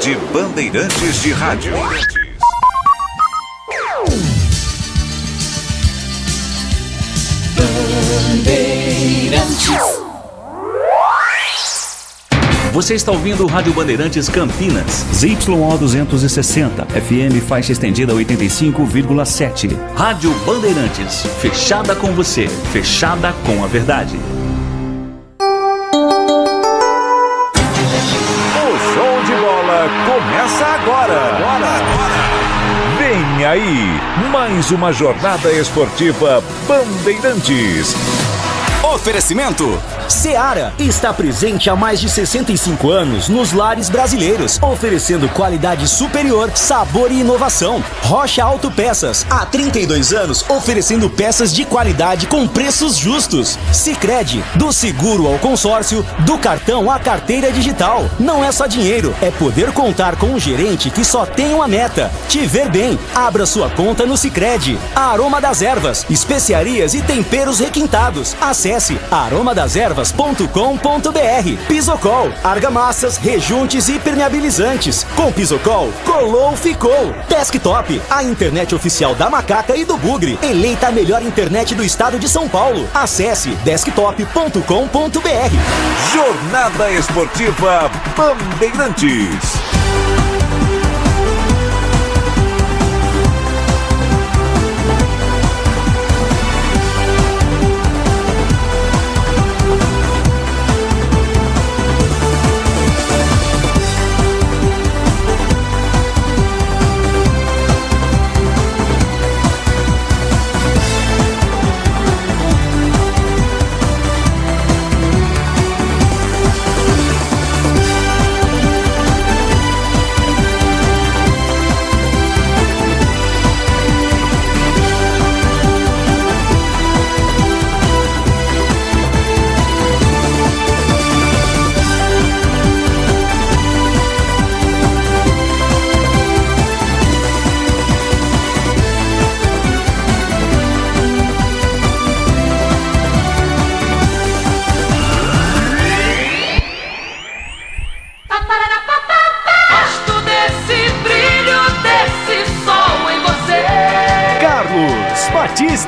Rede Bandeirantes de Rádio. Você está ouvindo o Rádio Bandeirantes Campinas, ZYO 260, FM faixa estendida 85,7. Rádio Bandeirantes, fechada com você, fechada com a verdade. O show de bola começa agora. Vem aí, mais uma jornada esportiva Bandeirantes. Oferecimento Seara está presente há mais de 65 anos nos lares brasileiros, oferecendo qualidade superior, sabor e inovação. Rocha Autopeças, há 32 anos, oferecendo peças de qualidade com preços justos. Sicredi, do seguro ao consórcio, do cartão à carteira digital. Não é só dinheiro, é poder contar com um gerente que só tem uma meta: te ver bem. Abra sua conta no Sicredi. Aroma das Ervas, especiarias e temperos requintados. Acesse aromadeservas.com.br. Pisocol, argamassas, rejuntes e permeabilizantes. Com Pisocol, colou, ficou. Desktop, a internet oficial da Macaca e do Bugre. Eleita a melhor internet do estado de São Paulo. Acesse desktop.com.br. Jornada Esportiva Bandeirantes.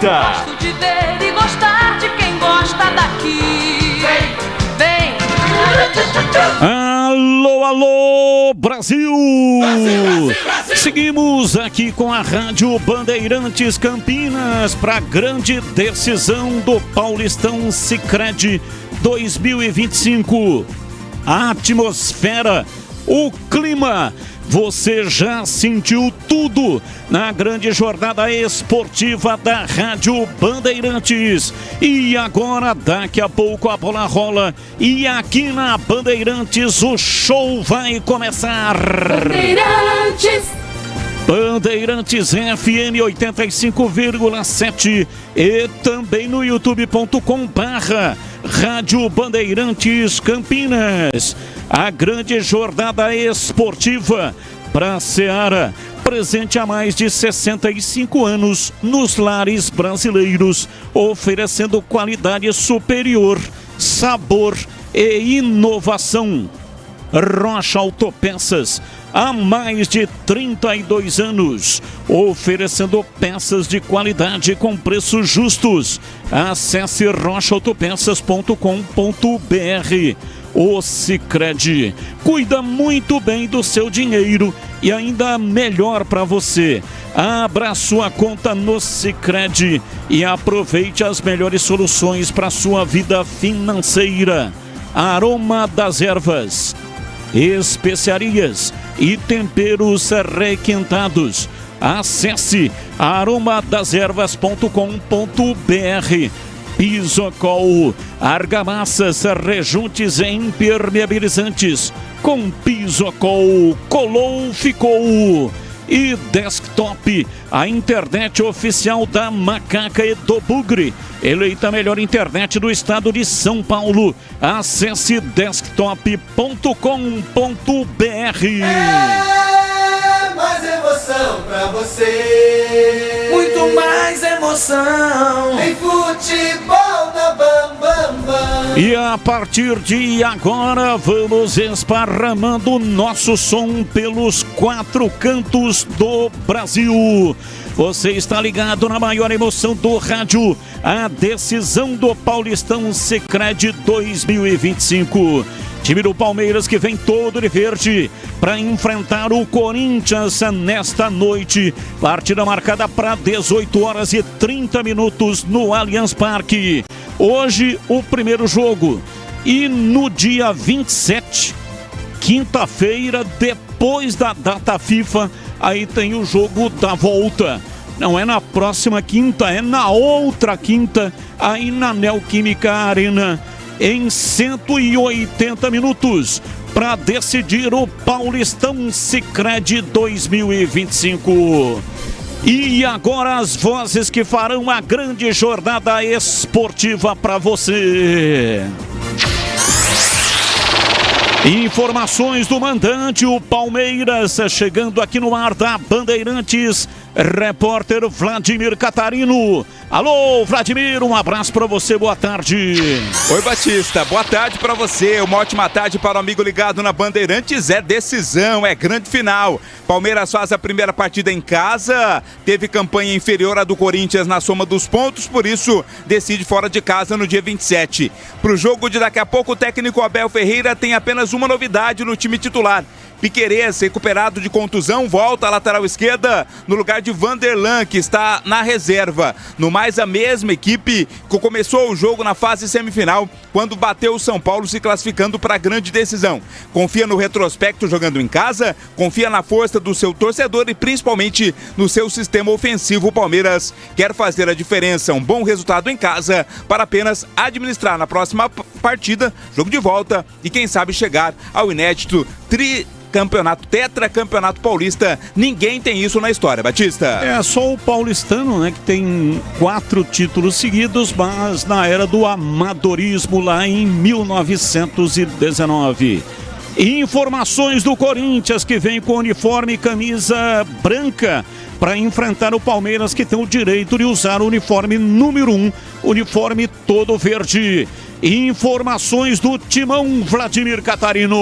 Gosto de ver e gostar de quem gosta daqui. Vem. Alô, alô, Brasil! Seguimos aqui com a Rádio Bandeirantes Campinas para a grande decisão do Paulistão Sicredi 2025. A atmosfera, o clima, você já sentiu tudo na grande jornada esportiva da Rádio Bandeirantes. E agora, daqui a pouco, a bola rola e aqui na Bandeirantes o show vai começar. Bandeirantes FM 85,7 e também no youtube.com/Rádio Bandeirantes Campinas. A grande jornada esportiva para Seara, presente há mais de 65 anos nos lares brasileiros, oferecendo qualidade superior, sabor e inovação. Rocha Autopeças, há mais de 32 anos, oferecendo peças de qualidade com preços justos. Acesse rochaautopeças.com.br. O Sicredi cuida muito bem do seu dinheiro e ainda melhor para você. Abra sua conta no Sicredi e aproveite as melhores soluções para sua vida financeira. Aroma das Ervas, especiarias e temperos requentados. Acesse aromadeservas.com.br. Pisocol, argamassas, rejuntes e impermeabilizantes. Com Pisocol, colou, ficou. E Desktop, a internet oficial da Macaca e do Bugre. Eleita a melhor internet do estado de São Paulo. Acesse desktop.com.br. É mais emoção pra você. Muito mais emoção. Em futebol da Bam Bam Bam. E a partir de agora vamos esparramando nosso som pelos 4 cantos do Brasil. Você está ligado na maior emoção do rádio, a decisão do Paulistão Sicredi 2025. Time do Palmeiras que vem todo de verde para enfrentar o Corinthians nesta noite. Partida marcada para 18h30 no Allianz Parque. Hoje o primeiro jogo. E no dia 27, quinta-feira, depois da data FIFA, aí tem o jogo da volta. Não é na próxima quinta, é na outra quinta, aí na Neoquímica Arena, em 180 minutos, para decidir o Paulistão Sicredi 2025. E agora as vozes que farão a grande jornada esportiva para você. Informações do mandante, o Palmeiras, chegando aqui no ar da Bandeirantes, repórter Vladimir Catarino. Alô, Vladimir, um abraço para você, boa tarde. Oi, Batista, boa tarde para você, uma ótima tarde para o amigo ligado na Bandeirantes. É decisão, é grande final. Palmeiras faz a primeira partida em casa, teve campanha inferior à do Corinthians na soma dos pontos, por isso decide fora de casa no dia 27. Para o jogo de daqui a pouco, o técnico Abel Ferreira tem apenas uma novidade no time titular. Piquerez, recuperado de contusão, volta à lateral esquerda no lugar de Vanderlan, que está na reserva. No mais, a mesma equipe que começou o jogo na fase semifinal, quando bateu o São Paulo, se classificando para a grande decisão. Confia no retrospecto jogando em casa, confia na força do seu torcedor e principalmente no seu sistema ofensivo. O Palmeiras quer fazer a diferença, um bom resultado em casa para apenas administrar na próxima partida, jogo de volta e quem sabe chegar ao inédito tetracampeonato paulista. Ninguém tem isso na história, Batista. É só o paulistano, né, que tem 4 títulos seguidos, mas na era do amadorismo lá em 1919. Informações do Corinthians, que vem com uniforme e camisa branca para enfrentar o Palmeiras, que tem o direito de usar o uniforme número 1, uniforme todo verde. Informações do Timão, Vladimir Catarino.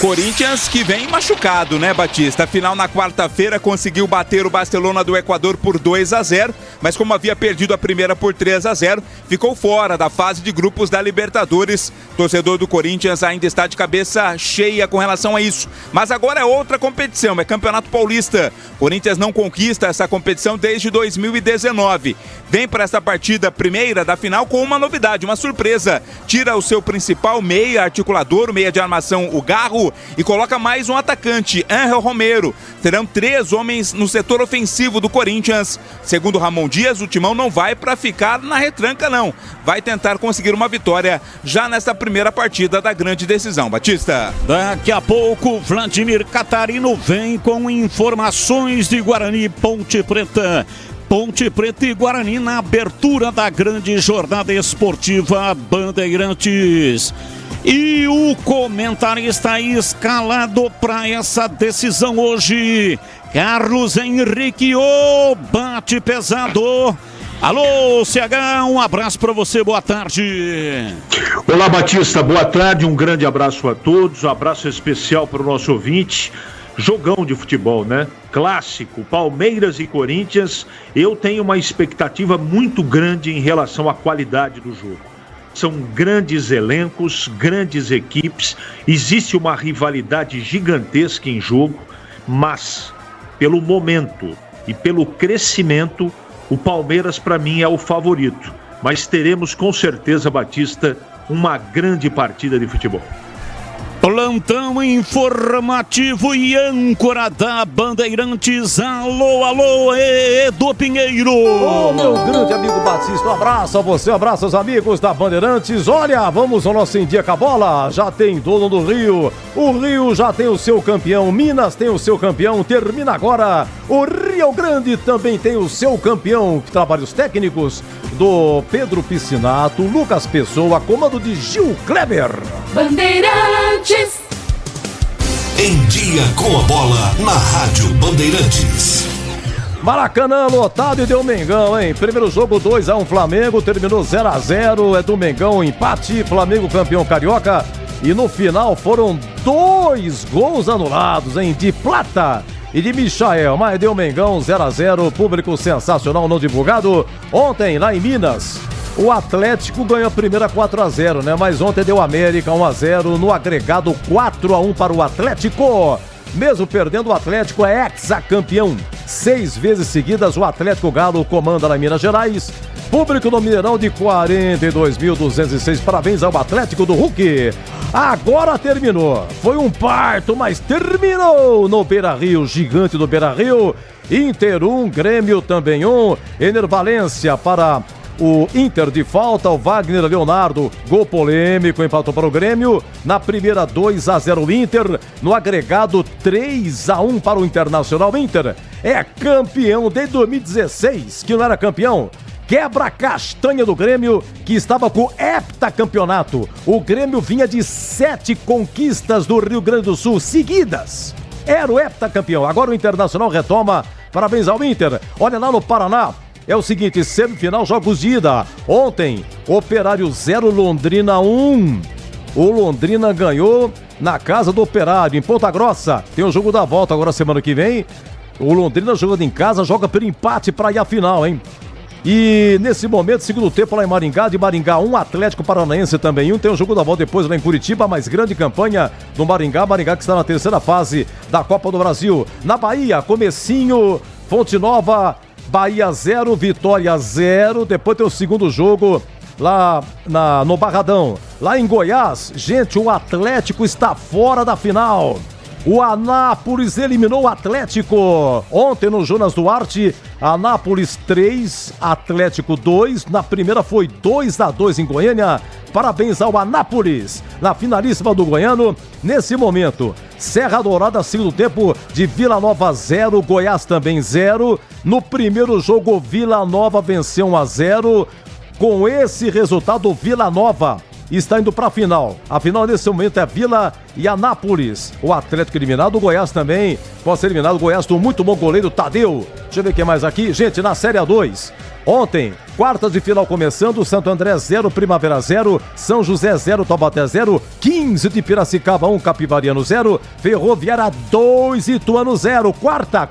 Corinthians que vem machucado, né, Batista? Afinal, na quarta-feira conseguiu bater o Barcelona do Equador por 2-0, mas como havia perdido a primeira por 3-0, ficou fora da fase de grupos da Libertadores. Torcedor do Corinthians ainda está de cabeça cheia com relação a isso. Mas agora é outra competição, é Campeonato Paulista. Corinthians não conquista essa competição desde 2019. Vem para essa partida primeira da final com uma novidade, uma surpresa. Tira o seu principal meia articulador, o meia de armação, o Garro, e coloca mais um atacante, Ángel Romero. Terão 3 homens no setor ofensivo do Corinthians. Segundo Ramon Dias, o Timão não vai para ficar na retranca, não. Vai tentar conseguir uma vitória já nesta primeira partida da grande decisão, Batista. Daqui a pouco, Vladimir Catarino vem com informações de Guarani e Ponte Preta. Ponte Preta e Guarani na abertura da grande jornada esportiva Bandeirantes. E o comentarista escalado para essa decisão hoje, Carlos Henrique, o bate pesado. Alô, CH, um abraço para você, boa tarde. Olá, Batista, boa tarde, um grande abraço a todos, um abraço especial para o nosso ouvinte. Jogão de futebol, né? Clássico, Palmeiras e Corinthians. Eu tenho uma expectativa muito grande em relação à qualidade do jogo. São grandes elencos, grandes equipes, existe uma rivalidade gigantesca em jogo, mas pelo momento e pelo crescimento, o Palmeiras para mim é o favorito. Mas teremos com certeza, Batista, uma grande partida de futebol. Plantão informativo e âncora da Bandeirantes. Alô, alô, Edu Pinheiro. Ô, meu grande amigo Batista, um abraço a você, um abraço aos amigos da Bandeirantes. Olha, vamos ao nosso Em Dia com a Bola. Já tem dono do Rio. O Rio já tem o seu campeão. Minas tem o seu campeão. Termina agora. O Rio Grande também tem o seu campeão. Trabalhos técnicos do Pedro Piscinato, Lucas Pessoa, comando de Gil Kleber. Bandeirantes. Em Dia com a Bola, na Rádio Bandeirantes. Maracanã lotado e deu Mengão, hein? Primeiro jogo 2-1 Flamengo, terminou 0-0, é do Mengão, empate, Flamengo campeão carioca. E no final foram 2 gols anulados, hein? De Plata e de Michael, mas deu Mengão 0-0, público sensacional não divulgado. Ontem, lá em Minas, o Atlético ganhou a primeira 4-0, né? Mas ontem deu América 1-0, no agregado 4-1 para o Atlético. Mesmo perdendo, o Atlético é ex-campeão. 6 vezes seguidas, o Atlético Galo comanda lá em Minas Gerais. Público no Mineirão de 42.206. Parabéns ao Atlético do Hulk. Agora terminou. Foi um parto, mas terminou no Beira-Rio, gigante do Beira-Rio. Inter 1, Grêmio também 1. Ener Valência para o Inter de falta, o Wagner Leonardo, gol polêmico, empatou para o Grêmio. Na primeira 2-0 Inter, no agregado 3-1 para o Internacional. Inter é campeão desde 2016, que não era campeão. Quebra a castanha do Grêmio, que estava com o heptacampeonato. O Grêmio vinha de 7 conquistas do Rio Grande do Sul seguidas. Era o heptacampeão. Agora o Internacional retoma. Parabéns ao Inter. Olha lá no Paraná. É o seguinte, semifinal, jogos de ida. Ontem, Operário 0, Londrina 1. O Londrina ganhou na casa do Operário, em Ponta Grossa. Tem o jogo da volta agora semana que vem. O Londrina jogando em casa, joga pelo empate para ir à final, hein? E nesse momento, segundo tempo lá em Maringá, de Maringá 1, Atlético Paranaense também 1. Tem o jogo da volta depois lá em Curitiba, mas grande campanha do Maringá. Maringá que está na terceira fase da Copa do Brasil. Na Bahia, comecinho, Fonte Nova, Bahia 0, Vitória 0. Depois tem o segundo jogo lá no Barradão. Lá em Goiás, gente, o Atlético está fora da final. O Anápolis eliminou o Atlético. Ontem no Jonas Duarte, Anápolis 3, Atlético 2. Na primeira foi 2-2 em Goiânia. Parabéns ao Anápolis. Na finalíssima do Goiano, nesse momento, Serra Dourada, segundo tempo, de Vila Nova 0, Goiás também 0. No primeiro jogo, Vila Nova venceu 1-0. Com esse resultado, Vila Nova está indo para a final. A final nesse momento é Vila e Anápolis. O Atlético eliminado, o Goiás também pode ser eliminado. O Goiás do muito bom goleiro Tadeu. Deixa eu ver o que mais aqui. Gente, na Série A2, ontem, quartas de final começando, Santo André 0, Primavera 0, São José 0, Taubaté 0, 15 de Piracicaba 1, Capivariano 0, Ferroviária 2, Ituano 0.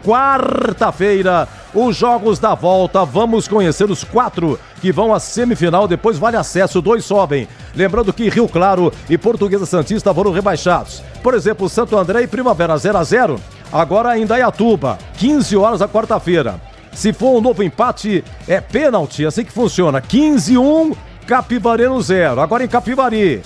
Quarta-feira, os jogos da volta. Vamos conhecer os 4 que vão à semifinal, depois vale acesso, 2 sobem. Lembrando que Rio Claro e Portuguesa Santista foram rebaixados. Por exemplo, Santo André e Primavera 0-0. Agora em Indaiatuba, 15 horas a quarta-feira. Se for um novo empate, é pênalti, assim que funciona. 15-1, Capivariano 0. Agora em Capivari,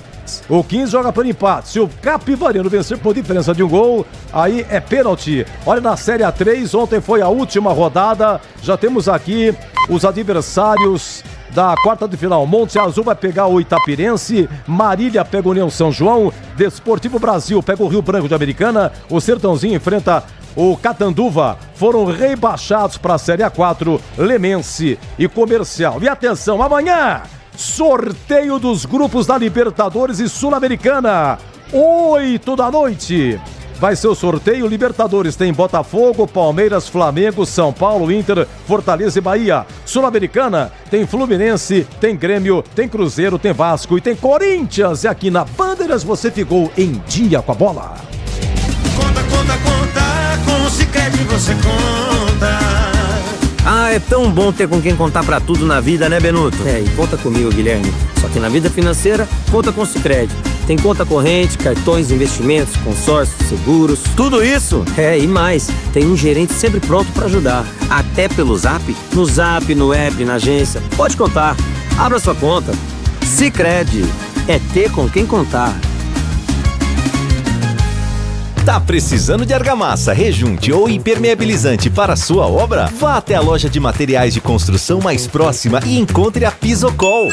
o 15 joga pelo empate. Se o Capivariano vencer por diferença de um gol, aí é pênalti. Olha na Série A3, ontem foi a última rodada. Já temos aqui os adversários da quarta de final. Monte Azul vai pegar o Itapirense, Marília pega o União São João, Desportivo Brasil pega o Rio Branco de Americana, o Sertãozinho enfrenta o Catanduva. Foram rebaixados para a Série A4, Lemense e Comercial. E atenção, amanhã, sorteio dos grupos da Libertadores e Sul-Americana, 8 da noite. Vai ser o sorteio. Libertadores tem Botafogo, Palmeiras, Flamengo, São Paulo, Inter, Fortaleza e Bahia. Sul-Americana tem Fluminense, tem Grêmio, tem Cruzeiro, tem Vasco e tem Corinthians. E aqui na Bandeiras você ficou em dia com a bola. Conta, com o Sicredi você conta. Ah, é tão bom ter com quem contar pra tudo na vida, né, Benuto? É, e conta comigo, Guilherme. Só que na vida financeira, conta com o Sicredi. Tem conta corrente, cartões, investimentos, consórcios, seguros. Tudo isso? É, e mais. Tem um gerente sempre pronto pra ajudar. Até pelo Zap. No Zap, no app, na agência. Pode contar. Abra sua conta. Sicredi. É ter com quem contar. Tá precisando de argamassa, rejunte ou impermeabilizante para sua obra? Vá até a loja de materiais de construção mais próxima e encontre a Pisocol.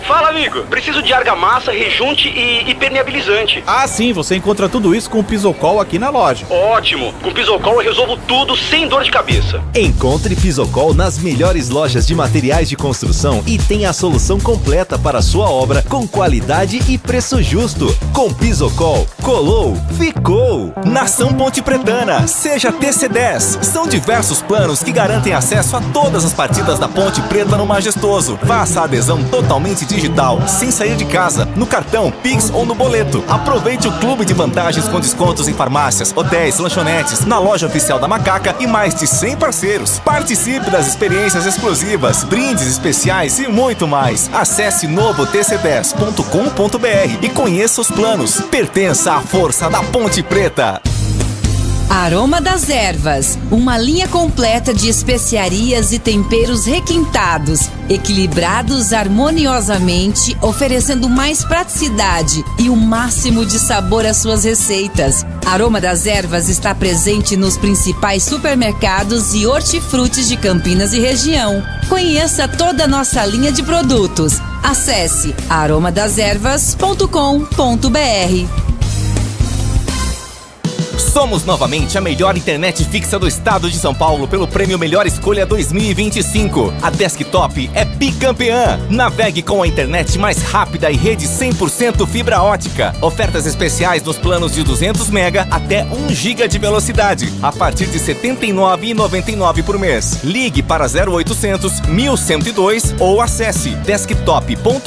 Fala, amigo. Preciso de argamassa, rejunte e impermeabilizante. Ah, sim, você encontra tudo isso com o Pisocol aqui na loja. Ótimo. Com o Pisocol eu resolvo tudo sem dor de cabeça. Encontre Pisocol nas melhores lojas de materiais de construção e tenha a solução completa para a sua obra com qualidade e preço justo. Com Pisocol, colou, ficou. Nação Ponte Pretana, seja TC10. São diversos planos que garantem acesso a todas as partidas da Ponte Preta no Majestoso. Faça a adesão totalmente digital, sem sair de casa, no cartão, Pix ou no boleto. Aproveite o clube de vantagens com descontos em farmácias, hotéis, lanchonetes, na loja oficial da Macaca e mais de 100 parceiros. Participe das experiências exclusivas, brindes especiais e muito mais. Acesse novotc10.com.br e conheça os planos. Pertença à força da Ponte Preta. Aroma das Ervas, uma linha completa de especiarias e temperos requintados, equilibrados harmoniosamente, oferecendo mais praticidade e o máximo de sabor às suas receitas. Aroma das Ervas está presente nos principais supermercados e hortifrutis de Campinas e região. Conheça toda a nossa linha de produtos. Acesse aromadeservas.com.br. Somos novamente a melhor internet fixa do estado de São Paulo pelo Prêmio Melhor Escolha 2025. A Desktop é bicampeã. Navegue com a internet mais rápida e rede 100% fibra ótica. Ofertas especiais nos planos de 200 MB até 1 GB de velocidade, a partir de R$ 79,99 por mês. Ligue para 0800 1102 ou acesse desktop.com.br.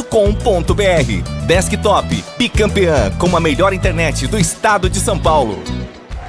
Desktop, bicampeã com a melhor internet do estado de São Paulo.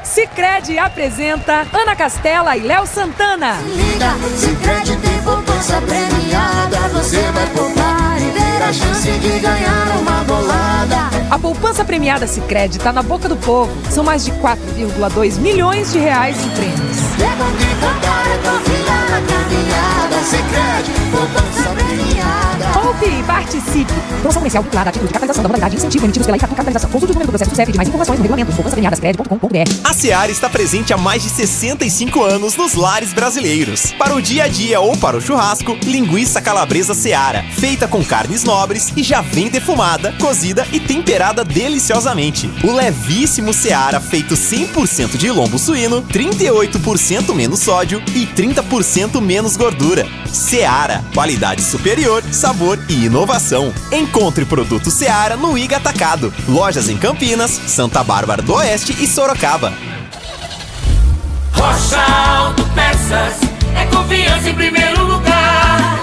Sicredi apresenta Ana Castela e Léo Santana. Se liga, Sicredi tem poupança premiada. Você vai poupar e ter a chance de ganhar uma bolada. A poupança premiada Sicredi tá na boca do povo. São mais de 4,2 milhões de reais em prêmios. Leva de contar, eu tô virando a caminhada. Sicredi, poupança premiada. Poupe e participe. Promoção comercial vinculada a título de capitalização da modalidade incentivo emitidos pela Itaú Capitalização. Consulte o número do processo do CEP de mais informações no regulamento poupançapremiadascred.com.br. A Seara está presente há mais de 65 anos nos lares brasileiros. Para o dia a dia ou para o churrasco, linguiça calabresa Seara, feita com carnes nobres e já vem defumada, cozida e temperada deliciosamente. O levíssimo Seara, feito 100% de lombo suíno, 38% menos sódio e 30% menos gordura. Seara, qualidade superior, sabor e inovação. Encontre produto Seara no Iga Atacado. Lojas em Campinas, Santa Bárbara do Oeste e Sorocaba. Rocha Autopeças é confiança em primeiro lugar.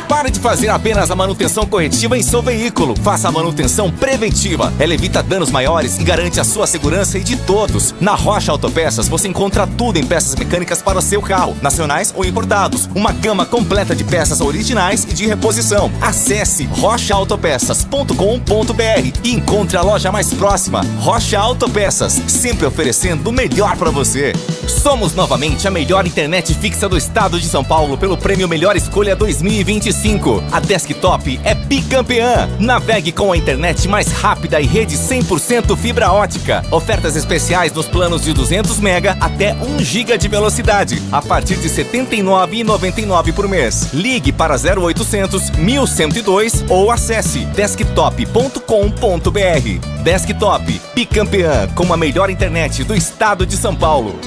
Pare de fazer apenas a manutenção corretiva em seu veículo. Faça a manutenção preventiva. Ela evita danos maiores e garante a sua segurança e de todos. Na Rocha Autopeças você encontra tudo em peças mecânicas para o seu carro, nacionais ou importados. Uma gama completa de peças originais e de reposição. Acesse rochaautopeças.com.br e encontre a loja mais próxima. Rocha Autopeças, sempre oferecendo o melhor para você. Somos novamente a melhor internet fixa do estado de São Paulo pelo Prêmio Melhor Escolha 2025. A Desktop é bicampeã. Navegue com a internet mais rápida e rede 100% fibra ótica. Ofertas especiais nos planos de 200 MB até 1 GB de velocidade, a partir de R$ 79,99 por mês. Ligue para 0800 1102 ou acesse desktop.com.br. Desktop, bicampeã com a melhor internet do estado de São Paulo.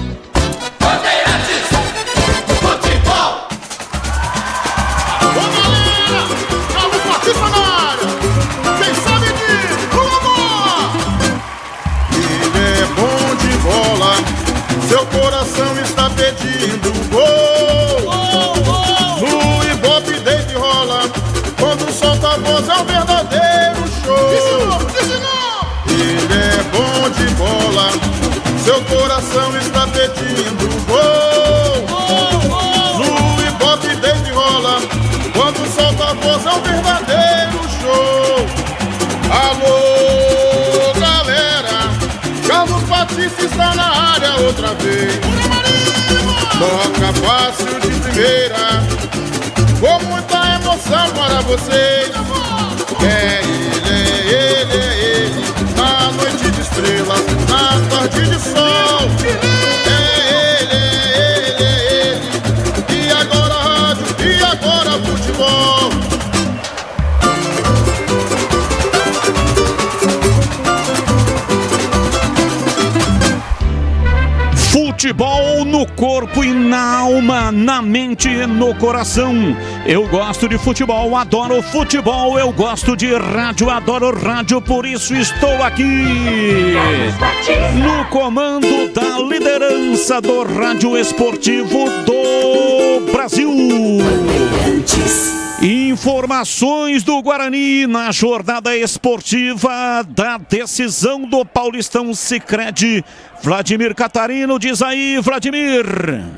Seu coração está pedindo gol. No Ibope desde rola, quando solta a voz é um verdadeiro show. Ele é bom de bola, seu coração está pedindo gol. No Ibope desde rola, quando solta a voz é um verdadeiro show. Alô, galera, Carlos Batista está na área outra vez. Toca fácil de primeira, com muita emoção para vocês. É ele, na noite de estrelas, na tarde de sol. É ele, e agora rádio, e agora futebol. Futebol no corpo e na alma, na mente e no coração. Eu gosto de futebol, adoro futebol. Eu gosto de rádio, adoro rádio. Por isso estou aqui no comando da liderança do rádio esportivo do Brasil. Informações do Guarani na jornada esportiva da decisão do Paulistão Sicredi. Vladimir Catarino, diz aí, Vladimir.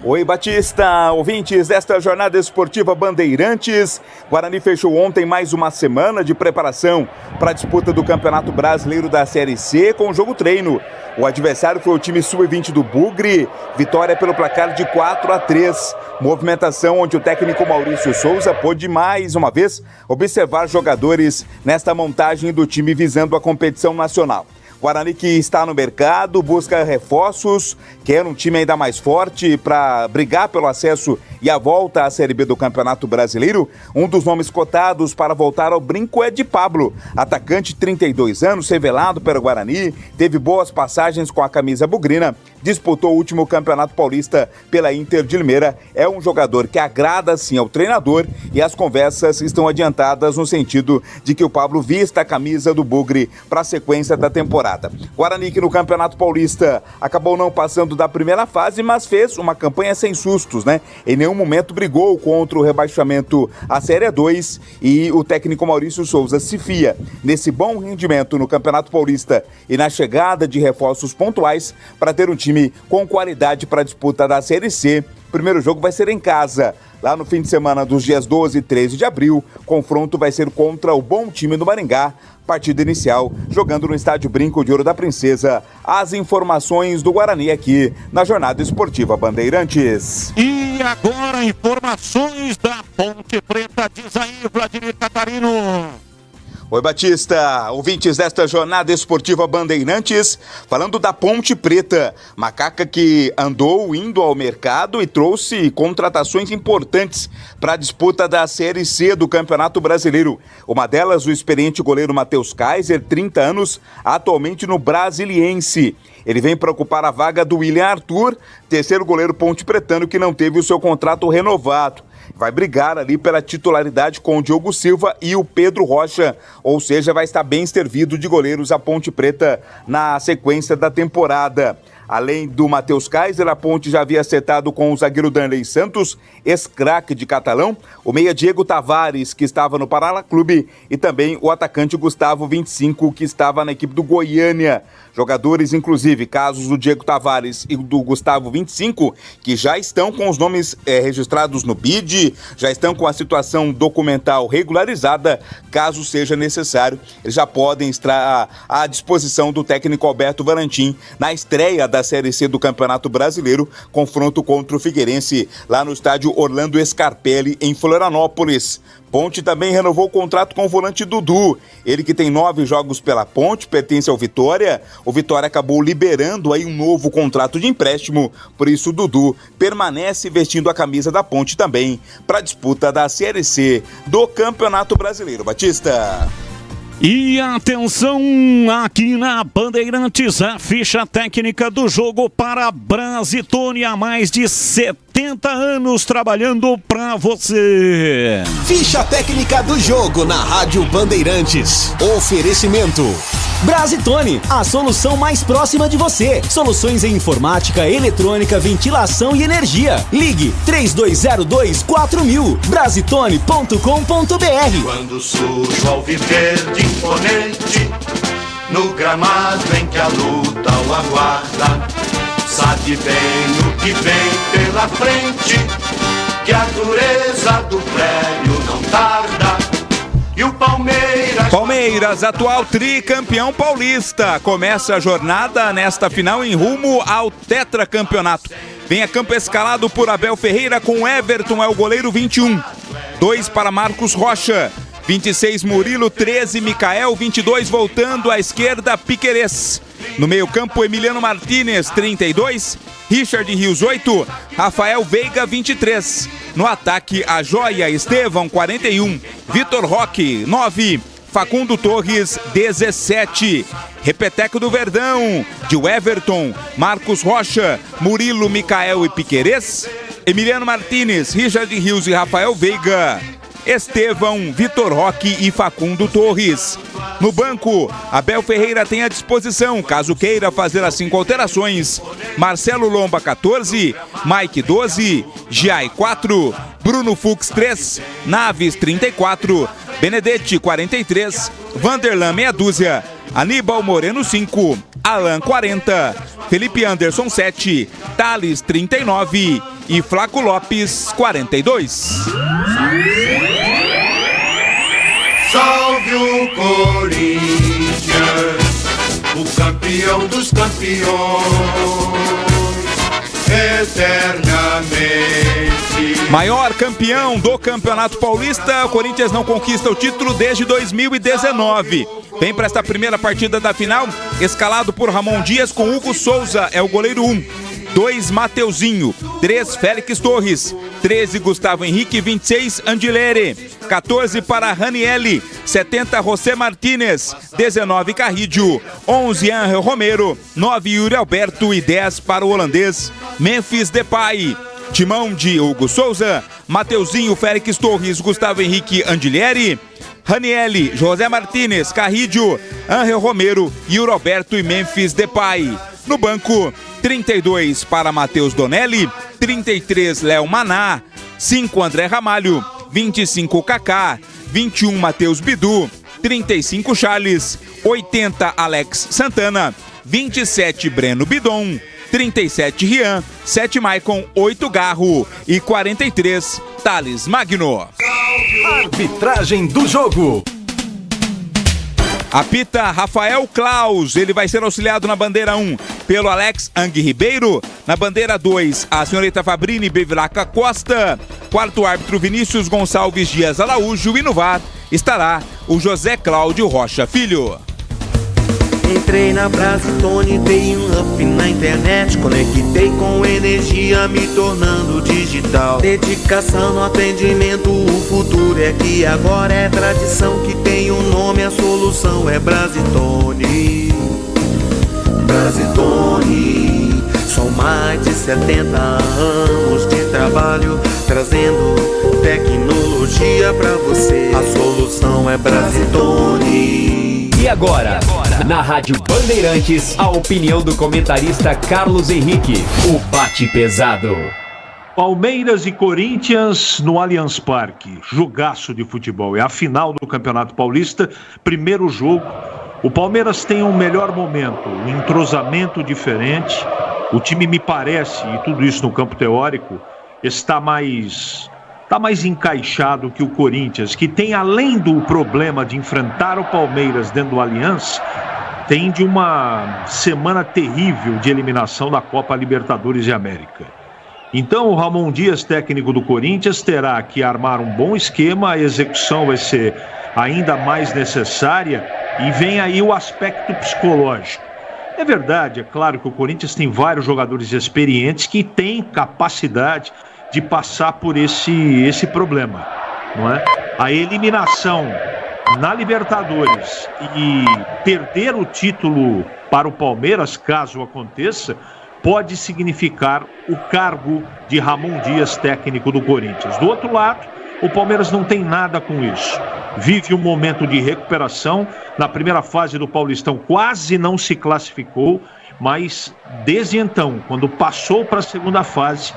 Oi, Batista, ouvintes desta jornada esportiva Bandeirantes. Guarani fechou ontem mais uma semana de preparação para a disputa do Campeonato Brasileiro da Série C com o jogo treino. O adversário foi o time sub-20 do Bugre, vitória pelo placar de 4-3. Movimentação onde o técnico Maurício Souza pôde mais uma vez observar jogadores nesta montagem do time visando a competição nacional. Guarani que está no mercado, busca reforços, quer um time ainda mais forte para brigar pelo acesso e a volta à Série B do Campeonato Brasileiro. Um dos nomes cotados para voltar ao brinco é de Pablo, atacante de 32 anos, revelado pelo Guarani, teve boas passagens com a camisa bugrina, disputou o último Campeonato Paulista pela Inter de Limeira, é um jogador que agrada sim ao treinador e as conversas estão adiantadas no sentido de que o Pablo vista a camisa do Bugre para a sequência da temporada. Guarani que no Campeonato Paulista acabou não passando da primeira fase, mas fez uma campanha sem sustos, né? Em nenhum momento brigou contra o rebaixamento à Série 2 e o técnico Maurício Souza se fia nesse bom rendimento no Campeonato Paulista e na chegada de reforços pontuais para ter um time com qualidade para a disputa da Série C. O primeiro jogo vai ser em casa, lá no fim de semana dos dias 12 e 13 de abril. O confronto vai ser contra o bom time do Maringá. Partida inicial, jogando no Estádio Brinco de Ouro da Princesa. As informações do Guarani aqui na Jornada Esportiva Bandeirantes. E agora, informações da Ponte Preta. Diz aí, Vladimir Catarino. Oi, Batista, ouvintes desta Jornada Esportiva Bandeirantes, falando da Ponte Preta, macaca que andou indo ao mercado e trouxe contratações importantes para a disputa da Série C do Campeonato Brasileiro. Uma delas, o experiente goleiro Matheus Kaiser, 30 anos, atualmente no Brasiliense. Ele vem para ocupar a vaga do William Arthur, terceiro goleiro ponte-pretano que não teve o seu contrato renovado. Vai brigar ali pela titularidade com o Diogo Silva e o Pedro Rocha, ou seja, vai estar bem servido de goleiros a Ponte Preta na sequência da temporada. Além do Matheus Kaiser, a Ponte já havia acertado com o zagueiro Danley Santos, ex-craque de Catalão, o meia Diego Tavares, que estava no Paraná Clube, e também o atacante Gustavo 25, que estava na equipe do Goiânia. Jogadores, inclusive, casos do Diego Tavares e do Gustavo 25, que já estão com os nomes registrados no BID, já estão com a situação documental regularizada, caso seja necessário, eles já podem estar à disposição do técnico Alberto Valentim na estreia da Série C do Campeonato Brasileiro, confronto contra o Figueirense, lá no estádio Orlando Scarpelli, em Florianópolis. Ponte também renovou o contrato com o volante Dudu. Ele que tem 9 jogos pela Ponte, pertence ao Vitória. O Vitória acabou liberando aí um novo contrato de empréstimo. Por isso o Dudu permanece vestindo a camisa da Ponte também para a disputa da Série C do Campeonato Brasileiro. Batista. E atenção, aqui na Bandeirantes, a ficha técnica do jogo para Brasitone, há mais de 70 anos trabalhando para você. Ficha técnica do jogo na Rádio Bandeirantes. Oferecimento Brasitone, a solução mais próxima de você. Soluções em informática, eletrônica, ventilação e energia. Ligue 3202-4000. Brasitone.com.br. Quando surge o alviverde imponente, no gramado em que a luta o aguarda, sabe bem o que vem pela frente, que a dureza do prédio não tarda. E o Palmeiras, atual tricampeão paulista, começa a jornada nesta final em rumo ao tetracampeonato. Vem a campo escalado por Abel Ferreira com Everton, é o goleiro 21. 2 para Marcos Rocha. 26 Murilo, 13 Micael, 22 voltando à esquerda Piquerez. No meio-campo Emiliano Martínez, 32, Richard Rios, 8, Rafael Veiga, 23. No ataque a Joia Estevão, 41, Vitor Roque, 9, Facundo Torres, 17. Repeteco do Verdão, de Everton, Marcos Rocha, Murilo, Micael e Piquerez, Emiliano Martínez, Richard Rios e Rafael Veiga, Estevão, Vitor Roque e Facundo Torres. No banco, Abel Ferreira tem à disposição, caso queira fazer as 5 alterações, Marcelo Lomba, 14, Mike, 12, Giai, 4, Bruno Fux, 3, Naves, 34, Benedetti, 43, Vanderlan, meia dúzia, Aníbal Moreno, 5, Alan, 40, Felipe Anderson, 7, Thales, 39 e Flaco Lopes, 42. Salve o Corinthians, o campeão dos campeões, eternamente. Maior campeão do Campeonato Paulista, o Corinthians não conquista o título desde 2019. Vem para esta primeira partida da final, escalado por Ramon Dias com Hugo Souza, é o goleiro 1. 2, Mateuzinho. 3, Félix Torres. 13, Gustavo Henrique. 26, Andilere. 14 para Ranielli. 70, José Martínez. 19, Carrídio. 11, Angel Romero. 9, Yuri Alberto. E 10 para o holandês Memphis Depay. Timão de Hugo Souza, Mateuzinho, Félix Torres, Gustavo Henrique, Andilere, Ranielli, José Martínez, Carrídio, Angel Romero, Yuri Alberto e Memphis Depay. No banco, 32 para Matheus Donelli, 33 Léo Maná, 5 André Ramalho, 25 Kaká, 21 Matheus Bidu, 35 Charles, 80 Alex Santana, 27 Breno Bidon, 37 Rian, 7 Maicon, 8 Garro e 43 Thales Magno. Arbitragem do jogo. Apita Rafael Klaus, ele vai ser auxiliado na bandeira 1 pelo Alex Ang Ribeiro, na bandeira 2 a senhorita Fabrini Bevilacqua Costa, quarto árbitro Vinícius Gonçalves Dias Araújo e no VAR estará o José Cláudio Rocha Filho. Entrei na Brasitone, dei um up na internet, conectei com energia, me tornando digital. Dedicação no atendimento, o futuro é que agora é tradição, que tem um nome, a solução é Brasitone. Brasitone, são mais de 70 anos de trabalho, trazendo tecnologia pra você. A solução é Brasitone. E agora, na Rádio Bandeirantes, a opinião do comentarista Carlos Henrique, o bate pesado. Palmeiras e Corinthians no Allianz Parque, jogaço de futebol, é a final do Campeonato Paulista, primeiro jogo. O Palmeiras tem um melhor momento, um entrosamento diferente, o time me parece, e tudo isso no campo teórico, está mais encaixado que o Corinthians, que tem, além do problema de enfrentar o Palmeiras dentro do Allianz, tem de uma semana terrível de eliminação da Copa Libertadores de América. Então o Ramon Dias, técnico do Corinthians, terá que armar um bom esquema, a execução vai ser ainda mais necessária e vem aí o aspecto psicológico. É verdade, é claro que o Corinthians tem vários jogadores experientes que têm capacidade de passar por esse problema, não é? A eliminação na Libertadores e perder o título para o Palmeiras, caso aconteça, pode significar o cargo de Ramon Dias, técnico do Corinthians. Do outro lado, o Palmeiras não tem nada com isso. Vive um momento de recuperação. Na primeira fase do Paulistão quase não se classificou, mas desde então, quando passou para a segunda fase,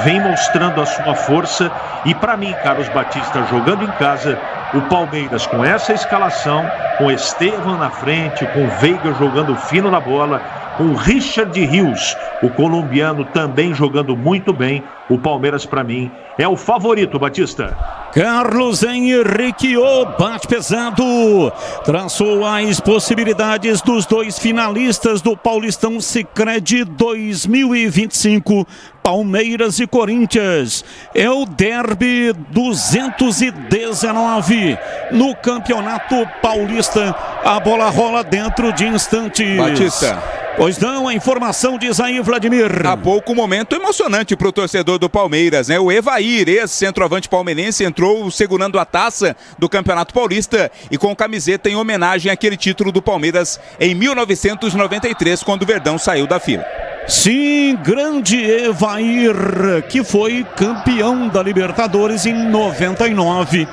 vem mostrando a sua força. E para mim, Carlos Batista, jogando em casa, o Palmeiras com essa escalação, com Estevão na frente, com Veiga jogando fino na bola, com Richard Rios, o colombiano, também jogando muito bem, o Palmeiras para mim é o favorito, Batista. Carlos Henrique, o bate pesado, traçou as possibilidades dos dois finalistas do Paulistão Sicredi 2025, Palmeiras e Corinthians. É o derby 219 no Campeonato Paulista. A bola rola dentro de instantes. Batista, Pois não, a informação diz aí, Vladimir. Há pouco, um momento emocionante para o torcedor do Palmeiras, né? O Evair, ex-centroavante palmeirense, entrou segurando a taça do Campeonato Paulista e com camiseta em homenagem àquele título do Palmeiras em 1993, quando o Verdão saiu da fila. Sim, grande Evair, que foi campeão da Libertadores em 99,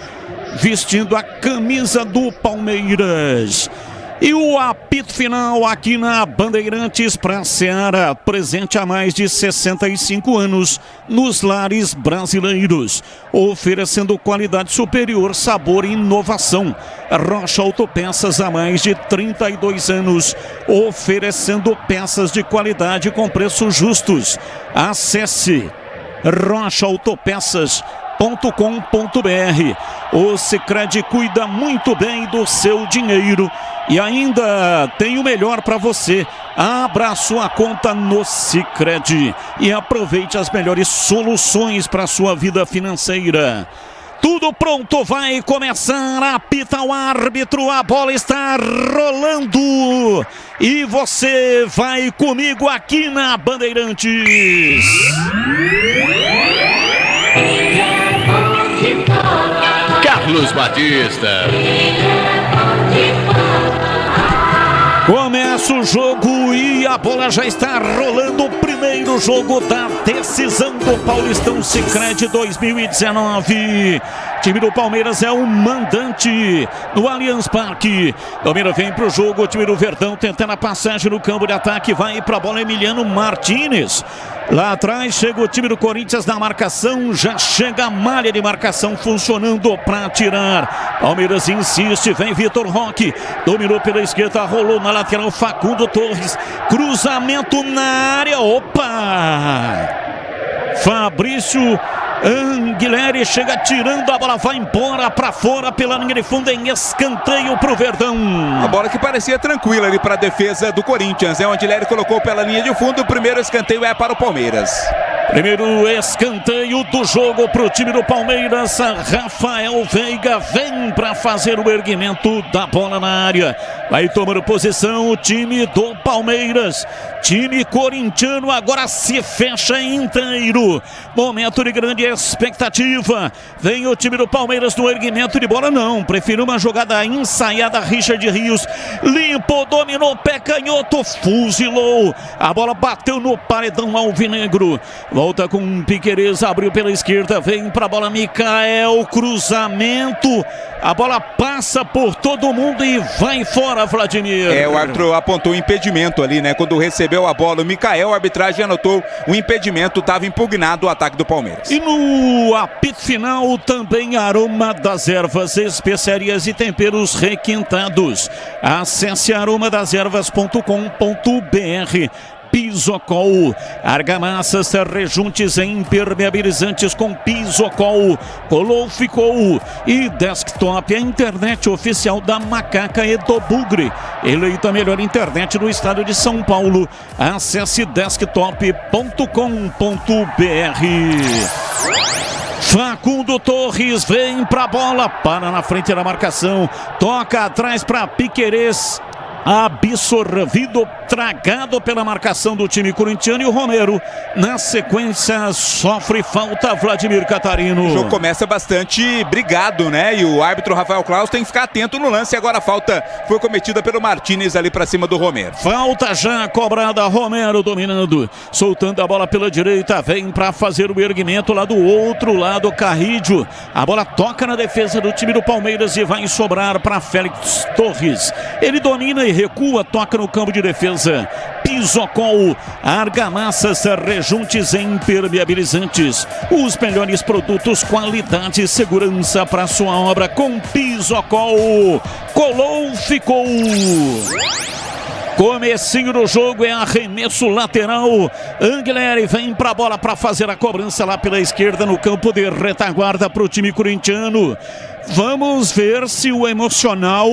vestindo a camisa do Palmeiras. E o apito final aqui na Bandeirantes para a Seara, presente há mais de 65 anos nos lares brasileiros, oferecendo qualidade superior, sabor e inovação. Rocha Autopeças há mais de 32 anos, oferecendo peças de qualidade com preços justos. Acesse rochaautopeças.com.br. O Sicredi cuida muito bem do seu dinheiro e ainda tem o melhor para você. Abra sua conta no Sicredi e aproveite as melhores soluções para a sua vida financeira. Tudo pronto, vai começar, apita o árbitro, a bola está rolando e você vai comigo aqui na Bandeirantes. Carlos Batista. Começa o jogo e a bola já está rolando. O primeiro jogo da decisão do Paulistão Sicredi 2019. Time do Palmeiras é o mandante no Allianz Parque. Palmeiras vem para o jogo. O time do Verdão tentando a passagem no campo de ataque. Vai para a bola Emiliano Martínez. Lá atrás chega o time do Corinthians na marcação. Já chega a malha de marcação funcionando para tirar. Palmeiras insiste. Vem Vitor Roque. Dominou pela esquerda. Rolou na lateral Facundo Torres. Cruzamento na área. Opa! Fabrício Anguilera chega tirando a bola, vai embora para fora pela linha de fundo em escanteio para o Verdão. A bola que parecia tranquila ali para a defesa do Corinthians, né? O Anguilera colocou pela linha de fundo, o primeiro escanteio é para o Palmeiras. Primeiro escanteio do jogo para o time do Palmeiras. Rafael Veiga vem para fazer o erguimento da bola na área. Vai tomando posição o time do Palmeiras. Time corintiano agora se fecha inteiro. Momento de grande expectativa. Vem o time do Palmeiras no erguimento de bola. Não, prefiro uma jogada ensaiada. Richard Rios limpo, dominou, pé canhoto, fuzilou. A bola bateu no paredão alvinegro. Volta com Piquerez, abriu pela esquerda, vem para a bola Micael, cruzamento, a bola passa por todo mundo e vai fora, Vladimir. O árbitro apontou o impedimento ali, né? Quando recebeu a bola o Micael, a arbitragem anotou o impedimento, estava impugnado o ataque do Palmeiras. E no apito final também Aroma das Ervas, especiarias e temperos requintados. Acesse aromadeservas.com.br. Pisocol, argamassas, rejuntes e impermeabilizantes com Pisocol, colou, ficou. E Desktop, a internet oficial da Macaca e do Bugre, eleita a melhor internet do estado de São Paulo. Acesse desktop.com.br. Facundo Torres vem pra bola, para na frente da marcação, toca atrás para Piquerez. Absorvido, tragado pela marcação do time corintiano, e o Romero, na sequência, sofre falta. Vladimir Catarino. O jogo começa bastante brigado, né? E o árbitro Rafael Claus tem que ficar atento no lance. Agora a falta foi cometida pelo Martínez ali para cima do Romero. Falta já cobrada, Romero dominando, soltando a bola pela direita, vem para fazer o erguimento lá do outro lado, Carrídio. A bola toca na defesa do time do Palmeiras e vai sobrar para Félix Torres. Ele domina e recua, toca no campo de defesa. Pisocol, argamassas, rejuntes e impermeabilizantes. Os melhores produtos, qualidade e segurança para sua obra com Pisocol. Colou, ficou. Comecinho do jogo, é arremesso lateral. Anguilera vem para a bola para fazer a cobrança lá pela esquerda no campo de retaguarda para o time corintiano. Vamos ver se o emocional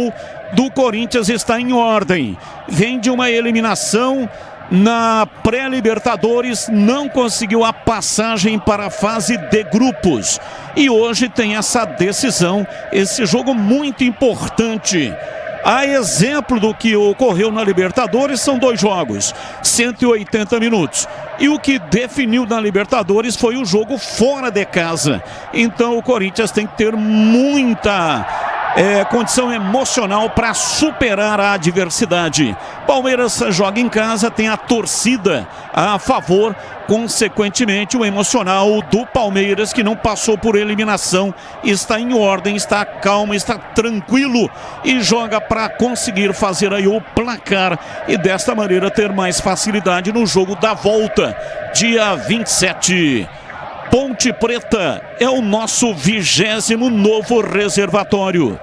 do Corinthians está em ordem. Vem de uma eliminação na pré-Libertadores, não conseguiu a passagem para a fase de grupos. E hoje tem essa decisão, esse jogo muito importante. A exemplo do que ocorreu na Libertadores, são 2 jogos, 180 minutos. E o que definiu na Libertadores foi o jogo fora de casa. Então o Corinthians tem que ter muita condição emocional para superar a adversidade. Palmeiras joga em casa, tem a torcida a favor, consequentemente o emocional do Palmeiras, que não passou por eliminação, está em ordem, está calmo, está tranquilo e joga para conseguir fazer aí o placar e desta maneira ter mais facilidade no jogo da volta, dia 27. Ponte Preta é o nosso 20º novo reservatório.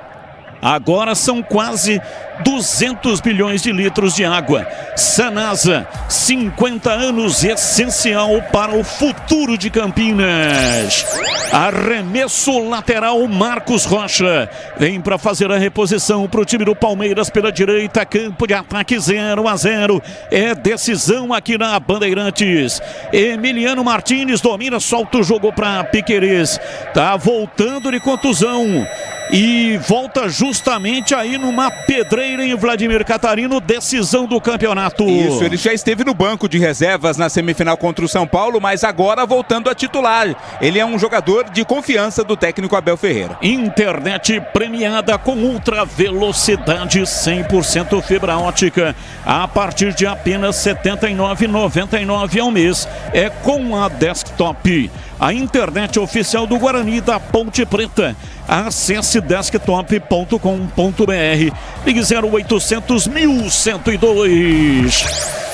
Agora são quase 200 bilhões de litros de água. Sanasa, 50 anos, essencial para o futuro de Campinas. Arremesso lateral, Marcos Rocha. Vem para fazer a reposição para o time do Palmeiras pela direita. Campo de ataque 0-0. É decisão aqui na Bandeirantes. Emiliano Martins domina, solta o jogo para Piquerez. Tá voltando de contusão. E volta justamente aí numa pedreira em Vladimir Catarino, decisão do campeonato. Isso, ele já esteve no banco de reservas na semifinal contra o São Paulo, mas agora voltando a titular. Ele é um jogador de confiança do técnico Abel Ferreira. Internet premiada com ultra velocidade 100% fibra ótica a partir de apenas R$ 79,99 ao mês. É com a Desktop, a internet oficial do Guarani da Ponte Preta. Acesse desktop.com.br. Ligue 0800 1102.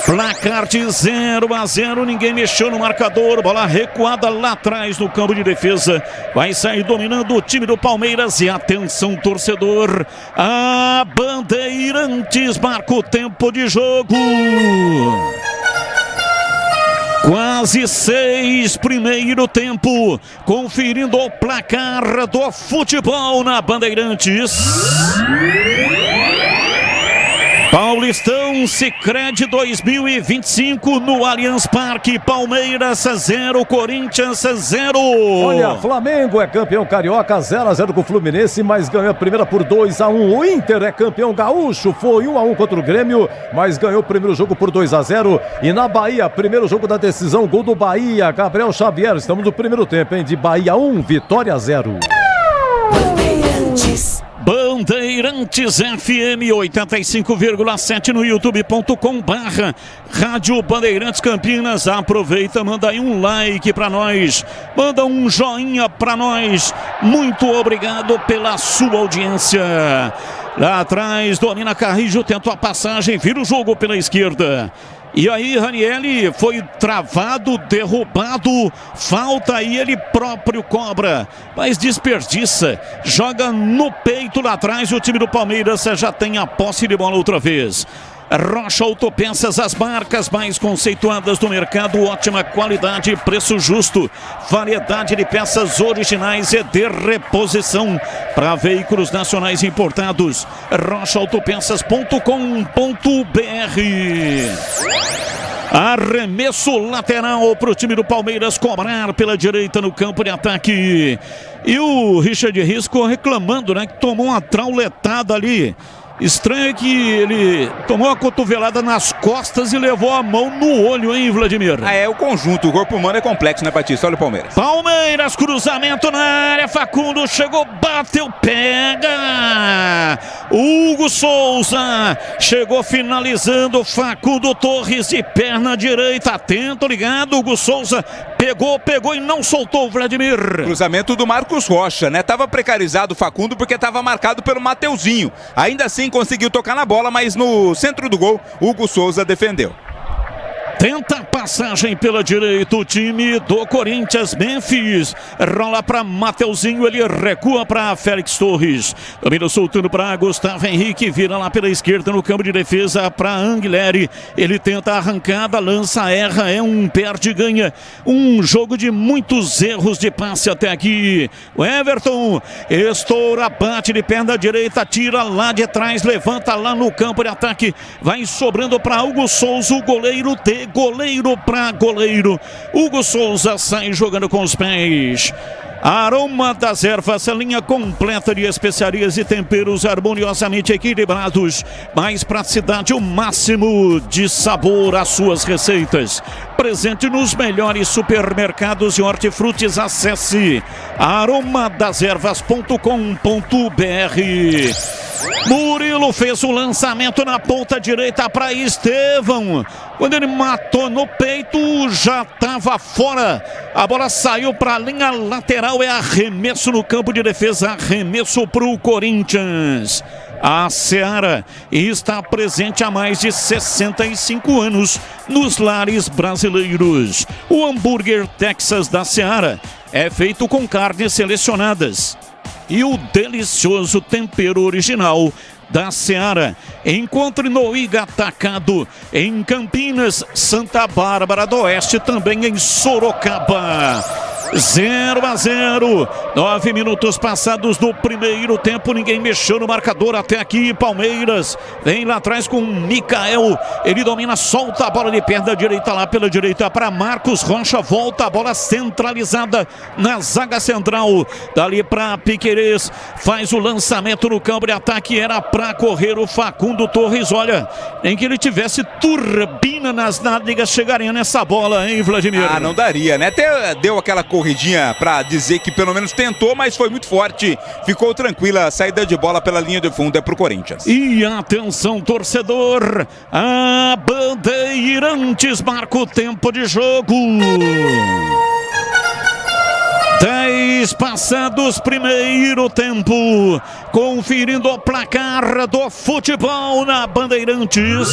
Placar de 0-0, ninguém mexeu no marcador, bola recuada lá atrás no campo de defesa. Vai sair dominando o time do Palmeiras e atenção torcedor, a Bandeirantes marca o tempo de jogo. Quase 6, primeiro tempo, conferindo o placar do futebol na Bandeirantes. Paulistão Sicredi 2025 no Allianz Parque. Palmeiras 0, Corinthians 0. Olha, Flamengo é campeão carioca, 0-0 com o Fluminense, mas ganhou a primeira por 2-1. O Inter é campeão gaúcho, foi 1-1 contra o Grêmio, mas ganhou o primeiro jogo por 2-0. E na Bahia, primeiro jogo da decisão, gol do Bahia, Gabriel Xavier. Estamos no primeiro tempo, hein? De Bahia 1, Vitória 0. Bandeirantes FM 85,7 no youtube.com/Rádio Bandeirantes Campinas. Aproveita, manda aí um like pra nós, manda um joinha pra nós. Muito obrigado pela sua audiência. Lá atrás, domina Carrijo, tentou a passagem, vira o jogo pela esquerda. E aí, Ranieri foi travado, derrubado, falta e ele próprio cobra, mas desperdiça, joga no peito lá atrás. O time do Palmeiras já tem a posse de bola outra vez. Rocha Autopeças, as marcas mais conceituadas do mercado, ótima qualidade e preço justo, variedade de peças originais e de reposição para veículos nacionais importados. rochaautopeças.com.br. Arremesso lateral para o time do Palmeiras cobrar pela direita no campo de ataque. E o Richard Risco reclamando, né, que tomou uma trauletada ali. Estranho é que ele tomou a cotovelada nas costas e levou a mão no olho, hein, Vladimir? É o conjunto, o corpo humano é complexo, né, Batista? Olha o Palmeiras. Palmeiras, cruzamento na área, Facundo chegou, bateu, pega! Hugo Souza chegou finalizando, Facundo Torres de perna direita, atento, ligado, Hugo Souza pegou e não soltou o Vladimir. Cruzamento do Marcos Rocha, né? Tava precarizado o Facundo porque tava marcado pelo Mateuzinho. Ainda assim conseguiu tocar na bola, mas no centro do gol, Hugo Souza defendeu. Tenta a passagem pela direita o time do Corinthians. Memphis rola para Mateuzinho, ele recua para Félix Torres, domina soltando para Gustavo Henrique, vira lá pela esquerda no campo de defesa para Anguilleri, ele tenta a arrancada, lança, erra, é um perde ganha, um jogo de muitos erros de passe até aqui. O Everton estoura, bate de perna direita, tira lá de trás, levanta lá no campo de ataque, vai sobrando para Hugo Souza, o goleiro de goleiro para goleiro. Hugo Souza sai jogando com os pés. Aroma das Ervas, a linha completa de especiarias e temperos harmoniosamente equilibrados. Mais praticidade, o máximo de sabor às suas receitas. Presente nos melhores supermercados e hortifrutis. Acesse aromadeservas.com.br. Murilo fez o lançamento na ponta direita para Estevão. Quando ele matou no peito, já estava fora. A bola saiu para a linha lateral. É arremesso no campo de defesa. Arremesso para o Corinthians. A Seara está presente há mais de 65 anos nos lares brasileiros. O hambúrguer Texas da Seara é feito com carnes selecionadas e o delicioso tempero original da Seara. Encontre no Iga Atacado, em Campinas, Santa Bárbara do Oeste, também em Sorocaba. 0-0, 9 minutos passados do primeiro tempo, ninguém mexeu no marcador até aqui. Palmeiras vem lá atrás com Mikael, ele domina, solta a bola de perna direita lá pela direita para Marcos Rocha, volta a bola centralizada na zaga central, dali para Piquerez, faz o lançamento no campo de ataque, era para correr o Facundo Torres. Olha, nem que ele tivesse turbina nas nádegas, chegaria nessa bola, hein, Vladimir? Não daria, né? Até deu aquela corridinha para dizer que pelo menos tentou, mas foi muito forte. Ficou tranquila a saída de bola pela linha de fundo, é pro Corinthians. E atenção, torcedor, a Bandeirantes marca o tempo de jogo. 10 passados, primeiro tempo. Conferindo o placar do futebol na Bandeirantes.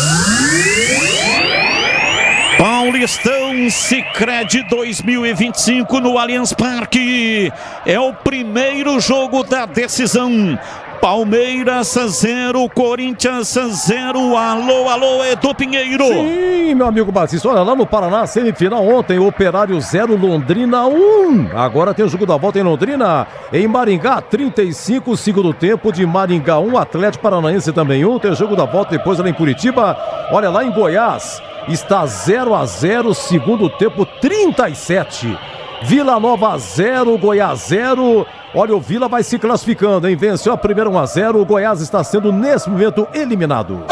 Paulistão Sicredi 2025 no Allianz Parque. É o primeiro jogo da decisão. Palmeiras 0, Corinthians 0. Alô, alô, Edu Pinheiro. Sim, meu amigo Batista. Olha, lá no Paraná, semifinal ontem, Operário 0, Londrina 1. Agora tem o jogo da volta em Londrina. Em Maringá, 35, segundo tempo de Maringá 1, Atlético Paranaense também 1. Tem o jogo da volta depois lá em Curitiba. Olha, lá em Goiás, está 0-0, segundo tempo 37. Vila Nova 0, Goiás 0. Olha, o Vila vai se classificando, hein? Venceu a primeira 1-0. O Goiás está sendo, nesse momento, eliminado.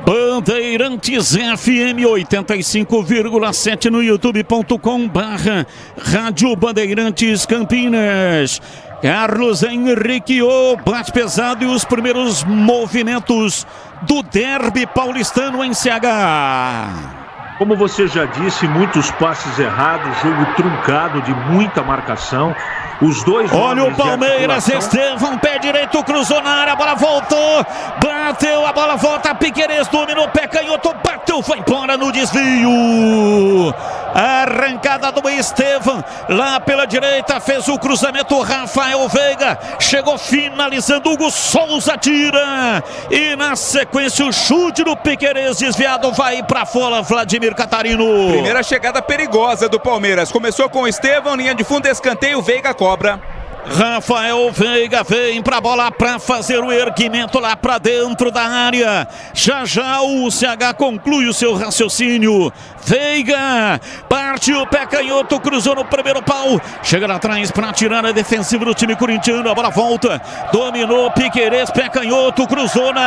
Bandeirantes FM 85,7 no youtube.com/Rádio Bandeirantes Campinas. Carlos Henrique, o bate pesado e os primeiros movimentos do derby paulistano em CH. Como você já disse, muitos passes errados, jogo truncado de muita marcação. Os dois. Olha o Palmeiras, Estevão, pé direito, cruzou na área, a bola voltou, bateu, a bola volta, Piquerez dominou, pé canhoto, bateu, foi embora no desvio. Arrancada do Estevão, lá pela direita, fez o cruzamento, Rafael Veiga, chegou finalizando, Hugo Souza tira, e na sequência o chute do Piquerez, desviado, vai pra fora, Vladimir Catarino. Primeira chegada perigosa do Palmeiras, começou com o Estevão, linha de fundo, escanteio, Veiga cobra. Rafael Veiga vem pra bola pra fazer o erguimento lá pra dentro da área. Já já o CH conclui o seu raciocínio. Veiga partiu, pé canhoto, cruzou no primeiro pau, chega lá atrás pra tirar a defensiva do time corintiano. A bola volta, dominou Piquerez, pé canhoto, cruzou na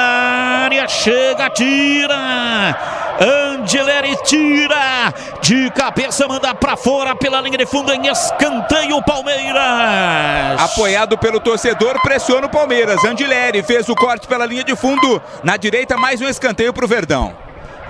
área, chega, tira. Angeleri tira de cabeça, manda pra fora pela linha de fundo em escanteio, Palmeiras. Apoiado pelo torcedor, pressiona o Palmeiras. Angeleri fez o corte pela linha de fundo, na direita mais um escanteio pro Verdão.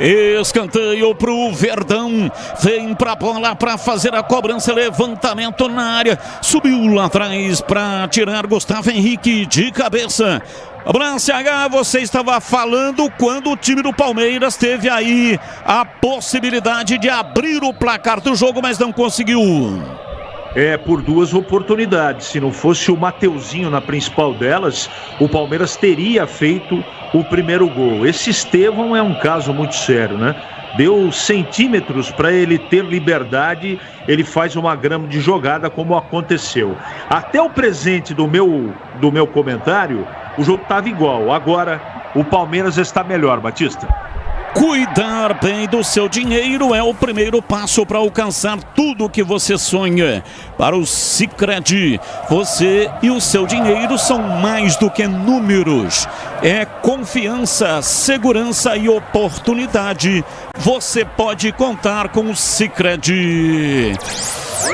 Escanteio pro Verdão, vem pra bola pra fazer a cobrança, levantamento na área, subiu lá atrás pra tirar Gustavo Henrique de cabeça. Abraço CH, você estava falando quando o time do Palmeiras teve aí a possibilidade de abrir o placar do jogo, mas não conseguiu. Por duas oportunidades. Se não fosse o Mateuzinho na principal delas, o Palmeiras teria feito o primeiro gol. Esse Estevão é um caso muito sério, né? Deu centímetros para ele ter liberdade, ele faz uma grande jogada como aconteceu. Até o presente do meu comentário, o jogo estava igual. Agora o Palmeiras está melhor, Batista. Cuidar bem do seu dinheiro é o primeiro passo para alcançar tudo o que você sonha. Para o Sicredi, você e o seu dinheiro são mais do que números. É confiança, segurança e oportunidade. Você pode contar com o Sicredi.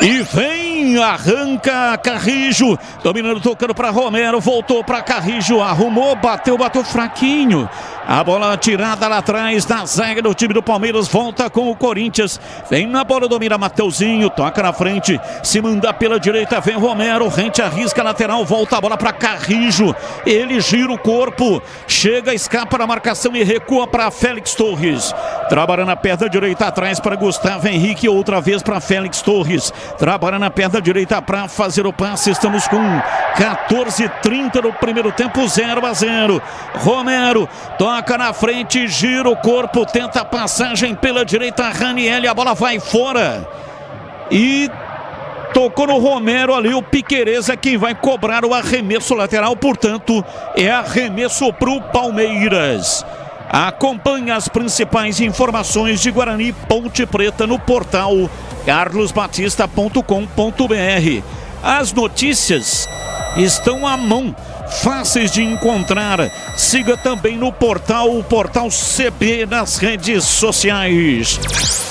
E vem, arranca Carrijo, dominando, tocando para Romero, voltou para Carrijo, arrumou, bateu fraquinho. A bola tirada lá atrás da zaga do time do Palmeiras, volta com o Corinthians. Vem na bola, domina Mateuzinho, toca na frente, se manda pela direita, vem Romero, rente, arrisca lateral, volta a bola para Carrijo. Ele gira o corpo, chega, escapa da marcação e recua para Félix Torres. Trabalha na perna direita atrás para Gustavo Henrique, outra vez para Félix Torres. Trabalha na perna direita para fazer o passe. Estamos com 14:30 no primeiro tempo, 0-0. Romero toca na frente, gira o corpo, tenta a passagem pela direita, Raniel, a bola vai fora. E tocou no Romero ali, o Piquerez é quem vai cobrar o arremesso lateral, portanto, é arremesso para o Palmeiras. Acompanhe as principais informações de Guarani Ponte Preta no portal carlosbatista.com.br. As notícias estão à mão, fáceis de encontrar. Siga também no portal CB nas redes sociais.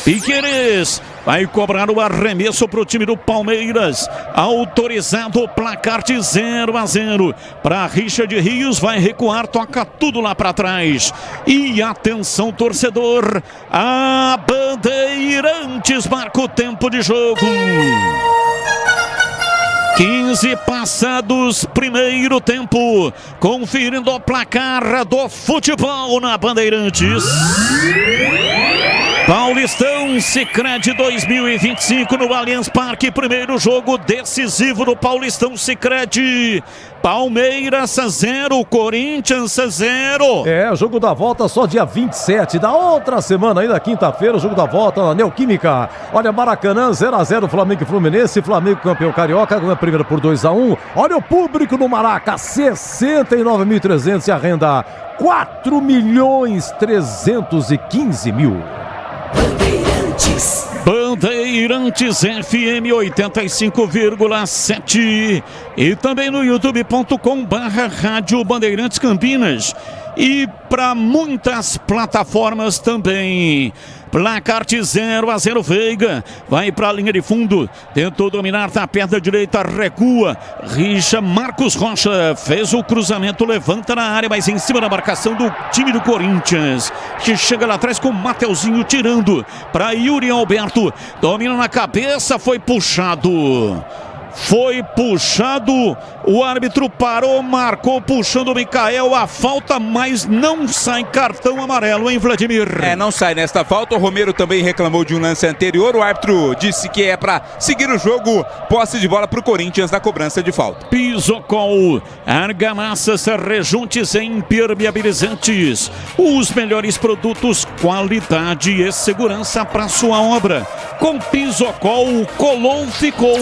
Piquerez vai cobrar o arremesso para o time do Palmeiras. Autorizado o placar de 0-0. Para Richard Rios, vai recuar, toca tudo lá para trás. E atenção, torcedor, a Bandeirantes marca o tempo de jogo. 15 passados, primeiro tempo. Conferindo o placar do futebol na Bandeirantes. Paulistão Sicredi 2025 no Allianz Parque, primeiro jogo decisivo do Paulistão Sicredi. Palmeiras 0, Corinthians 0. É, jogo da volta só dia 27 da outra semana, ainda quinta-feira, o jogo da volta na Neoquímica. Olha, Maracanã 0-0, Flamengo e Fluminense, Flamengo campeão carioca, ganha a primeira por 2-1. Olha o público no Maraca, 69.300 e a renda 4.315.000. Bandeirantes FM 85,7 e também no youtube.com/Rádio Bandeirantes Campinas e para muitas plataformas também. Placar de 0-0, Veiga vai para a linha de fundo, tentou dominar da perna direita, recua, Richa, Marcos Rocha fez o cruzamento, levanta na área, mas em cima da marcação do time do Corinthians, que chega lá atrás com o Mateuzinho tirando para Yuri Alberto, domina na cabeça, foi puxado, o árbitro parou, marcou, puxando o Micael, a falta, mas não sai cartão amarelo, hein, Vladimir? Não sai nesta falta, o Romero também reclamou de um lance anterior, o árbitro disse que é para seguir o jogo, posse de bola para o Corinthians na cobrança de falta. Pisocol, argamassas, rejuntes e impermeabilizantes, os melhores produtos, qualidade e segurança para sua obra. Com Pisocol, colou, ficou.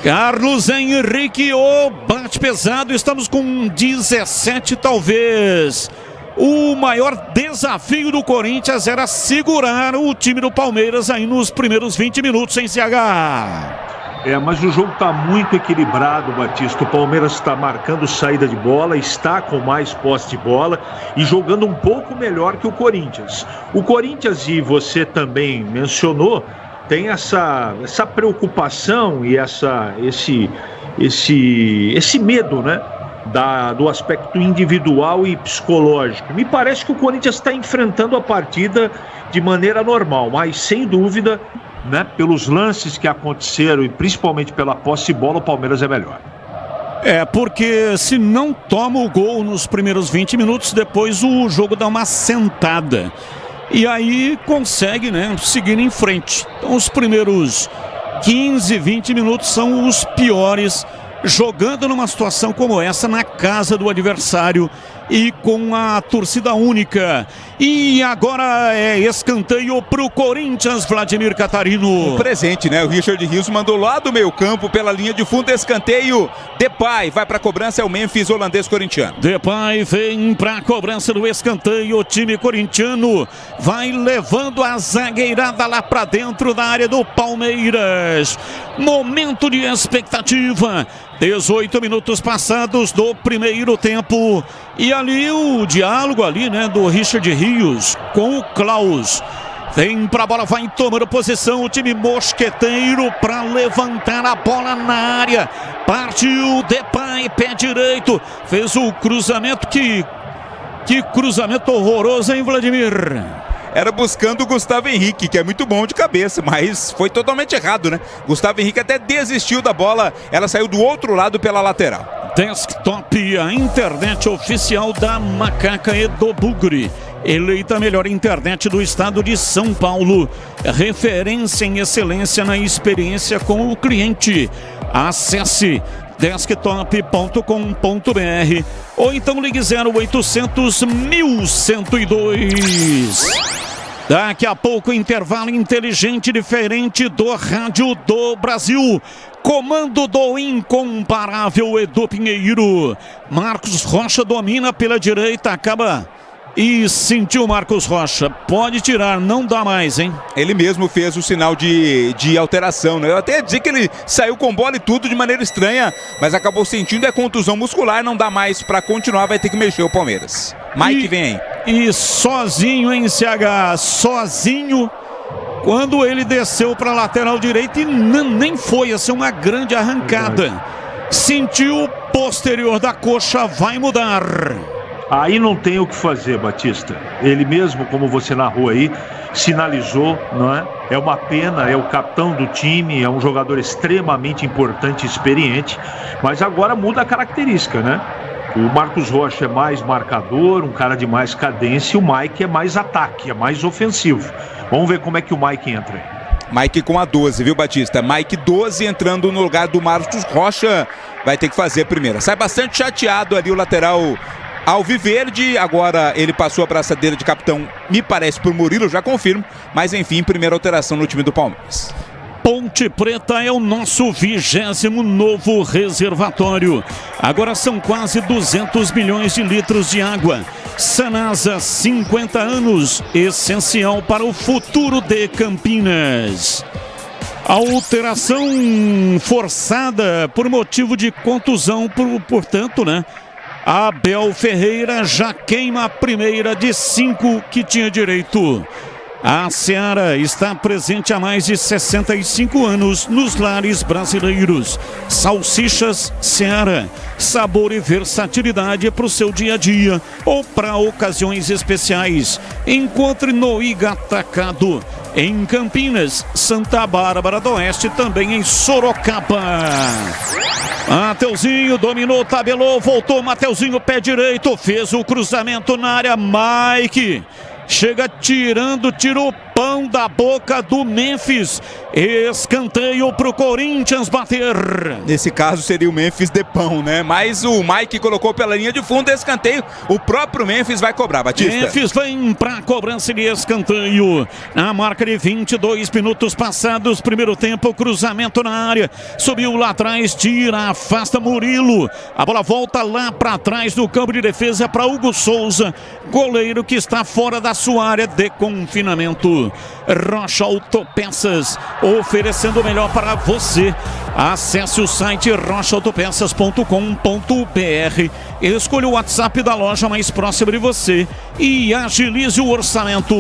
Carlos Henrique, bate pesado, estamos com 17, talvez. O maior desafio do Corinthians era segurar o time do Palmeiras aí nos primeiros 20 minutos, sem CH. Mas o jogo está muito equilibrado, Batista. O Palmeiras está marcando saída de bola, está com mais posse de bola e jogando um pouco melhor que o Corinthians. O Corinthians, e você também mencionou, tem essa preocupação e esse medo, né? Do aspecto individual e psicológico. Me parece que o Corinthians está enfrentando a partida de maneira normal, mas sem dúvida, né, pelos lances que aconteceram e principalmente pela posse de bola, o Palmeiras é melhor. Porque se não toma o gol nos primeiros 20 minutos, depois o jogo dá uma sentada. E aí consegue, né, seguir em frente. Então os primeiros 15, 20 minutos são os piores, jogando numa situação como essa na casa do adversário e com a torcida única. E agora é escanteio pro Corinthians, Vladimir Catarino. Um presente, né? O Richard Rios mandou lá do meio campo pela linha de fundo, escanteio. Depay vai pra cobrança, é o Memphis holandês-corintiano. Depay vem pra cobrança do escanteio, o time corintiano vai levando a zagueirada lá pra dentro da área do Palmeiras. Momento de expectativa. 18 minutos passados do primeiro tempo. E ali o diálogo ali, né, do Richard Rios com o Klaus. Vem pra bola, vai tomando posição o time mosqueteiro para levantar a bola na área. Partiu Depay, pé direito. Fez o cruzamento, que cruzamento horroroso, hein, Vladimir? Era buscando o Gustavo Henrique, que é muito bom de cabeça, mas foi totalmente errado, né? Gustavo Henrique até desistiu da bola, ela saiu do outro lado pela lateral. Desktop, a internet oficial da Macaca e do Bugre. Eleita a melhor internet do estado de São Paulo. Referência em excelência na experiência com o cliente. Acesse desktop.com.br ou então ligue 0800 1102. Daqui a pouco, intervalo inteligente diferente do Rádio do Brasil. Comando do incomparável Edu Pinheiro. Marcos Rocha domina pela direita, acaba e sentiu Marcos Rocha. Pode tirar, não dá mais, hein? Ele mesmo fez o sinal de alteração, né? Eu até disse que ele saiu com bola e tudo de maneira estranha, mas acabou sentindo contusão muscular, não dá mais pra continuar, vai ter que mexer o Palmeiras. Mike vem aí. E sozinho, hein, CH? Sozinho. Quando ele desceu para a lateral direita e nem foi assim uma grande arrancada. Sentiu o posterior da coxa, vai mudar. Aí não tem o que fazer, Batista. Ele mesmo, como você narrou aí, sinalizou, não é? É uma pena, é o capitão do time, é um jogador extremamente importante e experiente, mas agora muda a característica, né? O Marcos Rocha é mais marcador, um cara de mais cadência, e o Mike é mais ataque, é mais ofensivo. Vamos ver como é que o Mike entra aí. Mike com a 12, viu, Batista? Mike 12 entrando no lugar do Marcos Rocha, vai ter que fazer a primeira. Sai bastante chateado ali o lateral alviverde, agora ele passou a braçadeira de capitão, me parece, por Murilo, já confirmo, mas enfim, primeira alteração no time do Palmeiras. Ponte Preta é o nosso 20º novo reservatório. Agora são quase 200 milhões de litros de água. Sanasa, 50 anos, essencial para o futuro de Campinas. Alteração forçada por motivo de contusão, portanto, né? Abel Ferreira já queima a primeira de 5 que tinha direito. A Seara está presente há mais de 65 anos nos lares brasileiros. Salsichas Seara, sabor e versatilidade para o seu dia a dia ou para ocasiões especiais. Encontre no Igatacado, em Campinas, Santa Bárbara do Oeste, também em Sorocaba. Mateuzinho dominou, tabelou, voltou, Mateuzinho, pé direito, fez o cruzamento na área, Mike chega tirando, tirou pão da boca do Memphis. Escanteio pro Corinthians bater. Nesse caso seria o Memphis de pão, né? Mas o Mike colocou pela linha de fundo, escanteio. O próprio Memphis vai cobrar, Batista. Memphis vem pra cobrança de escanteio. A marca de 22 minutos passados, primeiro tempo, cruzamento na área. Subiu lá atrás, tira, afasta Murilo. A bola volta lá pra trás do campo de defesa para Hugo Souza, goleiro que está fora da sua área de confinamento. Rocha Autopeças, oferecendo o melhor para você. Acesse o site rochaautopeças.com.br, escolha o WhatsApp da loja mais próxima de você e agilize o orçamento.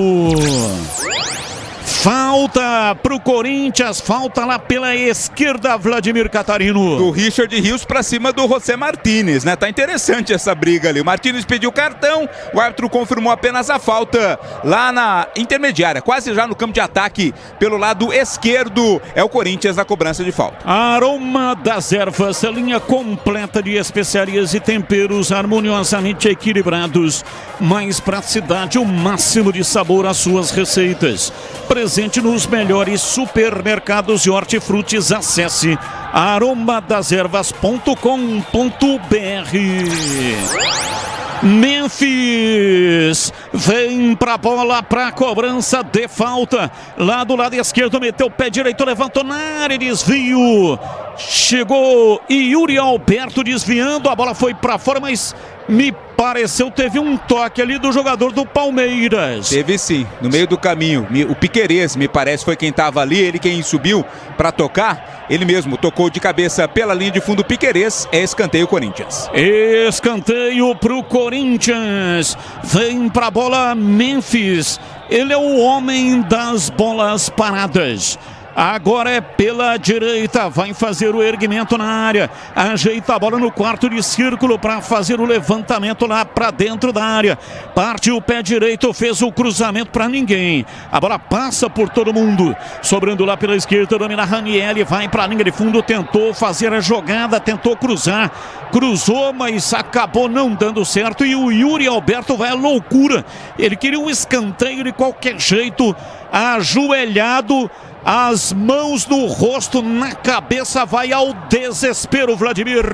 Falta pro Corinthians, falta lá pela esquerda, Vladimir Catarino. Do Richard Rios pra cima do José Martínez, né? Tá interessante essa briga ali. O Martínez pediu cartão, o árbitro confirmou apenas a falta lá na intermediária, quase já no campo de ataque pelo lado esquerdo. É o Corinthians na cobrança de falta. Aroma das Ervas, a linha completa de especiarias e temperos harmoniosamente equilibrados. Mais praticidade, o máximo de sabor às suas receitas. Presente nos melhores supermercados de hortifrutis. Acesse aromadeservas.com.br. Memphis vem pra bola, pra cobrança de falta. Lá do lado esquerdo, meteu o pé direito, levantou na área, desvio. Chegou e Yuri Alberto desviando, a bola foi pra fora, mas me pareceu, teve um toque ali do jogador do Palmeiras. Teve sim, no meio do caminho. O Piquerez, me parece, foi quem estava ali, ele quem subiu para tocar. Ele mesmo tocou de cabeça pela linha de fundo. Piquerez, é escanteio Corinthians. Escanteio pro Corinthians. Vem pra bola Memphis. Ele é o homem das bolas paradas. Agora é pela direita, vai fazer o erguimento na área, ajeita a bola no quarto de círculo para fazer o levantamento lá para dentro da área. Partiu o pé direito, fez o cruzamento para ninguém. A bola passa por todo mundo, sobrando lá pela esquerda, domina Ranieri, vai para a linha de fundo, tentou fazer a jogada, tentou cruzar, cruzou, mas acabou não dando certo e o Yuri Alberto vai à loucura. Ele queria um escanteio de qualquer jeito, ajoelhado, as mãos no rosto, na cabeça, vai ao desespero, Vladimir.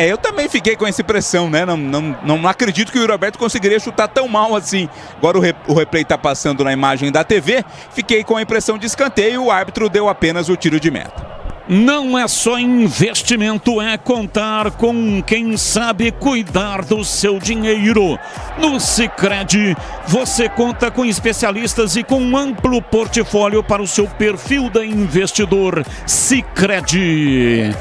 Eu também fiquei com essa impressão, né? Não acredito que o Yuri Alberto conseguiria chutar tão mal assim. Agora o replay está passando na imagem da TV. Fiquei com a impressão de escanteio, o árbitro deu apenas o tiro de meta. Não é só investimento, é contar com quem sabe cuidar do seu dinheiro. No Sicredi, você conta com especialistas e com um amplo portfólio para o seu perfil de investidor. Sicredi.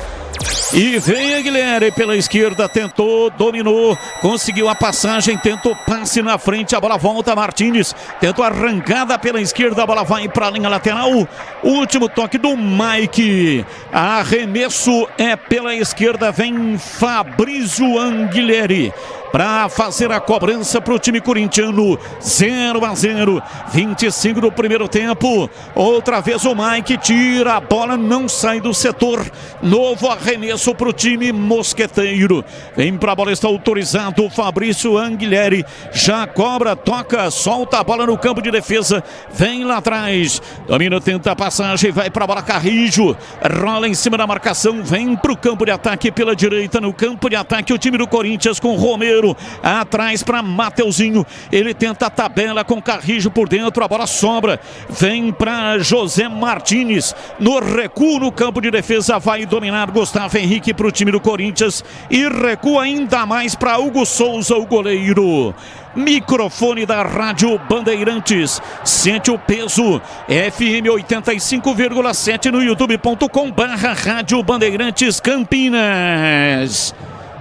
E vem a Guilherme pela esquerda, tentou, dominou, conseguiu a passagem, tentou passe na frente, a bola volta, Martins, tentou arrancada pela esquerda, a bola vai para a linha lateral, último toque do Mike, arremesso é pela esquerda, vem Fabrício Anguilheri para fazer a cobrança para o time corintiano. 0-0, 25 do primeiro tempo. Outra vez o Mike tira a bola, não sai do setor. Novo arremesso para o time mosqueteiro. Vem para a bola, está autorizado o Fabrício Anguilheri. Já cobra, toca, solta a bola no campo de defesa. Vem lá atrás, domina, tenta a passagem, vai para a bola Carrijo. Rola em cima da marcação, vem para o campo de ataque pela direita. No campo de ataque o time do Corinthians com Romero. Atrás para Mateuzinho, ele tenta a tabela com Carrijo por dentro, a bola sobra, vem para José Martins, no recuo no campo de defesa, vai dominar Gustavo Henrique para o time do Corinthians e recua ainda mais para Hugo Souza, o goleiro. Microfone da Rádio Bandeirantes, sente o peso, FM 85,7 no youtube.com/Rádio Bandeirantes Campinas.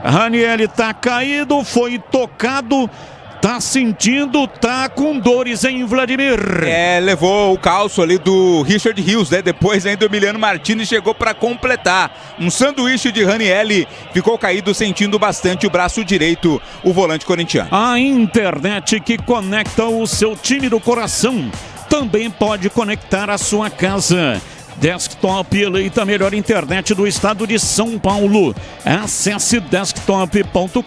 Ranieri tá caído, foi tocado, tá sentindo, tá com dores, hein, Vladimir? Levou o calço ali do Richard Rios, né? Depois ainda o Emiliano Martins chegou para completar. Um sanduíche de Ranieri, ficou caído, sentindo bastante o braço direito, o volante corintiano. A internet que conecta o seu time do coração também pode conectar a sua casa. Desktop eleita a melhor internet do estado de São Paulo. Acesse desktop.com.br.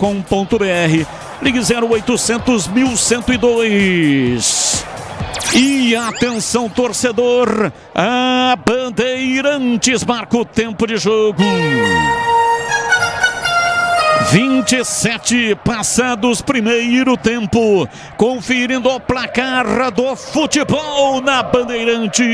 Ligue 0800 1102. E atenção, torcedor, a Bandeirantes marca o tempo de jogo. 27 passados primeiro tempo, conferindo o placar do futebol na Bandeirantes.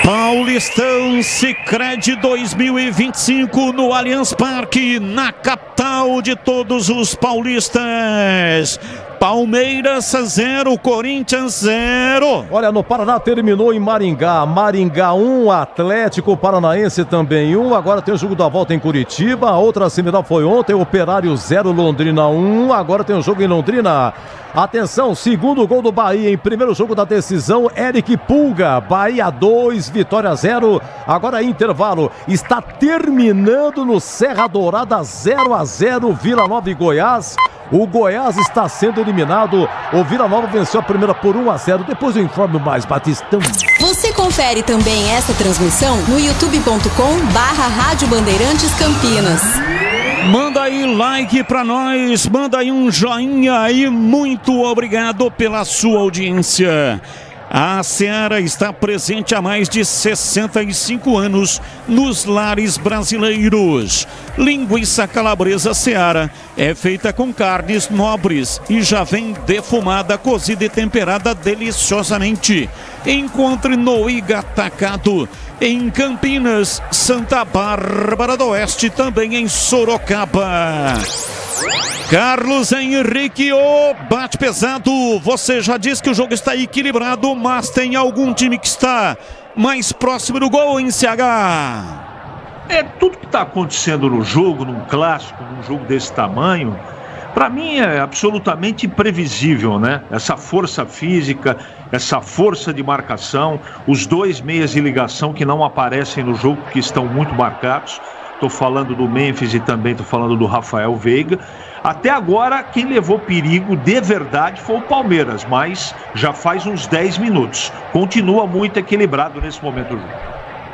Paulistão Sicredi 2025 no Allianz Parque, na capital de todos os paulistas. Palmeiras 0, Corinthians 0. Olha, no Paraná terminou em Maringá. Maringá 1, Atlético Paranaense também 1. Agora tem o jogo da volta em Curitiba. A outra semifinal foi ontem, Operário 0, Londrina 1. Agora tem o jogo em Londrina. Atenção, segundo gol do Bahia em primeiro jogo da decisão, Eric Pulga. Bahia 2, Vitória 0. Agora intervalo. Está terminando no Serra Dourada 0-0, Vila Nova e Goiás. O Goiás está sendo eliminado. O Vila Nova venceu a primeira por 1-0. Depois eu informo mais, Batistão. Você confere também essa transmissão no youtube.com/Rádio Bandeirantes Campinas. Manda aí like pra nós, manda aí um joinha aí, muito obrigado pela sua audiência. A Seara está presente há mais de 65 anos nos lares brasileiros. Linguiça calabresa Seara é feita com carnes nobres e já vem defumada, cozida e temperada deliciosamente. Encontre no Igatacado, em Campinas, Santa Bárbara do Oeste, também em Sorocaba. Carlos Henrique, o bate pesado. Você já disse que o jogo está equilibrado, mas tem algum time que está mais próximo do gol em CH? Tudo que está acontecendo no jogo, num clássico, num jogo desse tamanho, para mim é absolutamente imprevisível, né? Essa força física, essa força de marcação, os dois meias de ligação que não aparecem no jogo, que estão muito marcados. Estou falando do Memphis e também estou falando do Rafael Veiga. Até agora, quem levou perigo de verdade foi o Palmeiras, mas já faz uns 10 minutos. Continua muito equilibrado nesse momento do jogo.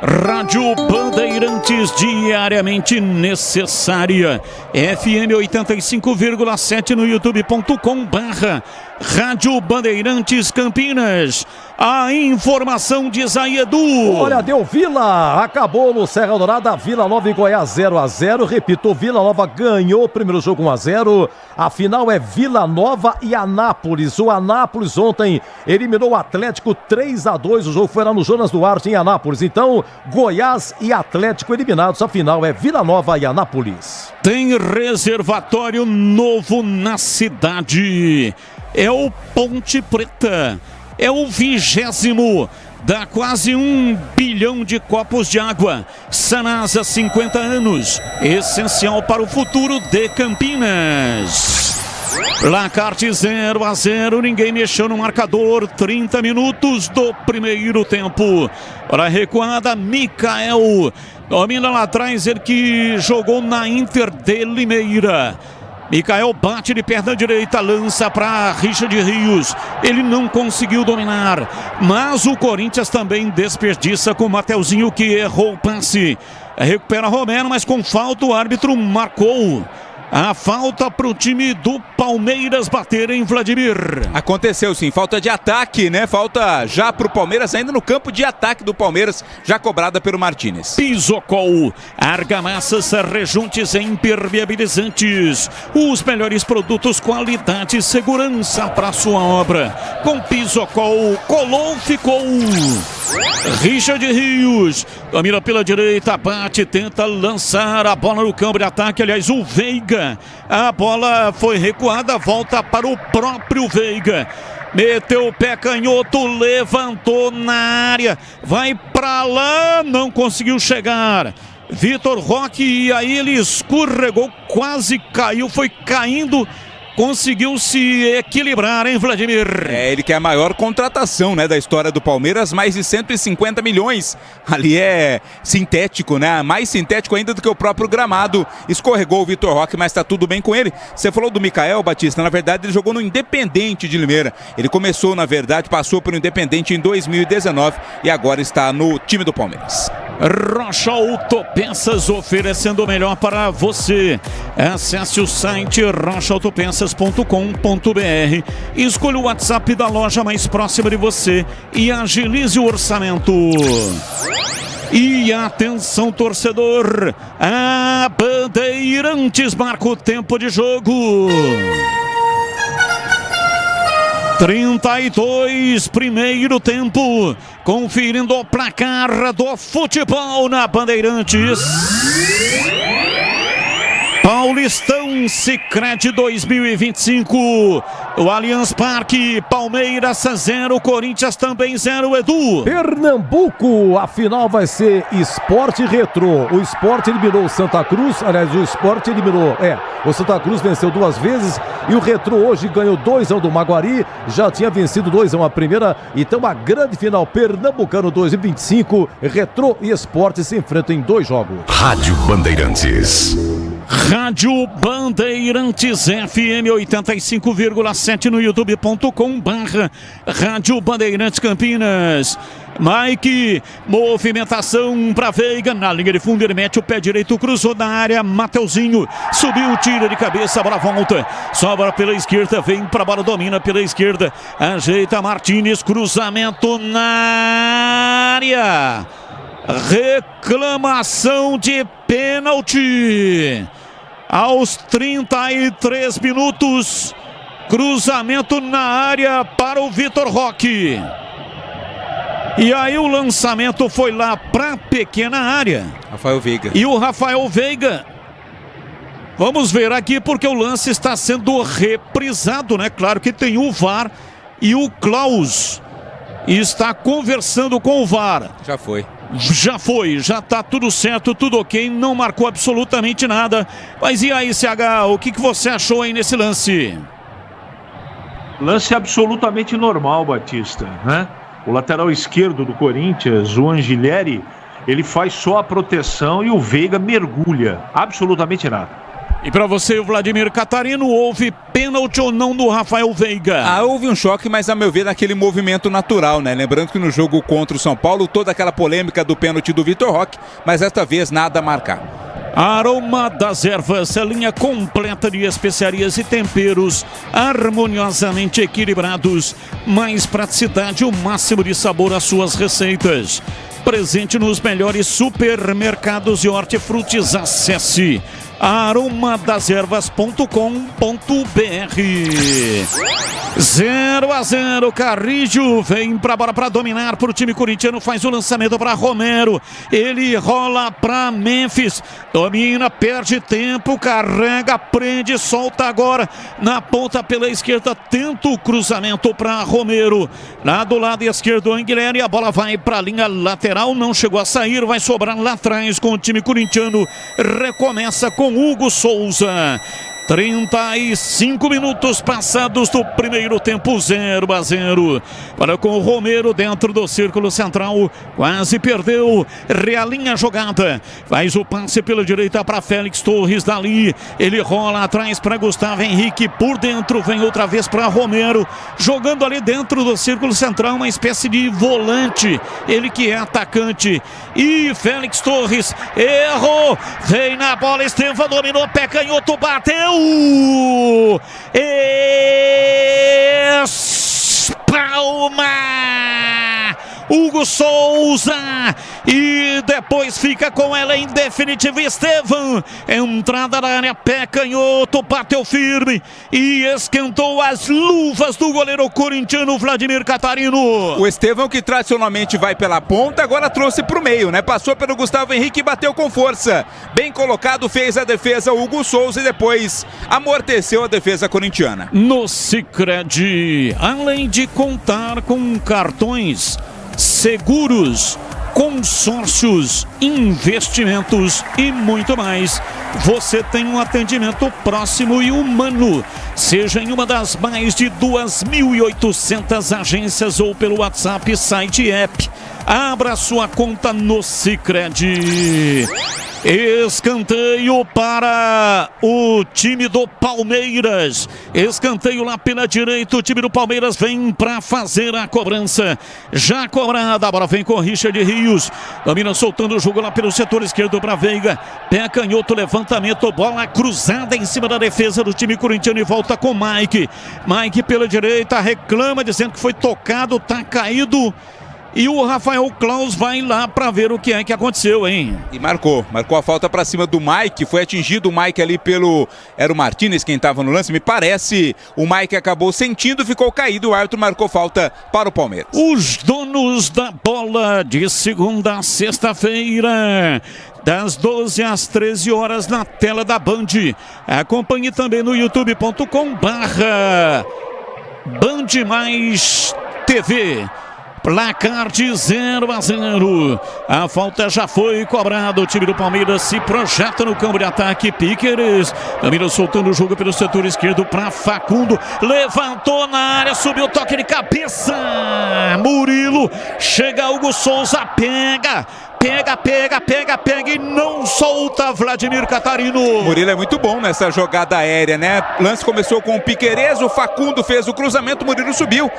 Rádio Bandeirantes, diariamente necessária. FM 85,7 no youtube.com/Rádio Bandeirantes Campinas. A informação de Zaiedu. Olha, deu Vila, acabou no Serra Dourada, Vila Nova e Goiás 0-0. Repito, Vila Nova ganhou o primeiro jogo 1-0. A final é Vila Nova e Anápolis. O Anápolis ontem eliminou o Atlético 3-2. O jogo foi lá no Jonas Duarte em Anápolis. Então, Goiás e Atlético eliminados. A final é Vila Nova e Anápolis. Tem reservatório novo na cidade. É o Ponte Preta. É o 20º. Dá quase 1 bilhão de copos de água. Sanasa, 50 anos. Essencial para o futuro de Campinas. Lacarte 0-0. Ninguém mexeu no marcador. 30 minutos do primeiro tempo. Para a recuada, Micael. Domina lá atrás, ele que jogou na Inter de Limeira. Micael bate de perna direita, lança para Richard Rios. Ele não conseguiu dominar, mas o Corinthians também desperdiça com o Mateuzinho, que errou o passe. Recupera Romero, mas com falta o árbitro marcou a falta para o time do Palmeiras bater em Vladimir. Aconteceu sim, falta de ataque, né? Falta já para o Palmeiras, ainda no campo de ataque do Palmeiras, já cobrada pelo Martínez. Pisocol, argamassas, rejuntes e impermeabilizantes. Os melhores produtos, qualidade e segurança para sua obra. Com Pisocol, colou, ficou. Richard Rios, domina pela direita, bate, tenta lançar a bola no campo de ataque. Aliás, o Veiga, a bola foi recuada, volta para o próprio Veiga. Meteu o pé canhoto, levantou na área, vai pra lá, não conseguiu chegar. Vitor Roque, e aí ele escorregou, quase caiu, foi caindo. Conseguiu se equilibrar, hein, Vladimir? Ele que é a maior contratação, né, da história do Palmeiras, mais de 150 milhões. Ali é sintético, né? Mais sintético ainda do que o próprio gramado. Escorregou o Vitor Roque, mas tá tudo bem com ele. Você falou do Micael, Batista, na verdade ele jogou no Independente de Limeira. Ele começou, na verdade, passou pelo Independente em 2019 e agora está no time do Palmeiras. Rocha Autopeças, oferecendo o melhor para você. Acesse o site rochaautopeças.com.br. Escolha o WhatsApp da loja mais próxima de você e agilize o orçamento. E atenção, torcedor, a Bandeirantes marca o tempo de jogo. 32, primeiro tempo, conferindo o placar do futebol na Bandeirantes. Paulistão Sicredi 2025, o Allianz Parque, Palmeiras 0, Corinthians também 0, Edu. Pernambuco, a final vai ser Sport e Retrô. O Sport eliminou o Santa Cruz, aliás, o Sport eliminou, o Santa Cruz venceu 2 vezes e o Retrô hoje ganhou 2-1 do Maguari, já tinha vencido 2-1 a primeira, então a grande final Pernambucano 2025, Retrô e Sport se enfrentam em 2 jogos. Rádio Bandeirantes. Rádio Bandeirantes FM 85,7 no youtube.com/Rádio Bandeirantes Campinas. Mike, movimentação para Veiga, na linha de fundo ele mete o pé direito, cruzou na área, Mateuzinho, subiu, tira de cabeça, a bola volta, sobra pela esquerda, vem para a bola, domina pela esquerda, ajeita Martínez, cruzamento na área, reclamação de pênalti, aos 33 minutos, cruzamento na área para o Vitor Roque. E aí o lançamento foi lá para a pequena área. Rafael Veiga. E o Rafael Veiga, vamos ver aqui porque o lance está sendo reprisado, né? Claro que tem o VAR e o Klaus está conversando com o VAR. Já foi. Já tá tudo certo, tudo ok, não marcou absolutamente nada. Mas e aí, CH, o que você achou aí nesse lance? Lance absolutamente normal, Batista, né? O lateral esquerdo do Corinthians, o Anghileri, ele faz só a proteção e o Veiga mergulha. Absolutamente nada. E para você, Vladimir Catarino, houve pênalti ou não do Rafael Veiga? Houve um choque, mas a meu ver naquele movimento natural, né? Lembrando que no jogo contra o São Paulo, toda aquela polêmica do pênalti do Vitor Roque, mas desta vez nada a marcar. Aroma das Ervas, a linha completa de especiarias e temperos harmoniosamente equilibrados. Mais praticidade, o máximo de sabor às suas receitas. Presente nos melhores supermercados e hortifrutis. Acesse aromadeservas.com.br. 0-0, Carrillo vem pra bola para dominar pro time corintiano, faz o lançamento para Romero, ele rola para Memphis, domina, perde tempo, carrega, prende, solta agora na ponta pela esquerda, tenta o cruzamento para Romero, lá do lado esquerdo Anguilera, e a bola vai para a linha lateral, não chegou a sair, vai sobrar lá atrás com o time corintiano, recomeça com Hugo Souza. 35 minutos passados do primeiro tempo, 0-0. Para com o Romero dentro do círculo central, quase perdeu, realinha a jogada, faz o passe pela direita para Félix Torres, dali ele rola atrás para Gustavo Henrique, por dentro vem outra vez para Romero, jogando ali dentro do círculo central, uma espécie de volante, ele que é atacante, e Félix Torres errou, vem na bola, Estevão dominou, pé canhoto, bateu, espalma Hugo Souza e depois fica com ela em definitivo. Estevão, entrada na área, pé canhoto, bateu firme e esquentou as luvas do goleiro corintiano Vladimir Catarino. O Estevão, que tradicionalmente vai pela ponta, agora trouxe para o meio, né? Passou pelo Gustavo Henrique e bateu com força. Bem colocado, fez a defesa Hugo Souza e depois amorteceu a defesa corintiana. No Sicredi, além de contar com cartões, seguros, consórcios, investimentos e muito mais, você tem um atendimento próximo e humano, seja em uma das mais de 2.800 agências ou pelo WhatsApp, site e app. Abra sua conta no Sicredi. Escanteio para o time do Palmeiras. Escanteio lá pela direita. O time do Palmeiras vem para fazer a cobrança. Já cobrada. A bola vem com o Richard Rios. Domina soltando o jogo lá pelo setor esquerdo para Veiga. Pé canhoto, levantamento. Bola cruzada em cima da defesa do time corintiano e volta com Mike. Mike pela direita. Reclama dizendo que foi tocado, tá caído. E o Rafael Klaus vai lá para ver o que é que aconteceu, hein? E marcou a falta para cima do Mike, foi atingido o Mike ali pelo... Era o Martínez quem estava no lance, me parece. O Mike acabou sentindo, ficou caído, o árbitro marcou falta para o Palmeiras. Os donos da bola de segunda a sexta-feira, das 12 às 13 horas na tela da Band. Acompanhe também no youtube.com/BandMaisTV. Placar de 0-0. A falta já foi cobrada. O time do Palmeiras se projeta no campo de ataque. Piqueres. Palmeiras soltando o jogo pelo setor esquerdo para Facundo. Levantou na área, subiu, toque de cabeça. Murilo. Chega Hugo Souza, pega pega e não solta Vladimir Catarino. Murilo é muito bom nessa jogada aérea, né? O lance começou com o Piquerez, o Facundo fez o cruzamento, o Murilo subiu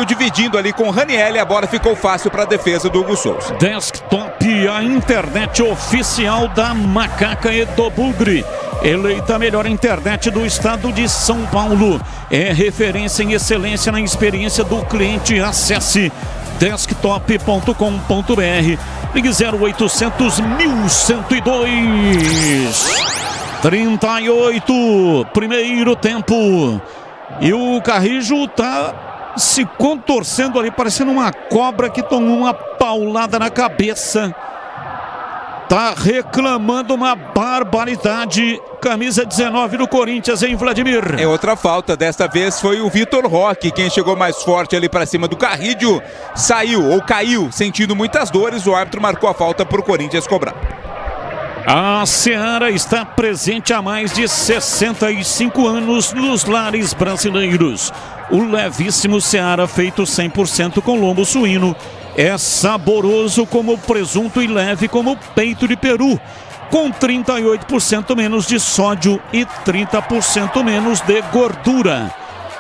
dividindo ali com o Raniel, a bola ficou fácil para a defesa do Hugo Souza. Desktop, a internet oficial da Macaca e do Bugre. Eleita a melhor internet do estado de São Paulo. É referência em excelência na experiência do cliente. Acesse desktop.com.br. Ligue 0800 1102. 38, primeiro tempo. E o Carrijo tá se contorcendo ali, parecendo uma cobra que tomou uma paulada na cabeça. Tá reclamando uma barbaridade. Camisa 19 do Corinthians, hein, Vladimir? É outra falta, desta vez foi o Vitor Roque, quem chegou mais forte ali para cima do Carrillo. Caiu, sentindo muitas dores. O árbitro marcou a falta para o Corinthians cobrar. A Seara está presente há mais de 65 anos nos lares brasileiros. O levíssimo Seara, feito 100% com lombo suíno, é saboroso como presunto e leve como peito de peru, com 38% menos de sódio e 30% menos de gordura.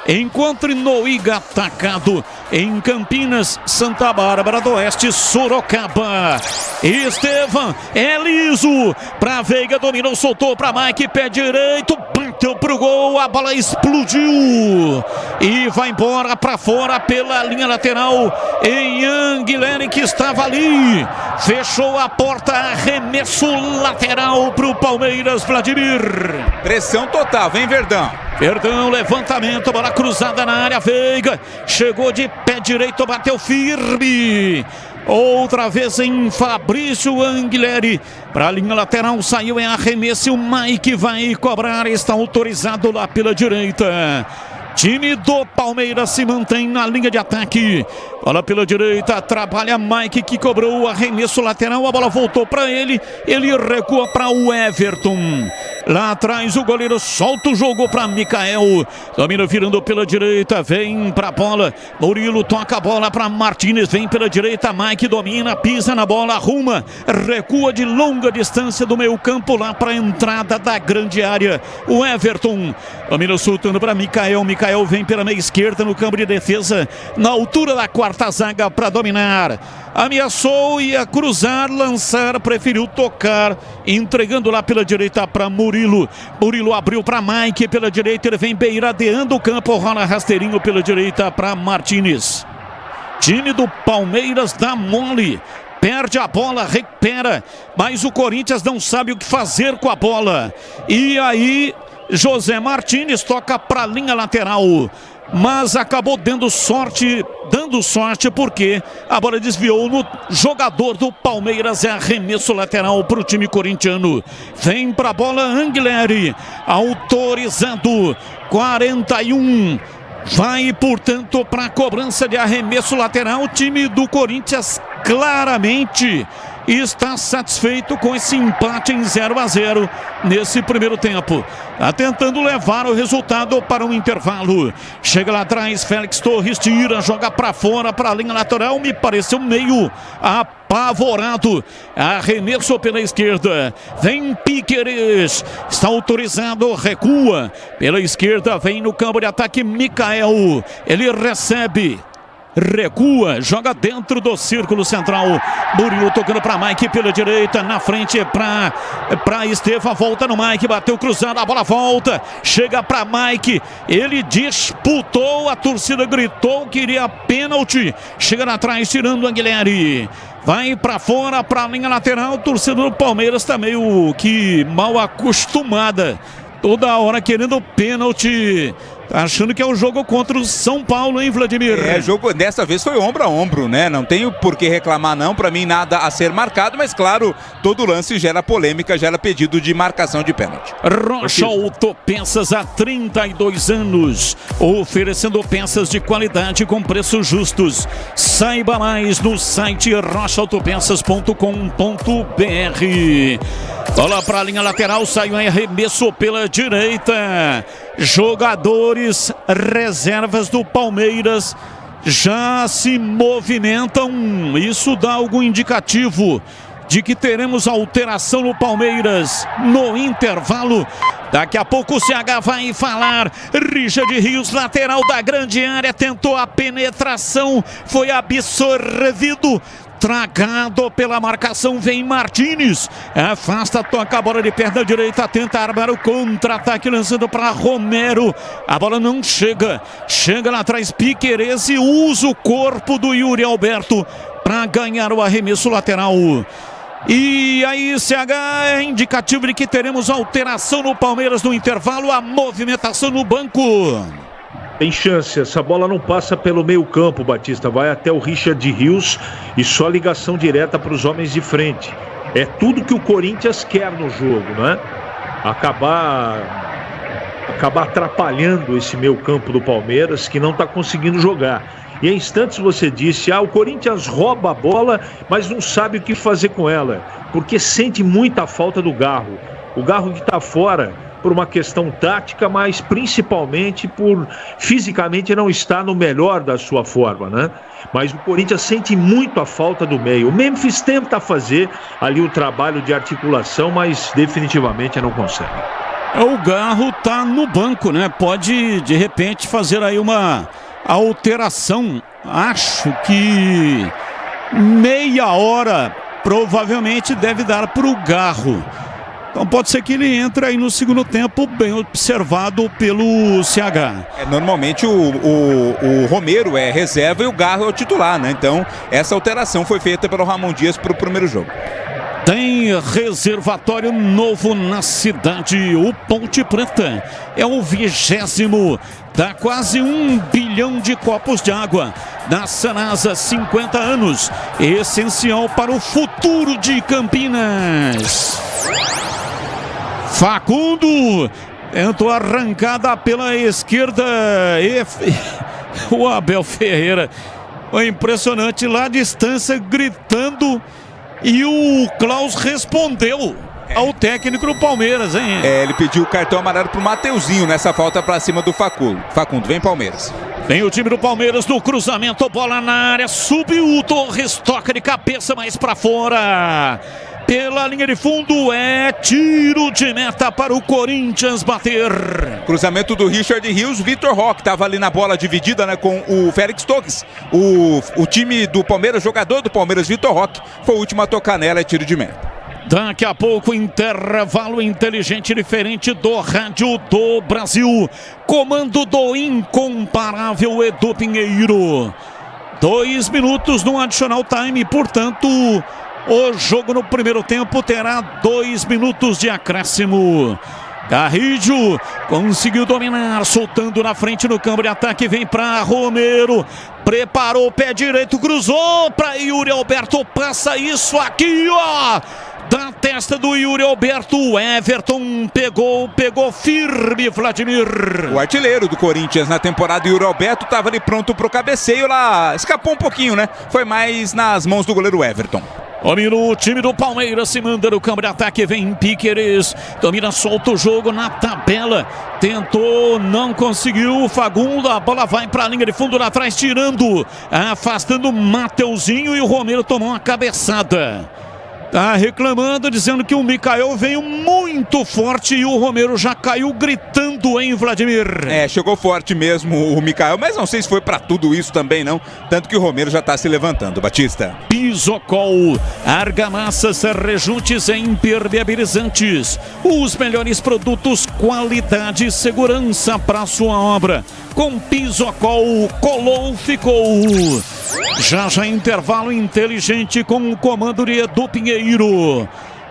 Encontre no Iga Atacado, em Campinas, Santa Bárbara do Oeste, Sorocaba. Estevam é liso pra Veiga, dominou, soltou pra Mike, pé direito, bateu pro gol, a bola explodiu e vai embora pra fora pela linha lateral. Em Anguilene, que estava ali, fechou a porta, arremesso lateral pro Palmeiras, Vladimir. Pressão total, vem Verdão. Verdão, levantamento, bola cruzada na área, Veiga chegou de pé direito, bateu firme. Outra vez em Fabrício Anguilleri, para a linha lateral, saiu em arremesso, o Mike vai cobrar, está autorizado lá pela direita. Time do Palmeiras se mantém na linha de ataque. Bola pela direita, trabalha Mike, que cobrou o arremesso lateral, a bola voltou para ele, ele recua para o Everton. Lá atrás o goleiro solta o jogo para Mikael, domina virando pela direita, vem para a bola, Murilo toca a bola para Martínez, vem pela direita, Mike domina, pisa na bola, arruma, recua de longa distância do meio campo lá para a entrada da grande área. O Everton domina soltando para Mikael, Mikael vem pela meia esquerda no campo de defesa, na altura da quarta zaga para dominar. Ameaçou, ia cruzar, lançar, preferiu tocar, entregando lá pela direita para Murilo. Murilo abriu para Mike pela direita, ele vem beiradeando o campo, rola rasteirinho pela direita para Martínez. Time do Palmeiras dá mole, perde a bola, recupera, mas o Corinthians não sabe o que fazer com a bola. E aí José Martínez toca para a linha lateral, mas acabou dando sorte porque a bola desviou no jogador do Palmeiras. É arremesso lateral para o time corintiano. Vem para a bola Anguilleri, autorizado, 41. Vai, portanto, para a cobrança de arremesso lateral. O time do Corinthians claramente está satisfeito com esse empate em 0-0 nesse primeiro tempo. Está tentando levar o resultado para um intervalo. Chega lá atrás, Félix Torres tira, joga para fora, para a linha lateral. Me pareceu meio apavorado. Arremesso pela esquerda. Vem Piquerez. Está autorizado, recua. Pela esquerda, vem no campo de ataque Mikael. Ele recebe. Recua, joga dentro do círculo central. Murilo tocando para Mike pela direita, na frente para Estevam, volta no Mike, bateu cruzado, a bola volta, chega para Mike, ele disputou, a torcida gritou, queria pênalti, chega lá atrás, tirando o Anguilleri. Vai para fora, para a linha lateral. A torcida do Palmeiras está meio que mal acostumada, toda hora querendo pênalti. Achando que é o jogo contra o São Paulo, hein, Vladimir? Jogo dessa vez foi ombro a ombro, né? Não tenho por que reclamar não, pra mim nada a ser marcado, mas claro, todo lance gera polêmica, gera pedido de marcação de pênalti. Rocha Autopeças há 32 anos, oferecendo peças de qualidade com preços justos. Saiba mais no site rochaautopeças.com.br. Bola para a linha lateral, saiu em arremesso pela direita. Jogadores reservas do Palmeiras já se movimentam. Isso dá algum indicativo de que teremos alteração no Palmeiras no intervalo. Daqui a pouco o CH vai falar. Richard Rios, lateral da grande área, tentou a penetração, foi absorvido. Tragado pela marcação, vem Martínez, afasta, toca a bola de perna direita, tenta armar o contra-ataque, lançando para Romero, a bola não chega lá atrás, Piquerez e usa o corpo do Yuri Alberto para ganhar o arremesso lateral. E aí, CH, é indicativo de que teremos alteração no Palmeiras no intervalo, a movimentação no banco. Tem chance, essa bola não passa pelo meio campo, Batista, vai até o Richard Rios e só ligação direta para os homens de frente. É tudo que o Corinthians quer no jogo, né? Acabar atrapalhando esse meio campo do Palmeiras, que não está conseguindo jogar. E em instantes você disse, o Corinthians rouba a bola, mas não sabe o que fazer com ela, porque sente muita falta do Garro. O Garro que está fora por uma questão tática, mas principalmente por fisicamente não estar no melhor da sua forma, né? Mas o Corinthians sente muito a falta do meio. O Memphis tenta fazer ali o trabalho de articulação, mas definitivamente não consegue. O Garro tá no banco, né? Pode de repente fazer aí uma alteração. Acho que meia hora provavelmente deve dar para o Garro. Então pode ser que ele entre aí no segundo tempo, bem observado pelo CH. Normalmente o Romero é reserva e o Garro é o titular, né? Então essa alteração foi feita pelo Ramon Dias para o primeiro jogo. Tem reservatório novo na cidade. O Ponte Preta é o 20º. Dá quase 1 bilhão de copos de água. Da Sanasa, 50 anos. Essencial para o futuro de Campinas. Facundo tentou arrancada pela esquerda. O Abel Ferreira foi impressionante lá à distância, gritando. E o Klaus respondeu ao técnico do Palmeiras, hein? Ele pediu o cartão amarelo pro Mateuzinho nessa falta pra cima do Facundo. Facundo, vem Palmeiras. Vem o time do Palmeiras no cruzamento, bola na área, subiu o Torres, toca de cabeça mais pra fora. Pela linha de fundo, é tiro de meta para o Corinthians bater. Cruzamento do Richard Rios, Vitor Roque estava ali na bola dividida, né, com o Félix Torres. O time do Palmeiras, jogador do Palmeiras, Vitor Roque, foi o último a tocar nela, é tiro de meta. Daqui a pouco, intervalo inteligente diferente do Rádio do Brasil. Comando do incomparável Edu Pinheiro. 2 minutos no additional time, portanto, o jogo no primeiro tempo terá 2 minutos de acréscimo. Carrillo conseguiu dominar, soltando na frente no campo de ataque, vem para Romero, preparou o pé direito, cruzou para Yuri Alberto, passa isso aqui, ó, da testa do Yuri Alberto, Everton pegou firme, Vladimir. O artilheiro do Corinthians na temporada, Yuri Alberto, estava ali pronto pro cabeceio, lá escapou um pouquinho, né? Foi mais nas mãos do goleiro Everton. O time do Palmeiras se manda no campo de ataque, vem Piquerez, domina, solta o jogo na tabela, tentou, não conseguiu, Facundo, a bola vai para a linha de fundo lá atrás, tirando, afastando o Mateuzinho e o Romero tomou uma cabeçada. Tá reclamando, dizendo que o Mikael veio muito forte e o Romero já caiu gritando, hein, Vladimir? Chegou forte mesmo o Mikael, mas não sei se foi pra tudo isso também, não. Tanto que o Romero já tá se levantando, Batista. Pisocol, argamassas, rejuntes e impermeabilizantes. Os melhores produtos, qualidade e segurança para sua obra. Com Pisocol, colou, ficou. Já intervalo inteligente com o comando de Edu Pinheiro.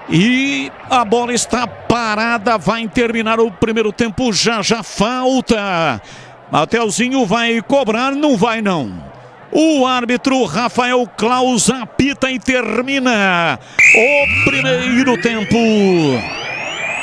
E a bola está parada, vai terminar o primeiro tempo, já falta. Mateuzinho vai cobrar, não vai não. O árbitro Rafael Klaus apita e termina o primeiro tempo.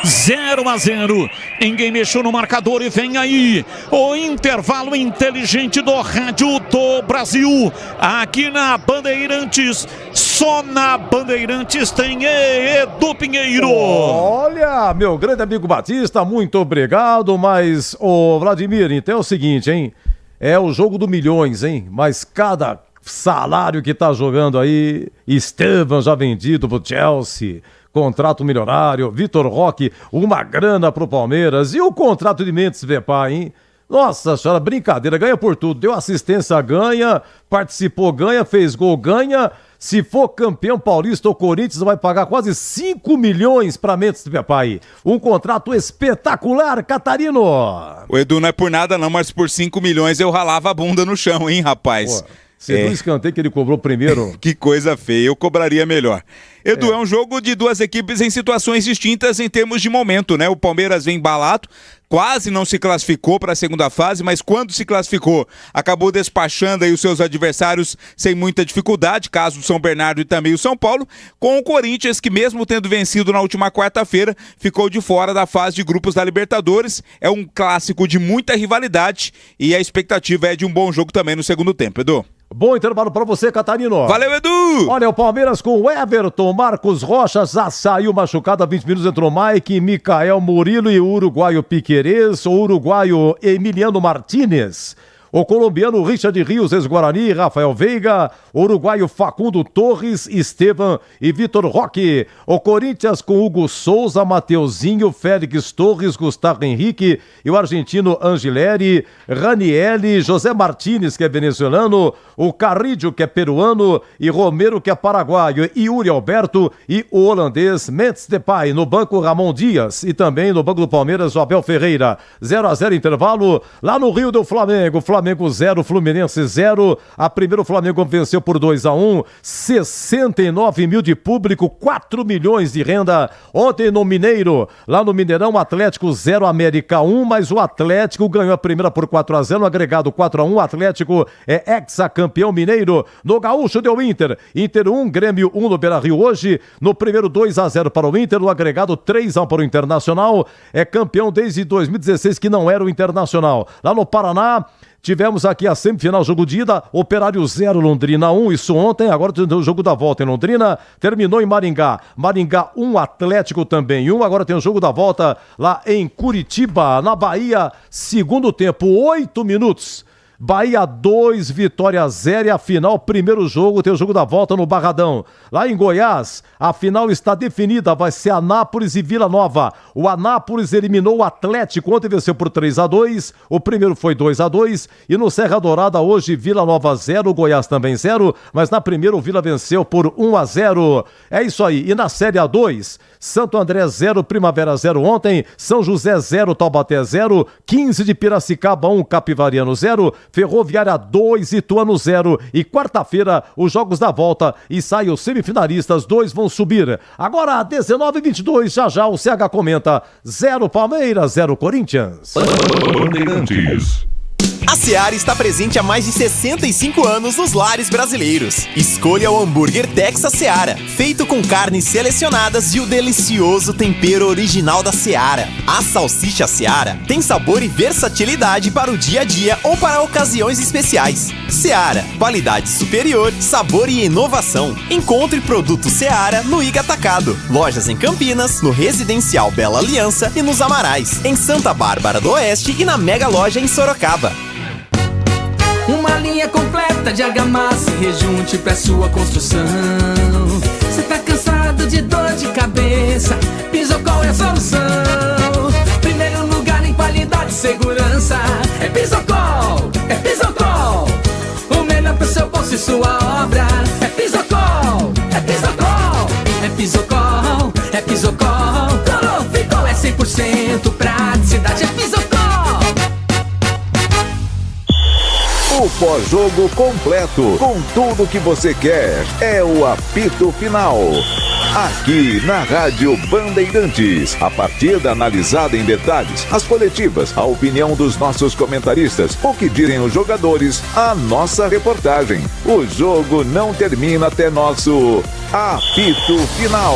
0-0, ninguém mexeu no marcador e vem aí o intervalo inteligente do Rádio do Brasil, aqui na Bandeirantes, só na Bandeirantes tem Edu Pinheiro. Olha, meu grande amigo Batista, muito obrigado, mas, Vladimir, então é o seguinte, hein, é o jogo do milhões, hein, mas cada salário que tá jogando aí. Estevam já vendido pro Chelsea. Contrato milionário. Vitor Roque, uma grana pro Palmeiras. E o contrato de Memphis Depay, hein? Nossa senhora, brincadeira, ganha por tudo. Deu assistência, ganha. Participou, ganha. Fez gol, ganha. Se for campeão paulista, o Corinthians vai pagar quase 5 milhões para Memphis Depay. Um contrato espetacular, Catarino. O Edu não é por nada não, mas por 5 milhões eu ralava a bunda no chão, hein, rapaz? Pô, você viu o escanteio que ele cobrou primeiro? Que coisa feia, eu cobraria melhor. Edu, é um jogo de duas equipes em situações distintas em termos de momento, né? O Palmeiras vem embalado, quase não se classificou para a segunda fase, mas quando se classificou, acabou despachando aí os seus adversários sem muita dificuldade, caso do São Bernardo e também o São Paulo, com o Corinthians, que mesmo tendo vencido na última quarta-feira, ficou de fora da fase de grupos da Libertadores. É um clássico de muita rivalidade e a expectativa é de um bom jogo também no segundo tempo, Edu. Bom intervalo para você, Catarino. Valeu, Edu! Olha, o Palmeiras com o Everton, Marcos Rocha já saiu machucado há 20 minutos, entrou Mike, Micael Murilo e o uruguaio Piquerez, o uruguaio Emiliano Martínez. O colombiano Richard Rios, ex-Guarani, Rafael Veiga, o uruguaio Facundo Torres, Estevam e Vitor Roque. O Corinthians com Hugo Souza, Mateuzinho, Félix Torres, Gustavo Henrique e o argentino Angileri, Ranieri, José Martínez, que é venezuelano, o Carrillo, que é peruano, e Romero, que é paraguaio, e Yuri Alberto e o holandês Memphis Depay. No banco, Ramon Dias e também no banco do Palmeiras, o Abel Ferreira. 0-0 intervalo lá no Rio do Flamengo. Flamengo 0, Fluminense 0. A primeira o Flamengo venceu por 2-1. 69 mil de público, 4 milhões de renda. Ontem no Mineiro, lá no Mineirão, Atlético 0, América 1, mas o Atlético ganhou a primeira por 4-0, no agregado 4-1. O Atlético é hexacampeão mineiro. No Gaúcho deu Inter 1, Grêmio 1 no Beira-Rio hoje. No primeiro 2-0 para o Inter, no agregado 3-1 para o Internacional. É campeão desde 2016, que não era o Internacional. Lá no Paraná, tivemos aqui a semifinal, jogo de ida, Operário 0, Londrina 1, isso ontem. Agora tem o jogo da volta em Londrina, terminou em Maringá 1, Atlético também 1, agora tem o jogo da volta lá em Curitiba, na Bahia, segundo tempo, 8 minutos. Bahia 2, Vitória 0 e a final, primeiro jogo, tem o jogo da volta no Barradão. Lá em Goiás, a final está definida, vai ser Anápolis e Vila Nova. O Anápolis eliminou o Atlético, ontem venceu por 3-2, o primeiro foi 2-2 e no Serra Dourada hoje Vila Nova 0, Goiás também 0, mas na primeira o Vila venceu por 1-0. É isso aí, e na Série A2, Santo André 0, Primavera 0 ontem, São José 0, Taubaté 0, 15 de Piracicaba 1, Capivariano 0, Ferroviária 2, Ituano 0 e quarta-feira os jogos da volta e saem os semifinalistas, 2 vão subir. Agora 19h22, já o CH comenta 0 Palmeiras, 0 Corinthians. Bandeirantes. A Seara está presente há mais de 65 anos nos lares brasileiros. Escolha o hambúrguer Texas Seara, feito com carnes selecionadas e o delicioso tempero original da Seara. A salsicha Seara tem sabor e versatilidade para o dia a dia ou para ocasiões especiais. Seara, qualidade superior, sabor e inovação. Encontre produto Seara no Iga Atacado. Lojas em Campinas, no Residencial Bela Aliança e nos Amarais. Em Santa Bárbara do Oeste e na Mega Loja em Sorocaba. Uma linha completa de argamassa e rejunte pra sua construção. Cê tá cansado de dor de cabeça? Pisocol é a solução. Primeiro lugar em qualidade e segurança. É Pisocol, é Pisocol. O melhor pro seu bolso e sua obra. É Pisocol, é Pisocol. É Pisocol, é Pisocol. Ficol é 100% praticidade. É Pisocol. O pós-jogo completo, com tudo que você quer, é o apito final. Aqui na Rádio Bandeirantes, a partida analisada em detalhes, as coletivas, a opinião dos nossos comentaristas, o que dizem os jogadores, a nossa reportagem. O jogo não termina até nosso apito final.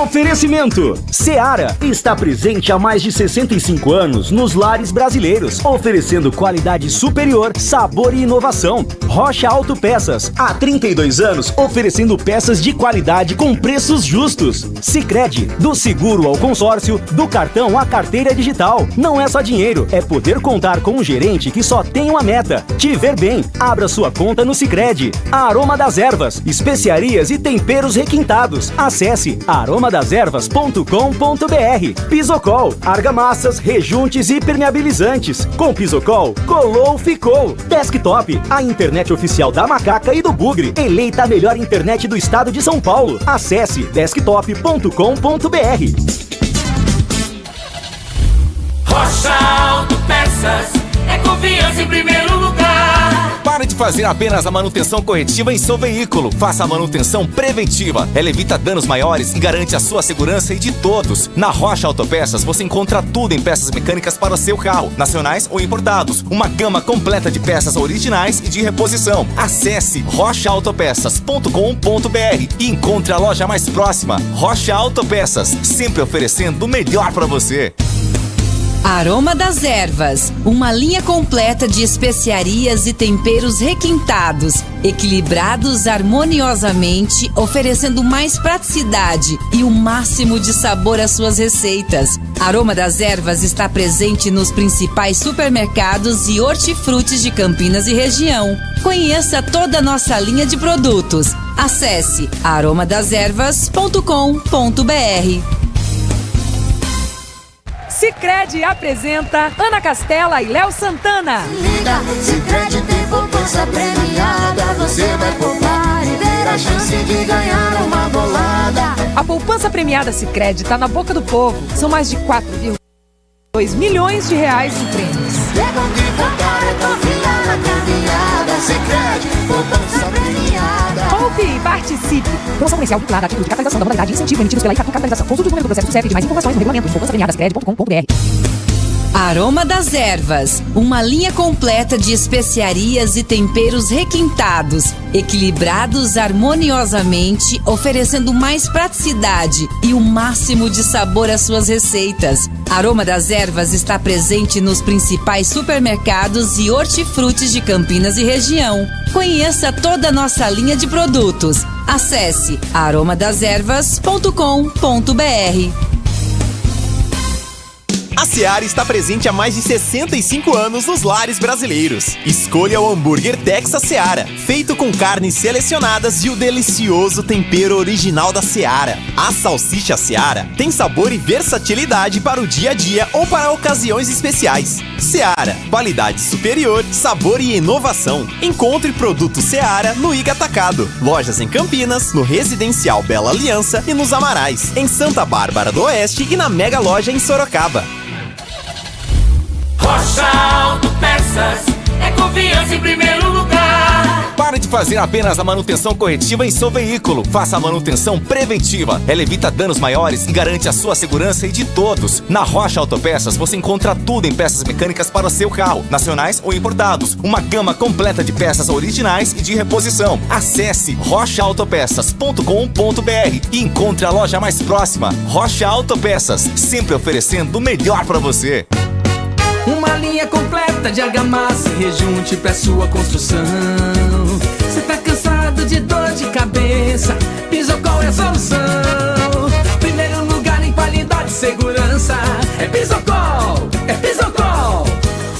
Oferecimento: Seara está presente há mais de 65 anos nos lares brasileiros, oferecendo qualidade superior, sabor e inovação. inovação. Rocha Autopeças, há 32 anos oferecendo peças de qualidade com preços justos. Sicredi, do seguro ao consórcio, do cartão à carteira digital. Não é só dinheiro, é poder contar com um gerente que só tem uma meta: te ver bem. Abra sua conta no Sicredi. Aroma das Ervas, especiarias e temperos requintados. Acesse aromadeservas.com.br. Pisocol, argamassas, rejuntes e impermeabilizantes. Com Pisocol, colou, ficou. Desktop, a internet oficial da Macaca e do Bugre. Eleita a melhor internet do estado de São Paulo. Acesse desktop.com.br. Rocha Autopeças é confiança em primeiro lugar. Pare de fazer apenas a manutenção corretiva em seu veículo. Faça a manutenção preventiva. Ela evita danos maiores e garante a sua segurança e de todos. Na Rocha Autopeças você encontra tudo em peças mecânicas para o seu carro, nacionais ou importados. Uma gama completa de peças originais e de reposição. Acesse rochaautopeças.com.br e encontre a loja mais próxima. Rocha Autopeças, sempre oferecendo o melhor para você. Aroma das Ervas, uma linha completa de especiarias e temperos requintados, equilibrados harmoniosamente, oferecendo mais praticidade e o máximo de sabor às suas receitas. Aroma das Ervas está presente nos principais supermercados e hortifrutis de Campinas e região. Conheça toda a nossa linha de produtos. Acesse aromadeservas.com.br. Sicredi apresenta Ana Castela e Léo Santana. Liga, Sicredi tem poupança premiada. Você vai poupar e ter a chance de ganhar uma bolada. A poupança premiada Sicredi está na boca do povo. São mais de 4,2 milhões de reais em prêmios. É bom que poupar é confiar na caminhada. Sicredi, poupança premiada. Poupe e participe. Promoção comercial vinculada a título de capitalização da modalidade incentivo emitidos pela Itatu Capitalização. Consulte o número do processo do CEP de mais informações no regulamento de poupançapremiadascred.com.br. Aroma das Ervas, uma linha completa de especiarias e temperos requintados, equilibrados harmoniosamente, oferecendo mais praticidade e o máximo de sabor às suas receitas. Aroma das Ervas está presente nos principais supermercados e hortifrutis de Campinas e região. Conheça toda a nossa linha de produtos. Acesse aromadeservas.com.br. A Seara está presente há mais de 65 anos nos lares brasileiros. Escolha o hambúrguer Texas Seara, feito com carnes selecionadas e o delicioso tempero original da Seara. A salsicha Seara tem sabor e versatilidade para o dia a dia ou para ocasiões especiais. Seara, qualidade superior, sabor e inovação. Encontre produto Seara no Iga Atacado. Lojas em Campinas, no Residencial Bela Aliança e nos Amarais, em Santa Bárbara do Oeste e na Mega Loja em Sorocaba. Rocha Autopeças é confiança em primeiro lugar. Pare de fazer apenas a manutenção corretiva em seu veículo. Faça a manutenção preventiva. Ela evita danos maiores e garante a sua segurança e de todos. Na Rocha Autopeças você encontra tudo em peças mecânicas para o seu carro, nacionais ou importados. Uma gama completa de peças originais e de reposição. Acesse rochaautopeças.com.br e encontre a loja mais próxima. Rocha Autopeças, sempre oferecendo o melhor para você. Uma linha completa de argamassa e rejunte pra sua construção. Cê tá cansado de dor de cabeça? Pisocol é a solução. Primeiro lugar em qualidade e segurança. É Pisocol, é Pisocol.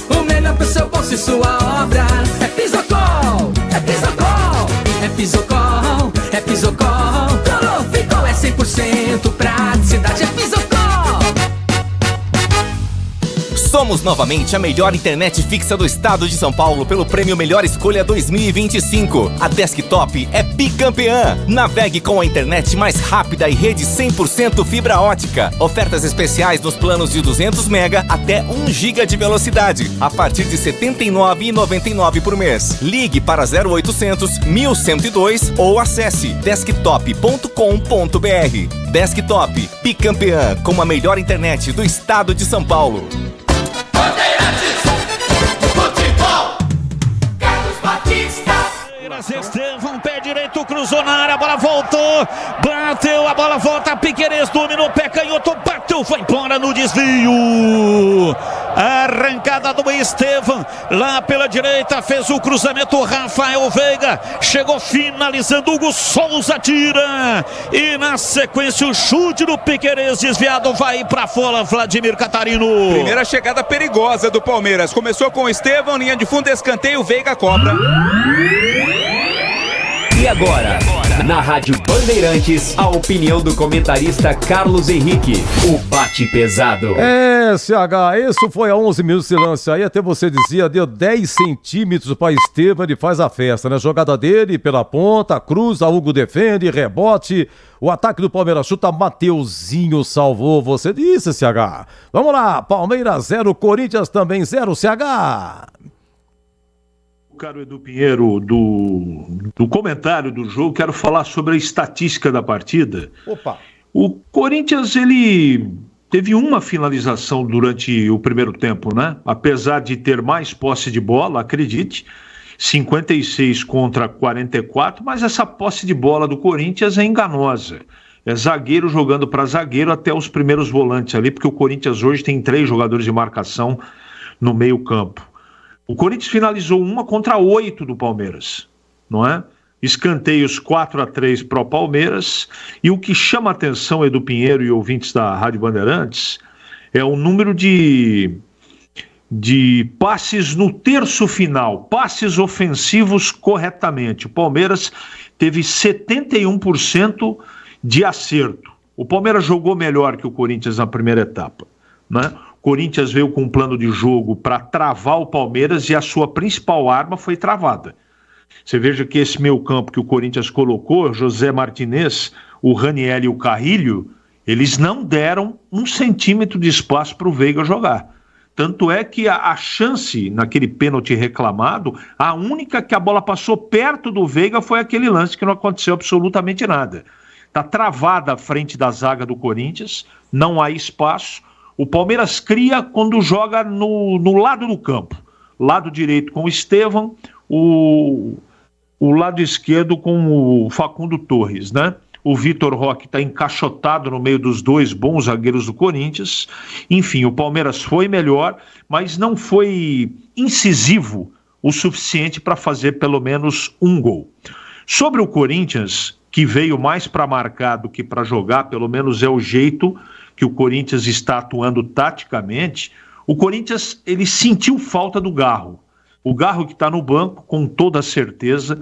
O melhor pro seu bolso e sua obra. É Pisocol, é Pisocol. É Pisocol, é Pisocol. Colou, ficou, é 100% praticidade. É Pisocol. Somos novamente a melhor internet fixa do estado de São Paulo pelo prêmio Melhor Escolha 2025. A Desktop é bicampeã. Navegue com a internet mais rápida e rede 100% fibra ótica. Ofertas especiais nos planos de 200 MB até 1 GB de velocidade, a partir de R$ 79,99 por mês. Ligue para 0800 1102 ou acesse desktop.com.br. Desktop, bicampeã com a melhor internet do estado de São Paulo. Estevão, pé direito, cruzou na área, a bola voltou, bateu, a bola volta, Piquerez dominou, pé canhoto, bateu, foi embora no desvio. Arrancada do Estevam, lá pela direita, fez o cruzamento, Rafael Veiga, chegou finalizando, Hugo Souza tira, e na sequência o chute do Piquerez desviado, vai pra fora, Vladimir Catarino. Primeira chegada perigosa do Palmeiras, começou com o Estevam, linha de fundo, escanteio, Veiga cobra. E agora, na Rádio Bandeirantes, a opinião do comentarista Carlos Henrique, o bate pesado. CH, isso foi a 11 minutos de lance aí, até você dizia, deu 10 centímetros para Estevam, ele faz a festa, né? Jogada dele pela ponta, cruza, Hugo defende, rebote, o ataque do Palmeiras chuta, Mateuzinho salvou, você disse, CH. Vamos lá, Palmeiras 0, Corinthians também 0, CH. Caro Edu Pinheiro, do comentário do jogo, quero falar sobre a estatística da partida. Opa! O Corinthians, ele teve uma finalização durante o primeiro tempo, né? Apesar de ter mais posse de bola, acredite, 56 contra 44, mas essa posse de bola do Corinthians é enganosa. É zagueiro jogando para zagueiro até os primeiros volantes ali, porque o Corinthians hoje tem 3 jogadores de marcação no meio campo. O Corinthians finalizou 1 contra 8 do Palmeiras, não é? Escanteios 4-3 para o Palmeiras. E o que chama a atenção, Edu Pinheiro e ouvintes da Rádio Bandeirantes, é o número de passes no terço final, passes ofensivos corretamente. O Palmeiras teve 71% de acerto. O Palmeiras jogou melhor que o Corinthians na primeira etapa, né? Corinthians veio com um plano de jogo para travar o Palmeiras e a sua principal arma foi travada. Você veja que esse meio campo que o Corinthians colocou, José Martinez, o Raniel e o Carrilho, eles não deram 1 centímetro de espaço para o Veiga jogar. Tanto é que a chance naquele pênalti reclamado, a única que a bola passou perto do Veiga foi aquele lance que não aconteceu absolutamente nada. Está travada a frente da zaga do Corinthians, não há espaço. O Palmeiras cria quando joga no lado do campo. Lado direito com o Estevam, o lado esquerdo com o Facundo Torres, né? O Vitor Roque está encaixotado no meio dos 2 bons zagueiros do Corinthians. Enfim, o Palmeiras foi melhor, mas não foi incisivo o suficiente para fazer pelo menos 1 gol. Sobre o Corinthians, que veio mais para marcar do que para jogar, pelo menos é o jeito que o Corinthians está atuando taticamente, o Corinthians ele sentiu falta do Garro. O Garro que está no banco, com toda certeza,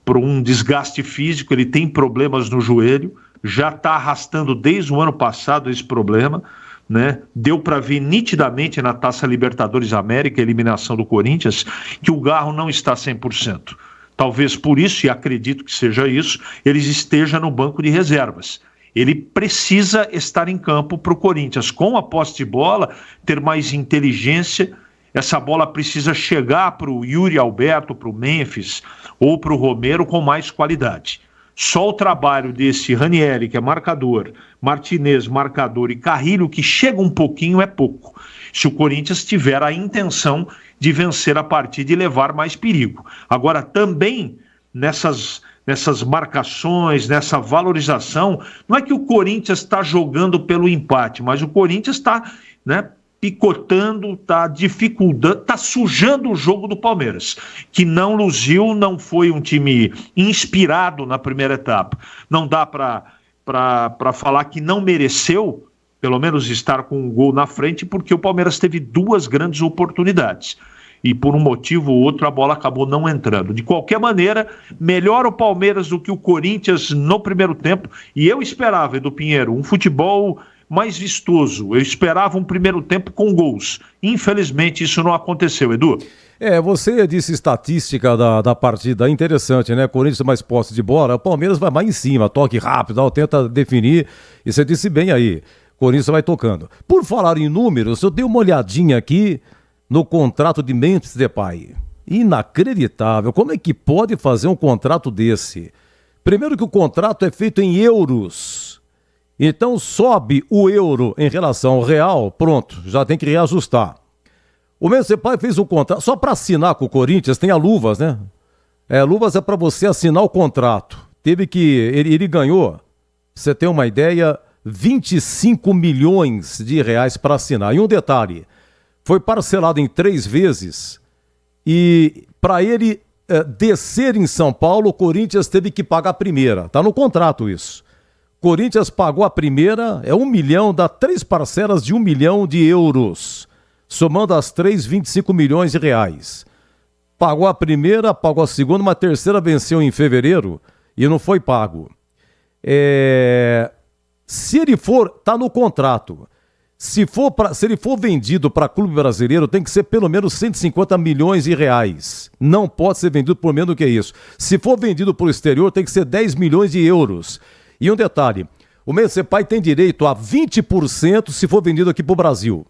por um desgaste físico, ele tem problemas no joelho, já está arrastando desde o ano passado esse problema, né? Deu para ver nitidamente na Taça Libertadores América, a eliminação do Corinthians, que o Garro não está 100%. Talvez por isso, e acredito que seja isso, ele esteja no banco de reservas. Ele precisa estar em campo para o Corinthians, com a posse de bola, ter mais inteligência. Essa bola precisa chegar para o Yuri Alberto, para o Memphis ou para o Romero com mais qualidade. Só o trabalho desse Ranieri, que é marcador, Martinez, marcador, e Carrilho, que chega um pouquinho, é pouco. Se o Corinthians tiver a intenção de vencer a partida e levar mais perigo. Agora, também nessas marcações, nessa valorização, não é que o Corinthians está jogando pelo empate, mas o Corinthians está, né, picotando, está dificultando, está sujando o jogo do Palmeiras, que não luziu, não foi um time inspirado na primeira etapa. Não dá para falar que não mereceu, pelo menos estar com um gol na frente, porque o Palmeiras teve 2 grandes oportunidades. E por um motivo ou outro a bola acabou não entrando. De qualquer maneira, melhor o Palmeiras do que o Corinthians no primeiro tempo. E eu esperava, Edu Pinheiro, um futebol mais vistoso. Eu esperava um primeiro tempo com gols. Infelizmente isso não aconteceu, Edu. Você disse estatística da partida, interessante, né? Corinthians mais posse de bola, o Palmeiras vai mais em cima, toque rápido, tenta definir, e você disse bem aí, Corinthians vai tocando. Por falar em números, eu dei uma olhadinha aqui no contrato de Memphis Depay. Inacreditável, como é que pode fazer um contrato desse? Primeiro que o contrato é feito em euros, então sobe o euro em relação ao real, pronto, já tem que reajustar. O Memphis Depay fez um contrato, só para assinar com o Corinthians, tem a luvas, né? Luvas é para você assinar o contrato. Ele ganhou, pra você ter uma ideia, 25 milhões de reais para assinar. E um detalhe, foi parcelado em 3 vezes e para ele descer em São Paulo, o Corinthians teve que pagar a primeira. Tá no contrato isso. Corinthians pagou a primeira, 1 milhão, dá 3 parcelas de 1 milhão de euros. Somando as 3, 25 milhões de reais. Pagou a primeira, pagou a segunda, uma terceira venceu em fevereiro e não foi pago. Se ele for, tá no contrato. Se ele for vendido para clube brasileiro, tem que ser pelo menos 150 milhões de reais. Não pode ser vendido por menos do que isso. Se for vendido para o exterior, tem que ser 10 milhões de euros. E um detalhe, o Mensepai tem direito a 20% se for vendido aqui para o Brasil.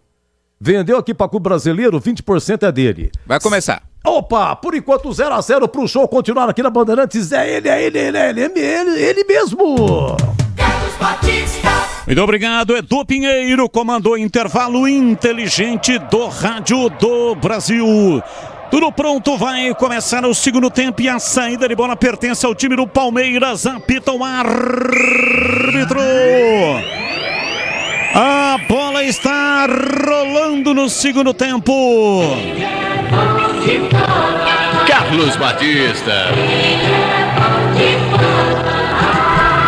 Vendeu aqui para o clube brasileiro, 20% é dele. Vai começar. Opa, por enquanto 0-0 pro show continuar aqui na Bandeirantes. É ele mesmo. Carlos Batista. Muito obrigado, Edu Pinheiro, comandou intervalo inteligente do Rádio do Brasil. Tudo pronto, vai começar o segundo tempo e a saída de bola pertence ao time do Palmeiras. Apita o árbitro. A bola está rolando no segundo tempo. Carlos Batista.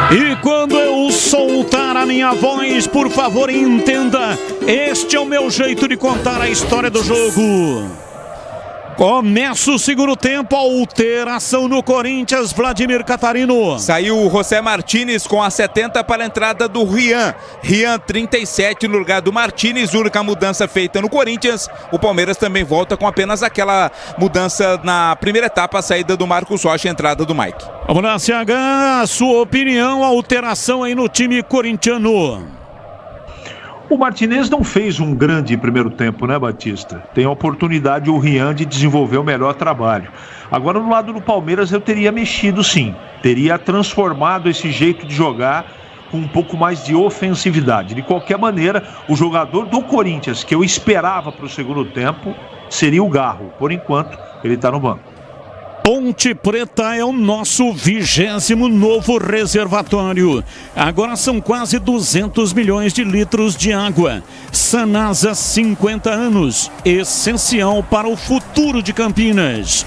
E quando eu soltar a minha voz, por favor, entenda, este é o meu jeito de contar a história do jogo. Começa o segundo tempo, alteração no Corinthians, Vladimir Catarino. Saiu o José Martínez com a 70 para a entrada do Rian. Rian 37 no lugar do Martínez, única mudança feita no Corinthians. O Palmeiras também volta com apenas aquela mudança na primeira etapa, a saída do Marcos Rocha e a entrada do Mike. Vamos lá, CH, a sua opinião, alteração aí no time corintiano. O Martinez não fez um grande primeiro tempo, né, Batista? Tem a oportunidade o Rian de desenvolver o melhor trabalho. Agora, no lado do Palmeiras, eu teria mexido sim. Teria transformado esse jeito de jogar com um pouco mais de ofensividade. De qualquer maneira, o jogador do Corinthians que eu esperava para o segundo tempo seria o Garro. Por enquanto, ele está no banco. Ponte Preta é o nosso 20º novo reservatório. Agora são quase 200 milhões de litros de água. Sanasa, 50 anos. Essencial para o futuro de Campinas.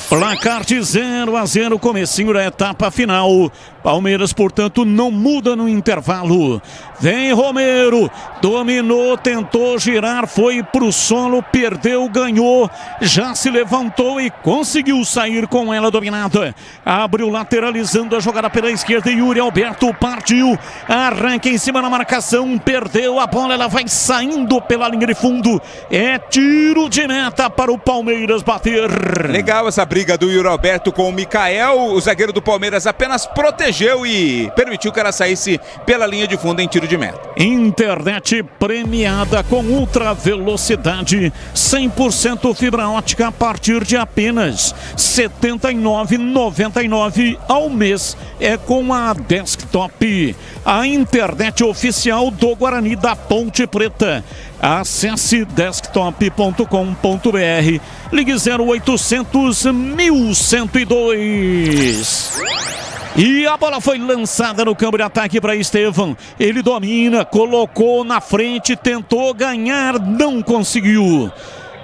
Placar de 0-0, comecinho da etapa final. Palmeiras, portanto, não muda no intervalo. Vem Romero, dominou, tentou girar, foi pro solo, perdeu, ganhou, já se levantou e conseguiu sair com ela dominada. Abriu lateralizando a jogada pela esquerda e Yuri Alberto partiu, arranca em cima da marcação, perdeu a bola, ela vai saindo pela linha de fundo. É tiro de meta para o Palmeiras bater. Legal essa briga do Yuri Alberto com o Mikael. O zagueiro do Palmeiras apenas protegeu e permitiu que ela saísse pela linha de fundo em tiro de meta. Internet premiada com ultra velocidade, 100% fibra ótica a partir de apenas R$ 79,99 ao mês. É com a Desktop, a internet oficial do Guarani da Ponte Preta. Acesse desktop.com.br, ligue 0800 1102. E a bola foi lançada no campo de ataque para Estevão. Ele domina, colocou na frente, tentou ganhar, não conseguiu.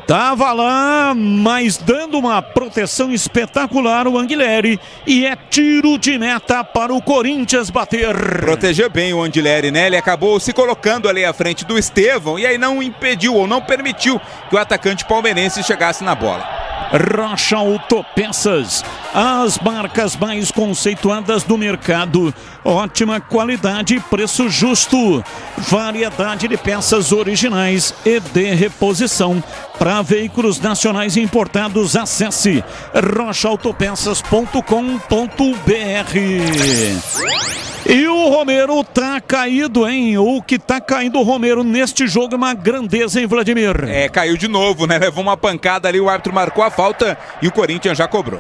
Tava lá, mas dando uma proteção espetacular o Anguilleri. E é tiro de meta para o Corinthians bater. Protegeu bem o Anguilleri, né? Ele acabou se colocando ali à frente do Estevão e aí não impediu ou não permitiu que o atacante palmeirense chegasse na bola. Rocha Autopeças, as marcas mais conceituadas do mercado, ótima qualidade e preço justo, variedade de peças originais e de reposição. Para veículos nacionais importados, acesse rochaautopeças.com.br. E o Romero tá caído, hein? O que tá caindo o Romero neste jogo é uma grandeza, hein, Vladimir? Caiu de novo, né? Levou uma pancada ali, o árbitro marcou a falta e o Corinthians já cobrou.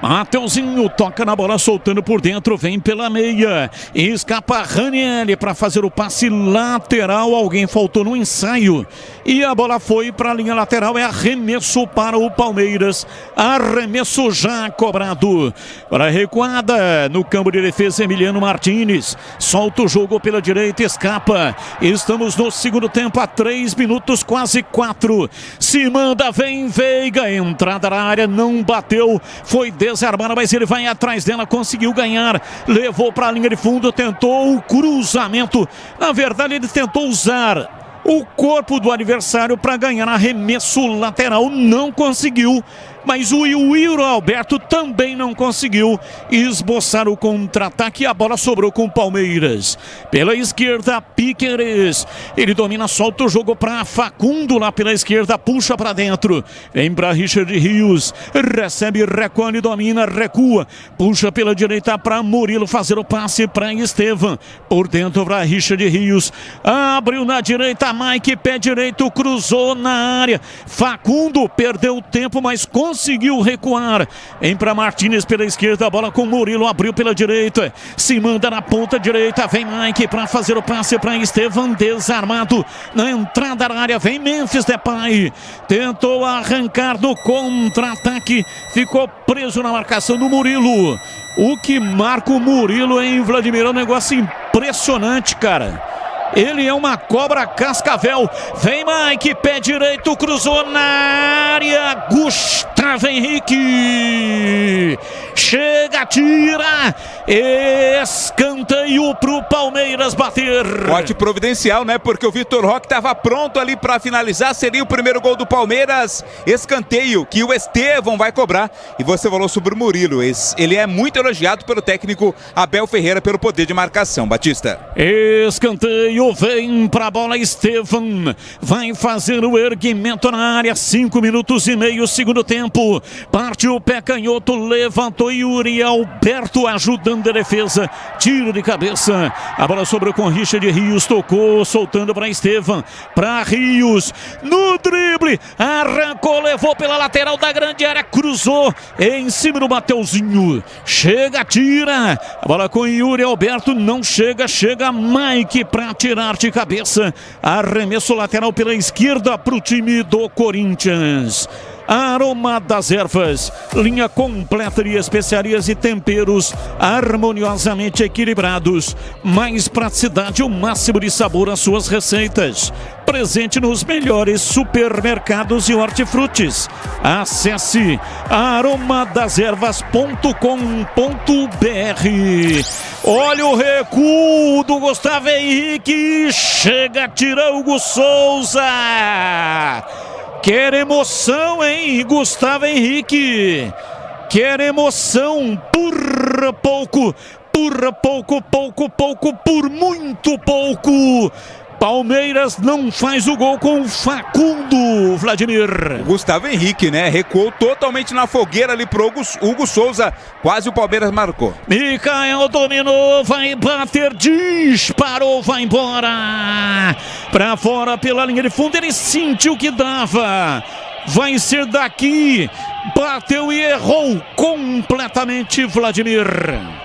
Mateuzinho toca na bola, soltando por dentro, vem pela meia. Escapa Ranieri para fazer o passe lateral. Alguém faltou no ensaio. E a bola foi para a linha lateral. É arremesso para o Palmeiras. Arremesso já cobrado. Para a recuada no campo de defesa, Emiliano Martins. Solta o jogo pela direita, escapa. Estamos no segundo tempo, a 3 minutos, quase 4. Se manda, vem Veiga. Entrada na área, não bateu. Foi desarmada, mas ele vai atrás dela, conseguiu ganhar. Levou para a linha de fundo, tentou o cruzamento. Na verdade, ele tentou usar o corpo do adversário para ganhar arremesso lateral. Não conseguiu. Mas o Yuri Alberto também não conseguiu esboçar o contra-ataque. A bola sobrou com o Palmeiras. Pela esquerda, Piqueires. Ele domina, solta o jogo para Facundo lá pela esquerda. Puxa para dentro. Vem para Richard Rios. Recebe, recolhe, domina, recua. Puxa pela direita para Murilo fazer o passe para Estevan. Por dentro para Richard Rios. Abriu na direita, Mike, pé direito, cruzou na área. Facundo perdeu tempo, mas conseguiu recuar. Vem para Martínez pela esquerda, a bola com Murilo, abriu pela direita, se manda na ponta direita, vem Mike para fazer o passe para Estevan, desarmado na entrada da área, vem Memphis Depay, tentou arrancar no contra-ataque, ficou preso na marcação do Murilo. O que marca o Murilo, hein, Vladimir? É um negócio impressionante, cara. Ele é uma cobra cascavel. Vem Mike, pé direito, cruzou na área. Gustavo Henrique. Chega, tira. Escanteio pro Palmeiras bater. Bote providencial, né? Porque o Vitor Roque estava pronto ali para finalizar. Seria o primeiro gol do Palmeiras. Escanteio que o Estevão vai cobrar. E você falou sobre o Murilo. Ele é muito elogiado pelo técnico Abel Ferreira pelo poder de marcação. Batista. Escanteio. Vem pra bola, Estevan vai fazer o erguimento na área, 5 minutos e meio, segundo tempo, partiu o pé canhoto, levantou Yuri Alberto ajudando a defesa, tiro de cabeça, a bola sobrou com Richard Rios, tocou, soltando para Estevan, para Rios, no drible, arrancou, levou pela lateral da grande área, cruzou em cima do Mateuzinho, chega, tira, a bola com Yuri Alberto, não chega, chega Mike para tirar de cabeça, arremesso lateral pela esquerda para o time do Corinthians. Aroma das Ervas, linha completa de especiarias e temperos harmoniosamente equilibrados, mais praticidade, o máximo de sabor às suas receitas. Presente nos melhores supermercados e hortifrutis. Acesse aromadeservas.com.br. Olha o recuo do Gustavo Henrique, chega, tira Hugo Souza. Quer emoção, hein, Gustavo Henrique? Quer emoção, por pouco, por muito pouco. Palmeiras não faz o gol com o Facundo, Vladimir. Gustavo Henrique, né? Recuou totalmente na fogueira ali pro Hugo Souza. Quase o Palmeiras marcou. Mikael dominou, vai bater, disparou, vai embora. Pra fora pela linha de fundo, ele sentiu que dava. Vai ser daqui. Bateu e errou completamente, Vladimir.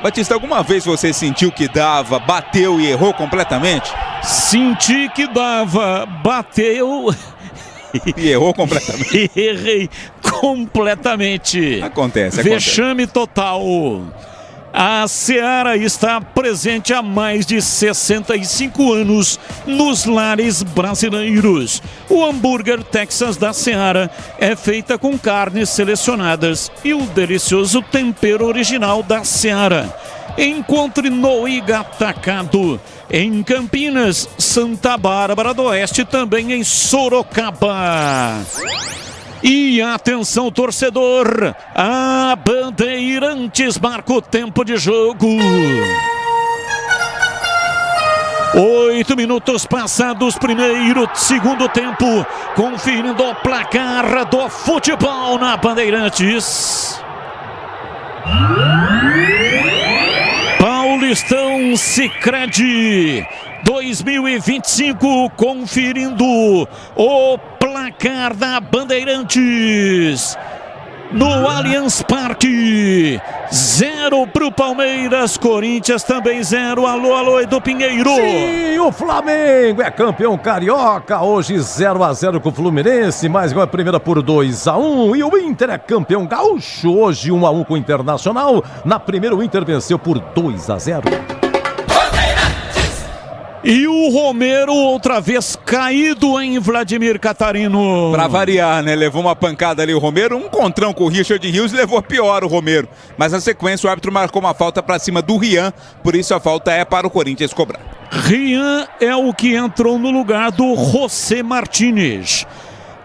Batista, alguma vez você sentiu que dava, bateu e errou completamente? Senti que dava, bateu e errou completamente. Errei completamente. Acontece. Vexame total. A Seara está presente há mais de 65 anos nos lares brasileiros. O hambúrguer Texas da Seara é feita com carnes selecionadas e o delicioso tempero original da Seara. Encontre no Igatacado, em Campinas, Santa Bárbara do Oeste, também em Sorocaba. E atenção, torcedor, a Bandeirantes marca o tempo de jogo. 8 minutos passados, segundo tempo, conferindo o placar do futebol na Bandeirantes. Paulistão Sicredi 2025, conferindo o placar da Bandeirantes. no Allianz Parque. 0 pro Palmeiras, Corinthians também 0. Alô, Edu Pinheiro. Sim, o Flamengo é campeão carioca, hoje 0-0 com o Fluminense, mas ganhou a primeira por 2-1. E o Inter é campeão gaúcho, hoje 1-1 com o Internacional. Na primeira o Inter venceu por 2-0. E o Romero outra vez caído em Vladimir Catarino. Pra variar, né? Levou uma pancada ali o Romero, um encontrão com o Richard Rios, levou pior o Romero. Mas na sequência o árbitro marcou uma falta pra cima do Rian, por isso a falta é para o Corinthians cobrar. Rian é o que entrou no lugar do José Martínez.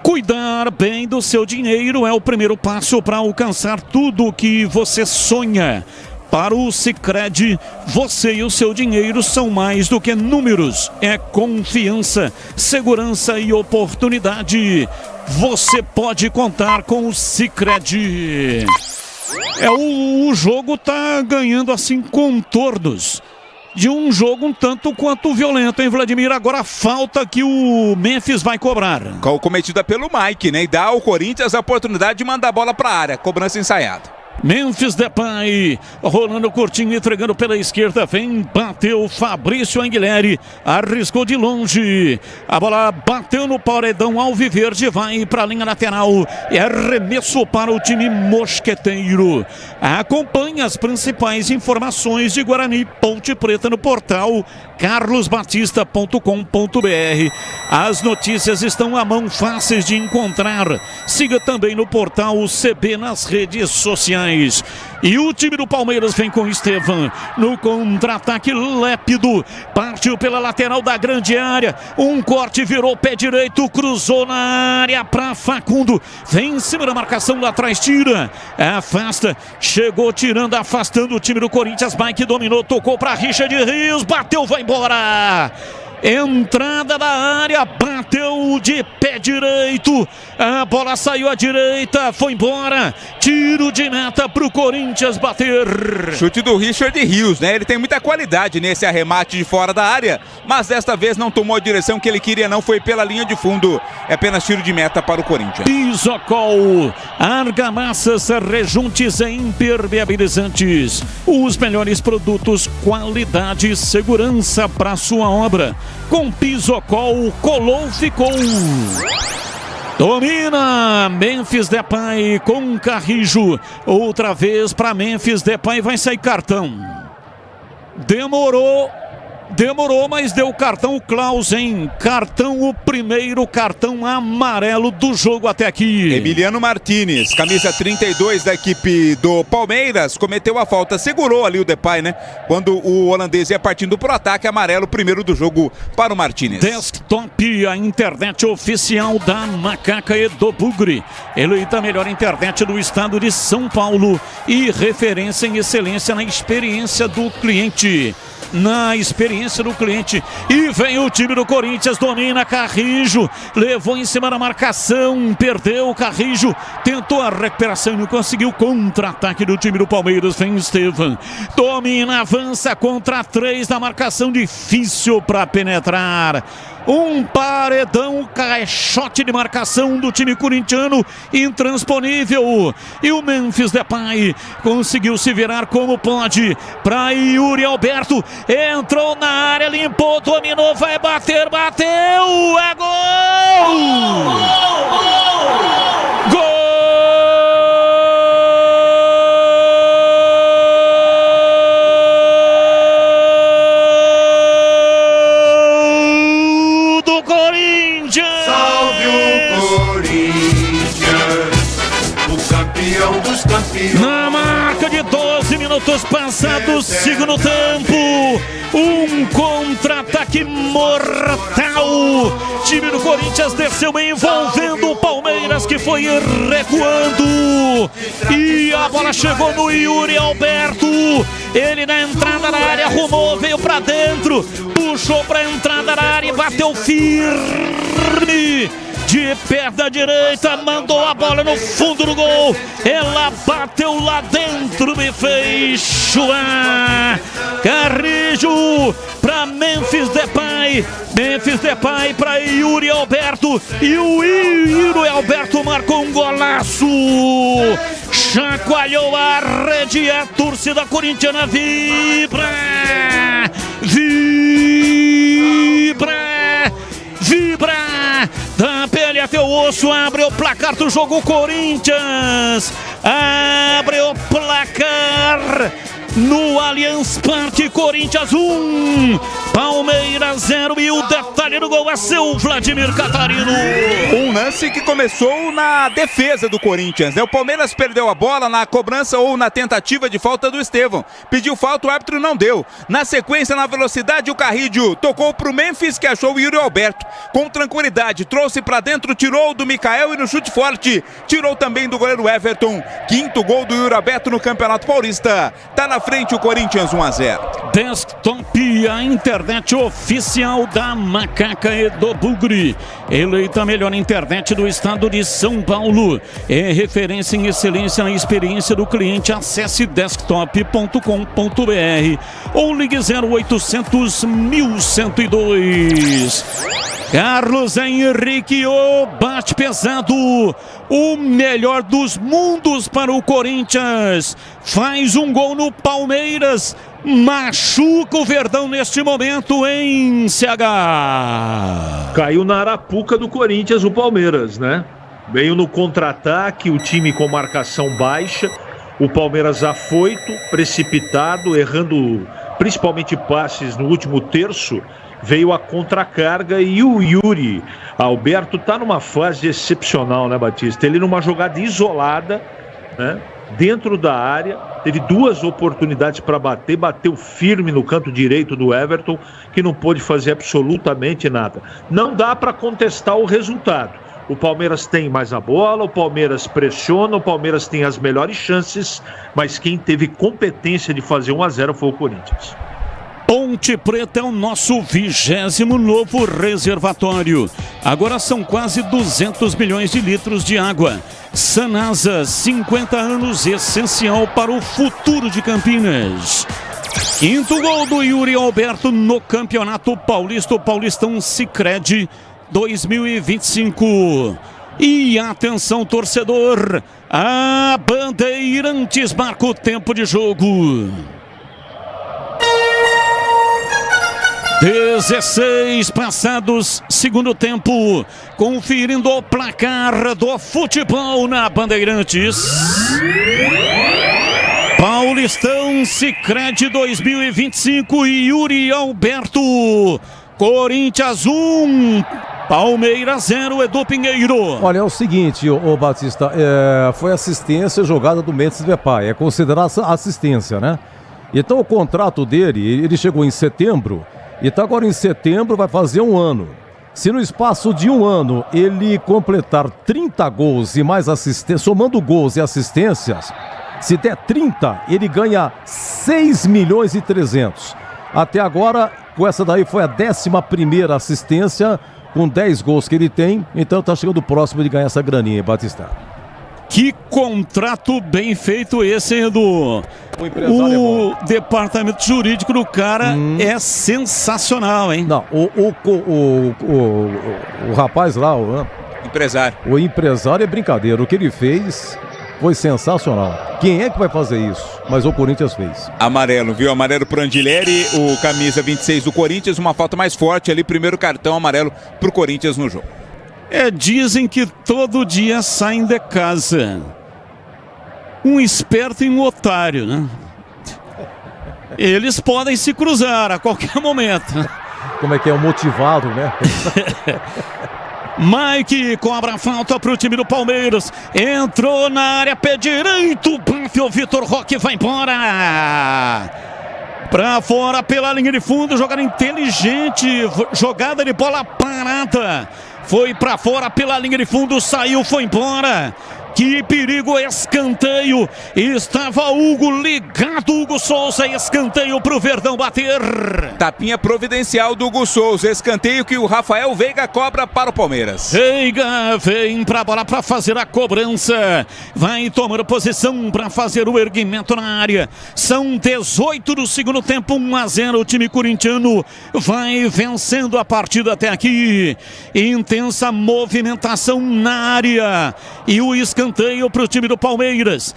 Cuidar bem do seu dinheiro é o primeiro passo para alcançar tudo o que você sonha. Para o Sicredi, você e o seu dinheiro são mais do que números. É confiança, segurança e oportunidade. Você pode contar com o Sicredi. O jogo tá ganhando assim contornos de um jogo um tanto quanto violento, hein, Vladimir? Agora a falta que o Memphis vai cobrar. Cometida pelo Mike, né? E dá ao Corinthians a oportunidade de mandar a bola para a área. Cobrança ensaiada. Memphis Depay, rolando curtinho, entregando pela esquerda, vem, bateu Fabrício Anguilleri, arriscou de longe, a bola bateu no paredão alviverde, vai para a linha lateral, e arremesso para o time mosqueteiro. Acompanhe as principais informações de Guarani Ponte Preta no portal carlosbatista.com.br. As notícias estão à mão, fáceis de encontrar. Siga também no portal CB nas redes sociais. E o time do Palmeiras vem com Estevam no contra-ataque lépido, partiu pela lateral da grande área, um corte, virou pé direito, cruzou na área para Facundo, vem em cima da marcação lá atrás, tira, afasta, chegou tirando, afastando o time do Corinthians. Mike dominou, tocou para Richard Rios, bateu, vai embora. Entrada da área, bateu de pé direito, a bola saiu à direita, foi embora, tiro de meta pro Corinthians bater. Chute do Richard Rios, né? Ele tem muita qualidade nesse arremate de fora da área, mas desta vez não tomou a direção que ele queria, não foi pela linha de fundo. É apenas tiro de meta para o Corinthians. Pisocol, argamassas, rejuntes e impermeabilizantes. Os melhores produtos, qualidade e segurança para sua obra. Com Pisocol, colou, ficou. Domina Memphis Depay com Carrijo. Outra vez para Memphis Depay, vai sair cartão. Demorou, mas deu cartão o Klaus, hein? Cartão, o primeiro cartão amarelo do jogo até aqui. Emiliano Martínez, camisa 32 da equipe do Palmeiras, cometeu a falta, segurou ali o Depay, né? Quando o holandês ia partindo pro ataque, amarelo, primeiro do jogo para o Martínez. Desktop, a internet oficial da Macaca e do Bugre. Eleita a melhor internet do estado de São Paulo e referência em excelência na experiência do cliente. E vem o time do Corinthians, domina Carrijo, levou em cima da marcação, perdeu o Carrijo, tentou a recuperação e não conseguiu. Contra-ataque do time do Palmeiras, vem Estevam, domina, avança contra 3 da marcação, difícil para penetrar. Um paredão, caixote de marcação do time corintiano, intransponível. E o Memphis Depay conseguiu se virar como pode para Yuri Alberto. Entrou na área, limpou, dominou, vai bater, bateu, é gol! Gol! Na marca de 12 minutos passados, segundo tempo, um contra-ataque mortal. Time do Corinthians desceu envolvendo o Palmeiras, que foi recuando. E a bola chegou no Yuri Alberto. Ele na entrada da área arrumou, veio pra dentro, puxou pra entrada da área e bateu firme. De perna direita, mandou a bola no fundo do gol. Ela bateu lá dentro, me fez chuar. Carrijo para Memphis Depay. Memphis Depay para Yuri Alberto. E o Yuri Alberto marcou um golaço. chacoalhou a rede e a torcida corintiana vibra, da pele até o osso. Abre o placar do jogo, Corinthians abre o placar no Allianz Parque. Corinthians 1, Palmeiras 0, e o detalhe do gol é seu Vladimir Catarino. Um lance que começou na defesa do Corinthians, né? O Palmeiras perdeu a bola na cobrança ou na tentativa de falta do Estevão. Pediu falta, o árbitro não deu. Na sequência, na velocidade, o Carrídio tocou pro Memphis, que achou o Yuri Alberto com tranquilidade. Trouxe pra dentro, tirou do Mikael, e no chute forte tirou também do goleiro Everton. Quinto gol do Yuri Alberto no Campeonato Paulista. Tá na frente o Corinthians 1-0. Desktop, a internet oficial da Macaca e do Bugre. Eleita a melhor internet do estado de São Paulo. É referência em excelência na experiência do cliente. Acesse desktop.com.br ou ligue 0800 1102. Carlos Henrique, o bate pesado, o melhor dos mundos para o Corinthians. Faz um gol no Palmeiras, machuca o Verdão neste momento em CH. Caiu na arapuca do Corinthians o Palmeiras, né? Veio no contra-ataque, o time com marcação baixa, o Palmeiras afoito, precipitado, errando principalmente passes no último terço. Veio a contracarga e o Yuri Alberto está numa fase excepcional, né, Batista? Ele numa jogada isolada, né, dentro da área, teve duas oportunidades para bater, bateu firme no canto direito do Everton, que não pôde fazer absolutamente nada. Não dá para contestar o resultado. O Palmeiras tem mais a bola, o Palmeiras pressiona, o Palmeiras tem as melhores chances, mas quem teve competência de fazer 1-0 foi o Corinthians. Ponte Preta é o nosso 20º novo reservatório. Agora são quase 200 milhões de litros de água. Sanasa, 50 anos, essencial para o futuro de Campinas. Quinto gol do Yuri Alberto no Campeonato Paulista, o Paulistão Sicredi 2025. E atenção, torcedor, a Bandeirantes marca o tempo de jogo. 16 passados, segundo tempo, conferindo o placar do futebol na Bandeirantes. Paulistão Sicredi 2025 e Yuri Alberto. Corinthians 1, Palmeiras 0, Edu Pinheiro. Olha, é o seguinte, ô Batista, foi assistência jogada do Mendes Depay, é considerada assistência, né? Então o contrato dele, ele chegou em setembro, e tá agora em setembro, vai fazer um ano. Se no espaço de um ano ele completar 30 gols e mais assistências, somando gols e assistências, se der 30, ele ganha 6 milhões e 300. Até agora, com essa daí foi a 11ª assistência, com 10 gols que ele tem, então tá chegando próximo de ganhar essa graninha, Batista. Que contrato bem feito esse, Edu. O departamento jurídico do cara é sensacional, hein? Não, o rapaz lá, o empresário é brincadeira. O que ele fez foi sensacional. Quem é que vai fazer isso? Mas o Corinthians fez. Amarelo, viu? Amarelo pro Andileri, o camisa 26 do Corinthians, uma falta mais forte ali, primeiro cartão amarelo pro Corinthians no jogo. Dizem que todo dia saem de casa um esperto e um otário, né? Eles podem se cruzar a qualquer momento. Como é que é o motivado, né? Mike cobra a falta para o time do Palmeiras. Entrou na área, pé direito. O Vitor Roque vai embora. Pra fora pela linha de fundo. Jogada inteligente. Jogada de bola parada. Foi pra fora pela linha de fundo. Saiu, foi embora. Que perigo, escanteio. Estava Hugo ligado, Hugo Souza, escanteio pro Verdão bater. Tapinha providencial do Hugo Souza, escanteio que o Rafael Veiga cobra para o Palmeiras. Veiga vem pra bola para fazer a cobrança. Vai tomando posição para fazer o erguimento na área. São 18 do segundo tempo, 1-0. O time corintiano vai vencendo a partida até aqui. Intensa movimentação na área. E o escanteio para o time do Palmeiras.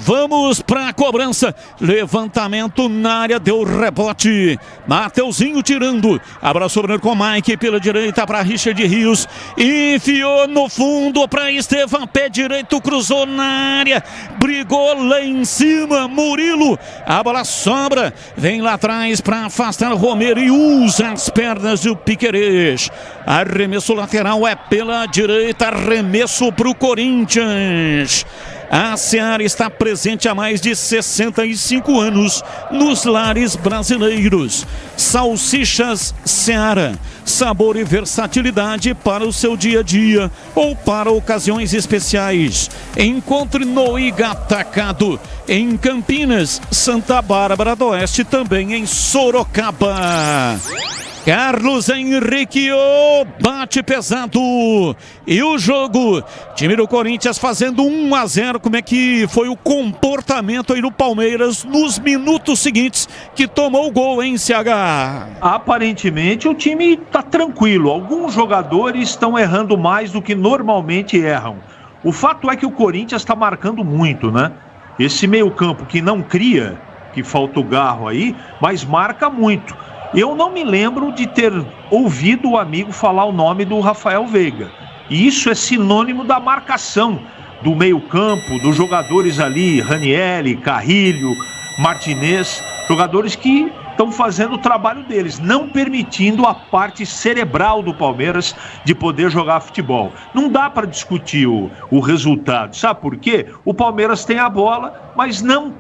Vamos para a cobrança. Levantamento na área, deu rebote. Mateuzinho tirando. Abra sobrando com o Mike pela direita para Richard Rios. Enfiou no fundo para Estevam. Pé direito, cruzou na área. Brigou lá em cima. Murilo. A bola sobra. Vem lá atrás para afastar o Romero e usa as pernas do Piquerez. Arremesso lateral é pela direita. Arremesso para o Corinthians. A Seara está presente há mais de 65 anos nos lares brasileiros. Salsichas Seara, sabor e versatilidade para o seu dia a dia ou para ocasiões especiais. Encontre no Igatacado, em Campinas, Santa Bárbara do Oeste, também em Sorocaba. Carlos Henrique, bate pesado. E o jogo, time do Corinthians fazendo 1-0. Como é que foi o comportamento aí no Palmeiras nos minutos seguintes que tomou o gol, hein, CH? Aparentemente o time tá tranquilo. Alguns jogadores estão errando mais do que normalmente erram. O fato é que o Corinthians está marcando muito, né? Esse meio-campo que não cria, que falta o Garro aí, mas marca muito. Eu não me lembro de ter ouvido o amigo falar o nome do Rafael Veiga. E isso é sinônimo da marcação do meio-campo, dos jogadores ali, Ranieri, Carrilho, Martinez, jogadores que estão fazendo o trabalho deles, não permitindo a parte cerebral do Palmeiras de poder jogar futebol. Não dá para discutir o resultado, sabe por quê? O Palmeiras tem a bola, mas não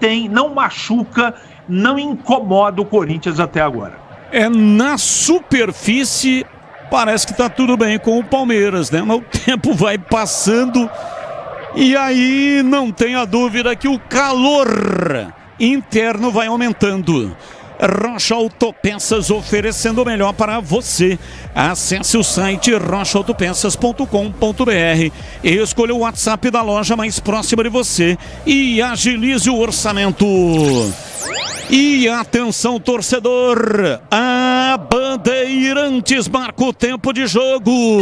machuca, não incomoda o Corinthians até agora. Na superfície parece que tá tudo bem com o Palmeiras, né? Mas o tempo vai passando e aí não tenha dúvida que o calor interno vai aumentando. Rocha Autopeças, oferecendo o melhor para você. Acesse o site rochaautopeças.com.br e escolha o WhatsApp da loja mais próxima de você e agilize o orçamento. E atenção, torcedor, a Bandeirantes marca o tempo de jogo.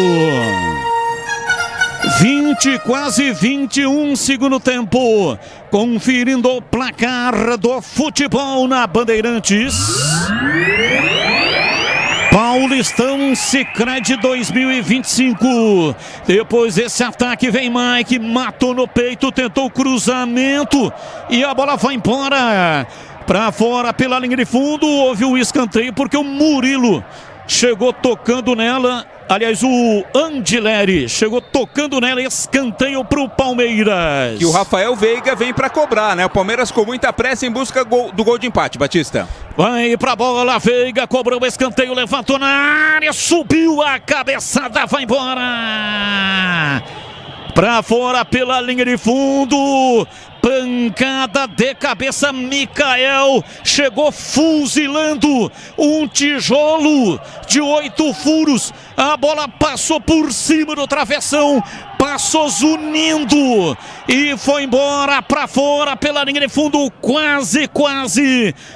20, quase 21 segundo tempo. Conferindo o placar do futebol na Bandeirantes. Paulistão Sicredi 2025. Depois desse ataque vem Mike, matou no peito, tentou o cruzamento e a bola vai embora. Pra fora pela linha de fundo, houve o escanteio porque o Murilo chegou tocando nela. Aliás, o Andileri chegou tocando nela, escanteio pro Palmeiras. E o Rafael Veiga vem pra cobrar, né? O Palmeiras com muita pressa em busca do gol de empate, Batista. Vai pra bola, Veiga cobrou o escanteio, levantou na área, subiu a cabeçada, vai embora. Pra fora pela linha de fundo. Pancada de cabeça, Mikael chegou fuzilando um tijolo de 8 furos. A bola passou por cima do travessão, passou zunindo e foi embora para fora pela linha de fundo. Quase.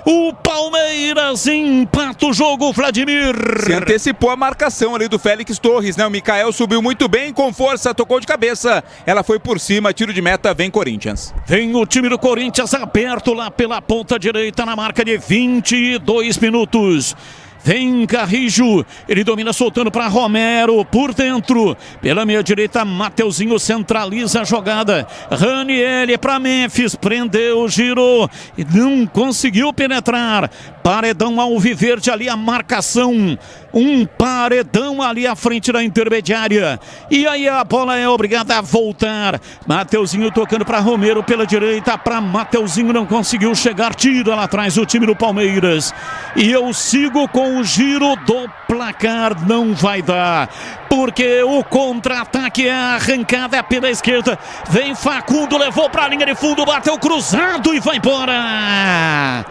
O Palmeiras empata o jogo, Vladimir. Se antecipou a marcação ali do Félix Torres, né? O Mikael subiu muito bem, com força, tocou de cabeça. Ela foi por cima, tiro de meta, vem Corinthians. Vem o time do Corinthians aberto lá pela ponta direita na marca de 22 minutos. Vem Carrijo, ele domina soltando para Romero, por dentro, pela meia direita, Mateuzinho centraliza a jogada, Ranieri para Memphis, prendeu, girou, e não conseguiu penetrar, paredão alviverde ali a marcação, um paredão ali à frente da intermediária, e aí a bola é obrigada a voltar, Mateuzinho tocando para Romero pela direita, para Mateuzinho, não conseguiu chegar, tira lá atrás o time do Palmeiras, e eu sigo com o giro do placar, não vai dar, porque o contra-ataque é arrancada pela esquerda, vem Facundo, levou para a linha de fundo, bateu cruzado e vai embora.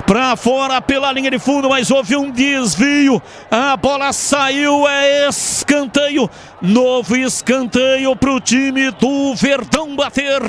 Pra fora pela linha de fundo, mas houve um desvio, a bola saiu, é escanteio, novo escanteio pro time do Verdão bater.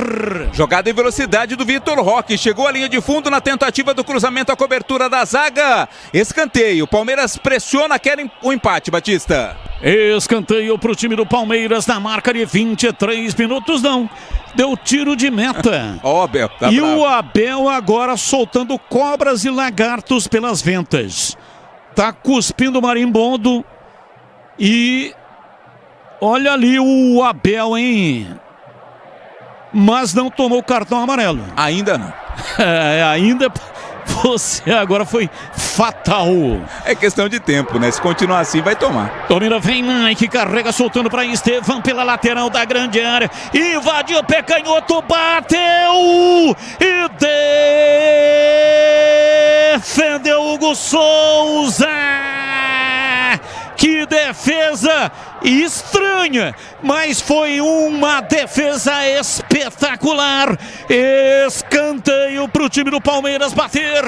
Jogada em velocidade do Vitor Roque, chegou à linha de fundo na tentativa do cruzamento, a cobertura da zaga, escanteio, Palmeiras pressiona, quer o empate, Batista. Escanteio para o time do Palmeiras na marca de 23 minutos, não. Deu tiro de meta. Ó, Abel, tá e bravo. o Abel agora soltando cobras e lagartos pelas ventas. Tá cuspindo marimbondo. E olha ali o Abel, hein? Mas não tomou cartão amarelo. Ainda não. Ainda... Você agora foi fatal. É questão de tempo, né? Se continuar assim, vai tomar. Domina, vem Mike, carrega, soltando para Estevão pela lateral da grande área. Invadiu, pé canhoto, bateu e defendeu Hugo Souza. Que defesa estranha, mas foi uma defesa espetacular. Escanteio para o time do Palmeiras bater.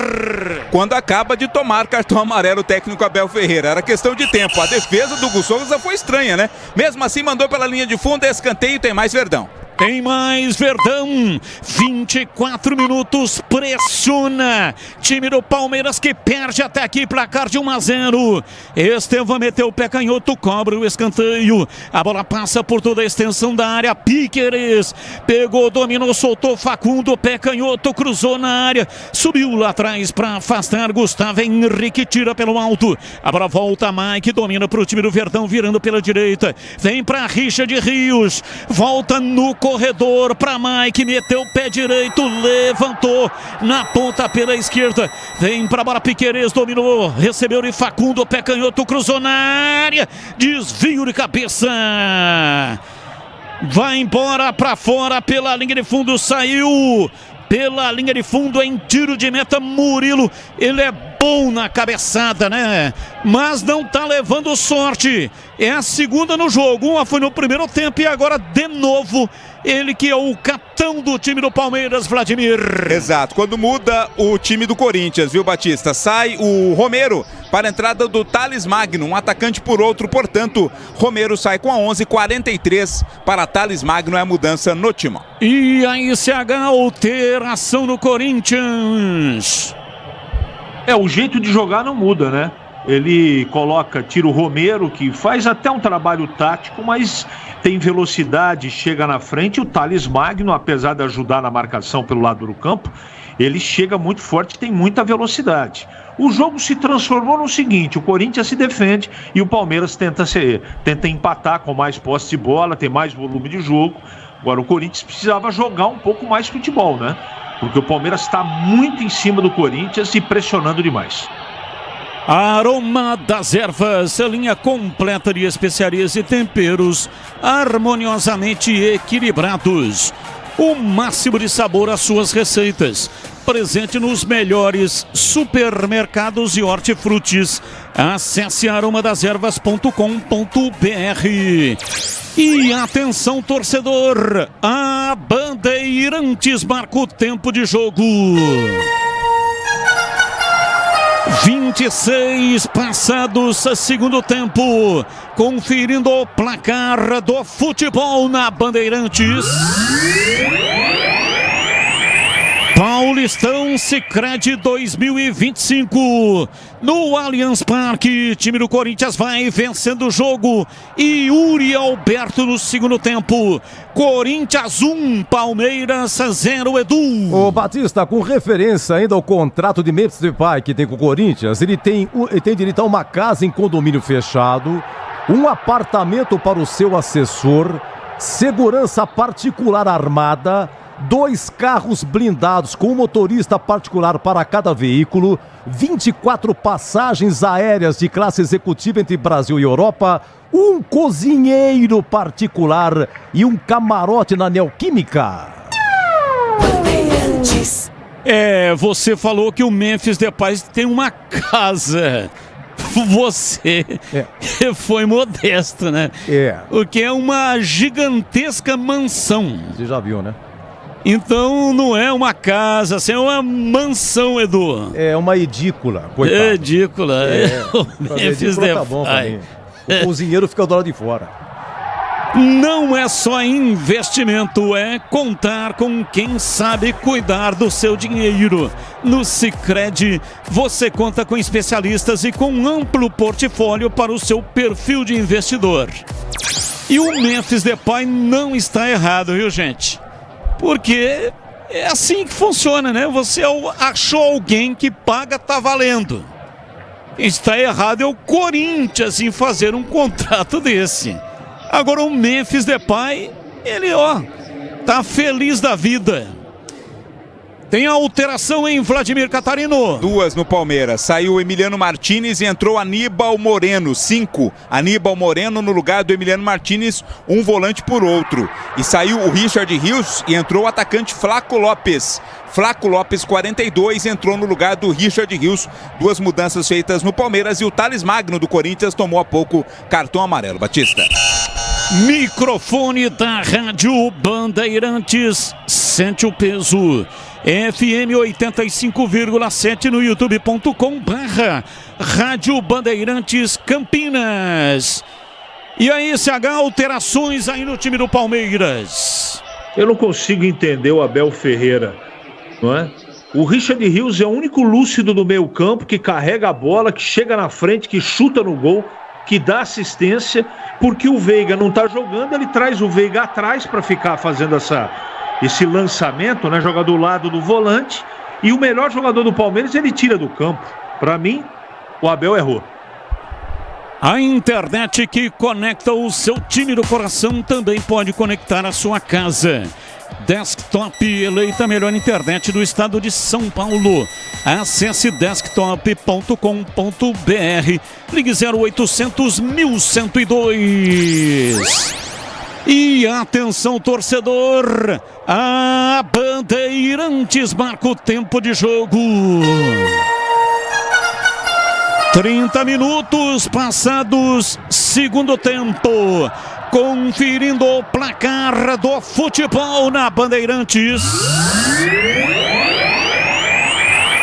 Quando acaba de tomar cartão amarelo o técnico Abel Ferreira. Era questão de tempo. A defesa do Hugo Souza foi estranha, né? Mesmo assim, mandou pela linha de fundo, escanteio, tem mais Verdão. Tem mais Verdão, 24 minutos, pressiona, time do Palmeiras que perde até aqui, placar de 1-0, Estevão meteu o pé canhoto, cobra o escanteio, a bola passa por toda a extensão da área, Piqueres, pegou, dominou, soltou Facundo, pé canhoto, cruzou na área, subiu lá atrás para afastar, Gustavo Henrique tira pelo alto, a bola volta, Mike, domina para o time do Verdão, virando pela direita, vem para Richard Rios, volta no corredor para Mike, meteu o pé direito, levantou na ponta pela esquerda, vem para a bola, Piqueires dominou, recebeu de Facundo, pé canhoto, cruzou na área, desvio de cabeça, vai embora para fora pela linha de fundo, saiu pela linha de fundo em tiro de meta, Murilo, ele é bom na cabeçada, né? Mas não tá levando sorte. É a segunda no jogo, uma foi no primeiro tempo e agora de novo ele que é o capitão do time do Palmeiras, Vladimir. Exato, quando muda o time do Corinthians, viu, Batista? Sai o Romero para a entrada do Thales Magno, um atacante por outro, portanto, Romero sai com a 11:43 para Thales Magno, é a mudança no time. E aí ICH, alteração no Corinthians. O jeito de jogar não muda, né? Ele tira o Romero, que faz até um trabalho tático, mas tem velocidade, chega na frente. O Thales Magno, apesar de ajudar na marcação pelo lado do campo, ele chega muito forte, tem muita velocidade. O jogo se transformou no seguinte: o Corinthians se defende e o Palmeiras tenta empatar com mais posse de bola, tem mais volume de jogo. Agora o Corinthians precisava jogar um pouco mais futebol, né? Porque o Palmeiras está muito em cima do Corinthians e pressionando demais. Aroma das Ervas, linha completa de especiarias e temperos harmoniosamente equilibrados. O máximo de sabor às suas receitas. Presente nos melhores supermercados e hortifrutis. Acesse aromadeservas.com.br. E atenção, torcedor, a Bandeirantes marca o tempo de jogo. 26 passados, segundo tempo, conferindo o placar do futebol na Bandeirantes. Paulistão Sicredi 2025 no Allianz Parque, time do Corinthians vai vencendo o jogo e Yuri Alberto no segundo tempo. Corinthians 1, Palmeiras 0, Edu. O Batista, com referência ainda ao contrato de Memphis Depay que tem com o Corinthians, ele tem direito a uma casa em condomínio fechado, um apartamento para o seu assessor, segurança particular armada, 2 carros blindados com um motorista particular para cada veículo, 24 passagens aéreas de classe executiva entre Brasil e Europa, um cozinheiro particular e um camarote na Neoquímica. Você falou que o Memphis Depay tem uma casa. Você foi modesto, né? O que é uma gigantesca mansão. Você já viu, né? Então não é uma casa, assim, é uma mansão, Edu. É uma edícula, coitado. Edícula. O Memphis Depay. Tá bom pra mim. O cozinheiro fica do lado de fora. Não é só investimento, é contar com quem sabe cuidar do seu dinheiro. No Sicredi, você conta com especialistas e com amplo portfólio para o seu perfil de investidor. E o Memphis Depay não está errado, viu, gente? Porque é assim que funciona, né? Você achou alguém que paga, tá valendo. Quem está errado é o Corinthians em fazer um contrato desse. Agora o Memphis Depay, ele tá feliz da vida. Tem alteração em Vladimir Catarino. 2 no Palmeiras. Saiu o Emiliano Martinez e entrou Aníbal Moreno. 5. Aníbal Moreno no lugar do Emiliano Martinez, um volante por outro. E saiu o Richard Rios e entrou o atacante Flaco Lopes. Flaco Lopes, 42, entrou no lugar do Richard Rios. 2 mudanças feitas no Palmeiras e o Thales Magno do Corinthians tomou há pouco cartão amarelo. Batista. Microfone da Rádio Bandeirantes, sente o peso. FM 85,7 no youtube.com/Rádio Bandeirantes Campinas. E aí, CH, alterações aí no time do Palmeiras. Eu não consigo entender o Abel Ferreira, não é? O Richard Rios é o único lúcido do meio campo que carrega a bola, que chega na frente, que chuta no gol, que dá assistência, porque o Veiga não está jogando, ele traz o Veiga atrás para ficar fazendo esse lançamento, né? Joga do lado do volante, e o melhor jogador do Palmeiras ele tira do campo. Para mim, o Abel errou. A internet que conecta o seu time do coração também pode conectar a sua casa. Desktop, eleita a melhor internet do estado de São Paulo. Acesse desktop.com.br. Ligue 0800 1102. E atenção, torcedor, a Bandeirantes marca o tempo de jogo. 30 minutos passados, segundo tempo. Conferindo o placar do futebol na Bandeirantes.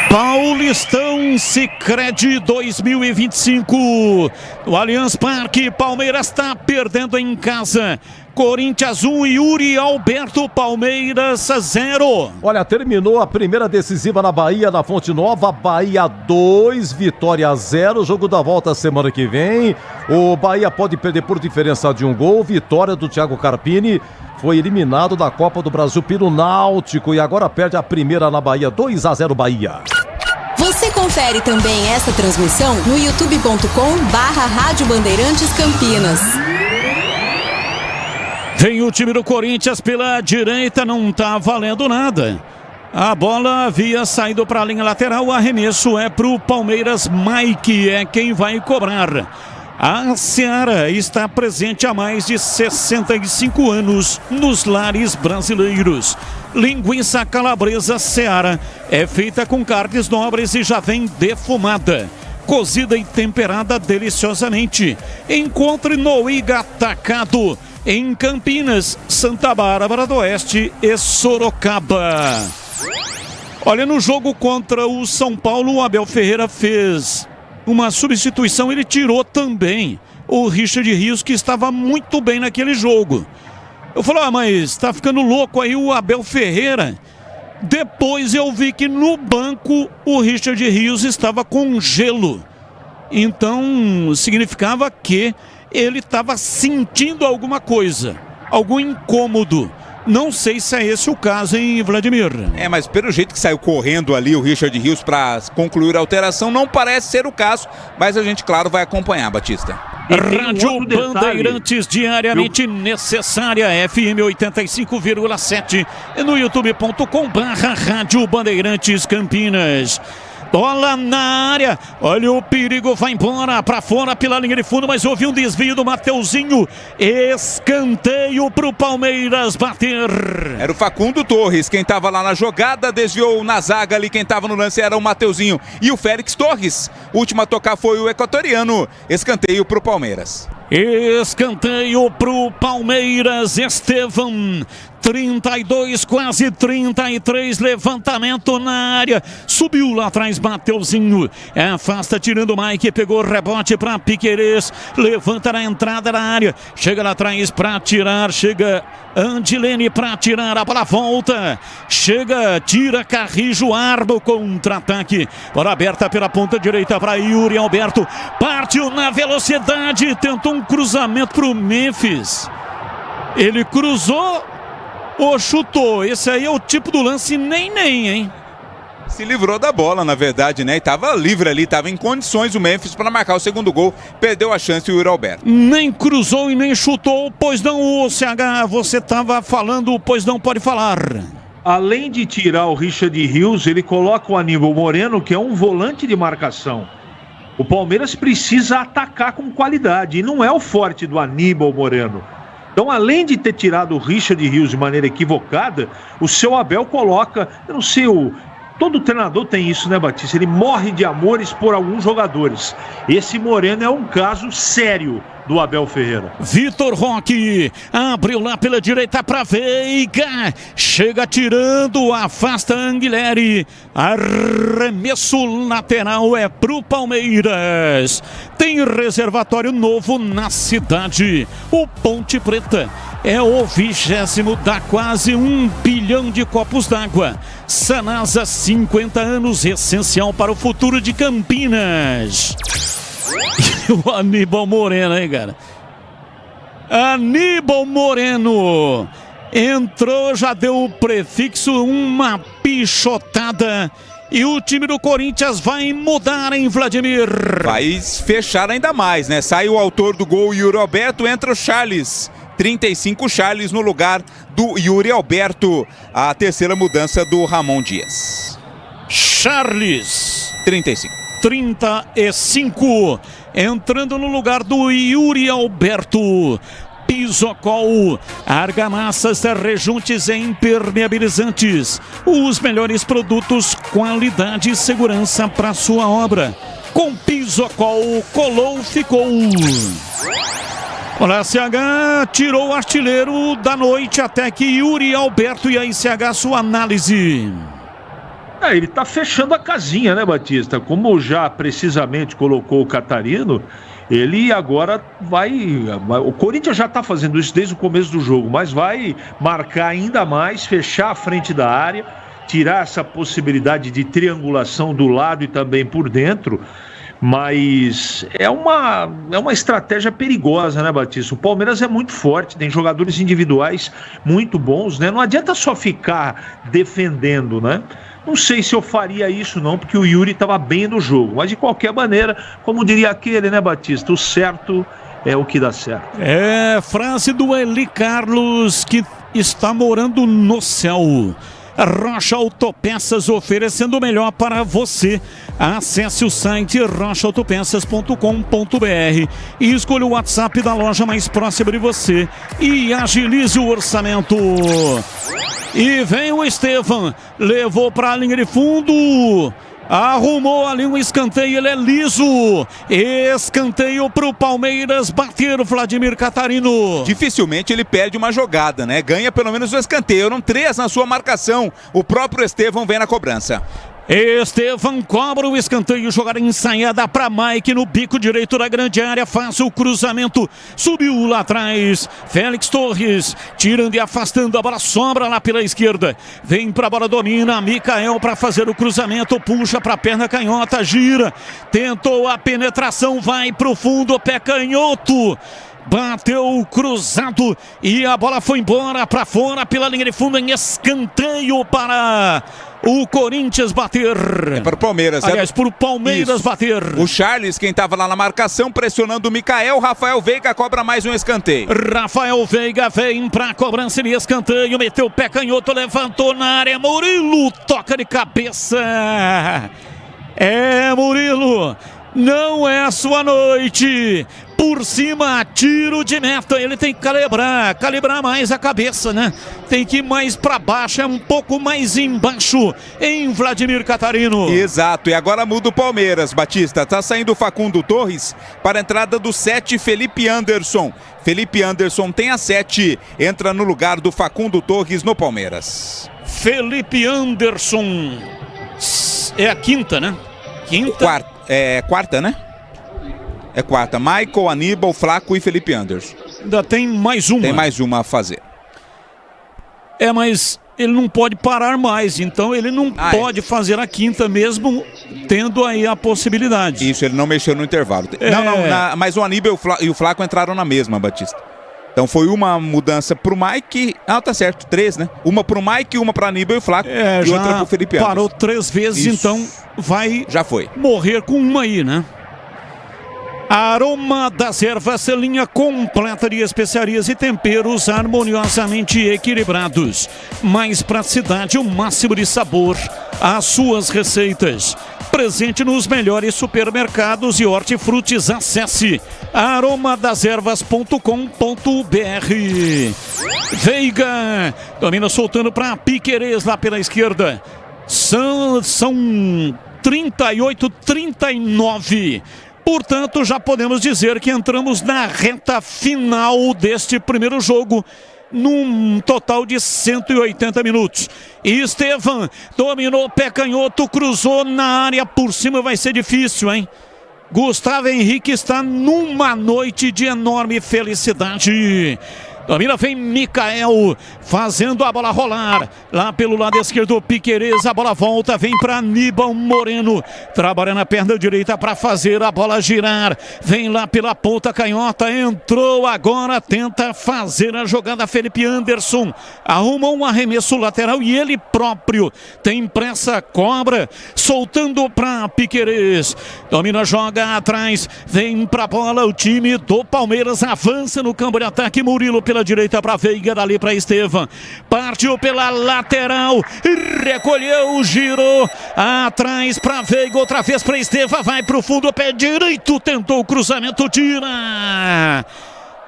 Paulistão Sicredi 2025. O Allianz Parque, Palmeiras está perdendo em casa. Corinthians 1, Yuri Alberto, Palmeiras 0. Olha, terminou a primeira decisiva na Bahia, na Fonte Nova. Bahia 2, Vitória 0. Jogo da volta semana que vem. O Bahia pode perder por diferença de um gol. Vitória do Thiago Carpini. Foi eliminado da Copa do Brasil pelo Náutico e agora perde a primeira na Bahia. 2-0 Bahia. Você confere também essa transmissão no youtube.com/Rádio Bandeirantes Campinas. Vem o time do Corinthians pela direita, não tá valendo nada. A bola havia saído para a linha lateral, o arremesso é pro Palmeiras. Mike é quem vai cobrar. A Seara está presente há mais de 65 anos nos lares brasileiros. Linguiça calabresa Seara é feita com carnes nobres e já vem defumada, cozida e temperada deliciosamente. Encontre no Iga Atacado, em Campinas, Santa Bárbara do Oeste e Sorocaba. Olha, no jogo contra o São Paulo, o Abel Ferreira fez uma substituição, ele tirou também o Richard Rios, que estava muito bem naquele jogo. Eu falei, mas tá ficando louco aí o Abel Ferreira. Depois eu vi que no banco o Richard Rios estava com gelo. Então significava que ele estava sentindo alguma coisa, algum incômodo. Não sei se é esse o caso, hein, Vladimir? Mas pelo jeito que saiu correndo ali o Richard Rios para concluir a alteração, não parece ser o caso, mas a gente, claro, vai acompanhar, Batista. Rádio Bandeirantes, diariamente necessária, FM 85,7 no youtube.com/Rádio Bandeirantes Campinas. Bola na área, olha o perigo, vai embora para fora pela linha de fundo, mas houve um desvio do Mateuzinho. Escanteio pro Palmeiras bater. Era o Facundo Torres, quem estava lá na jogada, desviou na zaga ali, quem estava no lance era o Mateuzinho e o Félix Torres. O último a tocar foi o equatoriano. Escanteio pro Palmeiras. Escanteio pro Palmeiras, Estevão. 32, quase 33, levantamento na área, subiu lá atrás, Mateuzinho, afasta, tirando o Mike, pegou o rebote para Piquerez, levanta na entrada da área, chega lá atrás para tirar, chega Andilene para tirar, a bola volta, chega, tira Carrijo, arma o contra-ataque, bola aberta pela ponta direita para Yuri Alberto, partiu na velocidade, tentou um cruzamento pro Memphis, ele cruzou ou chutou? Esse aí é o tipo do lance nem, hein? Se livrou da bola, na verdade, né? E tava livre ali, tava em condições o Memphis para marcar o segundo gol. Perdeu a chance o Yuri Alberto. Nem cruzou e nem chutou, pois não, o CH, você tava falando, pois não, pode falar. Além de tirar o Richard Rios, ele coloca o Aníbal Moreno, que é um volante de marcação. O Palmeiras precisa atacar com qualidade, e não é o forte do Aníbal Moreno. Então, além de ter tirado o Richard Rios de maneira equivocada, o seu Abel coloca, eu não sei, todo treinador tem isso, né, Batista? Ele morre de amores por alguns jogadores. Esse Moreno é um caso sério do Abel Ferreira. Vitor Roque abriu lá pela direita para Veiga, chega tirando, afasta Anguilhere, arremesso lateral é pro Palmeiras. Tem reservatório novo na cidade, o Ponte Preta é o 20º, dá quase 1 bilhão de copos d'água. Sanasa, 50 anos, essencial para o futuro de Campinas. E o Aníbal Moreno, hein, cara? Aníbal Moreno entrou, já deu o prefixo, uma pichotada. E o time do Corinthians vai mudar, hein, Vladimir? Vai fechar ainda mais, né? Sai o autor do gol, Yuri Alberto, entra o Charles. 35 Charles no lugar do Yuri Alberto. A terceira mudança do Ramon Dias. Charles. 35. Entrando no lugar do Yuri Alberto. Pisocol, argamassas, rejuntes e impermeabilizantes. Os melhores produtos, qualidade e segurança para sua obra. Com Pisocol, colou, ficou. Olha, CH tirou o artilheiro da noite até que Yuri Alberto. E aí, CH, sua análise. Ele tá fechando a casinha, né, Batista? Como já precisamente colocou o Catarino, ele agora vai... O Corinthians já tá fazendo isso desde o começo do jogo, mas vai marcar ainda mais, fechar a frente da área, tirar essa possibilidade de triangulação do lado e também por dentro. Mas é uma estratégia perigosa, né, Batista? O Palmeiras é muito forte, tem jogadores individuais muito bons, né? Não adianta só ficar defendendo, né? Não sei se eu faria isso não, porque o Yuri estava bem no jogo. Mas de qualquer maneira, como diria aquele, né, Batista? O certo é o que dá certo. É, frase do Eli Carlos, que está morando no céu. Rocha Autopeças, oferecendo o melhor para você. Acesse o site rochaautopeças.com.br e escolha o WhatsApp da loja mais próxima de você e agilize o orçamento. E vem o Estevão, levou para a linha de fundo, arrumou ali um escanteio, ele é liso. Escanteio pro Palmeiras bater o Vladimir Catarino. Dificilmente ele perde uma jogada, né? Ganha pelo menos o escanteio, eram 3 na sua marcação. O próprio Estevão vem na cobrança. Estevão cobra o escanteio, jogada ensaiada para Mike no bico direito da grande área, faz o cruzamento, subiu lá atrás, Félix Torres, tirando e afastando, a bola sobra lá pela esquerda, vem para a bola, domina, Micael para fazer o cruzamento, puxa para a perna canhota, gira, tentou a penetração, vai para o fundo, pé canhoto, bateu cruzado e a bola foi embora para fora pela linha de fundo em escanteio para o Corinthians bater. É para o Palmeiras. Aliás, para o Palmeiras bater. O Charles, quem estava lá na marcação, pressionando o Micael. Rafael Veiga cobra mais um escanteio. Rafael Veiga vem para a cobrança de escanteio, meteu o pé canhoto, levantou na área, Murilo toca de cabeça. É, Murilo. Não é a sua noite. por cima, tiro de meta. Ele tem que calibrar mais a cabeça, né? Tem que ir mais para baixo, é um pouco mais embaixo em Vladimir Catarino. Exato, e agora muda o Palmeiras, Batista. Tá saindo o Facundo Torres para a entrada do 7, Felipe Anderson. Felipe Anderson tem a 7, entra no lugar do Facundo Torres no Palmeiras. Felipe Anderson é a quinta, né? Quarta, né? É quarta. Michael, Aníbal, Flaco e Felipe Anderson. Ainda tem mais uma. Tem mais uma a fazer. Mas ele não pode parar mais, então ele não pode fazer a quinta mesmo, tendo aí a possibilidade. Isso, ele não mexeu no intervalo. Mas o Aníbal e o Flaco entraram na mesma, Batista. Então foi uma mudança pro Mike. Tá certo, 3, né? Uma pro Mike, uma pro Aníbal e o Flaco. E outra pro Felipe Anderson. Parou 3 vezes, isso. Então vai morrer com uma aí, né? Aroma das Ervas, linha completa de especiarias e temperos harmoniosamente equilibrados. Mais praticidade, o máximo de sabor às suas receitas. Presente nos melhores supermercados e hortifrutis. Acesse aromadeservas.com.br. Veiga domina soltando para Piquerez lá pela esquerda. São 38-39. Portanto, já podemos dizer que entramos na reta final deste primeiro jogo, num total de 180 minutos. Estevam dominou, pé canhoto, cruzou na área, por cima vai ser difícil, hein? Gustavo Henrique está numa noite de enorme felicidade. Domina, vem Mikael, fazendo a bola rolar. Lá pelo lado esquerdo, Piquerez, a bola volta, vem para Aníbal Moreno. Trabalha na perna direita para fazer a bola girar. Vem lá pela ponta canhota, entrou agora, tenta fazer a jogada Felipe Anderson. Arruma um arremesso lateral e ele próprio tem pressa, cobra, soltando para Piquerez. Domina, joga atrás, vem para a bola, o time do Palmeiras avança no campo de ataque. Murilo pela direita para Veiga, dali para Estevam, partiu pela lateral, recolheu, girou atrás para Veiga, outra vez para Estevam, vai para o fundo, pé direito, tentou o cruzamento, tira,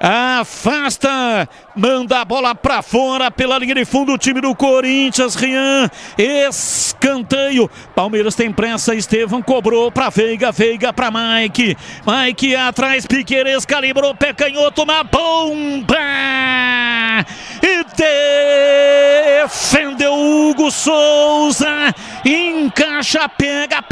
afasta, manda a bola para fora pela linha de fundo, o time do Corinthians. Rian, escanteio, Palmeiras tem pressa, Estevam cobrou para Veiga, Veiga para Mike atrás, Piquerez calibrou, pé canhoto na bomba e defendeu Hugo Souza, encaixa, pega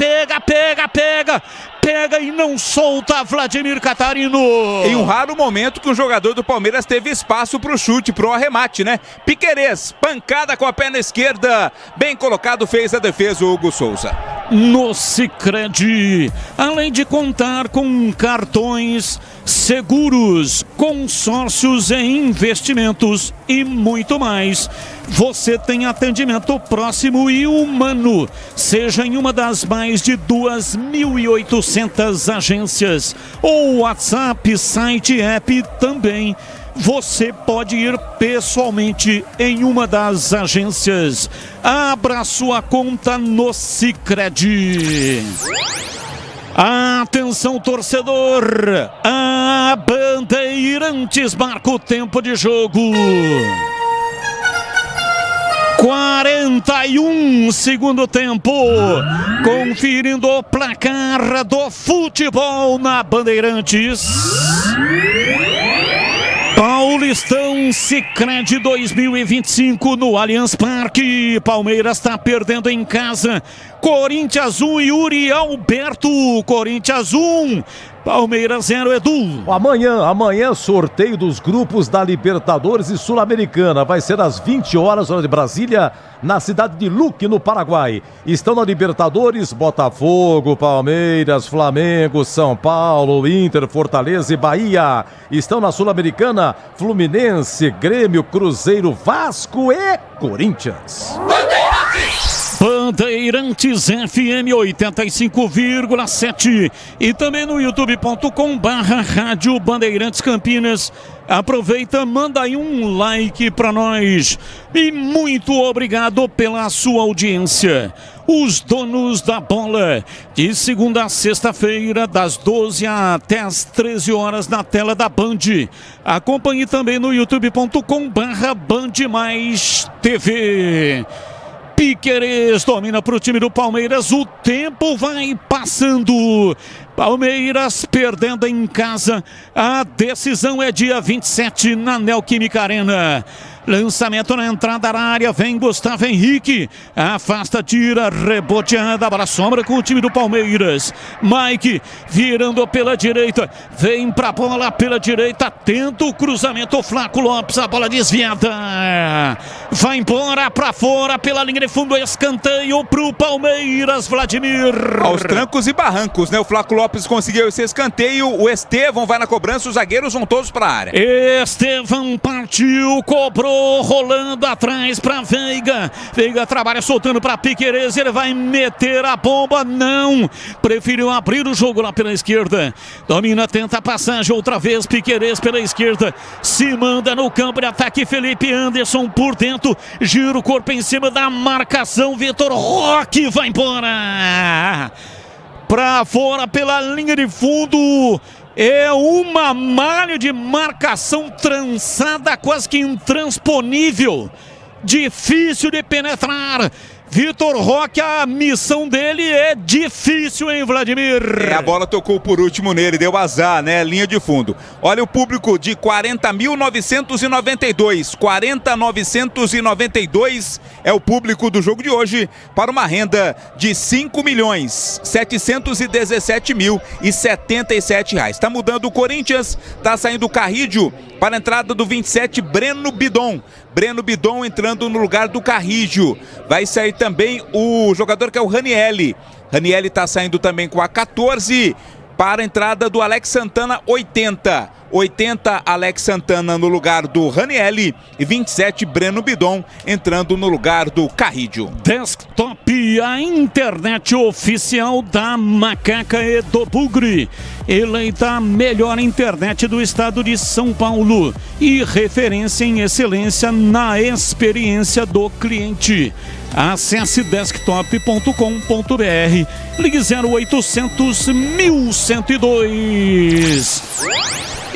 e não solta Vladimir Catarino. Em um raro momento que o jogador do Palmeiras teve espaço pro chute, pro arremate, né? Piquerez, pancada com a perna esquerda, bem colocado, fez a defesa o Hugo Souza. No Sicredi, além de contar com cartões, seguros, consórcios e investimentos e muito mais, você tem atendimento próximo e humano, seja em uma das mais de 2.800 agências, ou WhatsApp, site, app também. Você pode ir pessoalmente em uma das agências. Abra sua conta no Sicredi. Atenção, torcedor! A Bandeirantes marca o tempo de jogo. 41 segundo tempo, conferindo o placar do futebol na Bandeirantes. Paulistão Sicredi 2025 no Allianz Parque. Palmeiras está perdendo em casa. Corinthians 1, Yuri Alberto. Corinthians 1, Palmeiras 0, Edu. Amanhã sorteio dos grupos da Libertadores e Sul-Americana. Vai ser às 20 horas, hora de Brasília, na cidade de Luque, no Paraguai. Estão na Libertadores Botafogo, Palmeiras, Flamengo, São Paulo, Inter, Fortaleza e Bahia. Estão na Sul-Americana Fluminense, Grêmio, Cruzeiro, Vasco e Corinthians. Bandeirantes FM 85,7 e também no youtube.com/Rádio Bandeirantes Campinas. Aproveita, manda aí um like para nós e muito obrigado pela sua audiência. Os donos da bola, de segunda a sexta-feira, das 12 até as 13 horas na tela da Band. Acompanhe também no youtube.com/BandMaisTV. Piquerez domina para o time do Palmeiras, o tempo vai passando. Palmeiras perdendo em casa, a decisão é dia 27 na Neoquímica Arena. Lançamento na entrada da área, vem Gustavo Henrique, afasta, tira, reboteada, a bola sombra com o time do Palmeiras. Mike virando pela direita, vem pra bola pela direita, tenta o cruzamento, Flaco Lopes, a bola desviada, vai embora pra fora pela linha de fundo, escanteio pro Palmeiras, Vladimir. Aos trancos e barrancos, né? O Flaco Lopes conseguiu esse escanteio, o Estevão vai na cobrança, os zagueiros vão todos pra área. Estevão partiu, cobrou, rolando atrás para Veiga. Veiga trabalha soltando para Piquerez. Ele vai meter a bomba. Não. Preferiu abrir o jogo lá pela esquerda. Domina, tenta a passagem outra vez. Piquerez pela esquerda. Se manda no campo de ataque. Felipe Anderson por dentro. Gira o corpo em cima da marcação. Vitor Roque vai embora. Para fora pela linha de fundo. É uma malha de marcação trançada, quase que intransponível. Difícil de penetrar. Vitor Roque, a missão dele é difícil, hein, Vladimir? A bola tocou por último nele, deu azar, né? Linha de fundo. Olha o público de 40.992. 40.992 é o público do jogo de hoje para uma renda de R$5.717.077. Está mudando o Corinthians, está saindo o Carrídio para a entrada do 27, Breno Bidon. Breno Bidon entrando no lugar do Carrídio. Vai sair também o jogador que é o Ranielli. Ranielli está saindo também com a 14 para a entrada do Alex Santana, 80. 80 Alex Santana no lugar do Ranielli e 27 Breno Bidon entrando no lugar do Carrídio. Desktop, a internet oficial da Macaca e do Bugre. Eleita a melhor internet do estado de São Paulo e referência em excelência na experiência do cliente. Acesse desktop.com.br, ligue 0800 1102.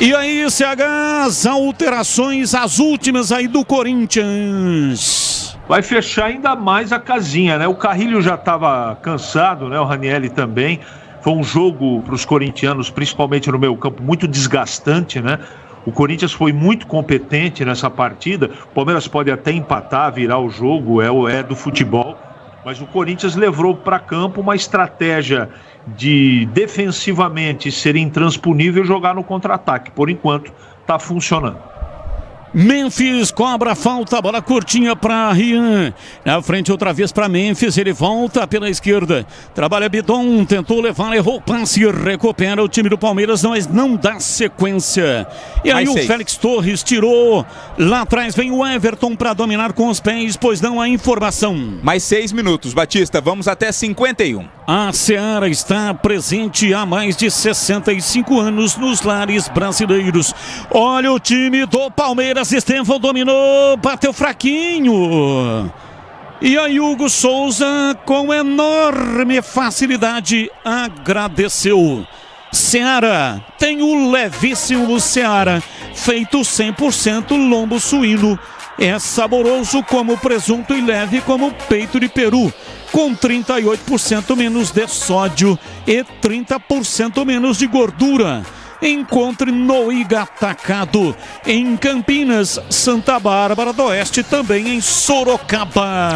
E aí, CH, as alterações, as últimas aí do Corinthians. Vai fechar ainda mais a casinha, né? O Carrilho já estava cansado, né? O Ranielli também. Foi um jogo para os corintianos, principalmente no meio campo, muito desgastante, né? O Corinthians foi muito competente nessa partida. O Palmeiras pode até empatar, virar o jogo, é do futebol. Mas o Corinthians levou para campo uma estratégia de defensivamente ser intransponível e jogar no contra-ataque. Por enquanto, está funcionando. Memphis cobra falta, bola curtinha para Rian, na frente outra vez para Memphis, ele volta pela esquerda, trabalha Bidon, tentou levar, errou o passe, recupera o time do Palmeiras, mas não dá sequência. E aí o Félix Torres tirou, lá atrás vem o Everton para dominar com os pés, pois não há informação. Mais 6 minutos, Batista, vamos até 51. A Seara está presente há mais de 65 anos nos lares brasileiros. Olha o time do Palmeiras, Estevão dominou, bateu fraquinho. E aí Hugo Souza, com enorme facilidade, agradeceu. Seara, tem o levíssimo Seara, feito 100% lombo suíno. É saboroso como presunto e leve como peito de peru, com 38% menos de sódio e 30% menos de gordura. Encontre no Iga Atacado, em Campinas, Santa Bárbara do Oeste, também em Sorocaba.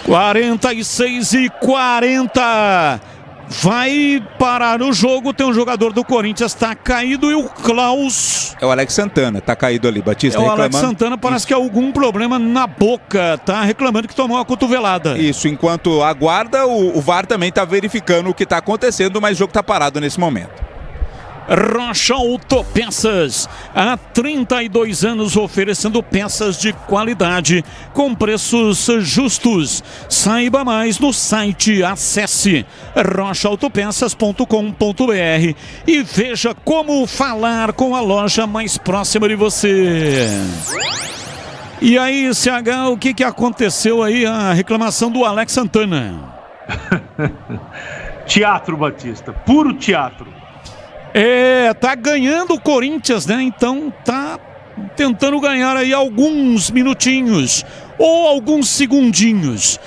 46:40. Vai parar o jogo, tem um jogador do Corinthians, tá caído, e o Klaus... É o Alex Santana, tá caído ali, Batista, reclamando. Alex Santana, parece que há algum problema na boca, tá reclamando que tomou uma cotovelada. Isso, enquanto aguarda, o VAR também tá verificando o que tá acontecendo, mas o jogo tá parado nesse momento. Rocha Autopeças, há 32 anos oferecendo peças de qualidade com preços justos. Saiba mais no site, acesse rochaautopeças.com.br e veja como falar com a loja mais próxima de você. E aí, CH, o que aconteceu aí? A reclamação do Alex Santana. Teatro, Batista, puro teatro. Tá ganhando o Corinthians, né? Então tá tentando ganhar aí alguns minutinhos ou alguns segundinhos.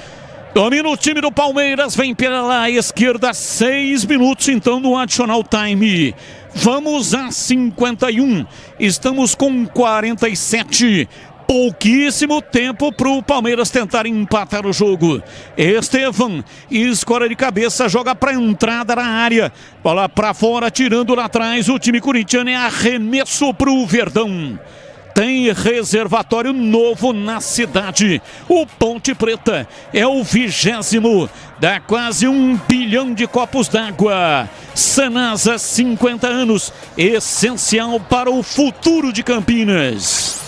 Domina o time do Palmeiras, vem pela esquerda, 6 minutos então no additional time. Vamos a 51, estamos com 47. Pouquíssimo tempo para o Palmeiras tentar empatar o jogo. Estevam escora de cabeça, joga para entrada na área. Bola para fora, tirando lá atrás. O time corintiano é arremesso para o Verdão. Tem reservatório novo na cidade. O Ponte Preta é o 20º. Dá quase 1 bilhão de copos d'água. Sanasa, 50 anos. Essencial para o futuro de Campinas.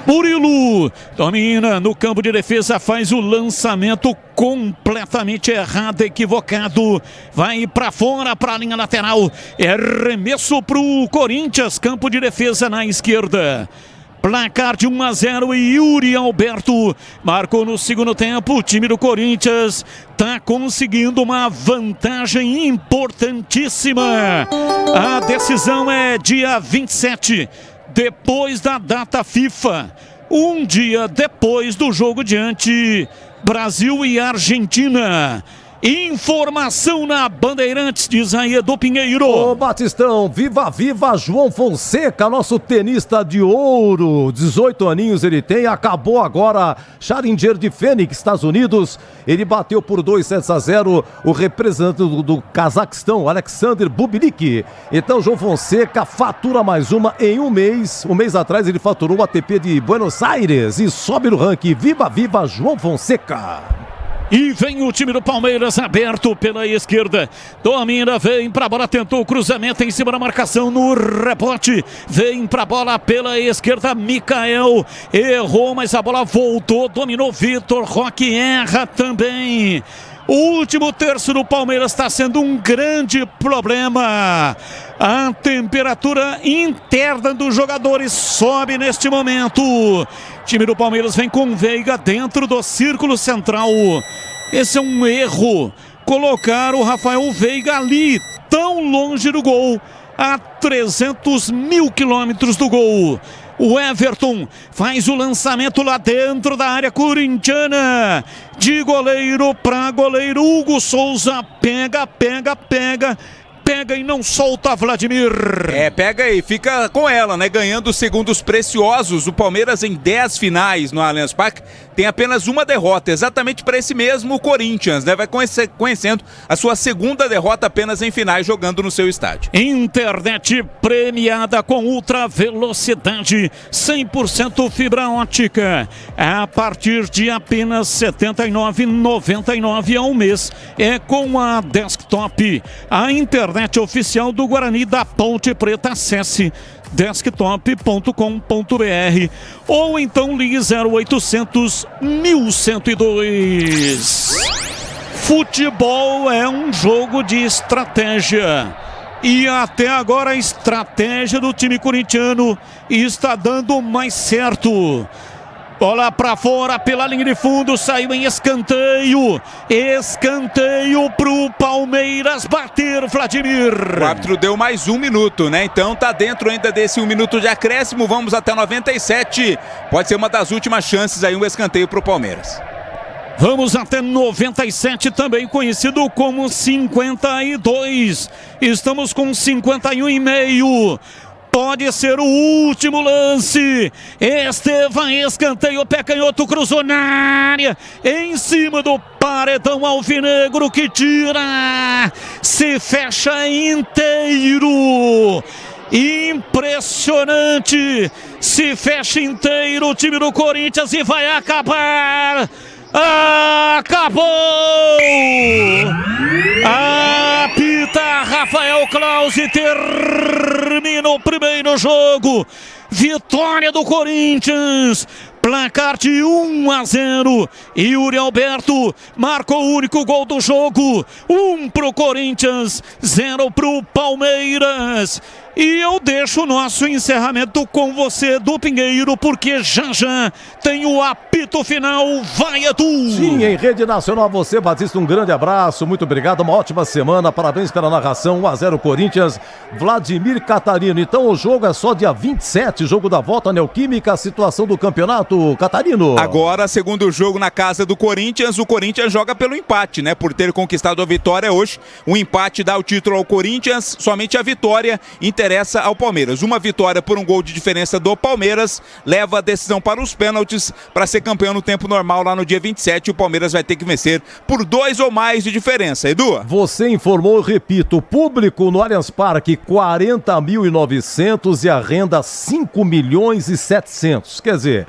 Murilo domina no campo de defesa, faz o lançamento completamente errado, equivocado, vai para fora, para a linha lateral, é arremesso para o Corinthians, campo de defesa na esquerda. Placar de 1-0 e Yuri Alberto marcou no segundo tempo. O time do Corinthians está conseguindo uma vantagem importantíssima. A decisão é dia 27. Depois da data FIFA, um dia depois do jogo diante Brasil e Argentina. Informação na Bandeirantes, diz aí Edu Pinheiro. Ô Batistão, viva, viva João Fonseca, nosso tenista de ouro. 18 aninhos ele tem, acabou agora Challenger de Fênix, Estados Unidos. Ele bateu por 2-0 o representante do Cazaquistão, Alexander Bublik. Então João Fonseca fatura mais uma em um mês. Um mês atrás ele faturou o ATP de Buenos Aires e sobe no ranking. Viva, viva João Fonseca. E vem o time do Palmeiras aberto pela esquerda. Domina, vem pra bola, tentou o cruzamento em cima da marcação no rebote. Vem pra bola pela esquerda, Mikael. Errou, mas a bola voltou. Dominou Vitor Roque, erra também. O último terço do Palmeiras está sendo um grande problema. A temperatura interna dos jogadores sobe neste momento. O time do Palmeiras vem com Veiga dentro do círculo central. Esse é um erro. Colocar o Rafael Veiga ali, tão longe do gol, a 300 mil quilômetros do gol. O Everton faz o lançamento lá dentro da área corintiana. De goleiro para goleiro. Hugo Souza pega e não solta, Vladimir. Pega e fica com ela, né? Ganhando segundos preciosos. O Palmeiras em 10 finais no Allianz Parque tem apenas uma derrota, exatamente para esse mesmo Corinthians, né? Vai conhecendo a sua segunda derrota apenas em finais, jogando no seu estádio. Internet premiada com ultra velocidade, 100% fibra ótica, a partir de apenas R$ 79,99 ao mês. É com a Desktop, a internet oficial do Guarani da Ponte Preta. Acesse desktop.com.br ou então ligue 0800 1102. Futebol é um jogo de estratégia e até agora a estratégia do time corintiano está dando mais certo. Bola para fora pela linha de fundo, saiu em escanteio. Escanteio pro Palmeiras bater, Vladimir. O árbitro deu mais 1 minuto, né? Então tá dentro ainda desse 1 minuto de acréscimo. Vamos até 97. Pode ser uma das últimas chances aí, um escanteio pro Palmeiras. Vamos até 97, também conhecido como 52. Estamos com 51,5. Pode ser o último lance. Estevam, escanteio, pé canhoto, cruzou na área, em cima do paredão alvinegro que tira, se fecha inteiro. Impressionante, se fecha inteiro o time do Corinthians e vai acabar. Acabou! Apita Rafael Rafael Clausi termina o primeiro jogo. Vitória do Corinthians. Placar de 1-0. Yuri Alberto marcou o único gol do jogo. 1 pro Corinthians, 0 pro Palmeiras. E eu deixo o nosso encerramento com você, do Pinheiro, porque já tem o apito final. Vai, Edu! Sim, em rede nacional, você, Batista, um grande abraço, muito obrigado, uma ótima semana, parabéns pela narração, 1-0 Corinthians, Vladimir Catarino. Então o jogo é só dia 27, jogo da volta, Neoquímica, a situação do campeonato, Catarino. Agora, segundo jogo na casa do Corinthians, o Corinthians joga pelo empate, né? Por ter conquistado a vitória hoje, o empate dá o título ao Corinthians, somente a vitória interessa ao Palmeiras. Uma vitória por um gol de diferença do Palmeiras leva a decisão para os pênaltis para ser campeão no tempo normal lá no dia 27. O Palmeiras vai ter que vencer por 2 ou mais de diferença. Edu? Você informou, eu repito, público no Allianz Parque 40.900 e a renda 5.700.000. Quer dizer,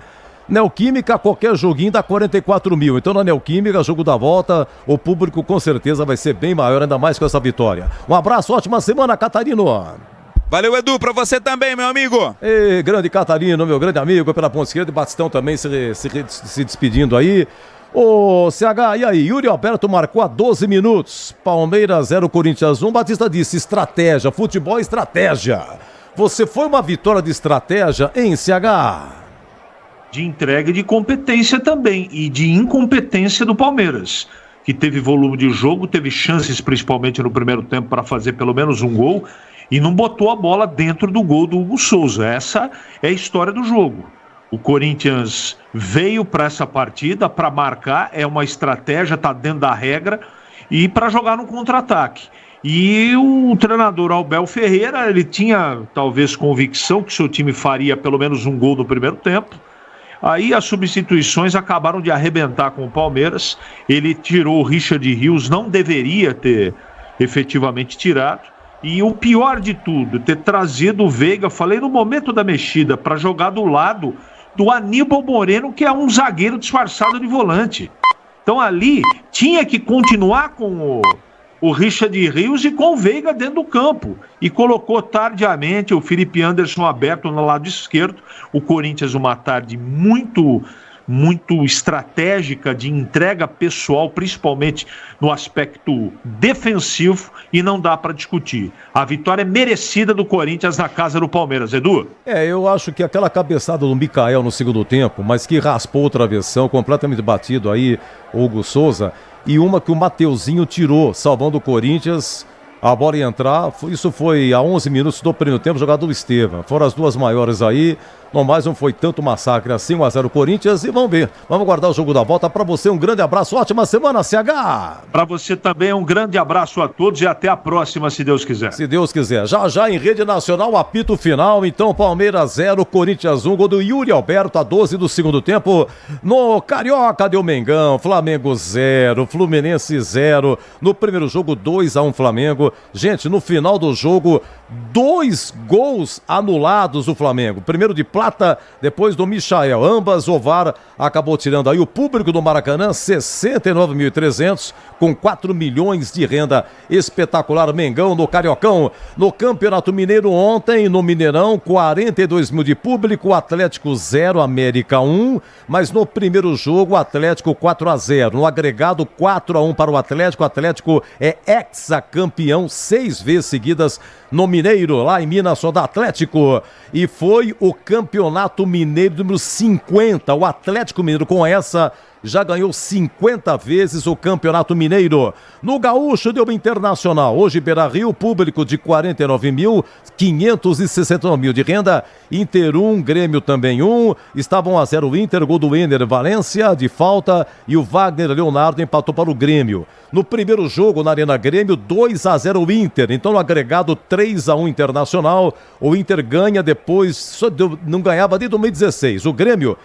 Neoquímica, qualquer joguinho dá 44 mil. Então na Neoquímica, jogo da volta, o público com certeza vai ser bem maior, ainda mais com essa vitória. Um abraço, ótima semana, Catarino. Valeu, Edu, pra você também, meu amigo. Ei, grande Catarino, meu grande amigo, pela ponta esquerda, e Batistão também se despedindo aí. Ô, CH, e aí? Yuri Alberto marcou a 12 minutos. Palmeiras 0, Corinthians 1. Batista disse, estratégia, futebol estratégia. Você foi uma vitória de estratégia, hein, CH? De entrega e de competência também, e de incompetência do Palmeiras, que teve volume de jogo, teve chances principalmente no primeiro tempo para fazer pelo menos um gol, e não botou a bola dentro do gol do Hugo Souza. Essa é a história do jogo. O Corinthians veio para essa partida para marcar, é uma estratégia, está dentro da regra, e para jogar no contra-ataque. E o treinador Abel Ferreira, ele tinha talvez convicção que seu time faria pelo menos um gol no primeiro tempo. Aí as substituições acabaram de arrebentar com o Palmeiras. Ele tirou o Richard Rios, não deveria ter efetivamente tirado. E o pior de tudo, ter trazido o Veiga, falei no momento da mexida, para jogar do lado do Aníbal Moreno, que é um zagueiro disfarçado de volante. Então ali tinha que continuar com o Richard Rios e com o Veiga dentro do campo. E colocou tardiamente o Felipe Anderson aberto no lado esquerdo. O Corinthians, uma tarde muito estratégica, de entrega pessoal, principalmente no aspecto defensivo, e não dá para discutir. A vitória é merecida do Corinthians na casa do Palmeiras, Edu. Eu acho que aquela cabeçada do Mikael no segundo tempo, mas que raspou o travessão, completamente batido aí, o Hugo Souza, e uma que o Mateuzinho tirou, salvando o Corinthians, a bola ia entrar, isso foi a 11 minutos do primeiro tempo, jogado do Estevam. Foram as duas maiores aí, no mais não foi tanto massacre assim, 1-0 Corinthians, e vamos ver, vamos guardar o jogo da volta. Para você um grande abraço, ótima semana, CH! Para você também um grande abraço a todos e até a próxima, se Deus quiser. Se Deus quiser. Já em rede nacional, apito final, então Palmeiras 0, Corinthians 1, gol do Yuri Alberto, a 12 do segundo tempo. No Carioca deu Mengão, Flamengo 0, Fluminense 0, no primeiro jogo 2-1 Flamengo. Gente, no final do jogo, 2 gols anulados do Flamengo. Primeiro de Plata, depois do Michael. Ambas o VAR acabou tirando aí o público do Maracanã, 69.300, com 4 milhões de renda. Espetacular Mengão no Cariocão. No Campeonato Mineiro ontem, no Mineirão, 42 mil de público, Atlético 0, América 1, mas no primeiro jogo, Atlético 4-0. No agregado, 4-1 para o Atlético. O Atlético é hexacampeão 6 vezes seguidas no Mineiro, lá em Minas, só da Atlético. E foi o Campeonato Mineiro número 50. O Atlético Mineiro, com essa, já ganhou 50 vezes o Campeonato Mineiro. No Gaúcho deu Internacional. Hoje Beira-Rio, público de 49 mil, 569 mil de renda. Inter 1, Grêmio também 1. Estavam 1-0 o Inter, gol do Ener Valência de falta, e o Wagner Leonardo empatou para o Grêmio. No primeiro jogo na Arena Grêmio, 2-0 o Inter. Então no agregado 3-1 Internacional. O Inter ganha depois, não ganhava desde 2016. O Grêmio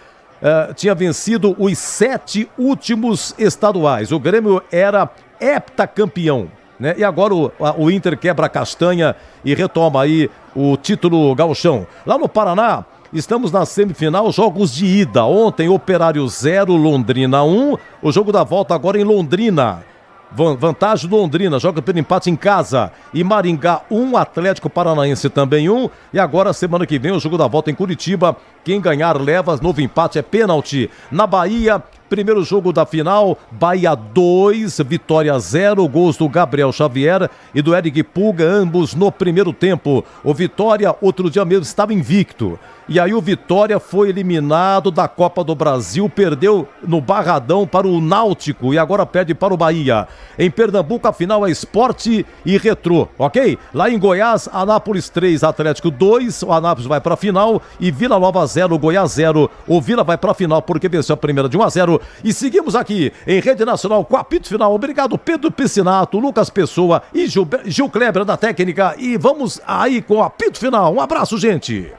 tinha vencido os 7 últimos estaduais. O Grêmio era heptacampeão, né? E agora o Inter quebra a castanha e retoma aí o título gauchão. Lá no Paraná, estamos na semifinal, jogos de ida. Ontem, Operário 0, Londrina 1. O jogo da volta agora em Londrina. Vantagem do Londrina, joga pelo empate em casa. E Maringá 1, Atlético Paranaense também 1. E agora, semana que vem, o jogo da volta em Curitiba. Quem ganhar leva, novo empate é pênalti. Na Bahia, primeiro jogo da final, Bahia 2, Vitória 0, gols do Gabriel Xavier e do Eric Pulga, ambos no primeiro tempo. O Vitória, outro dia mesmo, estava invicto. E aí o Vitória foi eliminado da Copa do Brasil, perdeu no Barradão para o Náutico e agora perde para o Bahia. Em Pernambuco, a final é Sport e Retrô, ok? Lá em Goiás, Anápolis 3, Atlético 2, o Anápolis vai para a final e Vila Nova 0, Goiás 0. O Vila vai para a final porque venceu a primeira de 1-0. E seguimos aqui em Rede Nacional com o apito final. Obrigado, Pedro Piscinato, Lucas Pessoa e Gil Kleber da técnica. E vamos aí com o apito final. Um abraço, gente.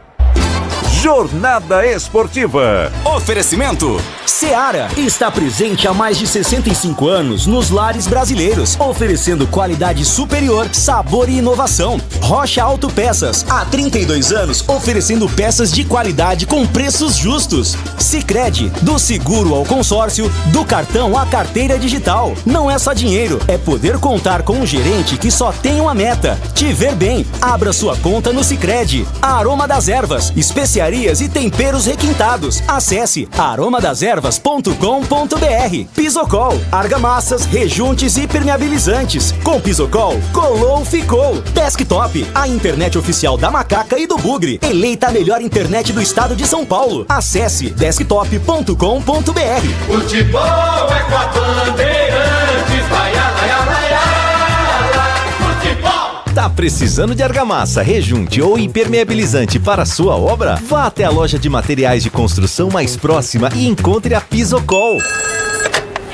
Jornada Esportiva. Oferecimento Seara está presente há mais de 65 anos nos lares brasileiros, oferecendo qualidade superior, sabor e inovação. Rocha Autopeças, há 32 anos, oferecendo peças de qualidade com preços justos. Sicredi, do seguro ao consórcio, do cartão à carteira digital. Não é só dinheiro, é poder contar com um gerente que só tem uma meta: te ver bem. Abra sua conta no Sicredi. Aroma das Ervas, especialidade e temperos requintados. Acesse aromadeservas.com.br. Pisocol, argamassas, rejuntes e permeabilizantes. Com Pisocol, colou, ficou. Desktop, a internet oficial da Macaca e do Bugre. Eleita a melhor internet do estado de São Paulo. Acesse desktop.com.br. Futebol é com a Bandeirantes, vai, vai, vai. Tá precisando de argamassa, rejunte ou impermeabilizante para sua obra? Vá até a loja de materiais de construção mais próxima e encontre a Pisocol.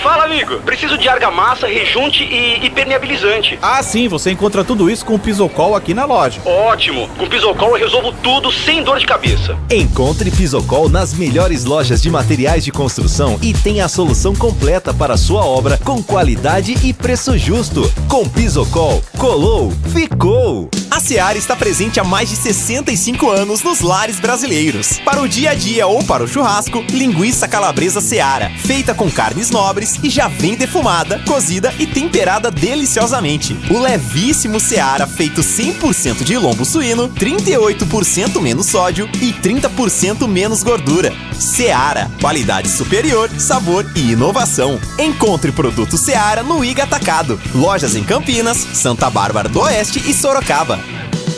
Fala, amigo. Preciso de argamassa, rejunte e impermeabilizante. Ah, sim, você encontra tudo isso com o Pisocol aqui na loja. Ótimo. Com o Pisocol eu resolvo tudo sem dor de cabeça. Encontre Pisocol nas melhores lojas de materiais de construção e tenha a solução completa para a sua obra com qualidade e preço justo. Com Pisocol, colou, ficou. A Seara está presente há mais de 65 anos nos lares brasileiros. Para o dia a dia ou para o churrasco, linguiça calabresa Seara, feita com carnes nobres e já vem defumada, cozida e temperada deliciosamente. O levíssimo Seara, feito 100% de lombo suíno, 38% menos sódio e 30% menos gordura. Seara, qualidade superior, sabor e inovação. Encontre produto Seara no Iga Atacado. Lojas em Campinas, Santa Bárbara do Oeste e Sorocaba.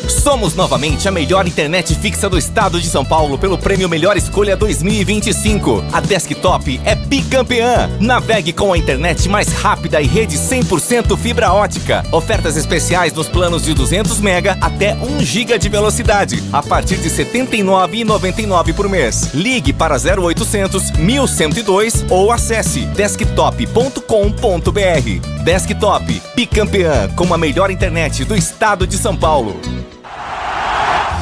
Somos novamente a melhor internet fixa do estado de São Paulo pelo Prêmio Melhor Escolha 2025. A Desktop é bicampeã. Navegue com a internet mais rápida e rede 100% fibra ótica. Ofertas especiais nos planos de 200 MB até 1 GB de velocidade, a partir de R$ 79,99 por mês. Ligue para 0800 1102 ou acesse desktop.com.br. Desktop, bicampeã com a melhor internet do estado de São Paulo.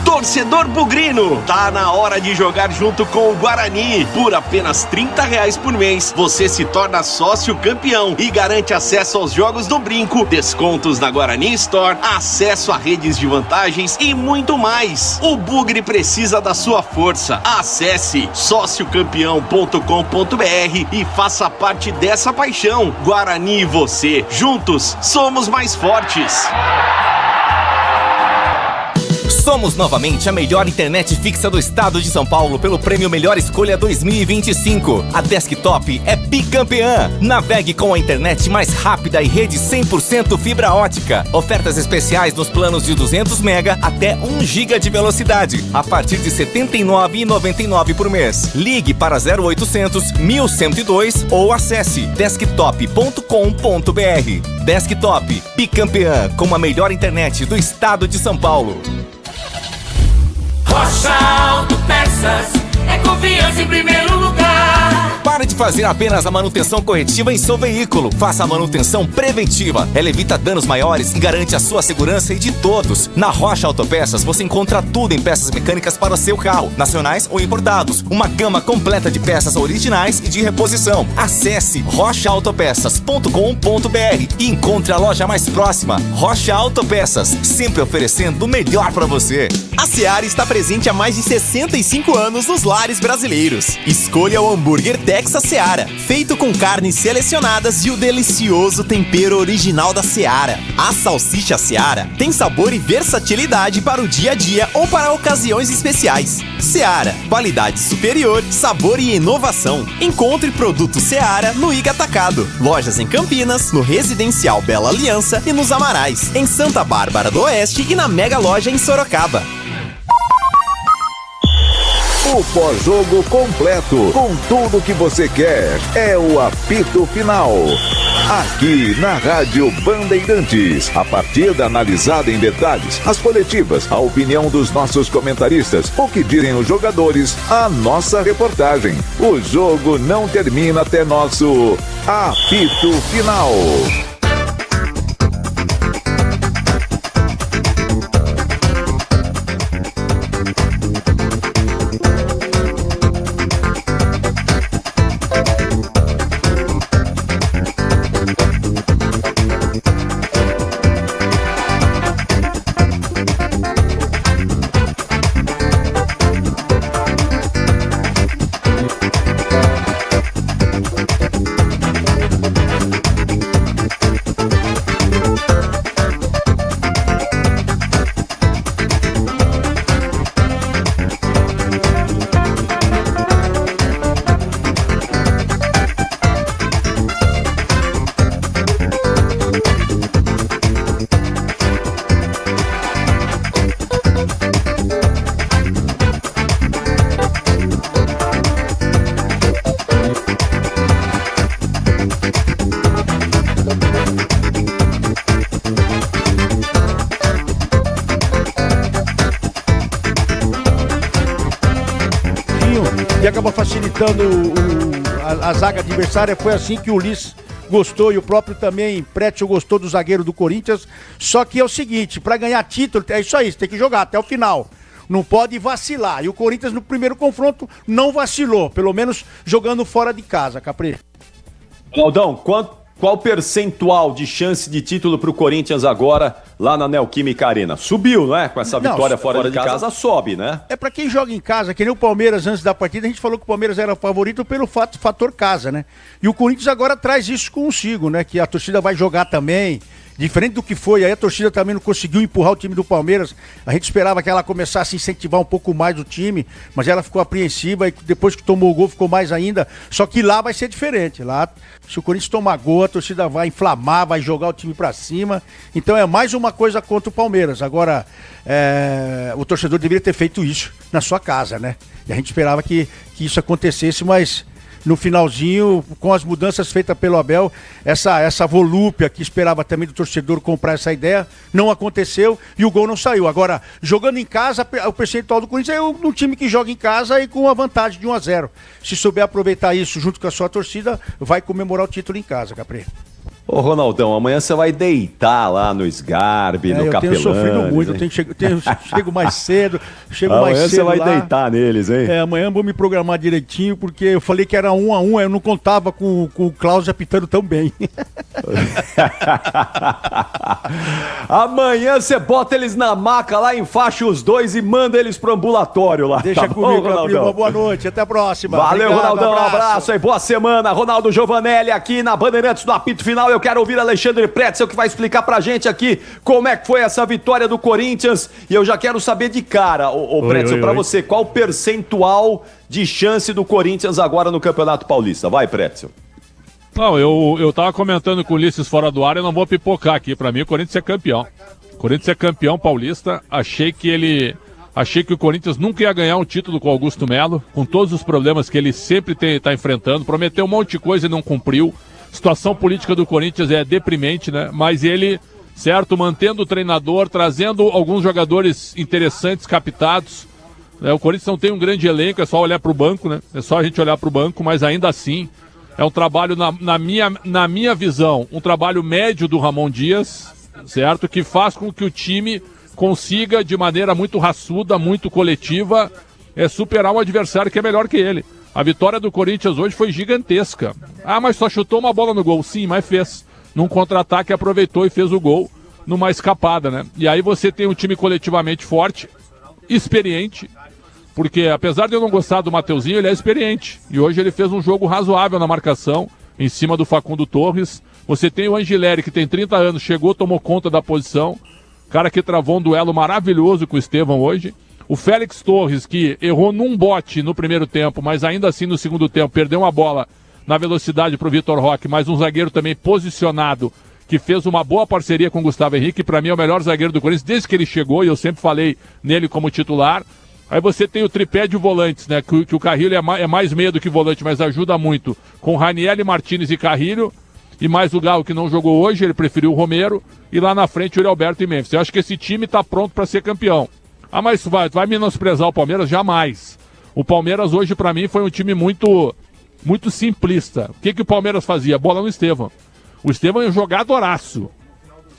Torcedor bugrino, tá na hora de jogar junto com o Guarani. Por apenas R$30 por mês, você se torna sócio campeão e garante acesso aos jogos do Brinco, descontos na Guarani Store, acesso a redes de vantagens e muito mais. O Bugre precisa da sua força. Acesse sociocampeão.com.br e faça parte dessa paixão. Guarani e você, juntos, somos mais fortes. Somos novamente a melhor internet fixa do estado de São Paulo pelo Prêmio Melhor Escolha 2025. A Desktop é bicampeã. Navegue com a internet mais rápida e rede 100% fibra ótica. Ofertas especiais nos planos de 200 MB até 1 GB de velocidade, a partir de R$ 79,99 por mês. Ligue para 0800 1102 ou acesse desktop.com.br. Desktop, bicampeã com a melhor internet do estado de São Paulo. Rocha Autopeças é confiança em primeiro lugar. Pare de fazer apenas a manutenção corretiva em seu veículo. Faça a manutenção preventiva. Ela evita danos maiores e garante a sua segurança e de todos. Na Rocha Autopeças você encontra tudo em peças mecânicas para o seu carro, nacionais ou importados. Uma gama completa de peças originais e de reposição. Acesse rochaautopeças.com.br e encontre a loja mais próxima. Rocha Autopeças, sempre oferecendo o melhor para você. A Seara está presente há mais de 65 anos nos lares brasileiros. Escolha o hambúrguer Texas Seara, feito com com carnes selecionadas e o delicioso tempero original da Seara. A salsicha Seara tem sabor e versatilidade para o dia a dia ou para ocasiões especiais. Seara, qualidade superior, sabor e inovação. Encontre produto Seara no Iga Atacado. Lojas em Campinas, no Residencial Bela Aliança e nos Amarais, em Santa Bárbara do Oeste e na Mega Loja em Sorocaba. O pós-jogo completo, com tudo que você quer, é o apito final. Aqui na Rádio Bandeirantes, a partida analisada em detalhes, as coletivas, a opinião dos nossos comentaristas, o que dizem os jogadores, a nossa reportagem. O jogo não termina até nosso apito final. E acabou facilitando a zaga adversária. Foi assim que o Ulisses gostou e o próprio também Prétio gostou do zagueiro do Corinthians. Só que é o seguinte, para ganhar título, é isso aí, você tem que jogar até o final. Não pode vacilar. E o Corinthians no primeiro confronto não vacilou, pelo menos jogando fora de casa, Capri. Aldão, qual percentual de chance de título pro Corinthians agora lá na Neoquímica Arena? Subiu, não é? Com essa vitória fora de casa, sobe, né? É pra quem joga em casa, que nem o Palmeiras antes da partida, a gente falou que o Palmeiras era favorito pelo fator casa, né? E o Corinthians agora traz isso consigo, né? Que a torcida vai jogar também. Diferente do que foi, aí a torcida também não conseguiu empurrar o time do Palmeiras. A gente esperava que ela começasse a incentivar um pouco mais o time, mas ela ficou apreensiva e depois que tomou o gol ficou mais ainda. Só que lá vai ser diferente. Lá, se o Corinthians tomar gol, a torcida vai inflamar, vai jogar o time pra cima. Então é mais uma coisa contra o Palmeiras. Agora, o torcedor deveria ter feito isso na sua casa, né? E a gente esperava que isso acontecesse, mas no finalzinho, com as mudanças feitas pelo Abel, essa volúpia que esperava também do torcedor comprar essa ideia, não aconteceu e o gol não saiu. Agora, jogando em casa, o percentual do Corinthians é um time que joga em casa e com a vantagem de 1-0. Se souber aproveitar isso junto com a sua torcida, vai comemorar o título em casa, Capri. Ô Ronaldão, amanhã você vai deitar lá no Sgarbi, no Capelães. Eu tenho sofrido muito, chego mais cedo, amanhã você vai deitar neles, hein? Amanhã vou me programar direitinho, porque eu falei que era 1-1, eu não contava com o Klaus apitando tão bem. Amanhã você bota eles na maca lá, enfaixa os dois e manda eles pro ambulatório lá. Deixa comigo, Ronaldão. Uma boa noite, até a próxima. Valeu, obrigado, Ronaldão, um abraço aí, boa semana. Ronaldo Giovanelli aqui na Bandeirantes do apito final. Eu quero ouvir Alexandre Pretzel, que vai explicar pra gente aqui como é que foi essa vitória do Corinthians. E eu já quero saber de cara, Pretzel, pra você, qual o percentual de chance do Corinthians agora no Campeonato Paulista? Vai, Pretzel. Não, eu tava comentando com o Ulisses fora do ar, eu não vou pipocar aqui. Pra mim, o Corinthians é campeão. O Corinthians é campeão paulista. Achei que o Corinthians nunca ia ganhar um título com o Augusto Melo, com todos os problemas que ele sempre tá enfrentando. Prometeu um monte de coisa e não cumpriu. A situação política do Corinthians é deprimente, né? Mas ele, certo, mantendo o treinador, trazendo alguns jogadores interessantes, captados. Né? O Corinthians não tem um grande elenco, é só olhar para o banco, né? É só a gente olhar para o banco, mas ainda assim é um trabalho, na minha visão, um trabalho médio do Ramon Dias, certo? Que faz com que o time consiga, de maneira muito raçuda, muito coletiva, superar um adversário que é melhor que ele. A vitória do Corinthians hoje foi gigantesca. Ah, mas só chutou uma bola no gol. Sim, mas fez. Num contra-ataque aproveitou e fez o gol numa escapada, né? E aí você tem um time coletivamente forte, experiente, porque apesar de eu não gostar do Mateuzinho, ele é experiente. E hoje ele fez um jogo razoável na marcação, em cima do Facundo Torres. Você tem o Angileri, que tem 30 anos, chegou, tomou conta da posição. Cara que travou um duelo maravilhoso com o Estevão hoje. O Félix Torres, que errou num bote no primeiro tempo, mas ainda assim no segundo tempo perdeu uma bola na velocidade para o Vitor Roque, mas um zagueiro também posicionado, que fez uma boa parceria com o Gustavo Henrique. Para mim é o melhor zagueiro do Corinthians desde que ele chegou, e eu sempre falei nele como titular. Aí você tem o tripé de volantes, né? Que o Carrilho é mais meia do que volante, mas ajuda muito. Com Ranieri, Martínez e Carrilho. E mais o Galo, que não jogou hoje, ele preferiu o Romero. E lá na frente o Yuri Alberto e Memphis. Eu acho que esse time está pronto para ser campeão. Ah, mas vai menosprezar o Palmeiras? Jamais. O Palmeiras hoje, para mim, foi um time muito simplista. O que o Palmeiras fazia? Bola no Estevão. O Estevão é um jogadoraço.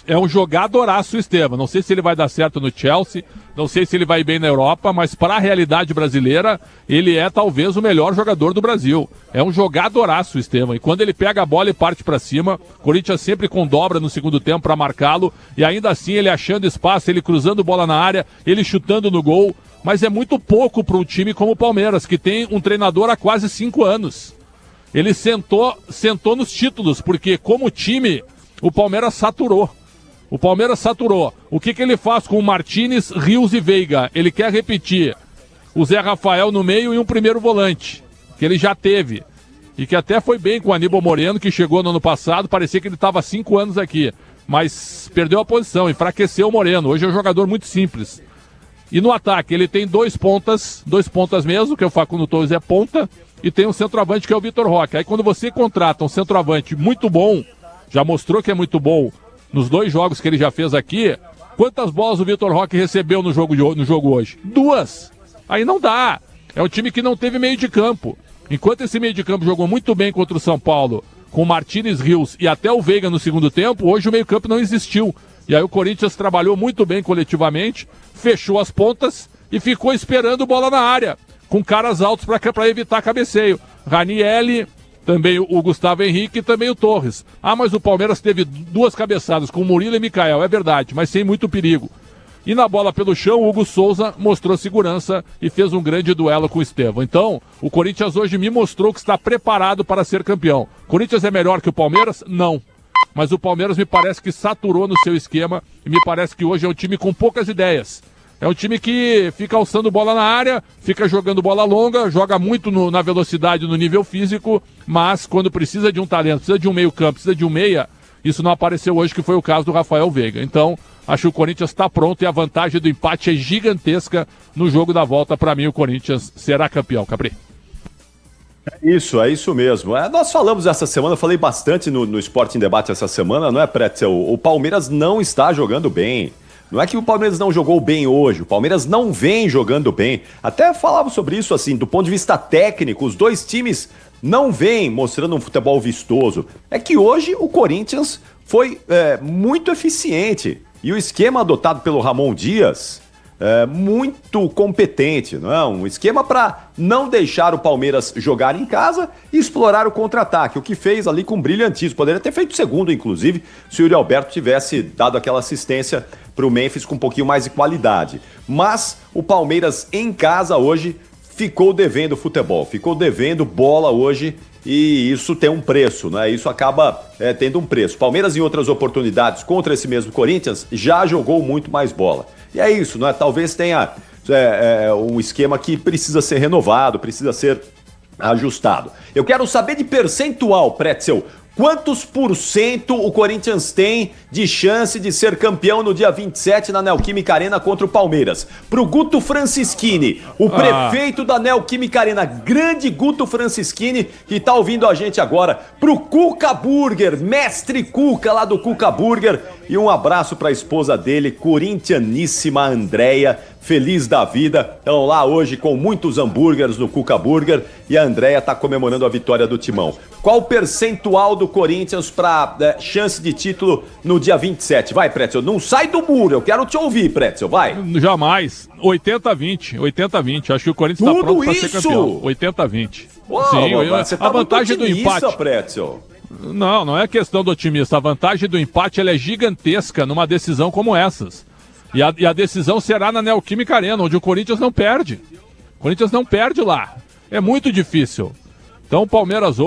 É um jogadoraço o Estevão. Não sei se ele vai dar certo no Chelsea, não sei se ele vai bem na Europa, mas para a realidade brasileira, ele é talvez o melhor jogador do Brasil. É um jogadoraço o Estevão. E quando ele pega a bola e parte para cima, o Corinthians sempre com dobra no segundo tempo para marcá-lo, e ainda assim ele achando espaço, ele cruzando bola na área, ele chutando no gol. Mas é muito pouco para um time como o Palmeiras, que tem um treinador há quase 5 anos. Ele sentou nos títulos, porque como time, o Palmeiras saturou. O Palmeiras saturou. O que ele faz com o Martínez, Rios e Veiga? Ele quer repetir o Zé Rafael no meio e um primeiro volante, que ele já teve. E que até foi bem com o Aníbal Moreno, que chegou no ano passado, parecia que ele estava há 5 anos aqui. Mas perdeu a posição, enfraqueceu o Moreno. Hoje é um jogador muito simples. E no ataque, ele tem 2 pontas mesmo, que é o Facundo Torres é ponta, e tem um centroavante que é o Vitor Roque. Aí quando você contrata um centroavante muito bom, já mostrou que é muito bom nos 2 jogos que ele já fez aqui, quantas bolas o Vitor Roque recebeu no jogo hoje? 2. Aí não dá. É um time que não teve meio de campo. Enquanto esse meio de campo jogou muito bem contra o São Paulo, com Martínez, Rios e até o Veiga no segundo tempo, hoje o meio campo não existiu. E aí o Corinthians trabalhou muito bem coletivamente, fechou as pontas e ficou esperando bola na área, com caras altos para evitar cabeceio. Ranieri, também o Gustavo Henrique e também o Torres. Ah, mas o Palmeiras teve 2 cabeçadas com Murilo e Micael, é verdade, mas sem muito perigo. E na bola pelo chão, o Hugo Souza mostrou segurança e fez um grande duelo com o Estevão. Então, o Corinthians hoje me mostrou que está preparado para ser campeão. O Corinthians é melhor que o Palmeiras? Não. Mas o Palmeiras me parece que saturou no seu esquema e me parece que hoje é um time com poucas ideias. É um time que fica alçando bola na área, fica jogando bola longa, joga muito na velocidade, no nível físico, mas quando precisa de um talento, precisa de um meio campo, precisa de um meia, isso não apareceu hoje, que foi o caso do Rafael Veiga. Então, acho que o Corinthians está pronto e a vantagem do empate é gigantesca no jogo da volta. Para mim, o Corinthians será campeão, Capri. É isso mesmo. Nós falamos essa semana, eu falei bastante no Esporte em Debate essa semana, não é, Pretzel? O Palmeiras não está jogando bem. Não é que o Palmeiras não jogou bem hoje, o Palmeiras não vem jogando bem. Até falava sobre isso assim, do ponto de vista técnico, os 2 times não vêm mostrando um futebol vistoso. É que hoje o Corinthians foi muito eficiente. E o esquema adotado pelo Ramon Dias muito competente, não é? Um esquema para não deixar o Palmeiras jogar em casa e explorar o contra-ataque, o que fez ali com brilhantismo. Poderia ter feito segundo, inclusive, se o Yuri Alberto tivesse dado aquela assistência para o Memphis com um pouquinho mais de qualidade. Mas o Palmeiras em casa hoje ficou devendo futebol, ficou devendo bola hoje. E isso tem um preço, né? Isso acaba tendo um preço. Palmeiras, em outras oportunidades contra esse mesmo Corinthians, já jogou muito mais bola. E é isso, né? Talvez tenha um esquema que precisa ser renovado, precisa ser ajustado. Eu quero saber de percentual, Pretzel. Quantos % o Corinthians tem de chance de ser campeão no dia 27 na Neoquímica Arena contra o Palmeiras? Pro Guto Francischini, o prefeito da Neoquímica Arena, grande Guto Francischini, que tá ouvindo a gente agora. Pro Cuca Burger, mestre Cuca lá do Cuca Burger. E um abraço pra esposa dele, corintianíssima Andréia, feliz da vida. Estão lá hoje com muitos hambúrgueres no Cuca Burger e a Andréia tá comemorando a vitória do Timão. Qual o percentual do Corinthians para chance de título no dia 27? Vai, Pretzel, não sai do muro, eu quero te ouvir, Pretzel, vai. Jamais. 80-20, 80-20. Acho que o Corinthians está pronto para ser campeão. 80-20. Sim, a vantagem do empate. Pretzel. Não é questão do otimista. A vantagem do empate ela é gigantesca numa decisão como essas. E a decisão será na Neoquímica Arena, onde o Corinthians não perde. O Corinthians não perde lá. É muito difícil. Então o Palmeiras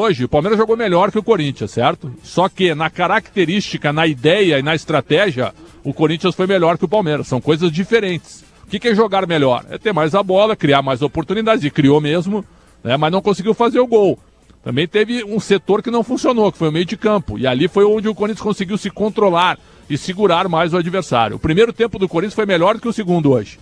jogou melhor que o Corinthians, certo? Só que na característica, na ideia e na estratégia, o Corinthians foi melhor que o Palmeiras. São coisas diferentes. O que é jogar melhor? É ter mais a bola, criar mais oportunidades, e criou mesmo, né? Mas não conseguiu fazer o gol. Também teve um setor que não funcionou, que foi o meio de campo. E ali foi onde o Corinthians conseguiu se controlar e segurar mais o adversário. O primeiro tempo do Corinthians foi melhor do que o segundo hoje.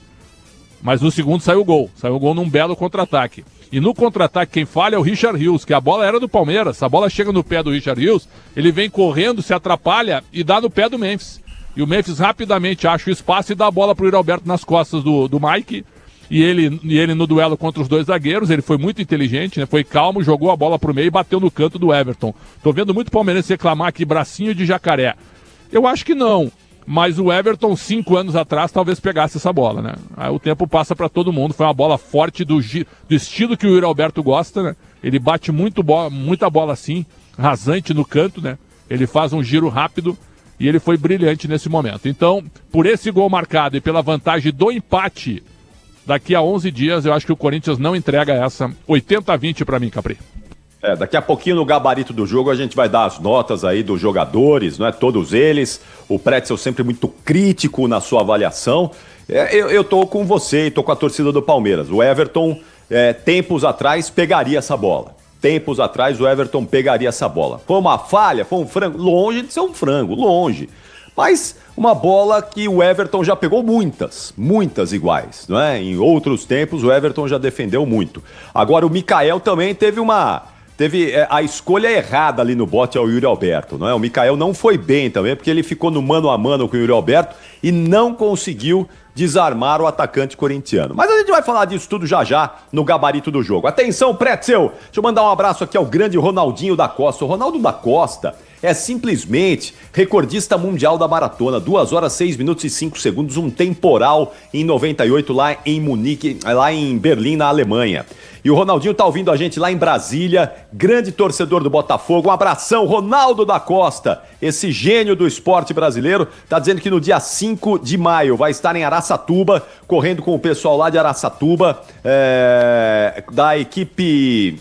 Mas no segundo saiu o gol. Saiu o gol num belo contra-ataque. E no contra-ataque quem falha é o Richard Rios, que a bola era do Palmeiras. A bola chega no pé do Richard Rios, ele vem correndo, se atrapalha e dá no pé do Memphis. E o Memphis rapidamente acha o espaço e dá a bola pro Yuri Alberto nas costas do Mike. E ele no duelo contra os dois zagueiros, ele foi muito inteligente, né? Foi calmo, jogou a bola pro meio e bateu no canto do Everton. Tô vendo muito palmeirense reclamar aqui, bracinho de jacaré. Eu acho que não, mas o Everton 5 anos atrás talvez pegasse essa bola, né? Aí o tempo passa para todo mundo, foi uma bola forte do estilo que o Yuri Alberto gosta, né? Ele bate muita bola assim, rasante no canto, né? Ele faz um giro rápido e ele foi brilhante nesse momento. Então, por esse gol marcado e pela vantagem do empate, daqui a 11 dias, eu acho que o Corinthians não entrega essa 80-20 para mim, Capri. Daqui a pouquinho no gabarito do jogo a gente vai dar as notas aí dos jogadores, não é? Todos eles. O Pretzel sempre muito crítico na sua avaliação. Eu tô com você e tô com a torcida do Palmeiras. O Everton, tempos atrás, pegaria essa bola. Tempos atrás o Everton pegaria essa bola. Foi uma falha, foi um frango. Longe de ser um frango, longe. Mas uma bola que o Everton já pegou muitas iguais, não é? Em outros tempos o Everton já defendeu muito. Agora o Mikael também teve a escolha errada ali no bote ao Yuri Alberto, não é? O Mikael não foi bem também, porque ele ficou no mano a mano com o Yuri Alberto e não conseguiu desarmar o atacante corintiano. Mas a gente vai falar disso tudo já no gabarito do jogo. Atenção, Pretzel! Deixa eu mandar um abraço aqui ao grande Ronaldinho da Costa. O Ronaldo da Costa é simplesmente recordista mundial da maratona, 2 horas, 6 minutos e 5 segundos, um temporal em 98 lá em Munique, lá em Berlim, na Alemanha. E o Ronaldinho tá ouvindo a gente lá em Brasília, grande torcedor do Botafogo. Um abração, Ronaldo da Costa, esse gênio do esporte brasileiro, tá dizendo que no dia 5 de maio vai estar em Araçatuba, correndo com o pessoal lá de Araçatuba, da equipe...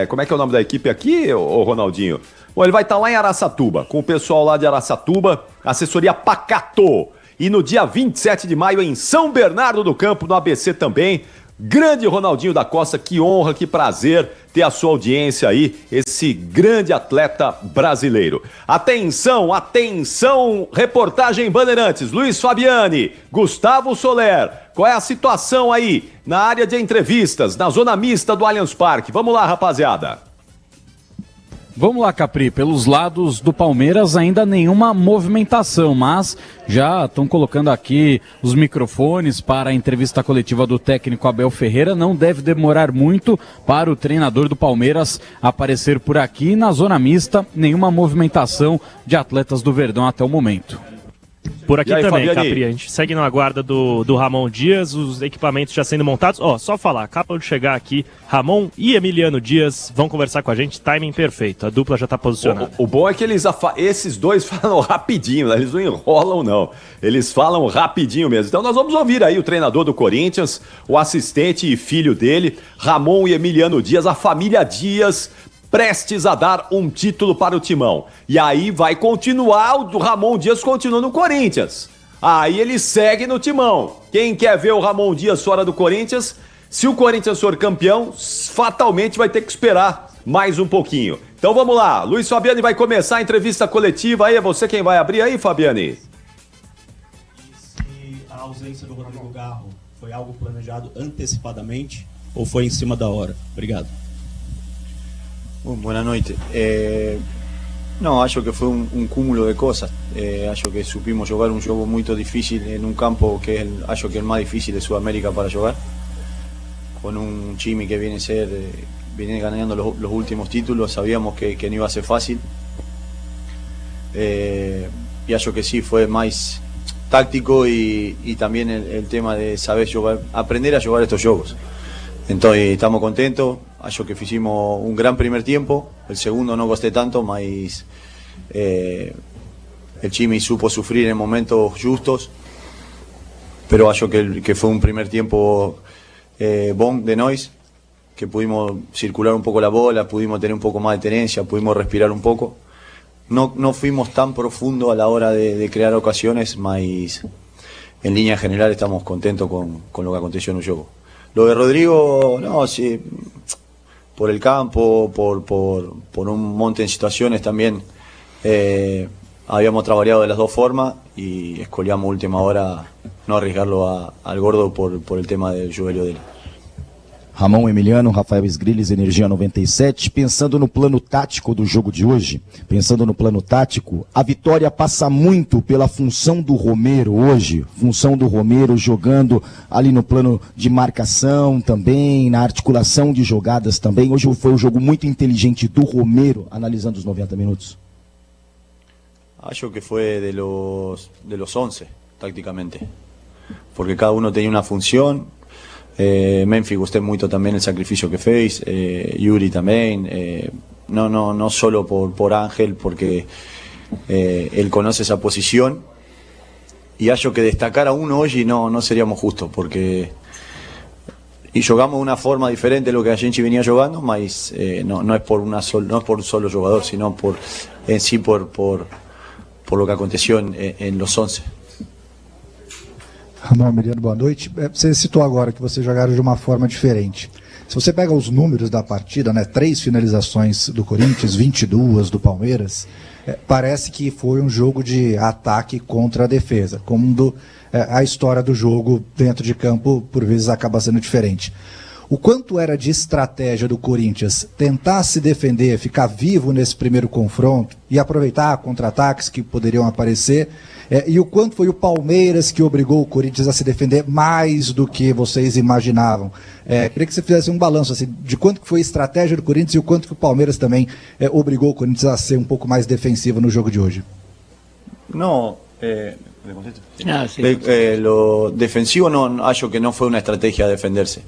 como é que é o nome da equipe aqui, ô Ronaldinho? Bom, ele vai estar lá em Araçatuba, com o pessoal lá de Araçatuba, assessoria Pacato. E no dia 27 de maio em São Bernardo do Campo, no ABC também. Grande Ronaldinho da Costa, que honra, que prazer ter a sua audiência aí, esse grande atleta brasileiro. Atenção, atenção, reportagem Bandeirantes, Luiz Fabiani, Gustavo Soler, qual é a situação aí na área de entrevistas, na zona mista do Allianz Parque? Vamos lá, rapaziada. Vamos lá, Capri, pelos lados do Palmeiras ainda nenhuma movimentação, mas já estão colocando aqui os microfones para a entrevista coletiva do técnico Abel Ferreira. Não deve demorar muito para o treinador do Palmeiras aparecer por aqui. Na zona mista, nenhuma movimentação de atletas do Verdão até o momento. Por aqui aí, também, Fabiani? Capri, a gente segue na guarda do Ramon Dias, os equipamentos já sendo montados. Só falar, acabam de chegar aqui, Ramon e Emiliano Dias vão conversar com a gente, timing perfeito, a dupla já está posicionada. O bom é que esses dois falam rapidinho, né? Eles não enrolam não, eles falam rapidinho mesmo. Então nós vamos ouvir aí o treinador do Corinthians, o assistente e filho dele, Ramon e Emiliano Dias, a família Dias, prestes a dar um título para o Timão. E aí vai continuar, o Ramon Dias continua no Corinthians. Aí ele segue no Timão. Quem quer ver o Ramon Dias fora do Corinthians, se o Corinthians for campeão, fatalmente vai ter que esperar mais um pouquinho. Então vamos lá, Luiz Fabiani vai começar a entrevista coletiva aí, é você quem vai abrir aí, Fabiani? E a ausência do Rodrigo Garro foi algo planejado antecipadamente ou foi em cima da hora? Obrigado. Buenas noches. No, acho que fue un cúmulo de cosas. Acho que supimos jugar un juego muy difícil en un campo que es acho que el más difícil de Sudamérica para jugar. Con un Chimi que viene ganando los últimos títulos, sabíamos que no iba a ser fácil. Y acho que sí, fue más táctico y también el tema de saber jugar, aprender a jugar estos juegos. Entonces estamos contentos, acho que hicimos un gran primer tiempo, el segundo no costé tanto, mas el Chimi supo sufrir en momentos justos, pero acho que fue un primer tiempo bon de nós que pudimos circular un poco la bola, pudimos tener un poco más de tenencia, pudimos respirar un poco. No fuimos tan profundo a la hora de crear ocasiones, mas en línea general estamos contentos con lo que aconteció en el juego. Lo de Rodrigo, no, sí, por el campo, por un monte de situaciones también, habíamos trabajado de las dos formas y escolhamos última hora no arriesgarlo al gordo por el tema del joelho dele. Ramon Emiliano, Rafael Sgrilles, Energia 97. Pensando no plano tático do jogo de hoje, a vitória passa muito pela função do Romero hoje, função do Romero jogando ali no plano de marcação também, na articulação de jogadas também. Hoje foi um jogo muito inteligente do Romero, analisando os 90 minutos. Acho que fue de los 11, tácticamente, porque cada uno tenía una función. Memphis gusté mucho también el sacrificio que fez, Yuri también, no solo por Ángel, porque él conoce esa posición, y acho que destacar a uno hoy no seríamos justos, porque y jugamos de una forma diferente de lo que a gente venía jugando, mas no es por un solo jugador, sino por lo que aconteció en los 11. Ramon Emiliano, boa noite. Você citou agora que vocês jogaram de uma forma diferente. Se você pega os números da partida, né, 3 finalizações do Corinthians, 22 do Palmeiras, parece que foi um jogo de ataque contra a defesa, como a história do jogo dentro de campo, por vezes, acaba sendo diferente. O quanto era de estratégia do Corinthians tentar se defender, ficar vivo nesse primeiro confronto e aproveitar contra-ataques que poderiam aparecer, e o quanto foi o Palmeiras que obrigou o Corinthians a se defender mais do que vocês imaginavam? Queria que você fizesse um balanço assim, de quanto que foi a estratégia do Corinthians e o quanto que o Palmeiras também obrigou o Corinthians a ser um pouco mais defensivo no jogo de hoje. No, lo defensivo no, acho que no fue una estrategia defenderse.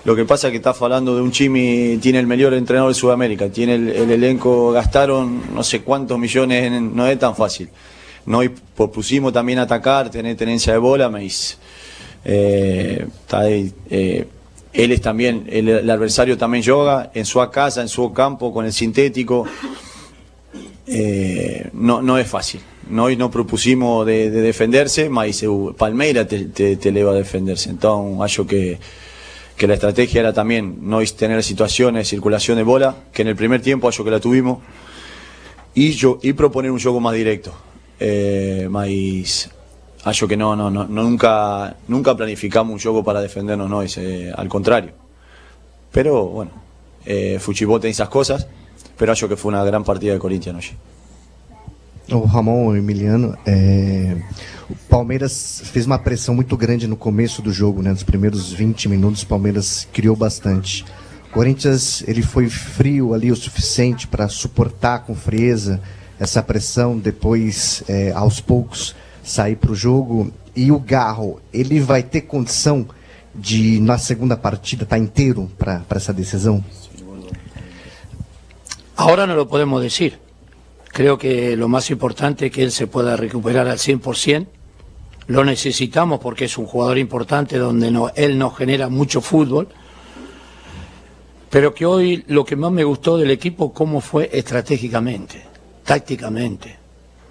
Lo que pasa es que estás hablando de un Chimi, tiene el mejor entrenador de Sudamérica, tiene el elenco, gastaron no sé cuántos millones, no es tan fácil. No, y propusimos también atacar, tener tenencia de bola, mas él es también, el adversario también juega en su casa, en su campo, con el sintético. No es fácil. No propusimos de defenderse, mas Palmeiras te eleva a defenderse. Entonces, acho que la estrategia era también no tener situaciones, circulación de bola, que en el primer tiempo acho que la tuvimos, y proponer un juego más directo. Mas acho que nunca planificamos un juego para defendernos, no, al contrario. Pero bueno, Futebol tem esas cosas, pero acho que fue una gran partida de Corinthians hoje. O Ramon Emiliano, o Palmeiras fez uma pressão muito grande no começo do jogo, né? Nos primeiros 20 minutos o Palmeiras criou bastante. O Corinthians, ele foi frio ali o suficiente para suportar com frieza essa pressão, depois aos poucos sair para o jogo. E o Garro, ele vai ter condição de na segunda partida estar inteiro para essa decisão? Ahora no lo podemos decir. Creo que lo más importante es que él se pueda recuperar al 100%. Lo necesitamos porque es un jugador importante donde él nos genera mucho fútbol. Pero que hoy lo que más me gustó del equipo, cómo fue estratégicamente, tácticamente,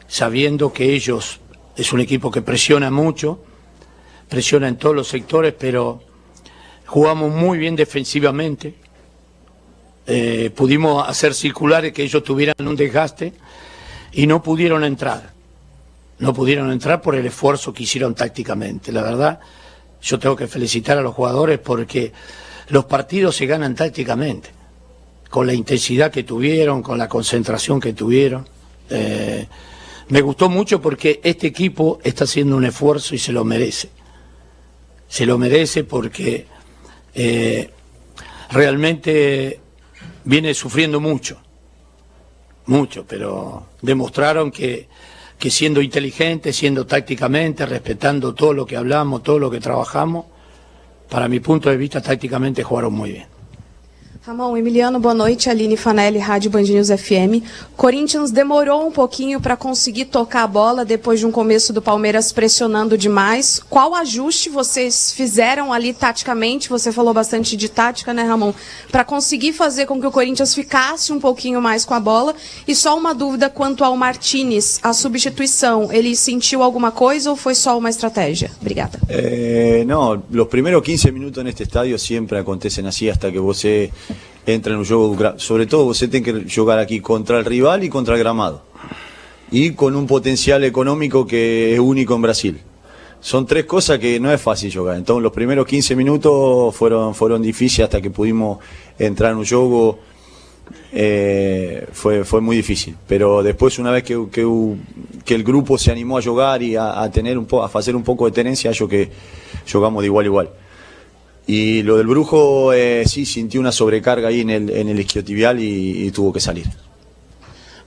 sabiendo que ellos es un equipo que presiona mucho, presiona en todos los sectores, pero jugamos muy bien defensivamente. Pudimos hacer circulares que ellos tuvieran un desgaste y no pudieron entrar por el esfuerzo que hicieron tácticamente. La verdad, yo tengo que felicitar a los jugadores porque los partidos se ganan tácticamente, con la intensidad que tuvieron, con la concentración que tuvieron. Me gustó mucho porque este equipo está haciendo un esfuerzo y se lo merece. Se lo merece porque realmente viene sufriendo mucho, pero demostraron que siendo inteligentes, siendo tácticamente, respetando todo lo que hablamos, todo lo que trabajamos, para mi punto de vista tácticamente jugaron muy bien. Ramon, Emiliano, boa noite. Aline Fanelli, Rádio Band News FM. Corinthians demorou um pouquinho para conseguir tocar a bola depois de um começo do Palmeiras pressionando demais. Qual ajuste vocês fizeram ali taticamente? Você falou bastante de tática, né, Ramon? Para conseguir fazer com que o Corinthians ficasse um pouquinho mais com a bola. E só uma dúvida quanto ao Martínez, a substituição. Ele sentiu alguma coisa ou foi só uma estratégia? Obrigada. No, los primeros 15 minutos en este estadio siempre acontecen así hasta que você entra en un juego, sobre todo você tem que jugar aquí contra el rival y contra el gramado y con un potencial económico que es único en Brasil. Son tres cosas que no es fácil jugar. Entonces los primeros 15 minutos fueron difíciles hasta que pudimos entrar en un juego. Fue muy difícil, pero después una vez que el grupo se animó a jugar y a hacer un poco de tenencia, yo que jugamos de igual a igual. Y lo del Brujo sí sintió una sobrecarga ahí en el isquiotibial y tuvo que salir.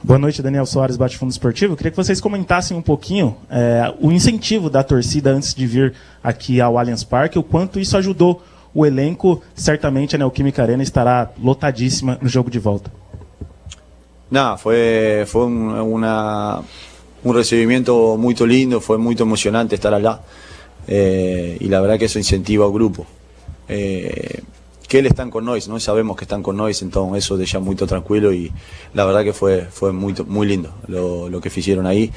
Boa noite, Daniel Soares, Bate Fundo Esportivo. Queria que vocês comentassem um pouquinho o incentivo da torcida antes de vir aqui ao Allianz Parque, o quanto isso ajudou o elenco. Certamente a Neoquímica Arena estará lotadíssima no jogo de volta. Nada, fue un recibimiento muy lindo, fue muy emocionante estar allá y la verdad que eso incentiva al grupo. Que eles están con nós, nós sabemos que están con nós, entonces eso deixa muito tranquilo y la verdad que fue muy lindo lo que hicieron ahí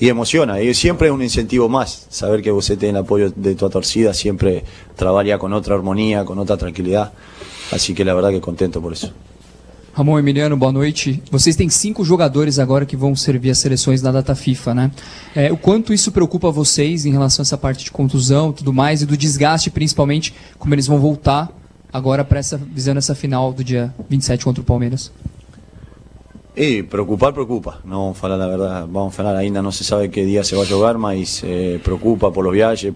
y emociona, y siempre es un incentivo más, saber que você tem el apoyo de tu torcida, siempre trabalha con otra armonía, con otra tranquilidad, así que la verdad que contento por eso. Ramon, Emiliano, boa noite. Vocês têm 5 jogadores agora que vão servir as seleções na data FIFA, né? O quanto isso preocupa vocês em relação a essa parte de contusão e tudo mais, e do desgaste, principalmente, como eles vão voltar agora visando essa final do dia 27 contra o Palmeiras? Y preocupar, no vamos a falar la verdad, vamos a falar, ainda no se sabe qué día se va a jugar, mas preocupa por los viajes,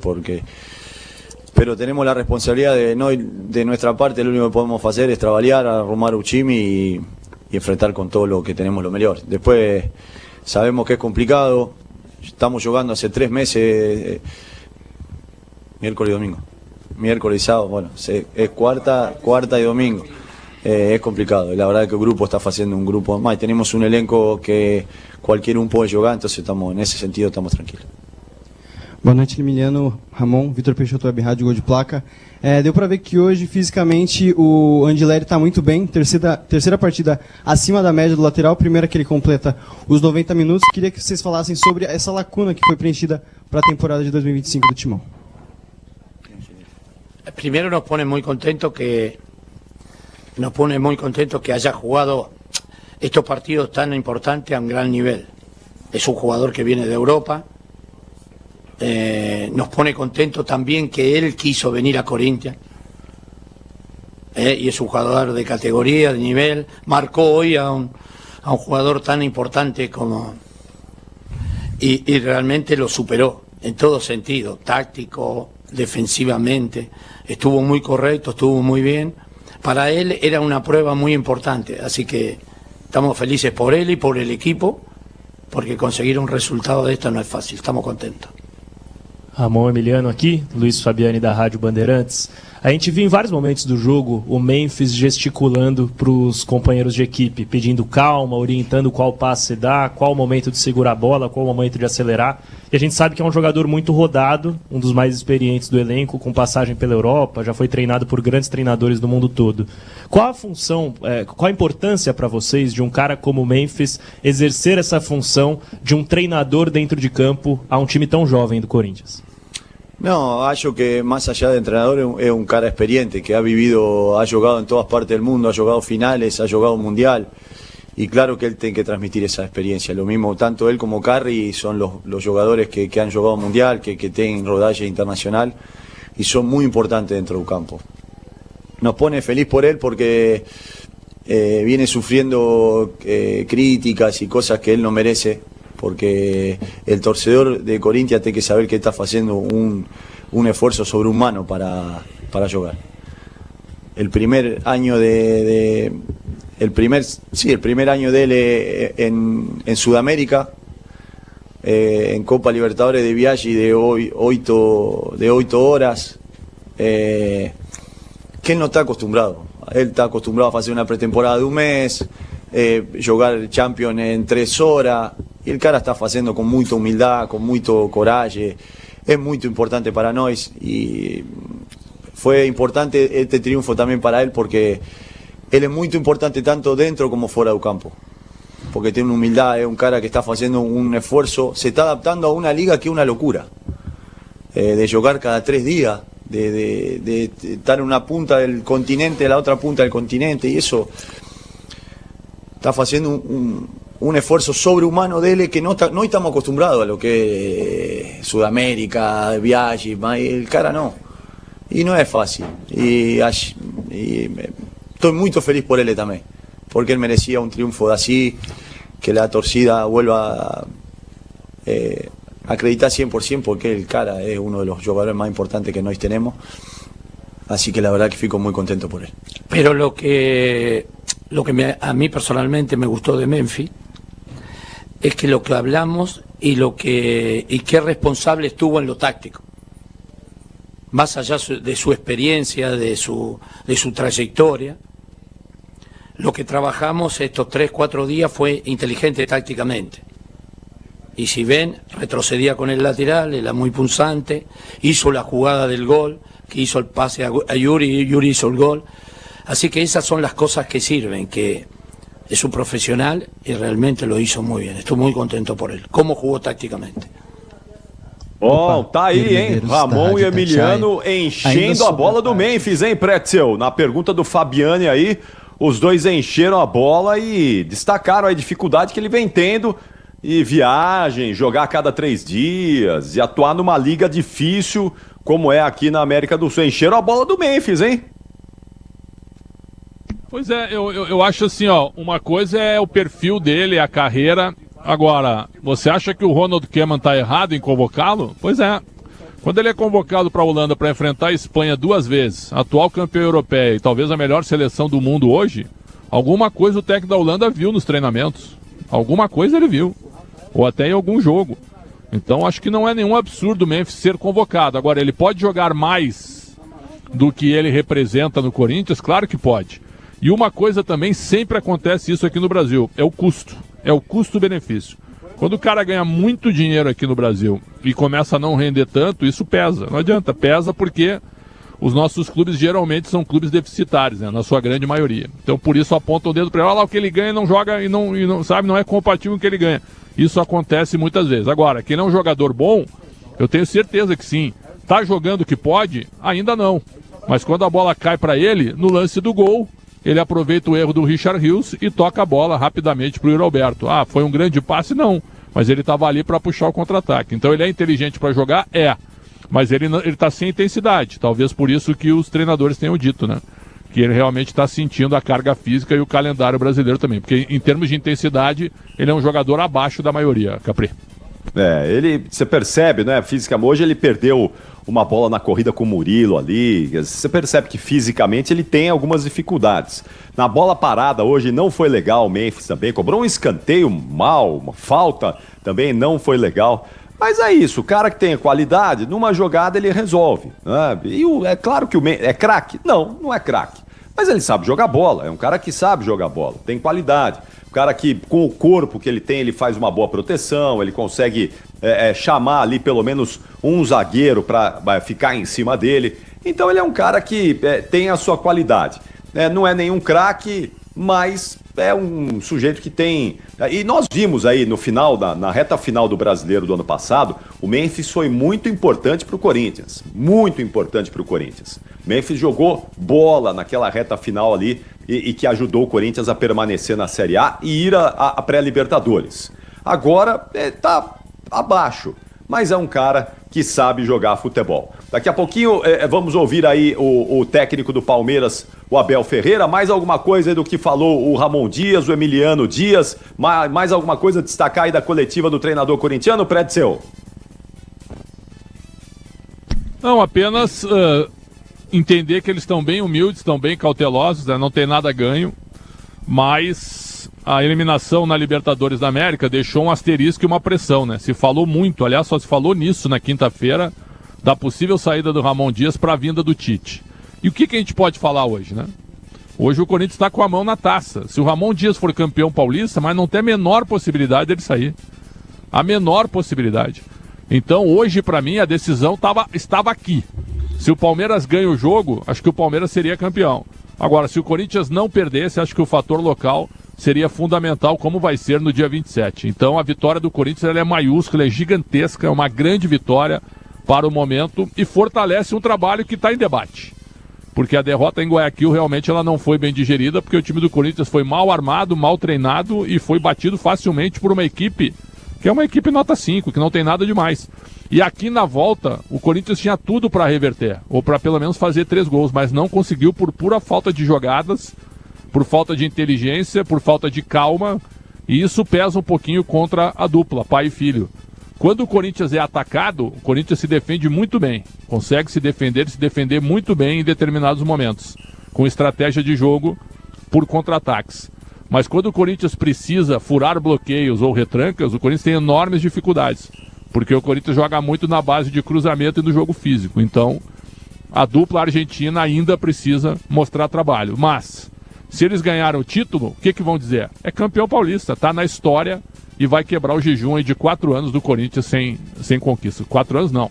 pero tenemos la responsabilidad de nuestra parte, lo único que podemos hacer es trabajar, arrumar un chimi y enfrentar con todo lo que tenemos lo mejor. Después sabemos que es complicado, estamos jugando hace 3 meses, miércoles y domingo, miércoles y sábado, bueno, es cuarta y domingo. Es complicado, y la verdad que el grupo está haciendo un grupo más, tenemos un elenco que cualquier puede jugar, entonces estamos, en ese sentido estamos tranquilos. Boa noite, Emiliano, Ramon, Vitor Peixoto, Web Rádio, Gol de Placa. Deu para ver que hoje, fisicamente, o Andileri está muito bem, terceira partida acima da média do lateral, primeira que ele completa os 90 minutos. Queria que vocês falassem sobre essa lacuna que foi preenchida para a temporada de 2025 do Timão. Primero nos pone muy contento que haya jugado estos partidos tan importantes a un gran nivel. Es un jugador que viene de Europa. Nos pone contento también que él quiso venir a Corinthians. Y es un jugador de categoría, de nivel. Marcó hoy a un jugador tan importante como... Y realmente lo superó en todo sentido, táctico, defensivamente. Estuvo muy correcto, estuvo muy bien. Para él era una prueba muy importante, así que estamos felices por él y por el equipo, porque conseguir un resultado de esto no es fácil, estamos contentos. Ramon, Emiliano aqui, Luiz Fabiani da Rádio Bandeirantes. A gente viu em vários momentos do jogo o Memphis gesticulando para os companheiros de equipe, pedindo calma, orientando qual passe dar, qual o momento de segurar a bola, qual o momento de acelerar. E a gente sabe que é um jogador muito rodado, um dos mais experientes do elenco, com passagem pela Europa, já foi treinado por grandes treinadores do mundo todo. Qual a função, qual a importância para vocês de um cara como o Memphis exercer essa função de um treinador dentro de campo a um time tão jovem do Corinthians? No, acho que más allá de entrenador es un cara experiente, que ha jugado en todas partes del mundo, ha jugado finales, ha jugado mundial, y claro que él tiene que transmitir esa experiencia. Lo mismo, tanto él como Carri son los jugadores que han jugado mundial, que tienen rodaje internacional, y son muy importantes dentro del campo. Nos pone feliz por él porque viene sufriendo críticas y cosas que él no merece, porque el torcedor de Corinthians tiene que saber que está haciendo un esfuerzo sobrehumano para jugar. El primer año el primer año de él en Sudamérica, en Copa Libertadores de viaje de 8 horas, que él no está acostumbrado. Él está acostumbrado a hacer una pretemporada de un mes, jugar Champions en 3 horas, y el cara está haciendo con mucha humildad, con mucho coraje. Es muy importante para nosotros y fue importante este triunfo también para él porque él es muy importante tanto dentro como fuera del campo. Porque tiene una humildad, es un cara que está haciendo un esfuerzo, se está adaptando a una liga que es una locura. De jugar cada 3 días, de estar en una punta del continente, en la otra punta del continente, y eso está haciendo un esfuerzo sobrehumano de él que no estamos acostumbrados a lo que es Sudamérica, de viaje, el cara no. Y no es fácil. Y estoy muy feliz por él también, porque él merecía un triunfo de así, que la torcida vuelva a acreditar 100%, porque el cara es uno de los jugadores más importantes que nosotros tenemos. Así que la verdad que fico muy contento por él. Pero lo que a mí personalmente me gustó de Memphis es que lo que hablamos y qué responsable estuvo en lo táctico. Más allá de su experiencia, de su trayectoria, lo que trabajamos estos 3-4 días fue inteligente tácticamente. Y si ven, retrocedía con el lateral, era muy punzante, hizo la jugada del gol, que hizo el pase a Yuri, y Yuri hizo el gol. Así que esas son las cosas que sirven, que es un profesional y realmente lo hizo muy bien. Estoy muy contento por él. Cómo jugou tácticamente. Bom, tá aí, hein? Ramon e Emiliano enchendo a bola do Memphis, hein, Pretzel? Na pergunta do Fabiane aí, os dois encheram a bola e destacaram a dificuldade que ele vem tendo. E viagem, jogar a cada 3 dias e atuar numa liga difícil como é aqui na América do Sul. Encheram a bola do Memphis, hein? Pois é, eu acho assim, ó, uma coisa é o perfil dele, a carreira. Agora, você acha que o Ronald Koeman tá errado em convocá-lo? Pois é. Quando ele é convocado para a Holanda para enfrentar a Espanha 2 vezes, atual campeão europeia e talvez a melhor seleção do mundo hoje, alguma coisa o técnico da Holanda viu nos treinamentos. Alguma coisa ele viu. Ou até em algum jogo. Então acho que não é nenhum absurdo o Memphis ser convocado. Agora, ele pode jogar mais do que ele representa no Corinthians? Claro que pode. E uma coisa também, sempre acontece isso aqui no Brasil, é o custo. É o custo-benefício. Quando o cara ganha muito dinheiro aqui no Brasil e começa a não render tanto, isso pesa. Não adianta, pesa porque os nossos clubes geralmente são clubes deficitários, né, na sua grande maioria. Então por isso apontam o dedo para ele, olha lá o que ele ganha e não joga e não sabe, não é compatível com o que ele ganha. Isso acontece muitas vezes. Agora, quem não é um jogador bom, eu tenho certeza que sim. Tá jogando o que pode? Ainda não. Mas quando a bola cai para ele, no lance do gol, ele aproveita o erro do Richard Rios e toca a bola rapidamente para o Yuri Alberto. Ah, foi um grande passe? Não. Mas ele estava ali para puxar o contra-ataque. Então ele é inteligente para jogar? É. Mas ele está sem intensidade. Talvez por isso que os treinadores tenham dito, né? Que ele realmente está sentindo a carga física e o calendário brasileiro também. Porque em termos de intensidade, ele é um jogador abaixo da maioria, Capri. Você percebe, né, fisicamente, hoje ele perdeu uma bola na corrida com o Murilo ali, você percebe que fisicamente ele tem algumas dificuldades. Na bola parada hoje não foi legal o Memphis também, cobrou um escanteio mal, uma falta também não foi legal. Mas é isso, o cara que tem qualidade, numa jogada ele resolve. Né? E é claro que o Memphis é craque? Não é craque. Mas ele sabe jogar bola, é um cara que sabe jogar bola, tem qualidade. O cara que, com o corpo que ele tem, ele faz uma boa proteção, ele consegue chamar ali pelo menos um zagueiro para ficar em cima dele. Então ele é um cara que tem a sua qualidade. Não é nenhum craque, mas é um sujeito que tem... E nós vimos aí no final, na reta final do Brasileiro do ano passado, o Memphis foi muito importante para o Corinthians. Muito importante para o Corinthians. O Memphis jogou bola naquela reta final ali e que ajudou o Corinthians a permanecer na Série A e ir a pré-Libertadores. Agora está abaixo, mas é um cara que sabe jogar futebol. Daqui a pouquinho vamos ouvir aí o técnico do Palmeiras, o Abel Ferreira. Mais alguma coisa aí do que falou o Ramon Dias, o Emiliano Dias? Mais alguma coisa a destacar aí da coletiva do treinador corintiano, Pretzel? Não, apenas entender que eles estão bem humildes, estão bem cautelosos, né? Não tem nada ganho, mas a eliminação na Libertadores da América deixou um asterisco e uma pressão, né? Se falou muito, aliás, só se falou nisso na quinta-feira, da possível saída do Ramon Dias para a vinda do Tite. E o que a gente pode falar hoje, né? Hoje o Corinthians está com a mão na taça. Se o Ramon Dias for campeão paulista, mas não tem a menor possibilidade dele sair. A menor possibilidade. Então hoje, para mim, a decisão estava aqui. Se o Palmeiras ganha o jogo, acho que o Palmeiras seria campeão. Agora, se o Corinthians não perdesse, acho que o fator local seria fundamental, como vai ser no dia 27. Então a vitória do Corinthians ela é maiúscula, é gigantesca, é uma grande vitória para o momento e fortalece um trabalho que está em debate. Porque a derrota em Guayaquil realmente ela não foi bem digerida, porque o time do Corinthians foi mal armado, mal treinado e foi batido facilmente por uma equipe que é uma equipe nota 5, que não tem nada demais. E aqui na volta, o Corinthians tinha tudo para reverter, ou para pelo menos fazer 3 gols, mas não conseguiu por pura falta de jogadas, por falta de inteligência, por falta de calma, e isso pesa um pouquinho contra a dupla, pai e filho. Quando o Corinthians é atacado, o Corinthians se defende muito bem, consegue se defender muito bem em determinados momentos, com estratégia de jogo por contra-ataques. Mas quando o Corinthians precisa furar bloqueios ou retrancas, o Corinthians tem enormes dificuldades, porque o Corinthians joga muito na base de cruzamento e no jogo físico. Então, a dupla argentina ainda precisa mostrar trabalho. Mas, se eles ganharam o título, o que vão dizer? É campeão paulista, está na história e vai quebrar o jejum aí de 4 anos do Corinthians sem conquista. 4 anos não,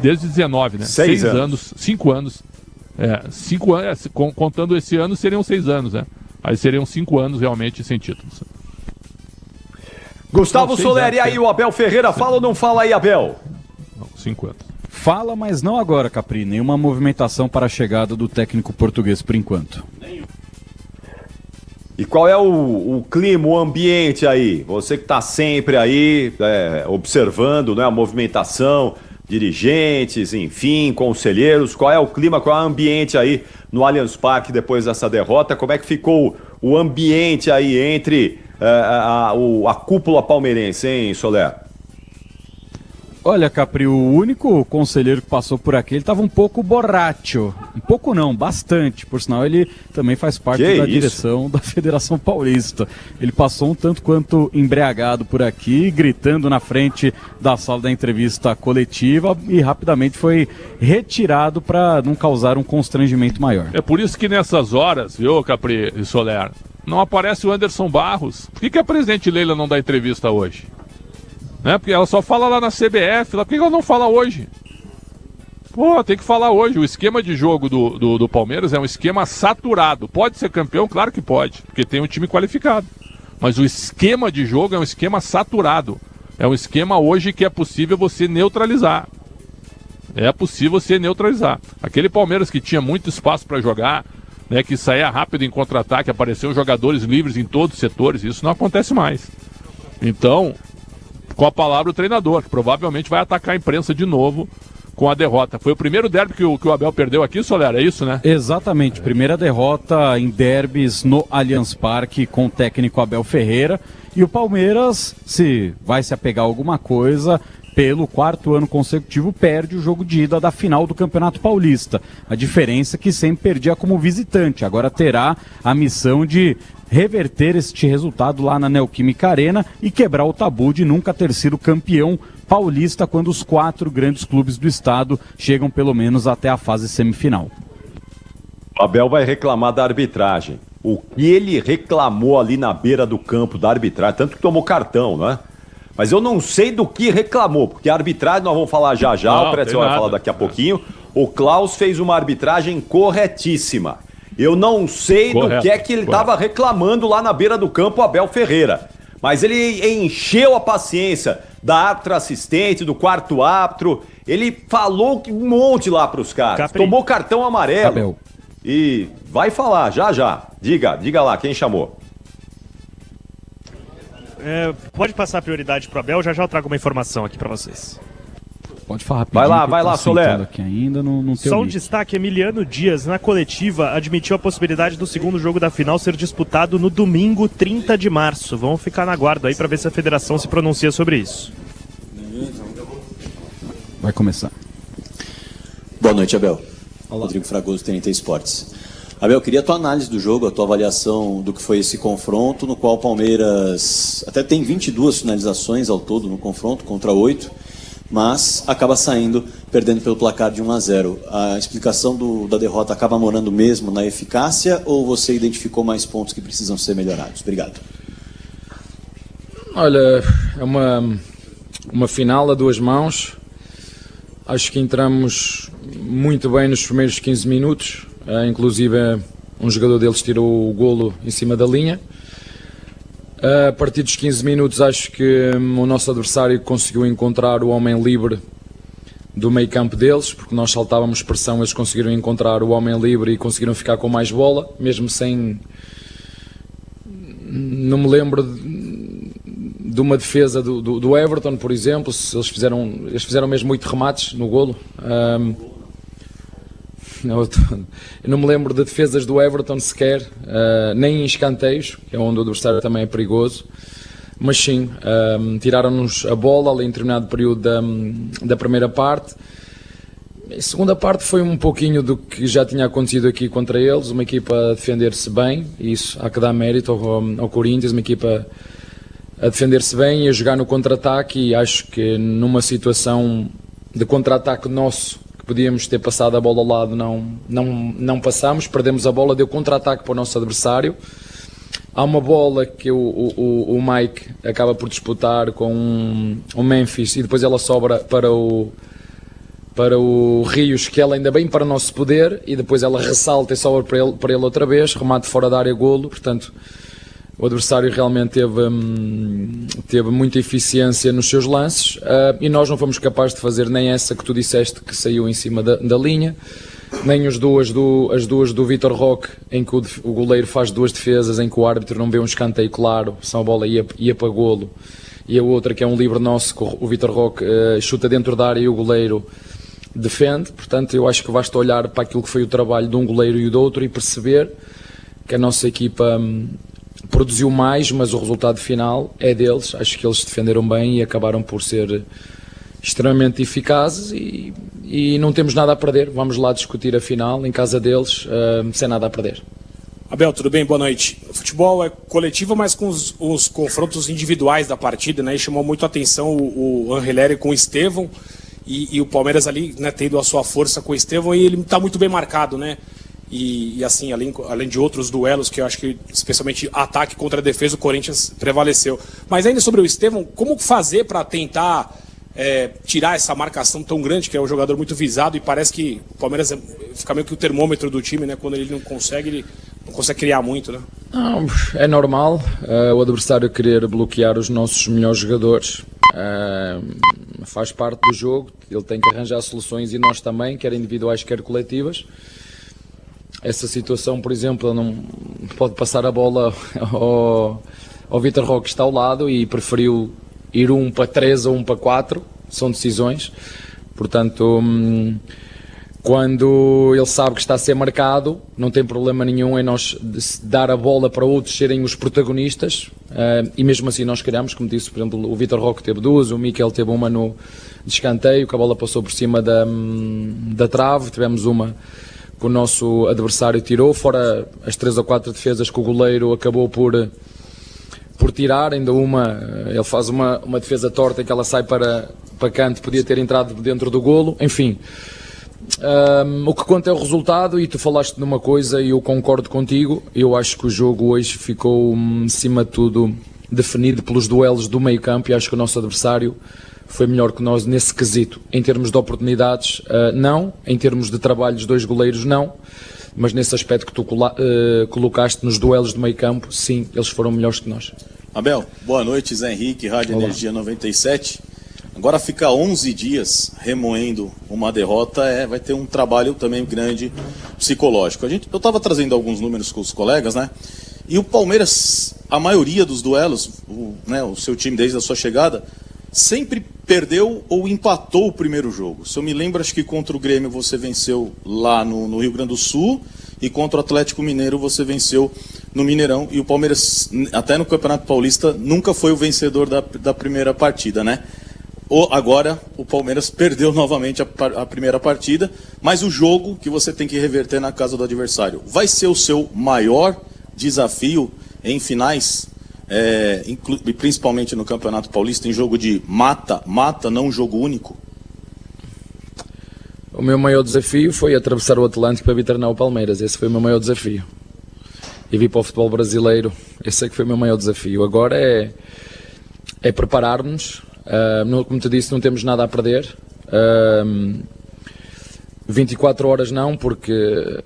desde 19, né? 6 anos, 5 anos. 5 anos, contando esse ano, seriam 6 anos, né? Aí seriam 5 anos realmente sem títulos. Gustavo Soler, e aí o Abel Ferreira fala ou não fala aí, Abel? Não, 5 anos. Fala, mas não agora, Capri. Nenhuma movimentação para a chegada do técnico português por enquanto. E qual é o clima, o ambiente aí? Você que está sempre aí observando, né, a movimentação, dirigentes, enfim, conselheiros. Qual é o clima, qual é o ambiente aí no Allianz Parque depois dessa derrota? Como é que ficou o ambiente aí entre a cúpula palmeirense, hein, Soler? Olha, Capri, o único conselheiro que passou por aqui, ele estava um pouco borracho. Um pouco não, bastante. Por sinal, ele também faz parte da direção da Federação Paulista. Ele passou um tanto quanto embriagado por aqui, gritando na frente da sala da entrevista coletiva e rapidamente foi retirado para não causar um constrangimento maior. É por isso que nessas horas, viu, Capri e Soler, não aparece o Anderson Barros. Por que a presidente Leila não dá entrevista hoje? Né? Porque ela só fala lá na CBF, por que ela não fala hoje? Pô, tem que falar hoje. O esquema de jogo do Palmeiras é um esquema saturado. Pode ser campeão? Claro que pode, porque tem um time qualificado. Mas o esquema de jogo é um esquema saturado. É um esquema hoje que é possível você neutralizar. É possível você neutralizar. Aquele Palmeiras que tinha muito espaço para jogar, né, que saía rápido em contra-ataque, apareciam jogadores livres em todos os setores, isso não acontece mais. Então, com a palavra o treinador, que provavelmente vai atacar a imprensa de novo com a derrota. Foi o primeiro derby que o Abel perdeu aqui, Soler, é isso, né? Exatamente, primeira derrota em derbys no Allianz Parque com o técnico Abel Ferreira. E o Palmeiras, se vai se apegar a alguma coisa, pelo 4º ano consecutivo, perde o jogo de ida da final do Campeonato Paulista. A diferença é que sempre perdia como visitante, agora terá a missão de reverter este resultado lá na Neoquímica Arena e quebrar o tabu de nunca ter sido campeão paulista quando os 4 grandes clubes do estado chegam pelo menos até a fase semifinal. O Abel vai reclamar da arbitragem. O que ele reclamou ali na beira do campo da arbitragem, tanto que tomou cartão, né? Mas eu não sei do que reclamou, porque a arbitragem nós vamos falar já, o Pretzel vai falar daqui a pouquinho. O Klaus fez uma arbitragem corretíssima. Eu não sei do que é que ele estava reclamando lá na beira do campo, o Abel Ferreira. Mas ele encheu a paciência da árbitra assistente, do 4º árbitro. Ele falou um monte lá para os caras. Capri. Tomou cartão amarelo. Abel. E vai falar, já. Diga lá, quem chamou? Pode passar a prioridade pro Abel, já eu trago uma informação aqui para vocês. Pode falar rapidinho. Vai lá, Soler. Aqui ainda não só um destaque, Emiliano Dias, na coletiva, admitiu a possibilidade do segundo jogo da final ser disputado no domingo 30 de março. Vamos ficar na guarda aí para ver se a federação se pronuncia sobre isso. Vai começar. Boa noite, Abel. Olá. Rodrigo Fragoso, TNT Esportes. Abel, queria a tua análise do jogo, a tua avaliação do que foi esse confronto, no qual o Palmeiras até tem 22 finalizações ao todo no confronto, contra 8. mas acaba saindo, perdendo pelo placar de 1-0. A explicação da derrota acaba morando mesmo na eficácia ou você identificou mais pontos que precisam ser melhorados? Obrigado. Olha, é uma final a duas mãos. Acho que entramos muito bem nos primeiros 15 minutos, inclusive um jogador deles tirou o golo em cima da linha. A partir dos 15 minutos acho que o nosso adversário conseguiu encontrar o homem livre do meio campo deles, porque nós saltávamos pressão, eles conseguiram encontrar o homem livre e conseguiram ficar com mais bola, mesmo sem... Não me lembro de uma defesa do Everton, por exemplo, se eles fizeram mesmo 8 remates no golo. Eu não me lembro de defesas do Everton sequer, nem em escanteios, que é onde o adversário também é perigoso. Mas sim, tiraram-nos a bola ali em determinado período da primeira parte. A segunda parte foi um pouquinho do que já tinha acontecido aqui contra eles, uma equipa a defender-se bem, e isso há que dar mérito ao Corinthians, uma equipa a defender-se bem e a jogar no contra-ataque, e acho que numa situação de contra-ataque nosso, que podíamos ter passado a bola ao lado, não passámos, perdemos a bola, deu contra-ataque para o nosso adversário. Há uma bola que o Mike acaba por disputar com o Memphis e depois ela sobra para o Rios, que ela ainda bem para o nosso poder, e depois ela ressalta e sobra para ele outra vez, remate fora da área, golo. Portanto, o adversário realmente teve muita eficiência nos seus lances, e nós não fomos capazes de fazer nem essa que tu disseste que saiu em cima da linha, nem as duas do Vitor Roque, em que o goleiro faz duas defesas, em que o árbitro não vê um escanteio claro, se a bola ia para golo, e a outra que é um livre nosso, que o Vitor Roque chuta dentro da área e o goleiro defende. Portanto, eu acho que basta olhar para aquilo que foi o trabalho de um goleiro e do outro e perceber que a nossa equipa produziu mais, mas o resultado final é deles. Acho que eles defenderam bem e acabaram por ser extremamente eficazes e não temos nada a perder. Vamos lá discutir a final em casa deles, sem nada a perder. Abel, tudo bem? Boa noite. O futebol é coletivo, mas com os confrontos individuais da partida, né? E chamou muito a atenção o Angeleri com o Estevão e o Palmeiras ali, né, tendo a sua força com o Estevão, e ele está muito bem marcado, né? E assim, além de outros duelos que eu acho que, especialmente ataque contra a defesa, o Corinthians prevaleceu. Mas ainda sobre o Estevão, como fazer para tentar tirar essa marcação tão grande, que é um jogador muito visado, e parece que o Palmeiras fica meio que o termômetro do time, né? Quando ele não consegue criar muito, né? Não, é normal o adversário querer bloquear os nossos melhores jogadores. Faz parte do jogo, ele tem que arranjar soluções, e nós também, quer individuais, quer coletivas. Essa situação, por exemplo, não pode passar a bola ao Vitor Roque, que está ao lado, e preferiu ir 1 para 3 ou 1 para 4, são decisões. Portanto, quando ele sabe que está a ser marcado, não tem problema nenhum em nós dar a bola para outros serem os protagonistas, e mesmo assim nós criamos, como disse, por exemplo, o Vitor Roque teve 2, o Miquel teve uma no escanteio, que a bola passou por cima da trave, tivemos uma que o nosso adversário tirou, fora as 3 ou 4 defesas que o goleiro acabou por tirar, ainda ele faz uma defesa torta em que ela sai para canto, podia ter entrado dentro do golo, enfim. O que conta é o resultado, e tu falaste numa coisa e eu concordo contigo. Eu acho que o jogo hoje ficou, acima de tudo, definido pelos duelos do meio campo, e acho que o nosso adversário foi melhor que nós nesse quesito. Em termos de oportunidades, não. Em termos de trabalho dos dois goleiros, não. Mas nesse aspecto que tu colocaste nos duelos do meio campo, sim, eles foram melhores que nós. Abel, boa noite, Zé Henrique, Rádio Olá. Energia 97. Agora ficar 11 dias remoendo uma derrota, vai ter um trabalho também grande psicológico. Eu estava trazendo alguns números com os colegas, né? E o Palmeiras, a maioria dos duelos, o seu time desde a sua chegada, sempre perdeu ou empatou o primeiro jogo. Se eu me lembro, acho que contra o Grêmio você venceu lá no Rio Grande do Sul, e contra o Atlético Mineiro você venceu no Mineirão, e o Palmeiras, até no Campeonato Paulista, nunca foi o vencedor da primeira partida, né? Agora o Palmeiras perdeu novamente a primeira partida, mas o jogo que você tem que reverter na casa do adversário vai ser o seu maior desafio em finais, principalmente no Campeonato Paulista, em jogo de mata, não jogo único? O meu maior desafio foi atravessar o Atlântico para vir treinar o Palmeiras. Esse foi o meu maior desafio. E vir para o futebol brasileiro. Esse é que foi o meu maior desafio. Agora é preparar-nos. Como te disse, não temos nada a perder. 24 horas não, porque,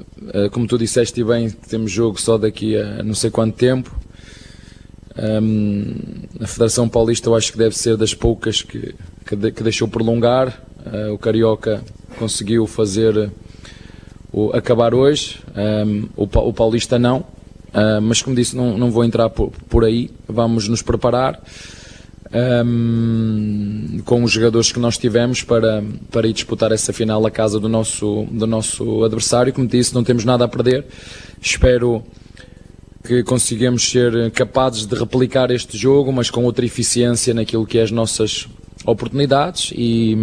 como tu disseste bem, temos jogo só daqui a não sei quanto tempo. A Federação Paulista eu acho que deve ser das poucas que deixou prolongar. O Carioca conseguiu fazer acabar hoje, o Paulista não, mas como disse, não vou entrar por aí. Vamos nos preparar com os jogadores que nós tivemos para ir disputar essa final à casa do nosso adversário. Como disse, não temos nada a perder. Espero que consigamos ser capazes de replicar este jogo, mas com outra eficiência naquilo que é as nossas oportunidades e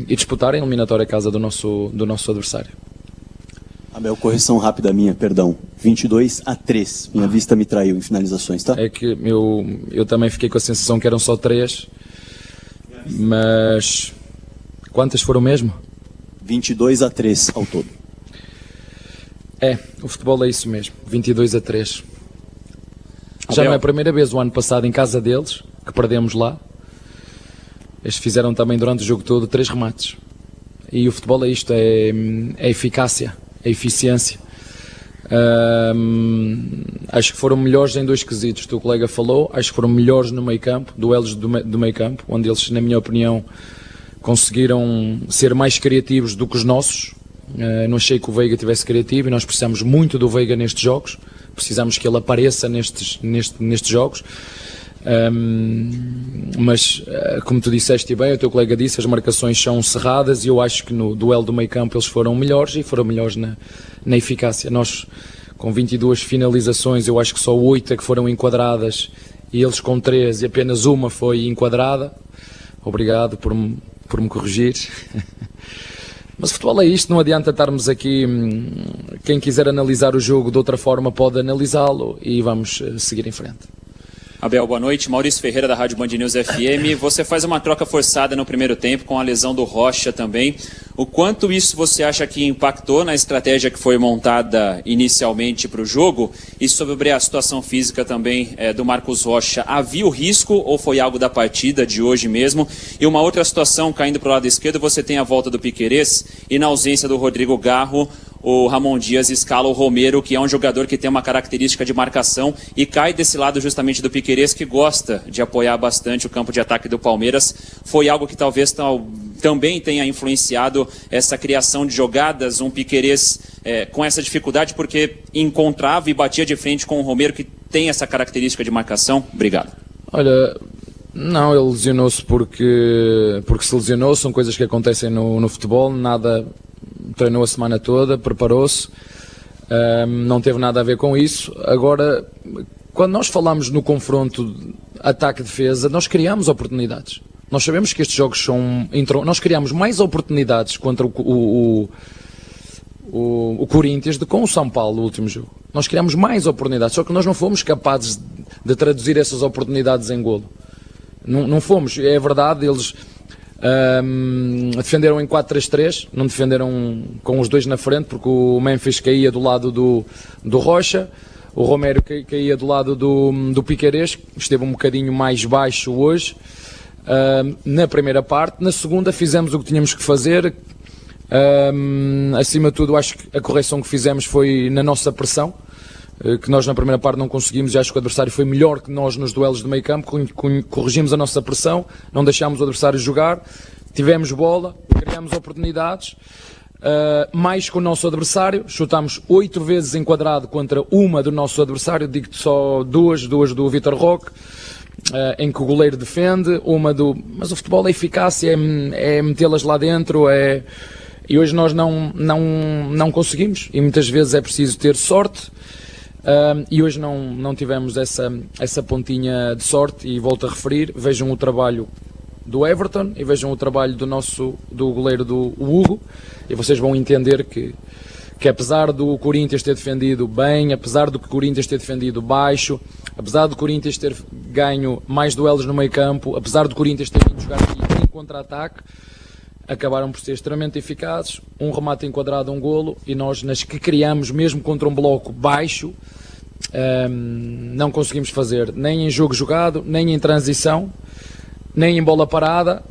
disputar a eliminatória à casa do nosso adversário. Abel, correção rápida minha, perdão. 22-3. Minha vista me traiu em finalizações, tá? É que eu também fiquei com a sensação que eram só 3, mas quantas foram mesmo? 22-3 ao todo. O futebol é isso mesmo, 22-3. Já não é a primeira vez, o ano passado em casa deles, que perdemos lá. Eles fizeram também durante o jogo todo 3 remates. E o futebol é isto, é eficácia, é eficiência. Acho que foram melhores em 2 quesitos, o teu colega falou. Acho que foram melhores no meio campo, duelos do meio campo, onde eles, na minha opinião, conseguiram ser mais criativos do que os nossos. Não achei que o Veiga tivesse criativo e nós precisamos muito do Veiga nestes jogos. Precisamos que ele apareça nestes jogos. Mas, como tu disseste bem, o teu colega disse, as marcações são cerradas e eu acho que no duelo do meio campo eles foram melhores e foram melhores na eficácia. Nós, com 22 finalizações, eu acho que só 8 é que foram enquadradas e eles com 3 e apenas uma foi enquadrada. Obrigado por me corrigir. Mas o futebol é isto, não adianta estarmos aqui. Quem quiser analisar o jogo de outra forma pode analisá-lo e vamos seguir em frente. Abel, boa noite. Maurício Ferreira, da Rádio Band News FM. Você faz uma troca forçada no primeiro tempo, com a lesão do Rocha também. O quanto isso você acha que impactou na estratégia que foi montada inicialmente para o jogo? E sobre a situação física também do Marcos Rocha, havia o risco ou foi algo da partida de hoje mesmo? E uma outra situação, caindo para o lado esquerdo, você tem a volta do Piquerez e na ausência do Rodrigo Garro, o Ramon Dias escala o Romero, que é um jogador que tem uma característica de marcação e cai desse lado justamente do Piquerez, que gosta de apoiar bastante o campo de ataque do Palmeiras. Foi algo que talvez também tenha influenciado essa criação de jogadas, um Piquerez com essa dificuldade, porque encontrava e batia de frente com o Romero, que tem essa característica de marcação. Obrigado. Olha, não, ele lesionou-se porque se lesionou, são coisas que acontecem no futebol, nada... Treinou a semana toda, preparou-se, não teve nada a ver com isso. Agora, quando nós falamos no confronto ataque-defesa, nós criamos oportunidades. Nós sabemos que estes jogos são... Nós criamos mais oportunidades contra o Corinthians do que com o São Paulo, o último jogo. Nós criamos mais oportunidades, só que nós não fomos capazes de traduzir essas oportunidades em golo. Não fomos, é verdade, eles... defenderam em 4-3-3, não defenderam com os 2 na frente, porque o Memphis caía do lado do Rocha, o Romero caía do lado do Piquerez, esteve um bocadinho mais baixo hoje na primeira parte. Na segunda fizemos o que tínhamos que fazer, acima de tudo acho que a correção que fizemos foi na nossa pressão, que nós na primeira parte não conseguimos, e acho que o adversário foi melhor que nós nos duelos de meio campo. Corrigimos a nossa pressão, não deixámos o adversário jogar, tivemos bola, criamos oportunidades, mais que o nosso adversário, chutámos 8 vezes enquadrado contra uma do nosso adversário, digo-te só duas do Vitor Roque, em que o goleiro defende, mas o futebol é eficácia, é metê-las lá dentro, e hoje nós não conseguimos, e muitas vezes é preciso ter sorte. E hoje não tivemos essa pontinha de sorte, e volto a referir, vejam o trabalho do Everton e vejam o trabalho do goleiro do Hugo, e vocês vão entender que apesar do Corinthians ter defendido bem, apesar do Corinthians ter defendido baixo, apesar do Corinthians ter ganho mais duelos no meio campo, apesar do Corinthians ter vindo jogar aqui em contra-ataque, acabaram por ser extremamente eficazes, um remate enquadrado, um golo, e nós nas que criamos, mesmo contra um bloco baixo, não conseguimos fazer, nem em jogo jogado, nem em transição, nem em bola parada,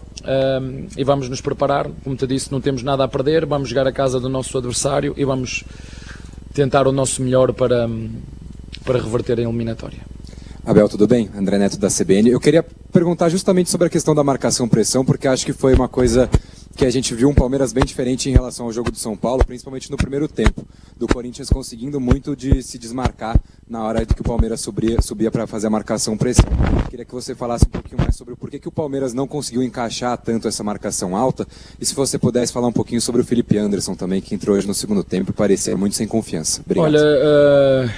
e vamos nos preparar, como te disse, não temos nada a perder, vamos jogar a casa do nosso adversário e vamos tentar o nosso melhor para reverter a eliminatória. Abel, tudo bem? André Neto da CBN. Eu queria perguntar justamente sobre a questão da marcação-pressão, porque acho que foi uma coisa que a gente viu um Palmeiras bem diferente em relação ao jogo do São Paulo, principalmente no primeiro tempo, do Corinthians conseguindo muito de se desmarcar na hora que o Palmeiras subia para fazer a marcação-pressão. Queria que você falasse um pouquinho mais sobre o porquê que o Palmeiras não conseguiu encaixar tanto essa marcação alta, e se você pudesse falar um pouquinho sobre o Felipe Anderson também, que entrou hoje no segundo tempo e parecia muito sem confiança. Obrigado. Olha,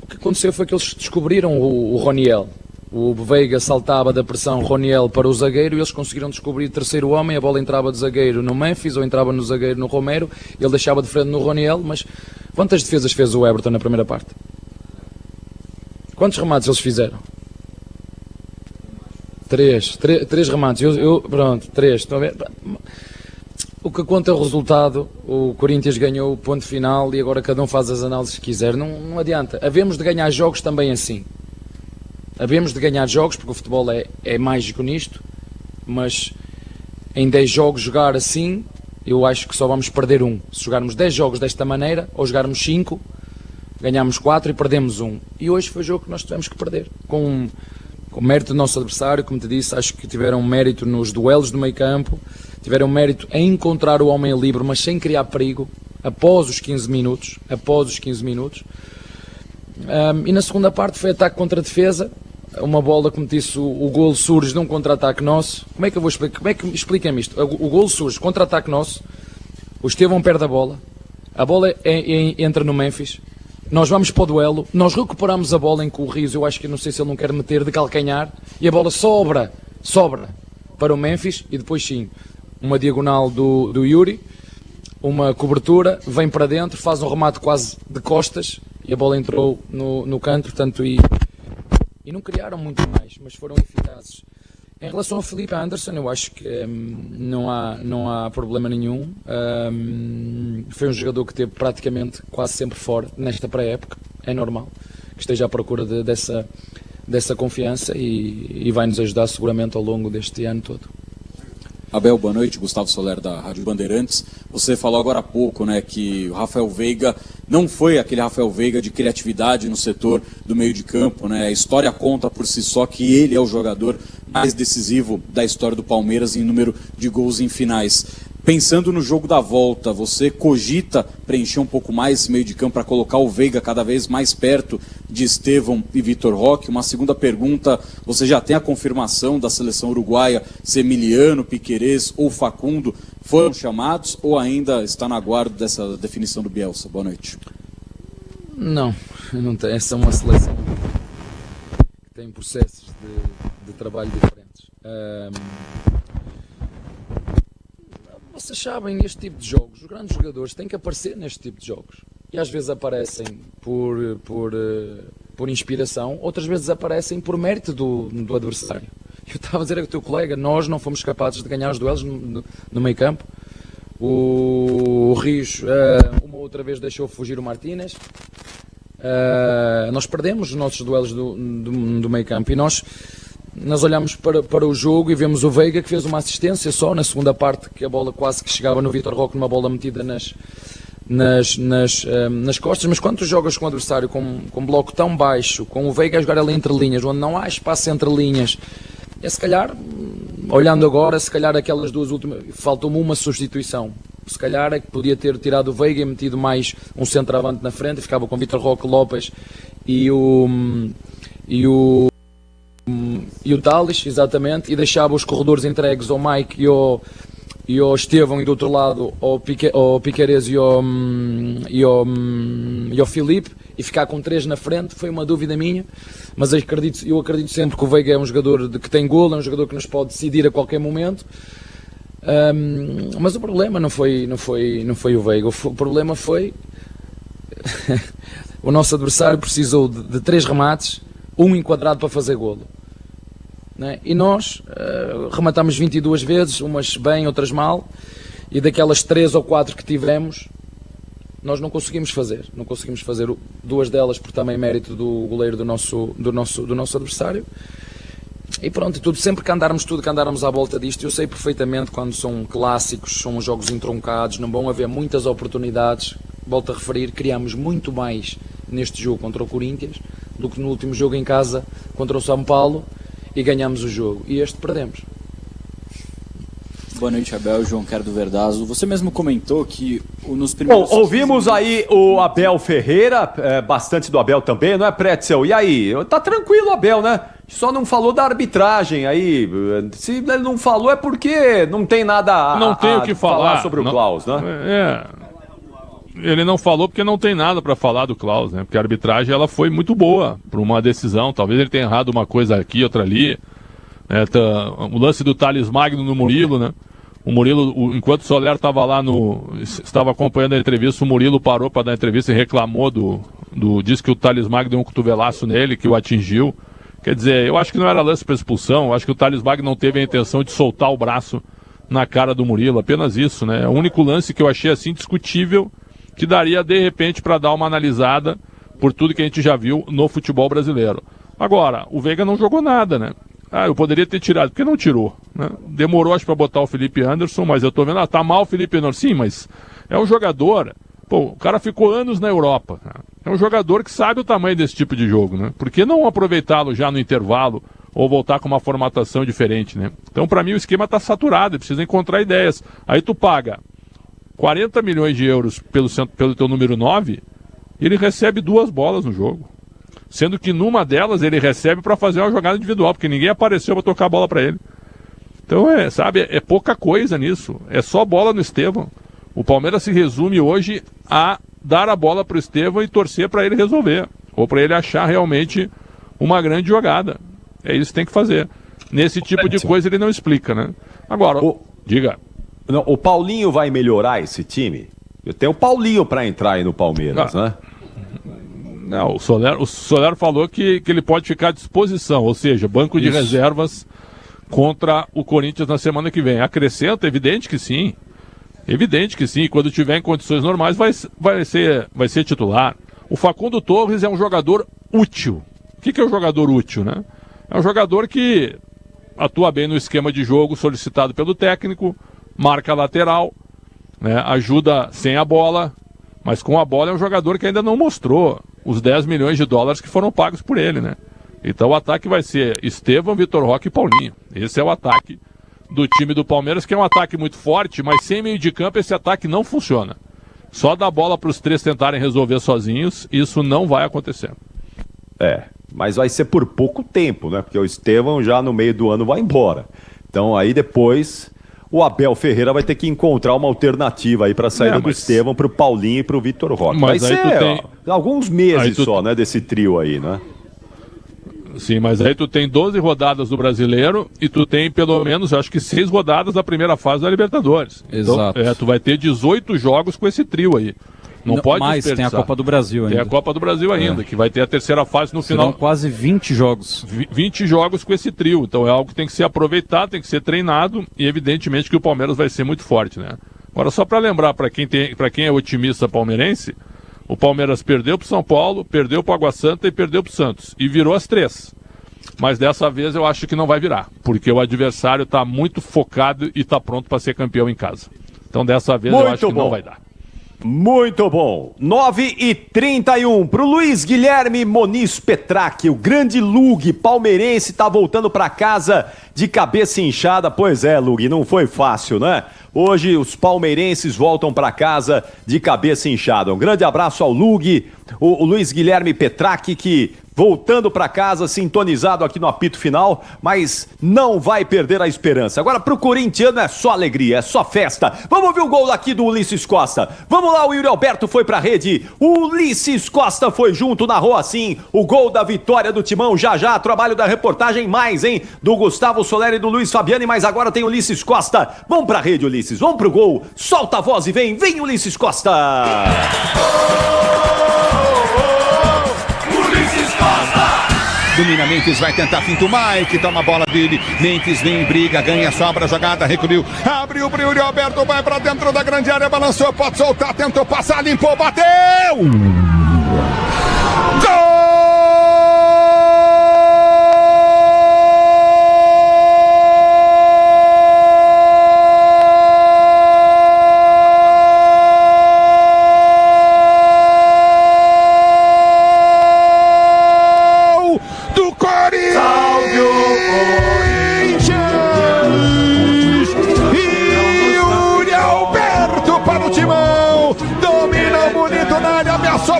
o que aconteceu foi que eles descobriram o Roniel. O Veiga saltava da pressão Roniel para o zagueiro e eles conseguiram descobrir o terceiro homem. A bola entrava de zagueiro no Memphis ou entrava no zagueiro no Romero. Ele deixava de frente no Roniel, mas quantas defesas fez o Everton na primeira parte? Quantos remates eles fizeram? Três remates. Pronto, 3. Estão a ver? O que conta é o resultado. O Corinthians ganhou o ponto final e agora cada um faz as análises que quiser. Não adianta. Havemos de ganhar jogos também assim. Havemos de ganhar jogos, porque o futebol é mágico nisto, mas em 10 jogos jogar assim, eu acho que só vamos perder um. Se jogarmos 10 jogos desta maneira, ou jogarmos 5, ganhamos 4 e perdemos 1. E hoje foi o jogo que nós tivemos que perder. Com mérito do nosso adversário, como te disse, acho que tiveram mérito nos duelos do meio campo, tiveram mérito em encontrar o homem livre, mas sem criar perigo, após os 15 minutos. E na segunda parte foi ataque contra defesa. Uma bola, como disse, o golo surge de um contra-ataque nosso. Como é que eu vou explicar? Como é que expliquem-me isto? O golo surge, contra-ataque nosso, o Estevão perde a bola entra no Memphis, nós vamos para o duelo, nós recuperamos a bola em que o Rios, eu acho que não sei se ele não quer meter de calcanhar, e a bola sobra para o Memphis, e depois sim, uma diagonal do Yuri, uma cobertura, vem para dentro, faz um remate quase de costas, e a bola entrou no canto, portanto, e não criaram muito mais, mas foram eficazes. Em relação ao Felipe Anderson, eu acho que não há problema nenhum. Foi um jogador que esteve praticamente quase sempre fora nesta pré-época. É normal que esteja à procura dessa confiança e vai nos ajudar seguramente ao longo deste ano todo. Abel, boa noite. Gustavo Soler da Rádio Bandeirantes. Você falou agora há pouco, né, que o Rafael Veiga não foi aquele Rafael Veiga de criatividade no setor do meio de campo, né? A história conta por si só que ele é o jogador mais decisivo da história do Palmeiras em número de gols em finais. Pensando no jogo da volta, você cogita preencher um pouco mais esse meio de campo para colocar o Veiga cada vez mais perto de Estevão e Vitor Roque? Uma segunda pergunta, você já tem a confirmação da seleção uruguaia se Emiliano, Piquerez ou Facundo foram chamados ou ainda está na guarda dessa definição do Bielsa? Boa noite. Não tem. Essa é uma seleção que tem processos de trabalho diferentes. Vocês sabem, neste tipo de jogos, os grandes jogadores têm que aparecer neste tipo de jogos. E às vezes aparecem por inspiração, outras vezes aparecem por mérito do adversário. Eu estava a dizer ao teu colega, nós não fomos capazes de ganhar os duelos no meio campo. O Rios, uma outra vez, deixou fugir o Martínez. Nós perdemos os nossos duelos do meio campo e nós olhamos para o jogo e vemos o Veiga que fez uma assistência só na segunda parte, que a bola quase que chegava no Vitor Roque, numa bola metida nas costas. Mas quando tu jogas com um adversário com um bloco tão baixo, com o Veiga a jogar ali entre linhas, onde não há espaço entre linhas, se calhar, olhando agora, se calhar aquelas duas últimas, faltou-me uma substituição. Se calhar é que podia ter tirado o Veiga e metido mais um centroavante na frente, ficava com o Vitor Roque, Lopes e o Tales, exatamente, e deixava os corredores entregues ao Mike e ao Estevão, e do outro lado ao Piquerez e ao Filipe, e ficar com 3 na frente. Foi uma dúvida minha, mas eu acredito sempre que o Veiga é um jogador que tem golo, é um jogador que nos pode decidir a qualquer momento. Mas o problema não foi o Veiga, o problema foi o nosso adversário precisou de 3 remates, um enquadrado para fazer golo. né? E nós rematamos 22 vezes, umas bem, outras mal, e daquelas 3 ou 4 que tivemos, nós não conseguimos fazer. Não conseguimos fazer 2 delas por também mérito do goleiro do nosso adversário. E pronto, tudo, sempre que andarmos à volta disto, eu sei perfeitamente quando são clássicos, são jogos entroncados, não vão haver muitas oportunidades. Volto a referir, criamos muito mais neste jogo contra o Corinthians do que no último jogo em casa contra o São Paulo, e ganhamos o jogo. E este perdemos. Boa noite, Abel. João Quero do Verdazo. Você mesmo comentou que nos primeiros... Bom, ouvimos aí o Abel Ferreira, bastante do Abel também, não é, Pretzel? E aí? Tá tranquilo o Abel, né? Só não falou da arbitragem aí. Se ele não falou é porque não tem nada não tem o que falar sobre o Klaus, né? Ele não falou porque não tem nada para falar do Klaus, né? Porque a arbitragem ela foi muito boa para uma decisão. Talvez ele tenha errado uma coisa aqui, outra ali. O lance do Thales Magno no Murilo, né? O Murilo, enquanto o Soler estava lá estava acompanhando a entrevista, o Murilo parou para dar a entrevista e reclamou disse que o Thales Magno deu um cotovelaço nele, que o atingiu. Quer dizer, eu acho que não era lance para expulsão, eu acho que o Thales Magno não teve a intenção de soltar o braço na cara do Murilo, apenas isso, né? É o único lance que eu achei assim discutível, que daria de repente para dar uma analisada por tudo que a gente já viu no futebol brasileiro. Agora, o Veiga não jogou nada, né? Eu poderia ter tirado, porque não tirou, né? Demorou, acho, para botar o Felipe Anderson, mas eu tô vendo, tá mal o Felipe Anderson, sim, mas é um jogador, o cara ficou anos na Europa, cara. É um jogador que sabe o tamanho desse tipo de jogo, né? Por que não aproveitá-lo já no intervalo ou voltar com uma formatação diferente, né? Então, para mim, o esquema tá saturado, precisa encontrar ideias. Aí tu paga 40 milhões de euros pelo teu número 9, e ele recebe 2 bolas no jogo. Sendo que numa delas ele recebe para fazer uma jogada individual, porque ninguém apareceu para tocar a bola para ele. Então, é pouca coisa nisso. É só bola no Estevão. O Palmeiras se resume hoje a dar a bola para o Estevão e torcer para ele resolver. Ou para ele achar realmente uma grande jogada. É isso que tem que fazer. Nesse tipo de coisa ele não explica, né? Agora, diga. O Paulinho vai melhorar esse time? Eu tenho o Paulinho para entrar aí no Palmeiras, né? Não, o Soler falou que ele pode ficar à disposição, ou seja, banco de reservas contra o Corinthians na semana que vem. Acrescenta, evidente que sim. Evidente que sim. Quando tiver em condições normais vai ser titular. O Facundo Torres é um jogador útil. O que é um jogador útil, né? É um jogador que atua bem no esquema de jogo solicitado pelo técnico, marca lateral, né? Ajuda sem a bola, mas com a bola é um jogador que ainda não mostrou os 10 milhões de dólares que foram pagos por ele, né? Então o ataque vai ser Estevão, Vitor Roque e Paulinho. Esse é o ataque do time do Palmeiras, que é um ataque muito forte, mas sem meio de campo esse ataque não funciona. Só dar bola para os 3 tentarem resolver sozinhos, isso não vai acontecer. Mas vai ser por pouco tempo, né? Porque o Estevão já no meio do ano vai embora. Então aí depois o Abel Ferreira vai ter que encontrar uma alternativa aí para a saída do Estevão, para o Paulinho e para o Vitor Roque. Mas vai aí ser alguns meses só, né, desse trio aí, né? Sim, mas aí tu tem 12 rodadas do Brasileiro e tu tem pelo menos, acho que 6 rodadas da primeira fase da Libertadores. Exato. Então, tu vai ter 18 jogos com esse trio aí. Não pode mais, tem a Copa do Brasil ainda. Tem a Copa do Brasil ainda, que vai ter a terceira fase no final. Serão quase 20 jogos. 20 jogos com esse trio. Então é algo que tem que ser aproveitado, tem que ser treinado e evidentemente que o Palmeiras vai ser muito forte, né? Agora só para lembrar para quem é otimista palmeirense, o Palmeiras perdeu pro São Paulo, perdeu pro Água Santa e perdeu pro Santos. E virou as 3. Mas dessa vez eu acho que não vai virar, porque o adversário está muito focado e está pronto para ser campeão em casa. Então dessa vez eu acho que não vai dar. Muito bom. 9h31 para o Luiz Guilherme Moniz Petraque, o grande Lug palmeirense, está voltando para casa de cabeça inchada. Pois é, Lug, não foi fácil, né? Hoje os palmeirenses voltam para casa de cabeça inchada. Um grande abraço ao Lug, o Luiz Guilherme Petraque, que voltando para casa, sintonizado aqui no apito final, mas não vai perder a esperança. Agora pro corintiano é só alegria, é só festa. Vamos ver o gol aqui do Ulisses Costa. Vamos lá, o Yuri Alberto foi pra rede. O Ulisses Costa foi junto, narrou assim o gol da vitória do Timão. Já, trabalho da reportagem mais, hein? Do Gustavo Soler e do Luiz Fabiani, mas agora tem o Ulisses Costa. Vamos pra rede, Ulisses, vamos pro gol. Solta a voz e vem Ulisses Costa. Domina Memphis, vai tentar finto Mike, toma a bola dele. Memphis vem, briga, ganha, sobra a jogada, recolheu. Abriu pro Yuri Alberto, vai pra dentro da grande área, balançou, pode soltar, tentou passar, limpou, bateu! Gol!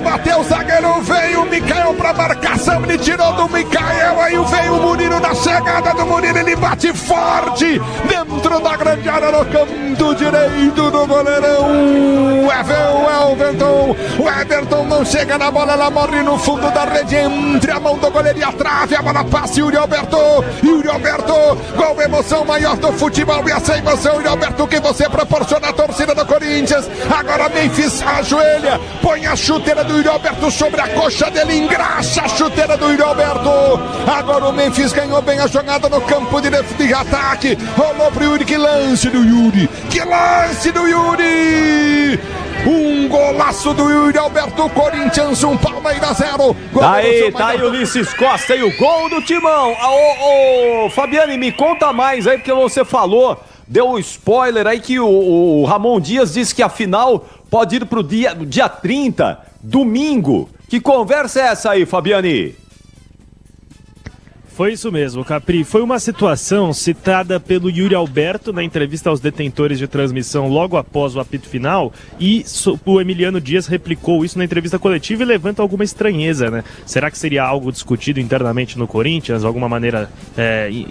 Bateu, o zagueiro veio, o Mikael pra marcação, ele tirou do Mikael, aí veio o Murilo na chegada do Murilo, ele bate forte, dentro da grande área, no canto direito do goleirão, o Everton não chega na bola, ela morre no fundo da rede, entre a mão do goleiro e a trave, a bola passa, Yuri Alberto, gol, emoção maior do futebol, e essa emoção, Yuri Alberto, que você proporciona à torcida do Corinthians, agora Memphis ajoelha, põe a chuteira do Yuri Alberto sobre a coxa dele, engraxa a chuteira do Yuri Alberto, agora o Memphis ganhou bem a jogada no campo de ataque, rolou pro Yuri, que lance do Yuri, um golaço do Yuri Alberto, Corinthians 1, Palmeiras 0. Tá aí Ulisses Costa e o gol do Timão. Fabiane, me conta mais aí, porque você falou, deu um spoiler aí que o Ramon Dias disse que a final pode ir pro dia 30, domingo. Que conversa é essa aí, Fabiane? Foi isso mesmo, Capri. Foi uma situação citada pelo Yuri Alberto na entrevista aos detentores de transmissão logo após o apito final, e o Emiliano Dias replicou isso na entrevista coletiva e levanta alguma estranheza, né? Será que seria algo discutido internamente no Corinthians? Alguma maneira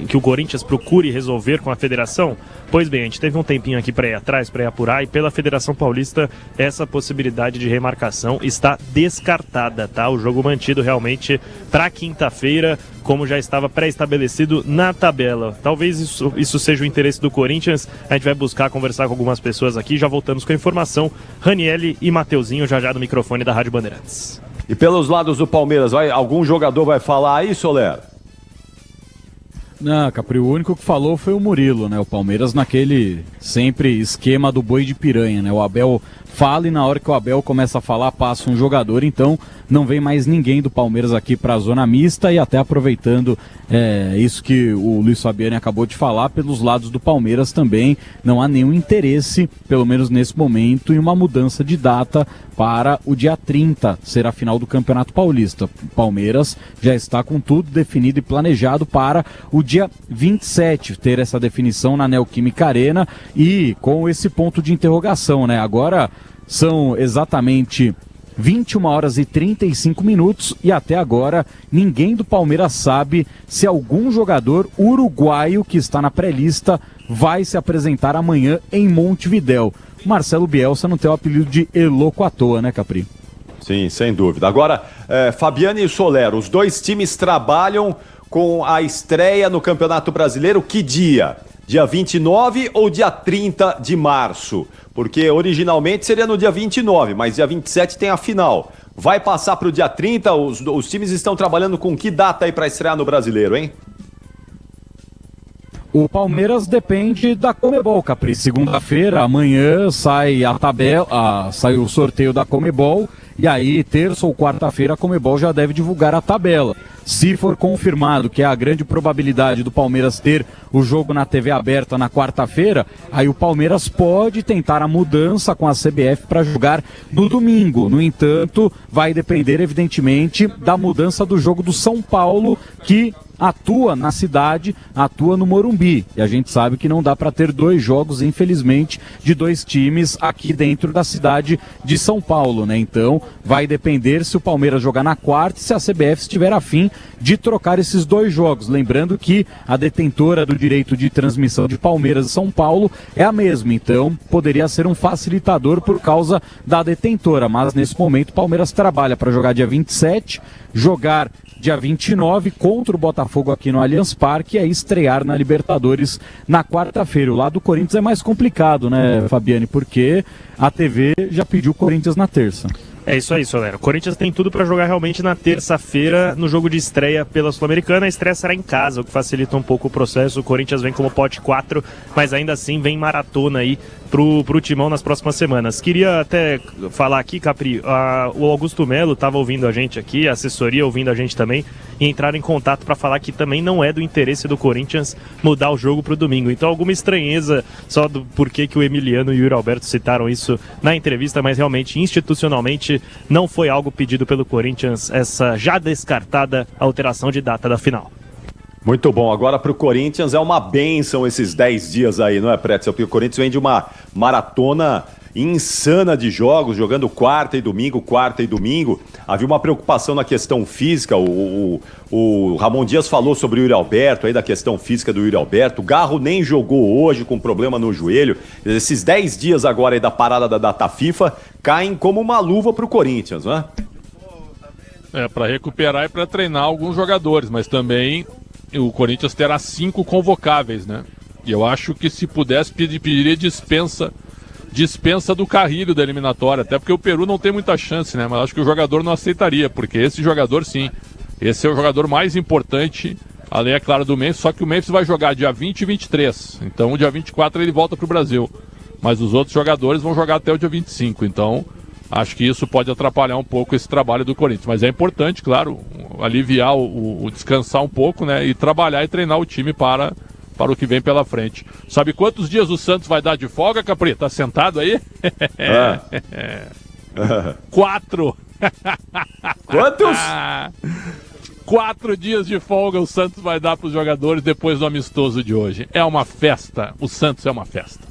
que o Corinthians procure resolver com a federação? Pois bem, a gente teve um tempinho aqui para ir atrás, para ir apurar, e pela Federação Paulista essa possibilidade de remarcação está descartada, tá? O jogo mantido realmente para quinta-feira, como já estava pré-estabelecido na tabela. Talvez isso seja o interesse do Corinthians. A gente vai buscar conversar com algumas pessoas aqui. Já voltamos com a informação. Ranielli e Mateuzinho já no microfone da Rádio Bandeirantes. E pelos lados do Palmeiras, algum jogador vai falar aí, Soler? Não, Capri, o único que falou foi o Murilo, né? O Palmeiras naquele sempre esquema do boi de piranha, né? O Abel fala e na hora que o Abel começa a falar, passa um jogador, então não vem mais ninguém do Palmeiras aqui para a zona mista. E até aproveitando isso que o Luiz Fabiani acabou de falar, pelos lados do Palmeiras também não há nenhum interesse, pelo menos nesse momento, em uma mudança de data para o dia 30 ser a final do Campeonato Paulista. O Palmeiras já está com tudo definido e planejado para o dia 27 ter essa definição na Neoquímica Arena, e com esse ponto de interrogação, né? Agora são exatamente 21 horas e 35 minutos e até agora ninguém do Palmeiras sabe se algum jogador uruguaio que está na pré-lista vai se apresentar amanhã em Montevidéu. Marcelo Bielsa não tem o apelido de Eloco à toa, né, Capri? Sim, sem dúvida. Agora, Fabiane e Soler, os dois times trabalham com a estreia no Campeonato Brasileiro, que dia? Dia 29 ou dia 30 de março? Porque originalmente seria no dia 29, mas dia 27 tem a final. Vai passar para o dia 30? Os times estão trabalhando com que data aí para estrear no Brasileiro, hein? O Palmeiras depende da Conmebol, Capri. Segunda-feira, amanhã, sai a tabela, sai o sorteio da Conmebol, e aí terça ou quarta-feira a Conmebol já deve divulgar a tabela. Se for confirmado que é a grande probabilidade do Palmeiras ter o jogo na TV aberta na quarta-feira, aí o Palmeiras pode tentar a mudança com a CBF para jogar no domingo. No entanto, vai depender evidentemente da mudança do jogo do São Paulo, que atua na cidade, atua no Morumbi. E a gente sabe que não dá para ter dois jogos, infelizmente, de dois times aqui dentro da cidade de São Paulo, né? Então, vai depender se o Palmeiras jogar na quarta e se a CBF estiver afim de trocar esses dois jogos. Lembrando que a detentora do direito de transmissão de Palmeiras e São Paulo é a mesma, então poderia ser um facilitador por causa da detentora, mas nesse momento o Palmeiras trabalha para jogar dia 27, jogar dia 29 contra o Botafogo aqui no Allianz Parque, e aí estrear na Libertadores na quarta-feira. O lado do Corinthians é mais complicado, né, Fabiane? Porque a TV já pediu o Corinthians na terça. É isso aí, Solero. O Corinthians tem tudo para jogar realmente na terça-feira no jogo de estreia pela Sul-Americana. A estreia será em casa, o que facilita um pouco o processo. O Corinthians vem como pote 4, mas ainda assim vem maratona aí pro Timão nas próximas semanas. Queria até falar aqui, Capri, o Augusto Melo estava ouvindo a gente aqui, a assessoria ouvindo a gente também, e entraram em contato para falar que também não é do interesse do Corinthians mudar o jogo pro domingo. Então alguma estranheza só do porquê que o Emiliano e o Yuri Alberto citaram isso na entrevista, mas realmente institucionalmente não foi algo pedido pelo Corinthians, essa já descartada alteração de data da final. Muito bom, agora para o Corinthians é uma bênção esses 10 dias aí, não é, Pretzel? Porque o Corinthians vem de uma maratona insana de jogos, jogando quarta e domingo. Havia uma preocupação na questão física, o Ramon Dias falou sobre o Yuri Alberto, aí da questão física do Yuri Alberto. O Garro nem jogou hoje com problema no joelho. Esses 10 dias agora aí da parada da data FIFA caem como uma luva para o Corinthians, não é? Para recuperar e para treinar alguns jogadores, mas também o Corinthians terá 5 convocáveis, né? E eu acho que se pudesse pediria dispensa do Carrilho da eliminatória, até porque o Peru não tem muita chance, né? Mas acho que o jogador não aceitaria, porque esse jogador sim, esse é o jogador mais importante, além, é claro, do Memphis, só que o Memphis vai jogar dia 20 e 23, então o dia 24 ele volta pro Brasil, mas os outros jogadores vão jogar até o dia 25, então acho que isso pode atrapalhar um pouco esse trabalho do Corinthians, mas é importante, claro, aliviar o descansar um pouco, né? E trabalhar e treinar o time para o que vem pela frente. Sabe quantos dias o Santos vai dar de folga, Capri? Tá sentado aí? 4. Quantos? 4 dias de folga o Santos vai dar para os jogadores depois do amistoso de hoje. É uma festa. O Santos é uma festa.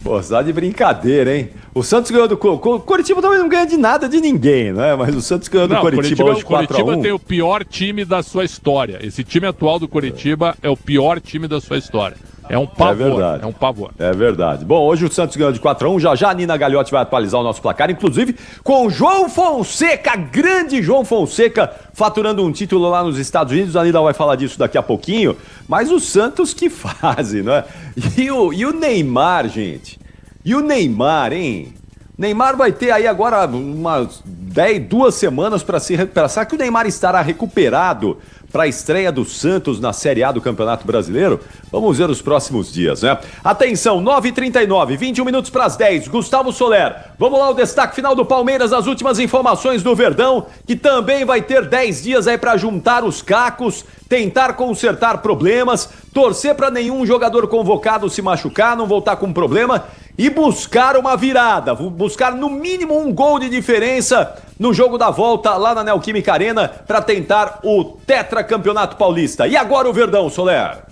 Pô, só de brincadeira, hein? O Santos ganhou do Coritiba, também não ganha de nada de ninguém, né? Mas o Santos ganhou do Coritiba hoje 4-1. O Coritiba tem o pior time da sua história. Esse time atual do Coritiba é o pior time da sua história. É um pavor. É verdade. É um pavor. É verdade. Bom, hoje o Santos ganhou de 4-1. Já a Nina Gagliotti vai atualizar o nosso placar, inclusive com o João Fonseca, grande João Fonseca, faturando um título lá nos Estados Unidos. A Nina vai falar disso daqui a pouquinho. Mas o Santos que fase, né? E o Neymar, gente? E o Neymar, hein? Neymar vai ter aí agora umas 2 semanas para se recuperar. Será que o Neymar estará recuperado para a estreia do Santos na Série A do Campeonato Brasileiro? Vamos ver os próximos dias, né? Atenção, 9h39, 21 minutos para as 10. Gustavo Soler, vamos lá o destaque final do Palmeiras, as últimas informações do Verdão, que também vai ter 10 dias aí para juntar os cacos, tentar consertar problemas, torcer para nenhum jogador convocado se machucar, não voltar com problema e buscar uma virada, buscar no mínimo um gol de diferença no jogo da volta lá na Neoquímica Arena para tentar o tetracampeonato paulista. E agora o Verdão, Soler.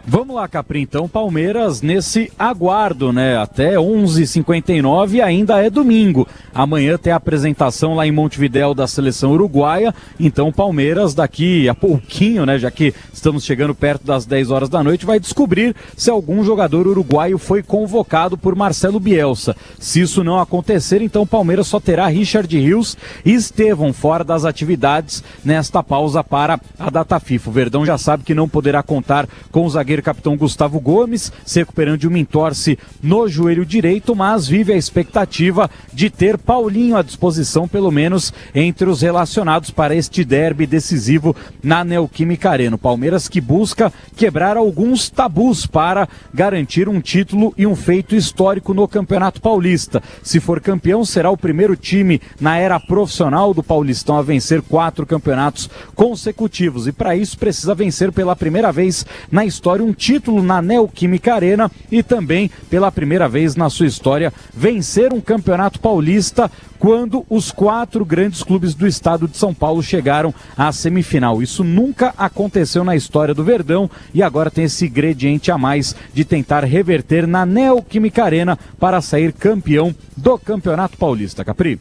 Vamos lá, Capri, então, Palmeiras nesse aguardo, né? Até 11h59 ainda é domingo. Amanhã tem a apresentação lá em Montevidéu da seleção uruguaia. Então, Palmeiras daqui a pouquinho, né? Já que estamos chegando perto das 10 horas da noite, vai descobrir se algum jogador uruguaio foi convocado por Marcelo Bielsa. Se isso não acontecer, então o Palmeiras só terá Richard Rios e Estevão fora das atividades nesta pausa para a data FIFA. O Verdão já sabe que não poderá contar com o zagueiro capitão Gustavo Gomes, se recuperando de uma entorse no joelho direito, mas vive a expectativa de ter Paulinho à disposição, pelo menos entre os relacionados para este derby decisivo na Neoquímica Arena. O Palmeiras que busca quebrar alguns tabus para garantir um título e um feito histórico no Campeonato Paulista. Se for campeão, será o primeiro time na era profissional do Paulistão a vencer 4 campeonatos consecutivos, e para isso precisa vencer pela primeira vez na história um título na Neoquímica Arena e também pela primeira vez na sua história vencer um campeonato paulista quando os 4 grandes clubes do estado de São Paulo chegaram à semifinal. Isso nunca aconteceu na história do Verdão e agora tem esse ingrediente a mais de tentar reverter na Neoquímica Arena para sair campeão do Campeonato Paulista. Capri.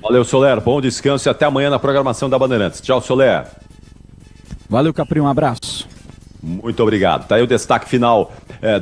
Valeu, Soler. Bom descanso e até amanhã na programação da Bandeirantes. Tchau, Soler. Valeu, Capri. Um abraço. Muito obrigado. Tá aí o destaque final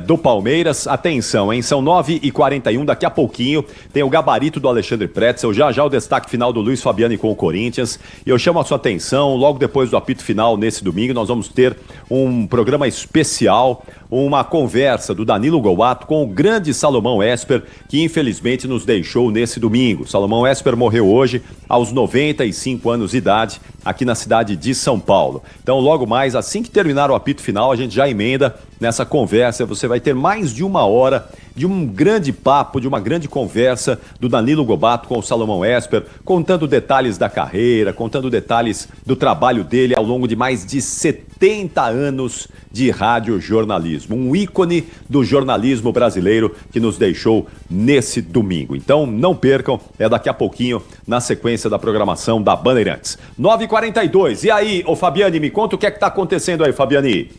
do Palmeiras. Atenção, hein? São 9h41, daqui a pouquinho tem o gabarito do Alexandre Pretzel, já o destaque final do Luiz Fabiani com o Corinthians. E eu chamo a sua atenção, logo depois do apito final nesse domingo, nós vamos ter um programa especial, uma conversa do Danilo Gobato com o grande Salomão Esper, que infelizmente nos deixou nesse domingo. Salomão Esper morreu hoje aos 95 anos de idade, aqui na cidade de São Paulo. Então, logo mais, assim que terminar o apito final, a gente já emenda nessa conversa. Você vai ter mais de uma hora de um grande papo, de uma grande conversa do Danilo Gobato com o Salomão Esper, contando detalhes da carreira, contando detalhes do trabalho dele ao longo de mais de 70 anos de radiojornalismo. Um ícone do jornalismo brasileiro que nos deixou nesse domingo. Então, não percam, é daqui a pouquinho, na sequência da programação da Bandeirantes. 9h42. E aí, ô Fabiani, me conta o que é que tá acontecendo aí, Fabiani?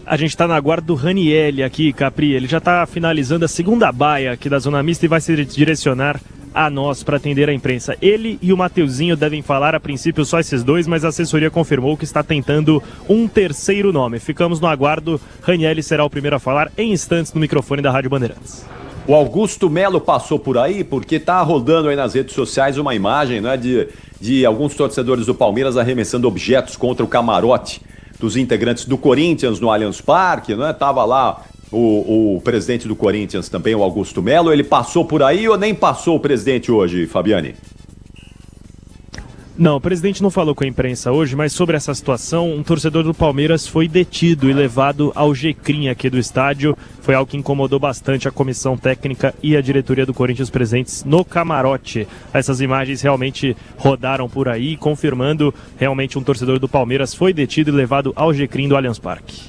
A gente está na guarda do Ranielli aqui, Capri. Ele já está finalizando a segunda baia aqui da Zona Mista e vai se direcionar a nós para atender a imprensa. Ele e o Mateuzinho devem falar, a princípio só esses dois, mas a assessoria confirmou que está tentando um terceiro nome. Ficamos no aguardo. Ranielli será o primeiro a falar em instantes no microfone da Rádio Bandeirantes. O Augusto Melo passou por aí porque tá rodando aí nas redes sociais uma imagem, né, de alguns torcedores do Palmeiras arremessando objetos contra o camarote dos integrantes do Corinthians no Allianz Parque, né? Tava lá o presidente do Corinthians também, o Augusto Melo. Ele passou por aí ou nem passou o presidente hoje, Fabiani? Não, o presidente não falou com a imprensa hoje, mas sobre essa situação, um torcedor do Palmeiras foi detido e levado ao Jecrim aqui do estádio. Foi algo que incomodou bastante a comissão técnica e a diretoria do Corinthians presentes no camarote. Essas imagens realmente rodaram por aí, confirmando realmente um torcedor do Palmeiras foi detido e levado ao Jecrim do Allianz Parque.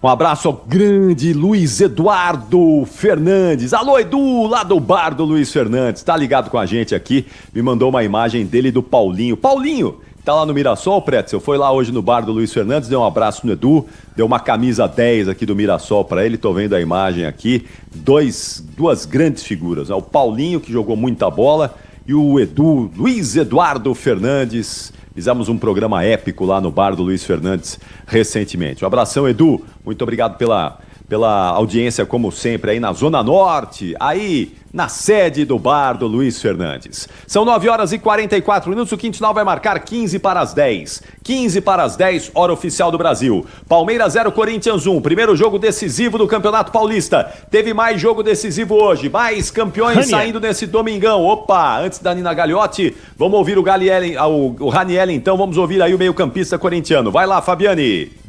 Um abraço ao grande Luiz Eduardo Fernandes. Alô, Edu, lá do bar do Luiz Fernandes. Tá ligado com a gente aqui. Me mandou uma imagem dele do Paulinho. Paulinho, tá lá no Mirassol, Pretzel. Foi lá hoje no bar do Luiz Fernandes, deu um abraço no Edu. Deu uma camisa 10 aqui do Mirassol pra ele. Tô vendo a imagem aqui. Duas grandes figuras, né? O Paulinho, que jogou muita bola, e o Edu, Luiz Eduardo Fernandes. Fizemos um programa épico lá no bar do Luiz Fernandes recentemente. Um abração, Edu. Muito obrigado pela audiência, como sempre, aí na Zona Norte, aí na sede do bar do Luiz Fernandes. São 9h44. O Quinto Sinal vai marcar 15 para as 10. 15 para as 10, hora oficial do Brasil. Palmeiras 0, Corinthians 1. Primeiro jogo decisivo do Campeonato Paulista. Teve mais jogo decisivo hoje. Mais campeões saindo nesse domingão. Opa, antes da Nina Gagliotti, vamos ouvir o Ranielli, então. Vamos ouvir aí o meio-campista corintiano. Vai lá, Fabiani.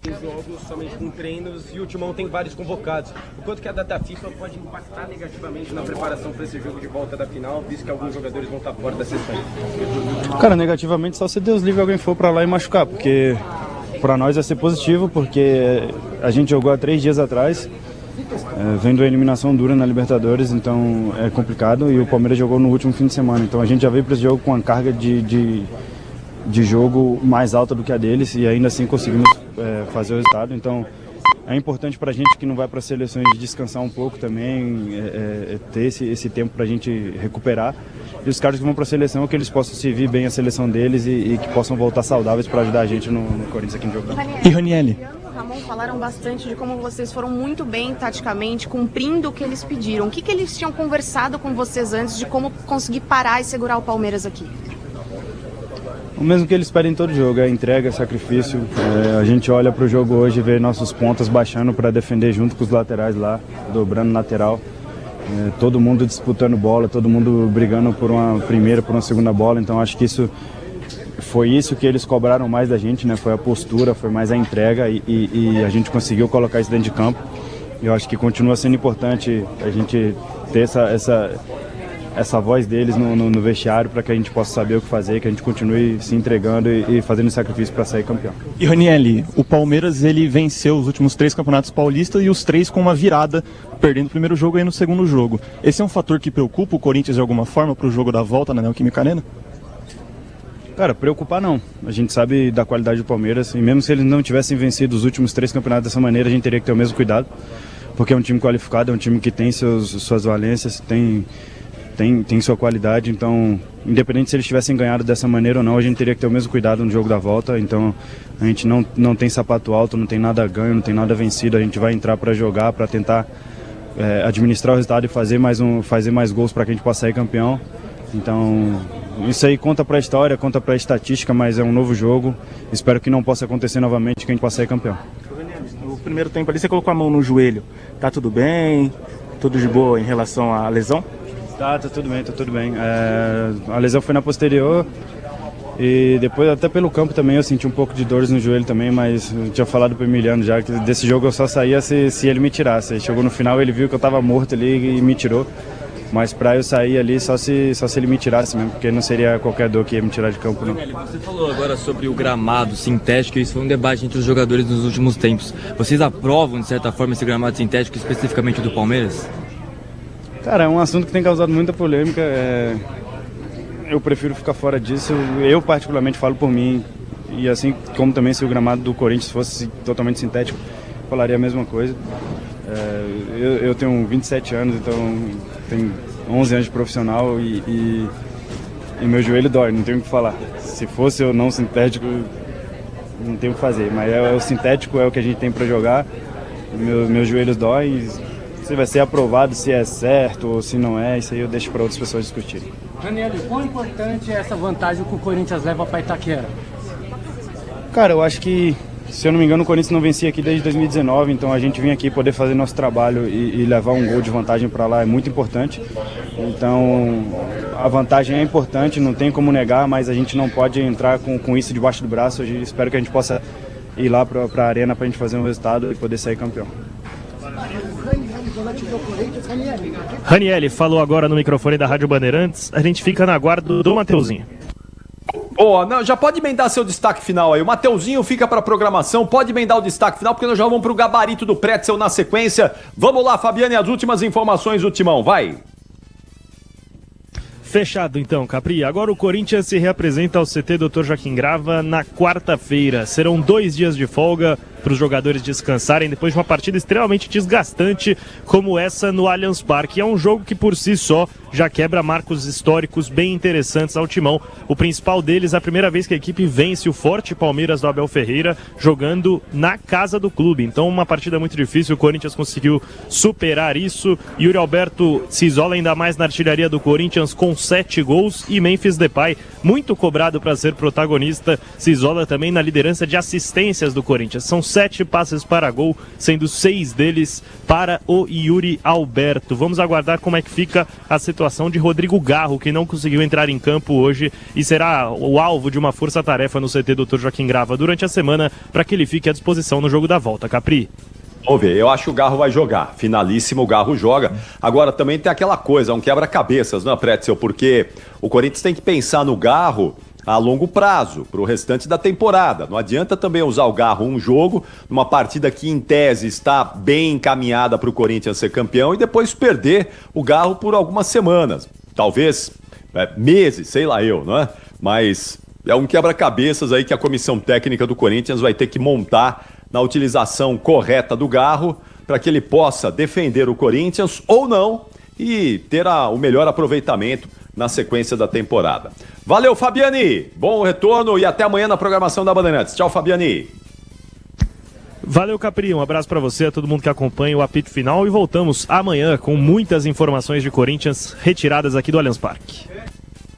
Jogos somente com treinos e o Timão tem vários convocados. O quanto que a data FIFA pode impactar negativamente na preparação para esse jogo de volta da final, visto que alguns jogadores vão estar fora da sessão? Cara, negativamente só se Deus livre alguém for para lá e machucar, porque para nós vai ser positivo, porque a gente jogou há 3 dias atrás, vendo a eliminação dura na Libertadores, então é complicado, e o Palmeiras jogou no último fim de semana, então a gente já veio para esse jogo com uma carga de jogo mais alta do que a deles e ainda assim conseguimos fazer o resultado. Então é importante para a gente que não vai para as seleções descansar um pouco também, ter esse tempo para a gente recuperar. E os caras que vão para a seleção, que eles possam servir bem a seleção deles e que possam voltar saudáveis para ajudar a gente no Corinthians aqui no jogo. E Ranielli? O Ramon falaram bastante de como vocês foram muito bem taticamente, cumprindo o que eles pediram. O que eles tinham conversado com vocês antes de como conseguir parar e segurar o Palmeiras aqui? O mesmo que eles pedem em todo jogo, é entrega, sacrifício. A gente olha para o jogo hoje e vê nossos pontas baixando para defender junto com os laterais lá, dobrando lateral. Todo mundo disputando bola, todo mundo brigando por uma primeira, por uma segunda bola. Então acho que foi isso que eles cobraram mais da gente, né? Foi a postura, foi mais a entrega e a gente conseguiu colocar isso dentro de campo. Eu acho que continua sendo importante a gente ter essa voz deles no vestiário para que a gente possa saber o que fazer, que a gente continue se entregando e fazendo sacrifício para sair campeão. E Ranielli, o Palmeiras ele venceu os últimos 3 campeonatos paulistas e os 3 com uma virada, perdendo o primeiro jogo e no segundo jogo. Esse é um fator que preocupa o Corinthians de alguma forma para o jogo da volta na Neoquímica Arena? Cara, preocupar não. A gente sabe da qualidade do Palmeiras e mesmo se eles não tivessem vencido os últimos 3 campeonatos dessa maneira, a gente teria que ter o mesmo cuidado, porque é um time qualificado, é um time que tem suas valências, tem tem sua qualidade, então independente se eles tivessem ganhado dessa maneira ou não, a gente teria que ter o mesmo cuidado no jogo da volta. Então a gente não tem sapato alto, não tem nada ganho, não tem nada vencido. A gente vai entrar para jogar, para tentar administrar o resultado e fazer mais gols para que a gente possa sair campeão. Então isso aí conta para a história, conta para a estatística, mas é um novo jogo. Espero que não possa acontecer novamente, que a gente possa sair campeão. No primeiro tempo ali você colocou a mão no joelho, tá tudo bem? Tudo de boa em relação à lesão? Tá tudo bem. A lesão foi na posterior e depois até pelo campo também eu senti um pouco de dores no joelho também, mas eu tinha falado pro Emiliano já que desse jogo eu só saía se ele me tirasse. Aí chegou no final, ele viu que eu tava morto ali e me tirou, mas pra eu sair ali só se ele me tirasse mesmo, porque não seria qualquer dor que ia me tirar de campo não. Você falou agora sobre o gramado sintético, isso foi um debate entre os jogadores nos últimos tempos. Vocês aprovam de certa forma esse gramado sintético, especificamente do Palmeiras? Cara, é um assunto que tem causado muita polêmica. Eu prefiro ficar fora disso. Eu particularmente falo por mim. E assim como também se o gramado do Corinthians fosse totalmente sintético, falaria a mesma coisa. Eu tenho 27 anos, então tenho 11 anos de profissional e meu joelho dói, não tenho o que falar. Se fosse ou não sintético, não tenho o que fazer. Mas o sintético é o que a gente tem para jogar. Meus joelhos doem. Se vai ser aprovado, se é certo ou se não é, isso aí eu deixo para outras pessoas discutirem. Daniel, quão importante é essa vantagem que o Corinthians leva para Itaquera? Cara, eu acho que, se eu não me engano, o Corinthians não vencia aqui desde 2019, então a gente vir aqui poder fazer nosso trabalho e levar um gol de vantagem para lá é muito importante. Então, a vantagem é importante, não tem como negar, mas a gente não pode entrar com isso debaixo do braço. Eu espero que a gente possa ir lá para a arena para a gente fazer um resultado e poder sair campeão. Ranieri falou agora no microfone da Rádio Bandeirantes. A gente fica na guarda do Mateuzinho. Não, já pode emendar seu destaque final aí. O Mateuzinho fica para programação, pode emendar o destaque final, porque nós já vamos para o gabarito do Pretzel na sequência. Vamos lá, Fabiane, as últimas informações do Timão, vai. Fechado então, Capri. Agora o Corinthians se reapresenta ao CT Dr. Joaquim Grava na quarta-feira. Serão 2 dias de folga para os jogadores descansarem depois de uma partida extremamente desgastante como essa no Allianz Parque. É um jogo que por si só já quebra marcos históricos bem interessantes ao Timão. O principal deles, a primeira vez que a equipe vence o forte Palmeiras do Abel Ferreira jogando na casa do clube. Então uma partida muito difícil, o Corinthians conseguiu superar isso. Yuri Alberto se isola ainda mais na artilharia do Corinthians com 7 gols e Memphis Depay, muito cobrado para ser protagonista, se isola também na liderança de assistências do Corinthians. São 7 passes para gol, sendo 6 deles para o Yuri Alberto. Vamos aguardar como é que fica a situação de Rodrigo Garro, que não conseguiu entrar em campo hoje e será o alvo de uma força-tarefa no CT Dr. Joaquim Grava durante a semana para que ele fique à disposição no jogo da volta. Capri. Vamos ver, eu acho que o Garro vai jogar. Finalíssimo, o Garro joga. Agora também tem aquela coisa, um quebra-cabeças, não é, Pretzel? Porque o Corinthians tem que pensar no Garro a longo prazo, para o restante da temporada. Não adianta também usar o Garro um jogo, numa partida que em tese está bem encaminhada para o Corinthians ser campeão, e depois perder o Garro por algumas semanas. Talvez meses, sei lá eu, não é? Mas é um quebra-cabeças aí que a comissão técnica do Corinthians vai ter que montar na utilização correta do Garro, para que ele possa defender o Corinthians ou não e ter o melhor aproveitamento na sequência da temporada. Valeu, Fabiani! Bom retorno e até amanhã na programação da Bandeirantes. Tchau, Fabiani! Valeu, Capri. Um abraço para você, a todo mundo que acompanha o apito final, e voltamos amanhã com muitas informações de Corinthians retiradas aqui do Allianz Parque.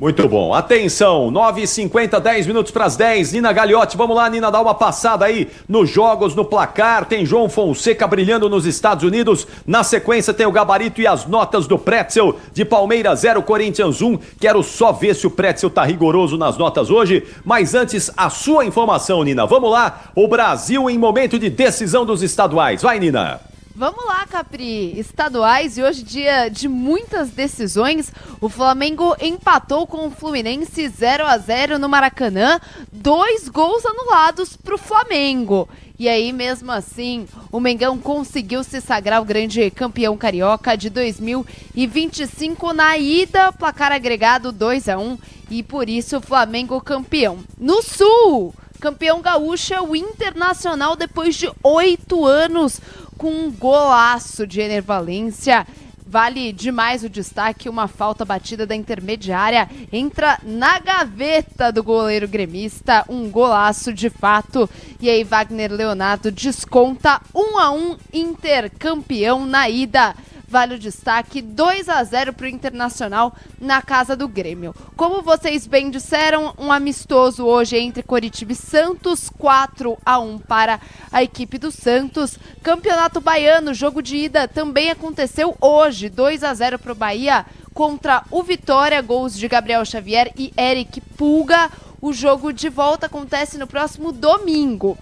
Muito bom. Atenção, 9h50, 10 minutos para as 10. Nina Gagliotti, vamos lá, Nina, dá uma passada aí nos jogos, no placar. Tem João Fonseca brilhando nos Estados Unidos. Na sequência tem o gabarito e as notas do Pretzel de Palmeiras 0, Corinthians 1. Quero só ver se o Pretzel tá rigoroso nas notas hoje. Mas antes, a sua informação, Nina. Vamos lá, o Brasil em momento de decisão dos estaduais. Vai, Nina. Vamos lá, Capri. Estaduais e hoje dia de muitas decisões. O Flamengo empatou com o Fluminense 0-0 no Maracanã. 2 gols anulados para o Flamengo. E aí, mesmo assim, o Mengão conseguiu se sagrar o grande campeão carioca de 2025 na ida, placar agregado 2-1. E por isso o Flamengo campeão. No Sul, campeão gaúcho é o Internacional depois de 8 anos, com um golaço de Ener Valencia. Vale demais o destaque, uma falta batida da intermediária entra na gaveta do goleiro gremista, um golaço de fato. E aí Wagner Leonardo desconta 1-1, Inter campeão na ida. Vale o destaque, 2-0 para o Internacional na casa do Grêmio. Como vocês bem disseram, um amistoso hoje entre Coritiba e Santos, 4-1 para a equipe do Santos. Campeonato Baiano, jogo de ida também aconteceu hoje, 2-0 para o Bahia contra o Vitória, gols de Gabriel Xavier e Eric Pulga. O jogo de volta acontece no próximo domingo.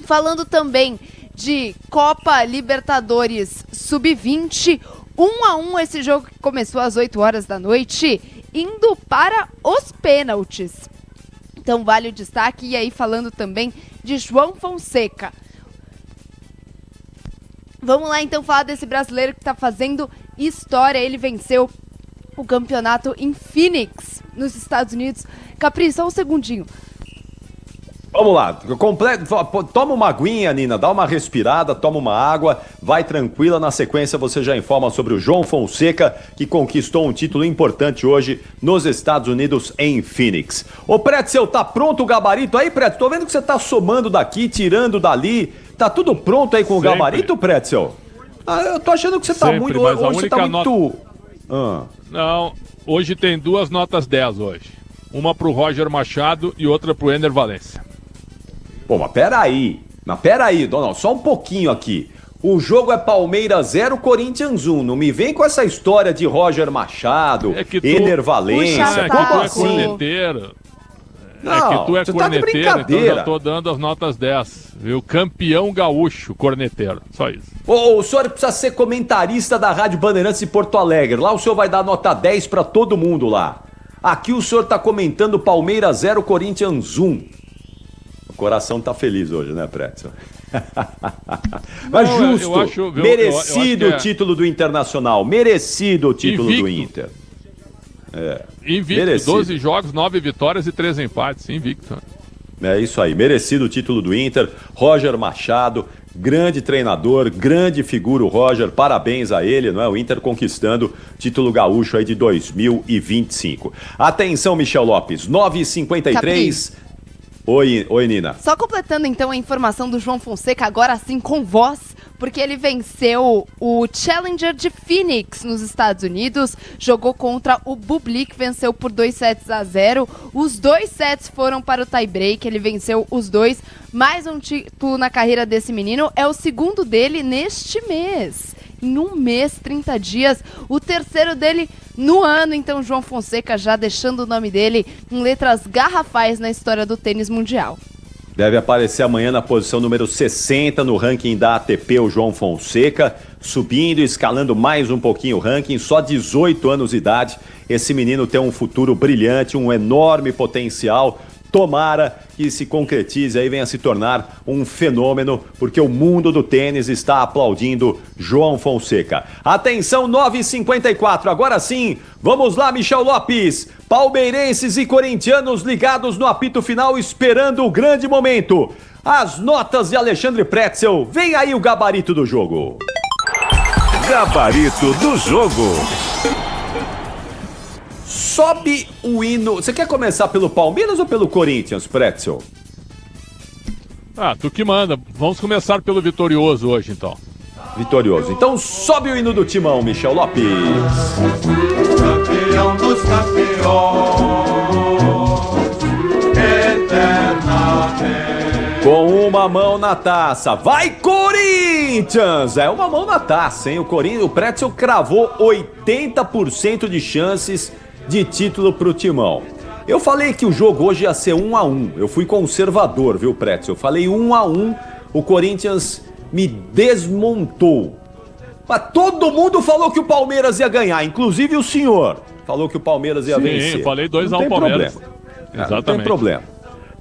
Falando também de Copa Libertadores Sub-20, 1-1 esse jogo que começou às 8 horas da noite, indo para os pênaltis. Então vale o destaque. E aí falando também de João Fonseca. Vamos lá então falar desse brasileiro que está fazendo história. Ele venceu o campeonato em Phoenix, nos Estados Unidos. Capri, só um segundinho. Vamos lá, toma uma aguinha, Nina, dá uma respirada, toma uma água, vai tranquila. Na sequência você já informa sobre o João Fonseca, que conquistou um título importante hoje nos Estados Unidos, em Phoenix. Ô Pretzel, tá pronto o gabarito aí, Pretzel? Tô vendo que você tá somando daqui, tirando dali. Tá tudo pronto aí com o gabarito, Pretzel? Eu tô achando que você tá muito... Mas hoje você tá muito... Não, hoje tem 2 notas 10 hoje. Uma pro Roger Machado e outra pro Ener Valencia. Pô, mas peraí, Donald, só um pouquinho aqui. O jogo é Palmeiras 0, Corinthians 1. Não me vem com essa história de Roger Machado, Ener Valencia. É que tu é corneteiro. Não, é que tu é você corneteiro, tá de brincadeira. então já tô dando as notas 10. Viu? Campeão gaúcho, corneteiro. Só isso. O senhor precisa ser comentarista da Rádio Bandeirantes de Porto Alegre. Lá o senhor vai dar nota 10 pra todo mundo lá. Aqui o senhor tá comentando Palmeiras 0, Corinthians 1. O coração tá feliz hoje, né, Pretzel? Mas Não, justo, eu acho, viu, merecido eu acho o título do Internacional, merecido o título do Inter. Invicto, merecido. 12 jogos, 9 vitórias e 3 empates, invicto. É isso aí, merecido o título do Inter. Roger Machado, grande treinador, grande figura o Roger, parabéns a ele, não é? O Inter conquistando título gaúcho aí de 2025. Atenção, Michel Lopes, 9h53... Oi, Nina. Só completando então a informação do João Fonseca, agora sim com voz, porque ele venceu o Challenger de Phoenix nos Estados Unidos, jogou contra o Bublik, venceu por 2-0. Os 2 sets foram para o tie-break, ele venceu os 2. Mais um título na carreira desse menino, é o segundo dele neste mês. Em um mês, 30 dias, o terceiro dele no ano. Então João Fonseca já deixando o nome dele em letras garrafais na história do tênis mundial. Deve aparecer amanhã na posição número 60 no ranking da ATP, o João Fonseca, subindo e escalando mais um pouquinho o ranking, só 18 anos de idade. Esse menino tem um futuro brilhante, um enorme potencial. Tomara que se concretize aí, venha a se tornar um fenômeno, porque o mundo do tênis está aplaudindo João Fonseca. Atenção, 9h54, agora sim, vamos lá, Michel Lopes. Palmeirenses e corintianos ligados no apito final, esperando o grande momento. As notas de Alexandre Pretzel, vem aí o gabarito do jogo. Gabarito do jogo. Sobe o hino. Você quer começar pelo Palmeiras ou pelo Corinthians, Pretzel? Tu que manda. Vamos começar pelo vitorioso hoje, então. Vitorioso. Então sobe o hino do Timão, Michel Lopes. Campeão dos campeões, eternamente. Com uma mão na taça. Vai, Corinthians! É uma mão na taça, hein? O Pretzel cravou 80% de chances de título pro Timão. Eu falei que o jogo hoje ia ser 1-1. Eu fui conservador, viu, Pretzel? Eu falei 1-1. O Corinthians me desmontou. Mas todo mundo falou que o Palmeiras ia ganhar, inclusive o senhor falou que o Palmeiras ia vencer. Sim, falei 2-1 Palmeiras. Exatamente. Não tem problema.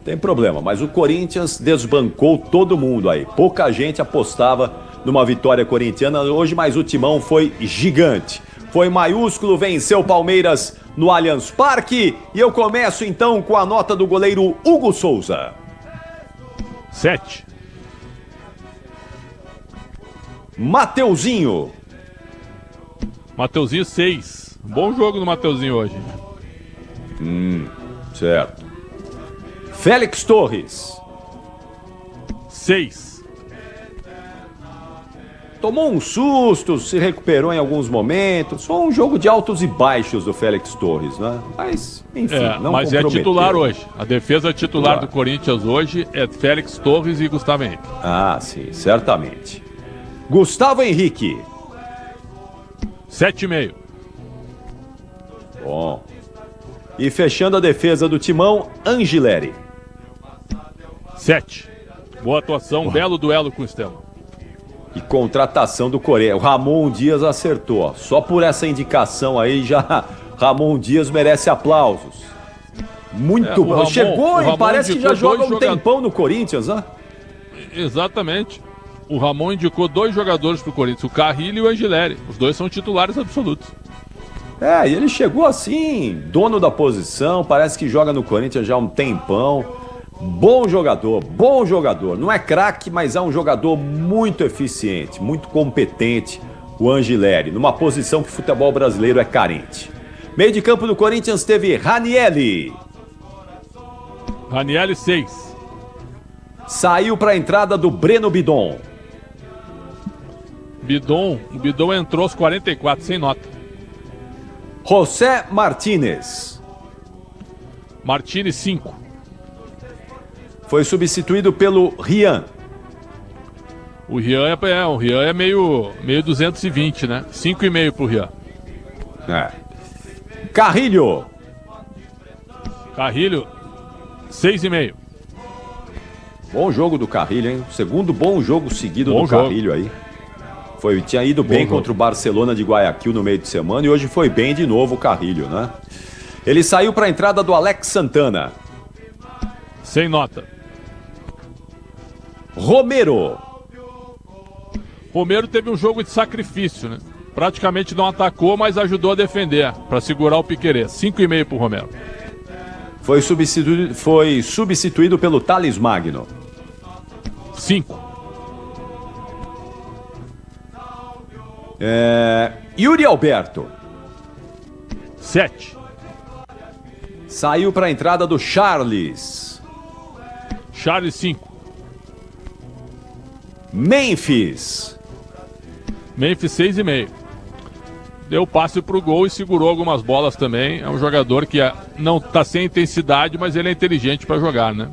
Tem problema, mas o Corinthians desbancou todo mundo aí. Pouca gente apostava numa vitória corintiana hoje, mas o Timão foi gigante. Foi maiúsculo, venceu o Palmeiras no Allianz Parque. E eu começo então com a nota do goleiro Hugo Souza. 7. Mateuzinho. Mateuzinho 6. Bom jogo do Mateuzinho hoje. Certo. Félix Torres. 6. Tomou um susto, se recuperou em alguns momentos. Foi um jogo de altos e baixos do Félix Torres, né? Mas, enfim, não mas é titular hoje. A defesa titular Claro. do Corinthians hoje é Félix Torres e Gustavo Henrique. Ah, sim, certamente. Gustavo Henrique. 7,5. Bom. E fechando a defesa do Timão, Angileri. 7. Boa atuação, belo duelo com o Estevão. E contratação do Coreia. O Ramon Dias acertou. Ó. Só por essa indicação aí já Ramon Dias merece aplausos. Muito bom. Chegou e parece que já joga um tempão no Corinthians, né? Exatamente. O Ramon indicou 2 jogadores pro Corinthians, o Carrilho e o Angileri. Os 2 são titulares absolutos. E ele chegou assim, dono da posição, parece que joga no Corinthians já há um tempão. Bom jogador. Não é craque, mas é um jogador muito eficiente, muito competente, o Angileri, numa posição que o futebol brasileiro é carente. Meio de campo do Corinthians teve Ranieri. Ranieri 6. Saiu para a entrada do Breno Bidon. O Bidon entrou aos 44, sem nota. José Martínez. Martínez 5. Foi substituído pelo Rian. O Rian é meio 220, né? 5,5 pro Rian. Carrilho. 6,5. Bom jogo do Carrilho, hein? Segundo bom jogo seguido do Carrilho aí. Tinha ido bem contra o Barcelona de Guayaquil no meio de semana e hoje foi bem de novo o Carrilho, né? Ele saiu para a entrada do Alex Santana. Sem nota. Romero teve um jogo de sacrifício, né? Praticamente não atacou, mas ajudou a defender para segurar o Piquerez. 5,5 pro Romero. Foi substituído pelo Thales Magno. 5. Yuri Alberto. 7. Saiu para a entrada do Charles. 5. Memphis 6,5. Deu passe pro gol e segurou algumas bolas também. É um jogador que não tá sem intensidade, mas ele é inteligente para jogar, né?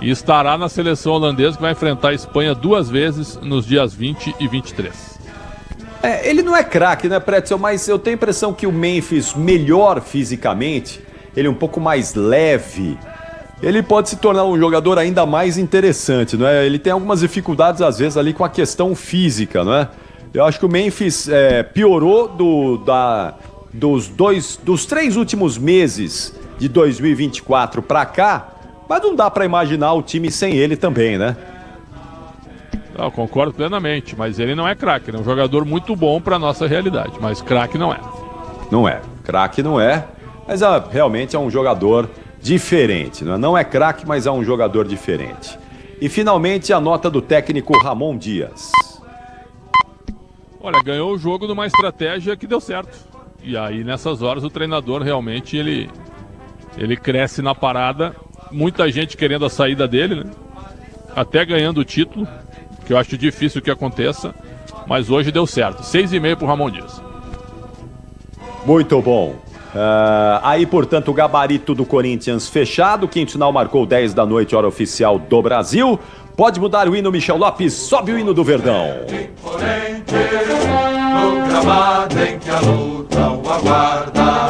E estará na seleção holandesa que vai enfrentar a Espanha 2 vezes nos dias 20 e 23. Ele não é craque, né, Pretzel? Mas eu tenho a impressão que o Memphis, melhor fisicamente, ele é um pouco mais leve. Ele pode se tornar um jogador ainda mais interessante, não é? Ele tem algumas dificuldades, às vezes, ali com a questão física, não é? Eu acho que o Memphis piorou dos 3 últimos meses de 2024 para cá, mas não dá para imaginar o time sem ele também, né? Eu concordo plenamente, mas ele não é craque, ele é um jogador muito bom para nossa realidade, mas craque não é. Craque não é, mas realmente é um jogador diferente, não é craque, mas é um jogador diferente. E finalmente a nota do técnico Ramon Dias. Olha, ganhou o jogo numa estratégia que deu certo. E aí nessas horas o treinador realmente ele cresce na parada. Muita gente querendo a saída dele, né? Até ganhando o título, que eu acho difícil que aconteça. Mas hoje deu certo. 6,5 pro Ramon Dias. Muito bom. Aí, portanto, o gabarito do Corinthians fechado. Quinto sinal marcou 10 da noite, hora oficial do Brasil. Pode mudar o hino, Michel Lopes. Sobe o hino do Verdão. No gramado em que a luta o aguarda,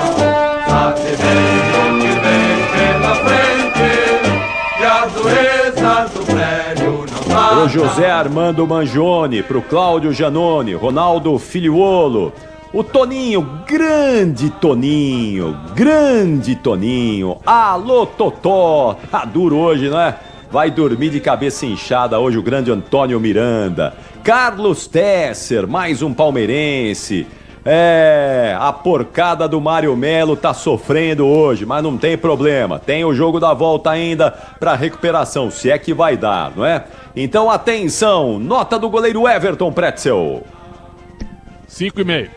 sabe bem o que vem pela frente, e a dureza do prédio não vai. Pro José Armando Mangione, pro Cláudio Janone, Ronaldo Filiuolo, o Toninho, grande Toninho, alô Totó, tá duro hoje, não é? Vai dormir de cabeça inchada hoje o grande Antônio Miranda, Carlos Tesser, mais um palmeirense, a porcada do Mário Melo tá sofrendo hoje, mas não tem problema, tem o jogo da volta ainda pra recuperação, se é que vai dar, não é? Então atenção, nota do goleiro Everton Pretzel. 5,5.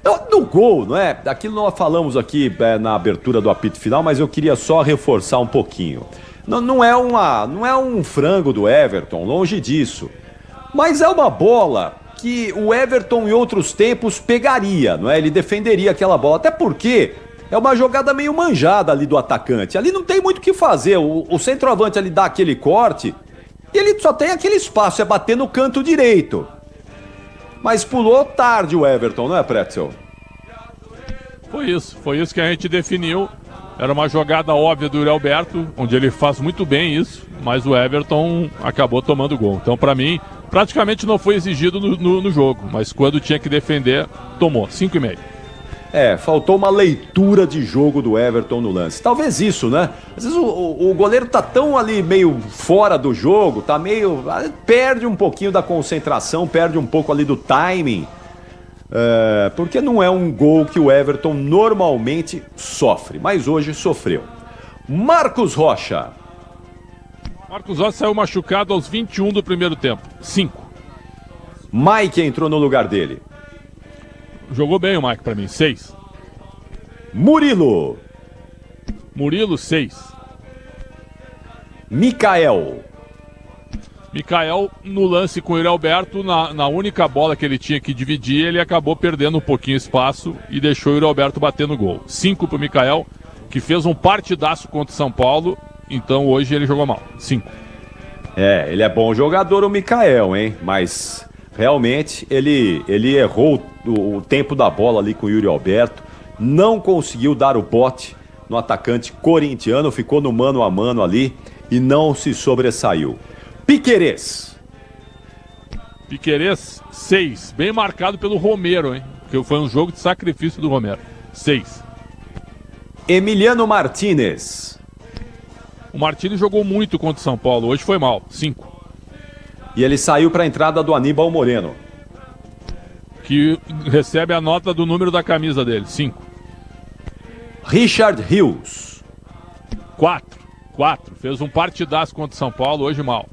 No gol, não é? Aquilo nós falamos aqui na abertura do apito final, mas eu queria só reforçar um pouquinho. Não é um frango do Everton, longe disso. Mas é uma bola que o Everton em outros tempos pegaria, não é? Ele defenderia aquela bola, até porque é uma jogada meio manjada ali do atacante. Ali não tem muito o que fazer, o centroavante ali dá aquele corte e ele só tem aquele espaço, é bater no canto direito. Mas pulou tarde o Everton, não é, Pretzel? Foi isso que a gente definiu. Era uma jogada óbvia do Yuri Alberto, onde ele faz muito bem isso, mas o Everton acabou tomando o gol. Então, para mim, praticamente não foi exigido no jogo, mas quando tinha que defender, tomou. 5,5. Faltou uma leitura de jogo do Everton no lance. Talvez isso, né? Às vezes o goleiro tá tão ali meio fora do jogo, tá meio... perde um pouquinho da concentração, perde um pouco ali do timing. Porque não é um gol que o Everton normalmente sofre, mas hoje sofreu. Marcos Rocha. Marcos Rocha saiu machucado aos 21 do primeiro tempo. 5. Mike entrou no lugar dele. Jogou bem o Mike pra mim. 6. Murilo. Murilo, 6. Mikael, no lance com o Yuri Alberto, na única bola que ele tinha que dividir, ele acabou perdendo um pouquinho espaço e deixou o Yuri Alberto bater no gol. 5 pro Mikael, que fez um partidaço contra o São Paulo, então hoje ele jogou mal. 5. Ele é bom jogador, o Mikael, hein? Mas realmente ele errou o tempo da bola ali com o Yuri Alberto, não conseguiu dar o bote no atacante corintiano, ficou no mano a mano ali e não se sobressaiu. Piquerez, 6. Bem marcado pelo Romero, hein? Porque foi um jogo de sacrifício do Romero. 6. Emiliano Martínez. O Martínez jogou muito contra o São Paulo. Hoje foi mal. 5. E ele saiu para a entrada do Aníbal Moreno, que recebe a nota do número da camisa dele. 5. Richard Rios. 4. Fez um partidaço contra o São Paulo. Hoje mal.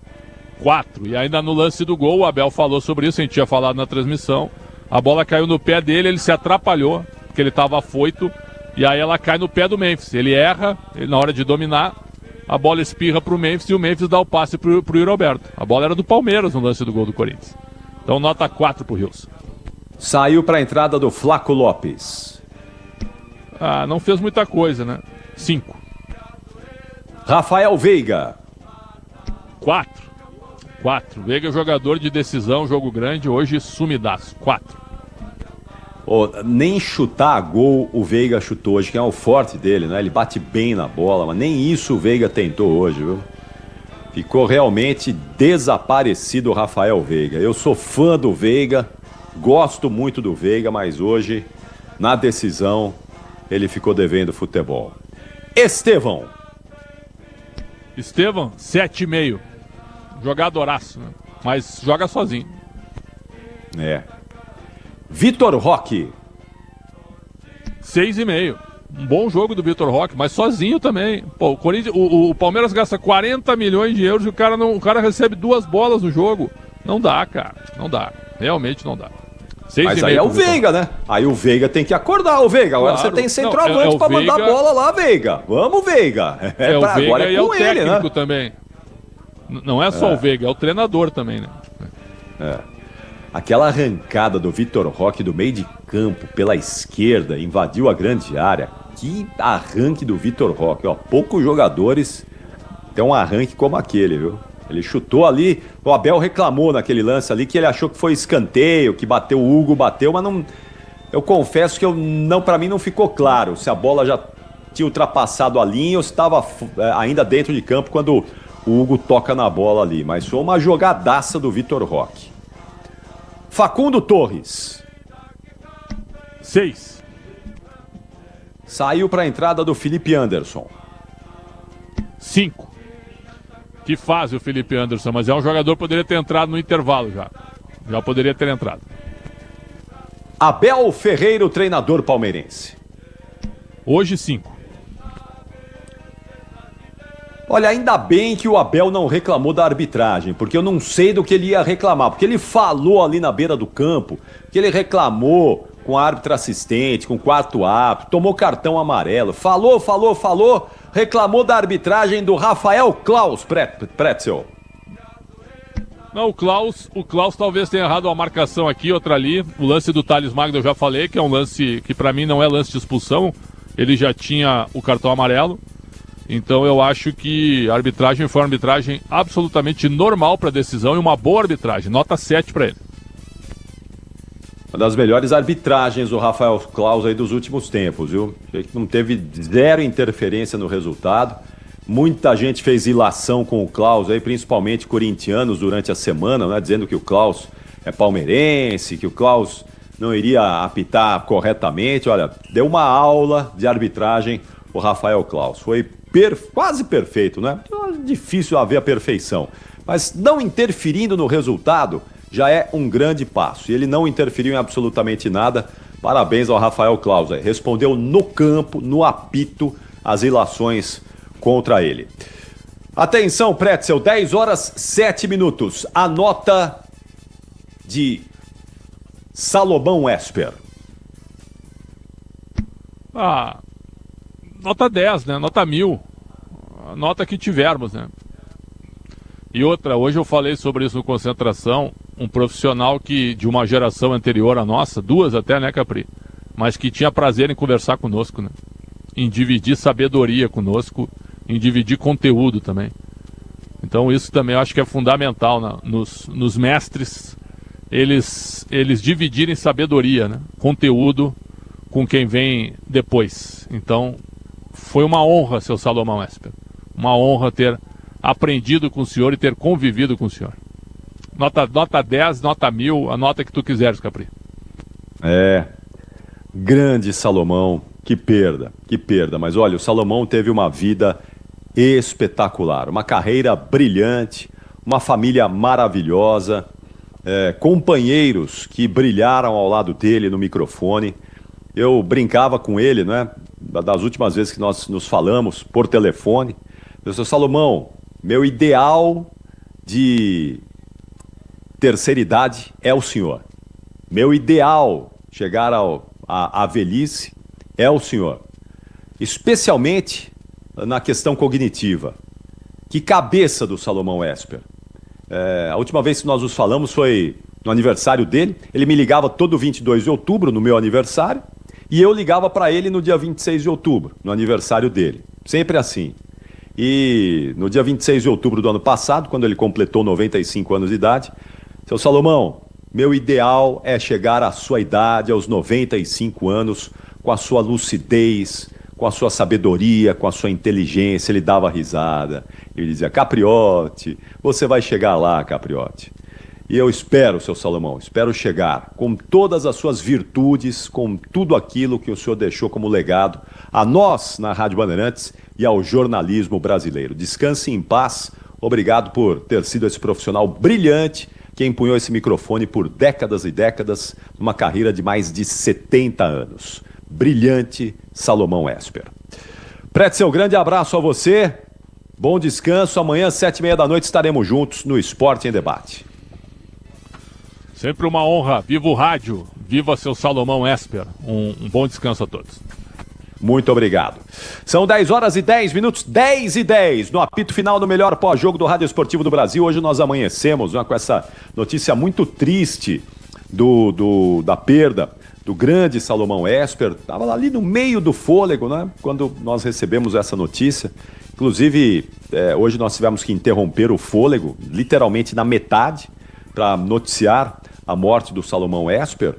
4. E ainda no lance do gol, o Abel falou sobre isso, a gente tinha falado na transmissão. A bola caiu no pé dele, ele se atrapalhou, porque ele estava afoito, e aí ela cai no pé do Memphis. Ele erra, na hora de dominar, a bola espirra pro Memphis e o Memphis dá o passe pro Yuri Alberto. A bola era do Palmeiras no lance do gol do Corinthians. Então nota 4 pro Rios. Saiu para a entrada do Flaco Lopes. Não fez muita coisa, né? 5. Rafael Veiga. 4. Veiga é jogador de decisão, jogo grande, hoje sumidaço. 4. Nem chutar a gol o Veiga chutou hoje, que é o forte dele, né? Ele bate bem na bola, mas nem isso o Veiga tentou hoje, viu? Ficou realmente desaparecido o Rafael Veiga. Eu sou fã do Veiga, gosto muito do Veiga, mas hoje, na decisão, ele ficou devendo futebol. Estevão, 7,5. Jogadoraço, né? Mas joga sozinho. Vitor Roque, 6,5. Um bom jogo do Vitor Roque, mas sozinho também. Pô, o Palmeiras gasta 40 milhões de euros e o cara recebe 2 bolas no jogo. Não dá, cara. Não dá. Realmente não dá. Mas aí é o Veiga, né? Aí o Veiga tem que acordar, o Veiga. Agora você tem centroavante pra mandar a bola lá, Veiga. Vamos, Veiga. O Veiga agora e é o ele, técnico, né? também. Não é só o Veiga, é o treinador também, né? Aquela arrancada do Vitor Roque do meio de campo pela esquerda, invadiu a grande área. Que arranque do Vitor Roque, ó. Poucos jogadores têm um arranque como aquele, viu? Ele chutou ali, o Abel reclamou naquele lance ali que ele achou que foi escanteio, que bateu, o Hugo bateu, mas não... Eu confesso que pra mim não ficou claro se a bola já tinha ultrapassado a linha ou se estava ainda dentro de campo quando o Hugo toca na bola ali. Mas foi uma jogadaça do Vitor Roque. Facundo Torres. 6. Saiu para a entrada do Felipe Anderson. 5. Que fase o Felipe Anderson, mas é um jogador que poderia ter entrado no intervalo já. Já poderia ter entrado. Abel Ferreira, o treinador palmeirense. Hoje 5. Olha, ainda bem que o Abel não reclamou da arbitragem, porque eu não sei do que ele ia reclamar, porque ele falou ali na beira do campo que ele reclamou com árbitro assistente, com quarto árbitro, tomou cartão amarelo, falou, reclamou da arbitragem do Rafael Klaus Pretzel. Não, o Klaus talvez tenha errado uma marcação aqui, outra ali. O lance do Thales Magno eu já falei, que é um lance que pra mim não é lance de expulsão. Ele já tinha o cartão amarelo. Então eu acho que a arbitragem foi uma arbitragem absolutamente normal para a decisão e uma boa arbitragem. Nota 7 para ele. Uma das melhores arbitragens do Rafael Klaus aí dos últimos tempos, viu? Não teve zero interferência no resultado. Muita gente fez ilação com o Klaus aí, principalmente corintianos durante a semana, né? Dizendo que o Klaus é palmeirense, que o Klaus não iria apitar corretamente. Olha, deu uma aula de arbitragem o Rafael Klaus. Foi quase perfeito, né? É difícil haver a perfeição. Mas não interferindo no resultado já é um grande passo. E ele não interferiu em absolutamente nada. Parabéns ao Rafael Klaus. Respondeu no campo, no apito, as ilações contra ele. Atenção, Pretzel, 10 horas 7 minutos. A nota de Salomão Esper. Nota 10, né? Nota 1000. A nota que tivermos, né? E outra, hoje eu falei sobre isso no Concentração, um profissional que de uma geração anterior à nossa, duas até, né, Capri? Mas que tinha prazer em conversar conosco, né? Em dividir sabedoria conosco, em dividir conteúdo também. Então isso também eu acho que é fundamental, né? Nos mestres, eles dividirem sabedoria, né? Conteúdo com quem vem depois. Então foi uma honra, seu Salomão Esper. Uma honra ter aprendido com o senhor e ter convivido com o senhor. Nota 10, nota 1000, a nota que tu quiseres, Capri. Grande Salomão, que perda. Mas olha, o Salomão teve uma vida espetacular, uma carreira brilhante, uma família maravilhosa, companheiros que brilharam ao lado dele no microfone. Eu brincava com ele, né? Das últimas vezes que nós nos falamos por telefone. Eu disse, Salomão, meu ideal de terceira idade é o senhor. Meu ideal chegar à velhice é o senhor. Especialmente na questão cognitiva. Que cabeça do Salomão Esper. A última vez que nós nos falamos foi no aniversário dele. Ele me ligava todo 22 de outubro, no meu aniversário. E eu ligava para ele no dia 26 de outubro, no aniversário dele. Sempre assim. E no dia 26 de outubro do ano passado, quando ele completou 95 anos de idade, seu Salomão, meu ideal é chegar à sua idade, aos 95 anos, com a sua lucidez, com a sua sabedoria, com a sua inteligência. Ele dava risada. Ele dizia, Capriotti, você vai chegar lá, Capriotti. E eu espero, seu Salomão, espero chegar com todas as suas virtudes, com tudo aquilo que o senhor deixou como legado a nós na Rádio Bandeirantes e ao jornalismo brasileiro. Descanse em paz. Obrigado por ter sido esse profissional brilhante que empunhou esse microfone por décadas e décadas, numa carreira de mais de 70 anos. Brilhante Salomão Esper. Pretzel, grande abraço a você. Bom descanso. Amanhã, 7h30 da noite, estaremos juntos no Esporte em Debate. Sempre uma honra. Viva o rádio. Viva seu Salomão Esper. Um bom descanso a todos. Muito obrigado. São 10 horas e 10 minutos, 10 e 10, no apito final do melhor pós-jogo do Rádio Esportivo do Brasil. Hoje nós amanhecemos, né, com essa notícia muito triste da perda do grande Salomão Esper. Estava ali no meio do fôlego, né, quando nós recebemos essa notícia. Inclusive, hoje nós tivemos que interromper o fôlego, literalmente na metade, para noticiar a morte do Salomão Esper.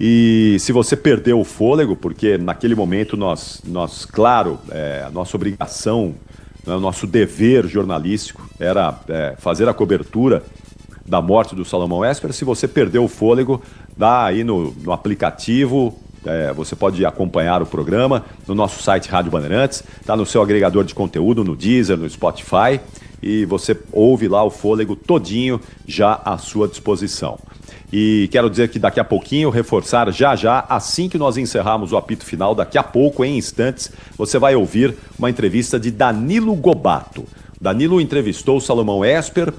E se você perdeu o fôlego, porque naquele momento nós claro, a nossa obrigação, né, o nosso dever jornalístico era fazer a cobertura da morte do Salomão Esper. Se você perdeu o fôlego, dá aí no aplicativo, você pode acompanhar o programa no nosso site Rádio Bandeirantes, está no seu agregador de conteúdo, no Deezer, no Spotify, e você ouve lá o fôlego todinho já à sua disposição. E quero dizer que daqui a pouquinho, reforçar já, assim que nós encerrarmos o apito final, daqui a pouco, em instantes, você vai ouvir uma entrevista de Danilo Gobato. Danilo entrevistou o Salomão Esper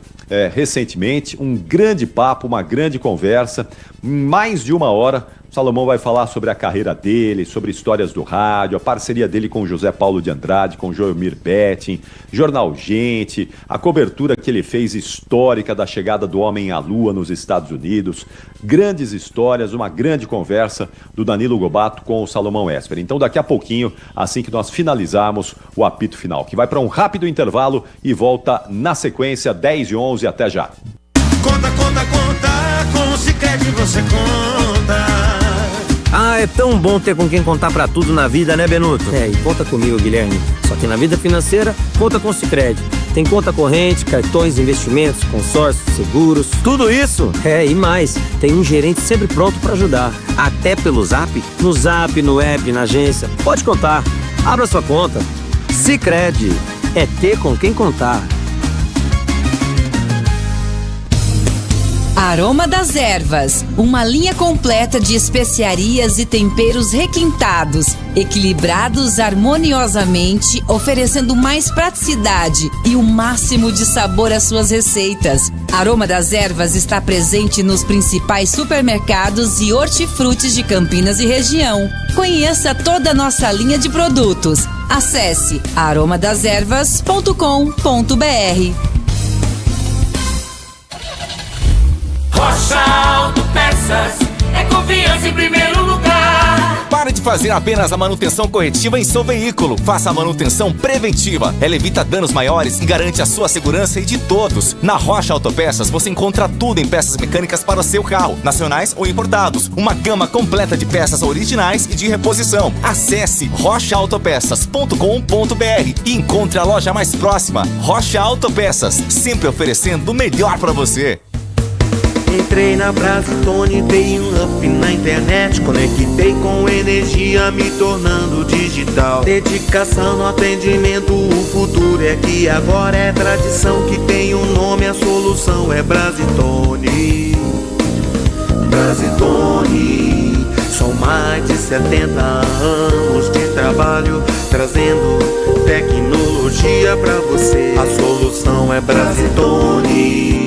recentemente, um grande papo, uma grande conversa, mais de uma hora, O Salomão vai falar sobre a carreira dele, sobre histórias do rádio, a parceria dele com o José Paulo de Andrade, com o Joelmir Betting, Jornal Gente, a cobertura que ele fez histórica da chegada do homem à Lua nos Estados Unidos. Grandes histórias, uma grande conversa do Danilo Gobato com o Salomão Esper. Então daqui a pouquinho, assim que nós finalizarmos o apito final, que vai para um rápido intervalo e volta na sequência 10h11, até já. Conta, conta, conta, com o Sicredi você conta. Ah, é tão bom ter com quem contar pra tudo na vida, né, Benuto? E conta comigo, Guilherme. Só que na vida financeira, conta com o Sicredi. Tem conta corrente, cartões, investimentos, consórcios, seguros. Tudo isso? E mais. Tem um gerente sempre pronto pra ajudar. Até pelo Zap? No Zap, no app, na agência. Pode contar. Abra sua conta. Sicredi. É ter com quem contar. Aroma das Ervas, uma linha completa de especiarias e temperos requintados, equilibrados harmoniosamente, oferecendo mais praticidade e o máximo de sabor às suas receitas. Aroma das Ervas está presente nos principais supermercados e hortifrutis de Campinas e região. Conheça toda a nossa linha de produtos. Acesse aromadazervas.com.br. Rocha Autopeças, é confiança em primeiro lugar. Pare de fazer apenas a manutenção corretiva em seu veículo. Faça a manutenção preventiva. Ela evita danos maiores e garante a sua segurança e de todos. Na Rocha Autopeças você encontra tudo em peças mecânicas para o seu carro, nacionais ou importados. Uma gama completa de peças originais e de reposição. Acesse rochaautopeças.com.br e encontre a loja mais próxima. Rocha Autopeças, sempre oferecendo o melhor para você. Entrei na Brasitone, dei um up na internet, conectei com energia, me tornando digital. Dedicação no atendimento, o futuro é aqui, agora é tradição que tem um nome, a solução é Brasitone. Brasitone, são mais de 70 anos de trabalho, trazendo tecnologia pra você. A solução é Brasitone.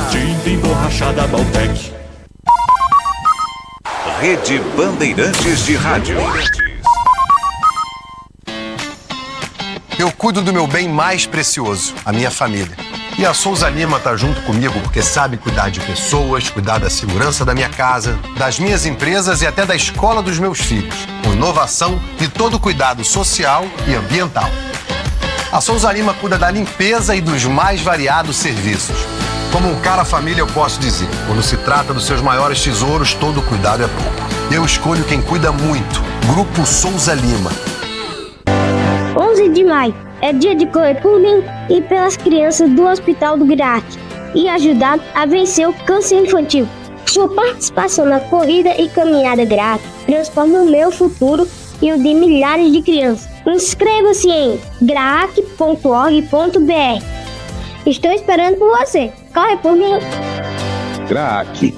Tinta emborrachada Baltec. Rede Bandeirantes de Rádio. Eu cuido do meu bem mais precioso, a minha família. E a Souza Lima tá junto comigo porque sabe cuidar de pessoas, cuidar da segurança da minha casa, das minhas empresas e até da escola dos meus filhos, com inovação e todo cuidado social e ambiental. A Souza Lima cuida da limpeza e dos mais variados serviços. Como um cara família, eu posso dizer, quando se trata dos seus maiores tesouros, todo cuidado é pouco. Eu escolho quem cuida muito. Grupo Souza Lima. 11 de maio é dia de correr por mim e pelas crianças do Hospital do GRAAC e ajudar a vencer o câncer infantil. Sua participação na corrida e caminhada GRAAC transforma o meu futuro e o de milhares de crianças. Inscreva-se em graac.org.br. Estou esperando por você. Corre por mim. GRAAC,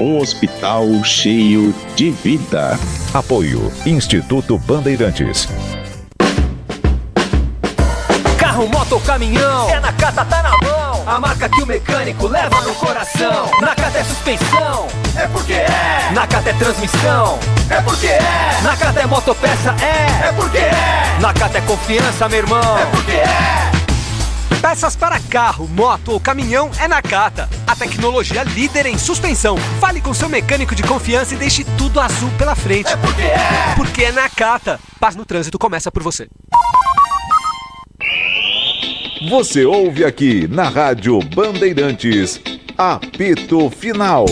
um hospital cheio de vida. Apoio Instituto Bandeirantes. Carro, moto ou caminhão, é Nakata, tá na mão. A marca que o mecânico leva no coração. Nakata é suspensão, é porque é. Nakata é transmissão, é porque é. Nakata é motopeça, é porque é. Nakata é confiança, meu irmão, é porque é. Peças para carro, moto ou caminhão é Nakata. A tecnologia líder em suspensão. Fale com seu mecânico de confiança e deixe tudo azul pela frente. É porque é. Porque é Nakata. Paz no trânsito começa por você. Você ouve aqui na Rádio Bandeirantes, apito final.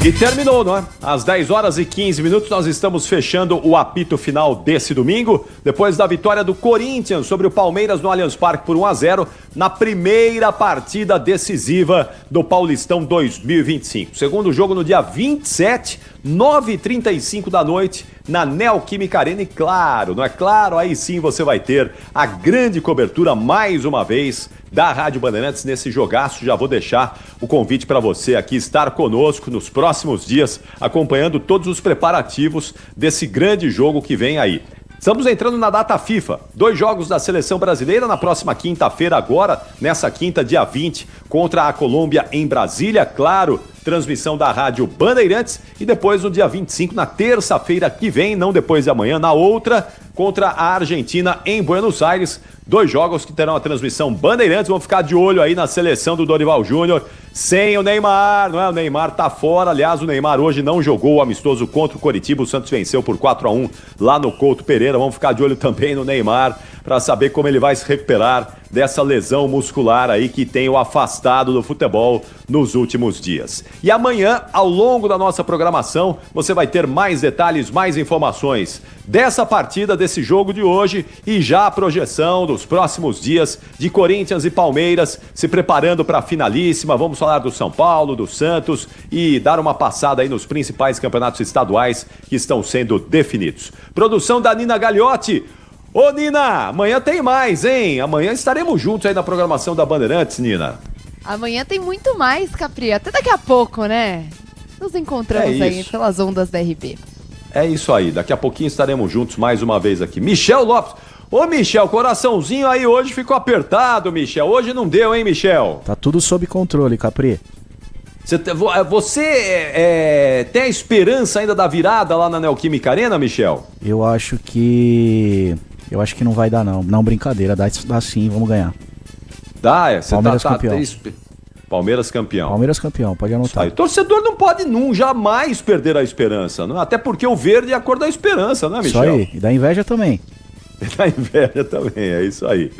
E terminou, não é? Às 10h15 nós estamos fechando o apito final desse domingo, depois da vitória do Corinthians sobre o Palmeiras no Allianz Parque por 1-0, na primeira partida decisiva do Paulistão 2025. Segundo jogo no dia 27, 9h35 da noite, na Neoquímica Arena. E claro, não é claro? Aí sim você vai ter a grande cobertura, mais uma vez, da Rádio Bandeirantes nesse jogaço. Já vou deixar o convite para você aqui estar conosco nos próximos dias, acompanhando todos os preparativos desse grande jogo que vem aí. Estamos entrando na data FIFA. 2 jogos da seleção brasileira na próxima quinta-feira, agora, nessa quinta, dia 20, contra a Colômbia em Brasília. Claro, transmissão da Rádio Bandeirantes. E depois, no dia 25, na terça-feira que vem, não depois de amanhã, na outra, contra a Argentina em Buenos Aires. 2 jogos que terão a transmissão Bandeirantes. Vamos ficar de olho aí na seleção do Dorival Júnior. Sem o Neymar, não é? O Neymar tá fora. Aliás, o Neymar hoje não jogou o amistoso contra o Coritiba. O Santos venceu por 4-1 lá no Couto Pereira. Vamos ficar de olho também no Neymar para saber como ele vai se recuperar dessa lesão muscular aí que tem o afastado do futebol nos últimos dias. E amanhã, ao longo da nossa programação, você vai ter mais detalhes, mais informações dessa partida, desse jogo de hoje e já a projeção dos próximos dias de Corinthians e Palmeiras se preparando para a finalíssima. Vamos falar do São Paulo, do Santos e dar uma passada aí nos principais campeonatos estaduais que estão sendo definidos. Produção da Nina Gagliotti. Ô Nina, amanhã tem mais, hein? Amanhã estaremos juntos aí na programação da Bandeirantes, Nina. Amanhã tem muito mais, Capri. Até daqui a pouco, né? Nos encontramos aí pelas ondas da RB. É isso aí, daqui a pouquinho estaremos juntos mais uma vez aqui. Michel Lopes. Ô Michel, coraçãozinho aí hoje ficou apertado, Michel. Hoje não deu, hein, Michel? Tá tudo sob controle, Capri. Você tem a esperança ainda da virada lá na Neoquímica Arena, Michel? Eu acho que não vai dar, não. Não, brincadeira. Dá sim, vamos ganhar. Dá, você Palmeiras campeão. Palmeiras campeão. Palmeiras campeão, pode anotar. O torcedor não pode jamais perder a esperança, não? Até porque o verde é a cor da esperança, né, Michel? Isso aí, e da inveja também. Da inveja também, é isso aí.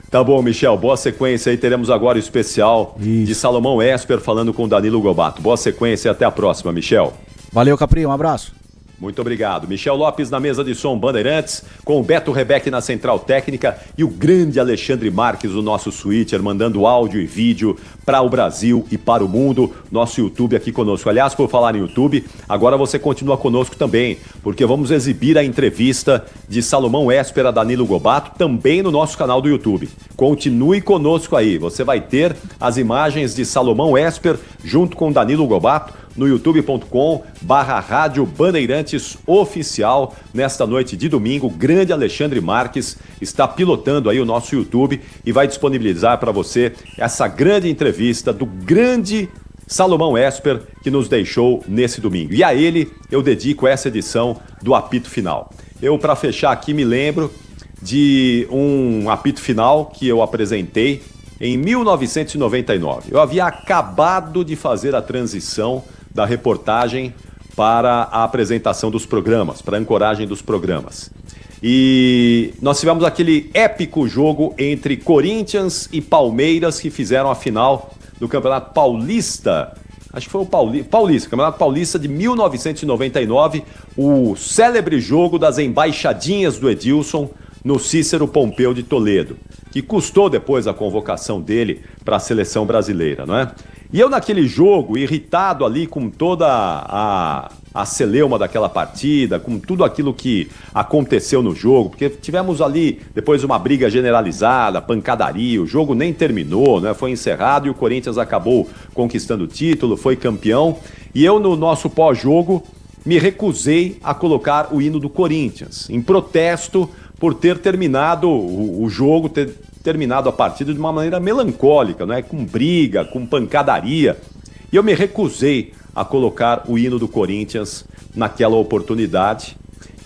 Tá bom, Michel, boa sequência aí. Teremos agora o especial de Salomão Esper falando com Danilo Gobato. Boa sequência e até a próxima, Michel. Valeu, Capri, um abraço. Muito obrigado. Michel Lopes na mesa de som Bandeirantes, com o Beto Rebeck na central técnica e o grande Alexandre Marques, o nosso switcher, mandando áudio e vídeo para o Brasil e para o mundo. Nosso YouTube aqui conosco. Aliás, por falar em YouTube, agora você continua conosco também, porque vamos exibir a entrevista de Salomão Esper a Danilo Gobato também no nosso canal do YouTube. Continue conosco aí. Você vai ter as imagens de Salomão Esper junto com Danilo Gobato no youtube.com/Rádio Bandeirantes Oficial. Nesta noite de domingo, o grande Alexandre Marques está pilotando aí o nosso YouTube e vai disponibilizar para você essa grande entrevista do grande Salomão Esper que nos deixou nesse domingo. E a ele eu dedico essa edição do Apito Final. Eu, para fechar aqui, me lembro de um apito final que eu apresentei em 1999. Eu havia acabado de fazer a transição da reportagem para a apresentação dos programas, para a ancoragem dos programas. E nós tivemos aquele épico jogo entre Corinthians e Palmeiras que fizeram a final do Campeonato Paulista. Acho que foi o Paulista, Campeonato Paulista de 1999, o célebre jogo das embaixadinhas do Edilson no Cícero Pompeu de Toledo, que custou depois a convocação dele para a seleção brasileira, não é? E eu naquele jogo, irritado ali com toda a celeuma daquela partida, com tudo aquilo que aconteceu no jogo, porque tivemos ali depois uma briga generalizada, pancadaria, o jogo nem terminou, né? Foi encerrado e o Corinthians acabou conquistando o título, foi campeão. E eu no nosso pós-jogo me recusei a colocar o hino do Corinthians, em protesto por ter terminado o jogo, ter terminado a partida de uma maneira melancólica, né? Com briga, com pancadaria. E eu me recusei a colocar o hino do Corinthians naquela oportunidade.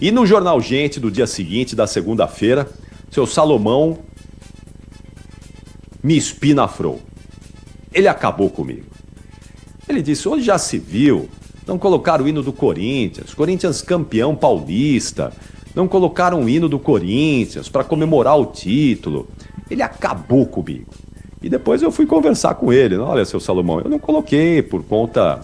E no Jornal Gente do dia seguinte, da segunda-feira, seu Salomão me espinafrou. Ele acabou comigo. Ele disse, hoje já se viu, não colocaram o hino do Corinthians, Corinthians campeão paulista, não colocaram o hino do Corinthians para comemorar o título. Ele acabou comigo. E depois eu fui conversar com ele. Olha, seu Salomão, eu não coloquei por conta...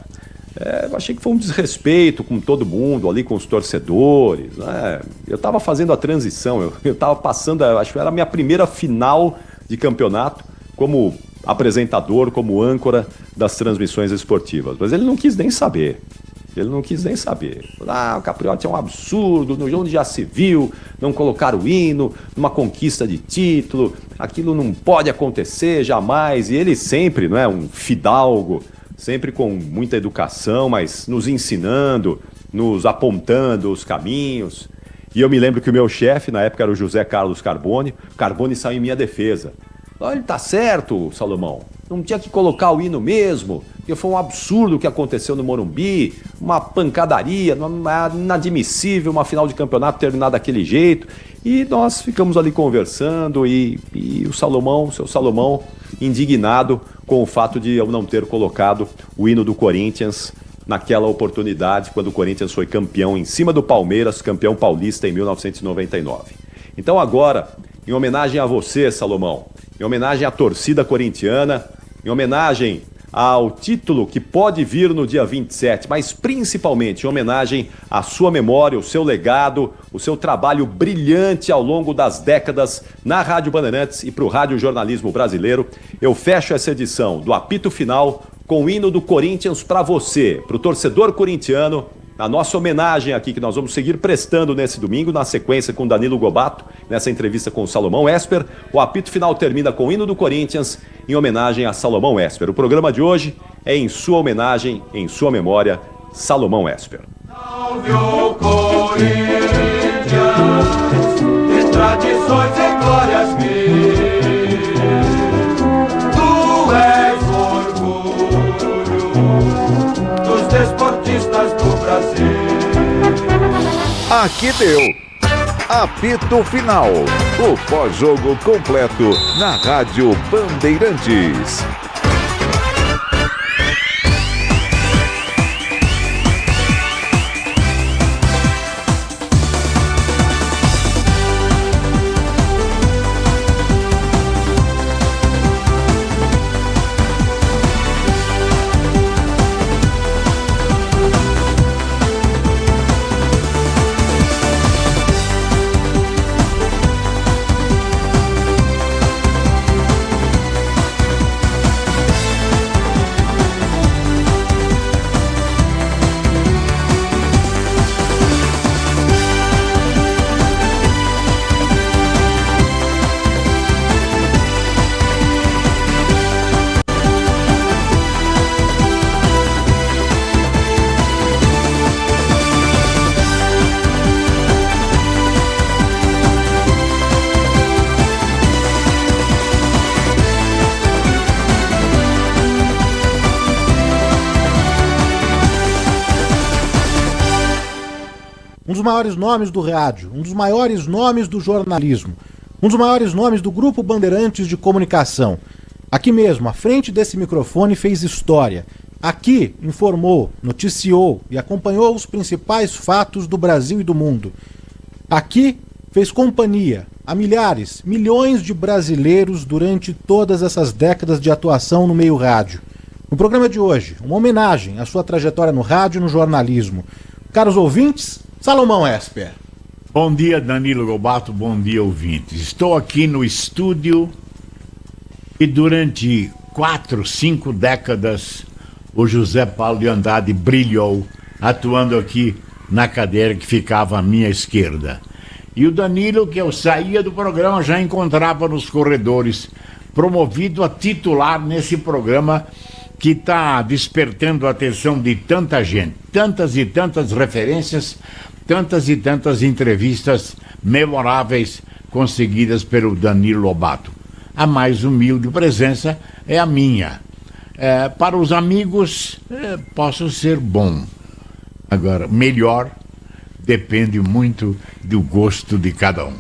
eu achei que foi um desrespeito com todo mundo ali, com os torcedores, né? Eu estava fazendo a transição, eu estava passando, acho que era a minha primeira final de campeonato como apresentador, como âncora das transmissões esportivas. Mas ele não quis nem saber. Ele não quis nem saber. O Capriotti é um absurdo, no jogo já se viu, não colocar o hino, numa conquista de título, aquilo não pode acontecer jamais. E ele sempre, não é, um fidalgo, sempre com muita educação, mas nos ensinando, nos apontando os caminhos. E eu me lembro que o meu chefe, na época, era o José Carlos Carbone. Carbone saiu em minha defesa. Olha, tá certo, Salomão. Não tinha que colocar o hino mesmo. Porque foi um absurdo o que aconteceu no Morumbi. Uma pancadaria, inadmissível, uma final de campeonato terminar daquele jeito. E nós ficamos ali conversando e o Salomão, seu Salomão, indignado com o fato de eu não ter colocado o hino do Corinthians naquela oportunidade, quando o Corinthians foi campeão em cima do Palmeiras, campeão paulista em 1999. Então agora, em homenagem a você, Salomão, em homenagem à torcida corintiana, em homenagem ao título que pode vir no dia 27, mas principalmente em homenagem à sua memória, o seu legado, o seu trabalho brilhante ao longo das décadas na Rádio Bandeirantes e para o radiojornalismo brasileiro, eu fecho essa edição do Apito Final com o hino do Corinthians para você, para o torcedor corintiano, a nossa homenagem aqui que nós vamos seguir prestando nesse domingo, na sequência com Danilo Gobato, nessa entrevista com o Salomão Esper. O Apito Final termina com o hino do Corinthians em homenagem a Salomão Esper. O programa de hoje é em sua homenagem, em sua memória, Salomão Esper. Salve o Corinthians, de tradições e glórias mil. Tu és orgulho dos desportistas do Brasil. Aqui deu. Apito Final. O pós-jogo completo na Rádio Bandeirantes. Um dos maiores nomes do rádio, um dos maiores nomes do jornalismo, um dos maiores nomes do Grupo Bandeirantes de Comunicação. Aqui mesmo, à frente desse microfone, fez história. Aqui informou, noticiou e acompanhou os principais fatos do Brasil e do mundo. Aqui fez companhia a milhares, milhões de brasileiros durante todas essas décadas de atuação no meio rádio. No programa de hoje, uma homenagem à sua trajetória no rádio e no jornalismo. Caros ouvintes, Salomão Esper. Bom dia, Danilo Gobato, bom dia, ouvintes. Estou aqui no estúdio e durante 4, 5 décadas o José Paulo de Andrade brilhou, atuando aqui na cadeira que ficava à minha esquerda. E o Danilo, que eu saía do programa, já encontrava nos corredores, promovido a titular nesse programa que está despertando a atenção de tanta gente, tantas e tantas referências, tantas e tantas entrevistas memoráveis conseguidas pelo Danilo Lobato. A mais humilde presença é a minha. Para os amigos, posso ser bom. Agora, melhor depende muito do gosto de cada um.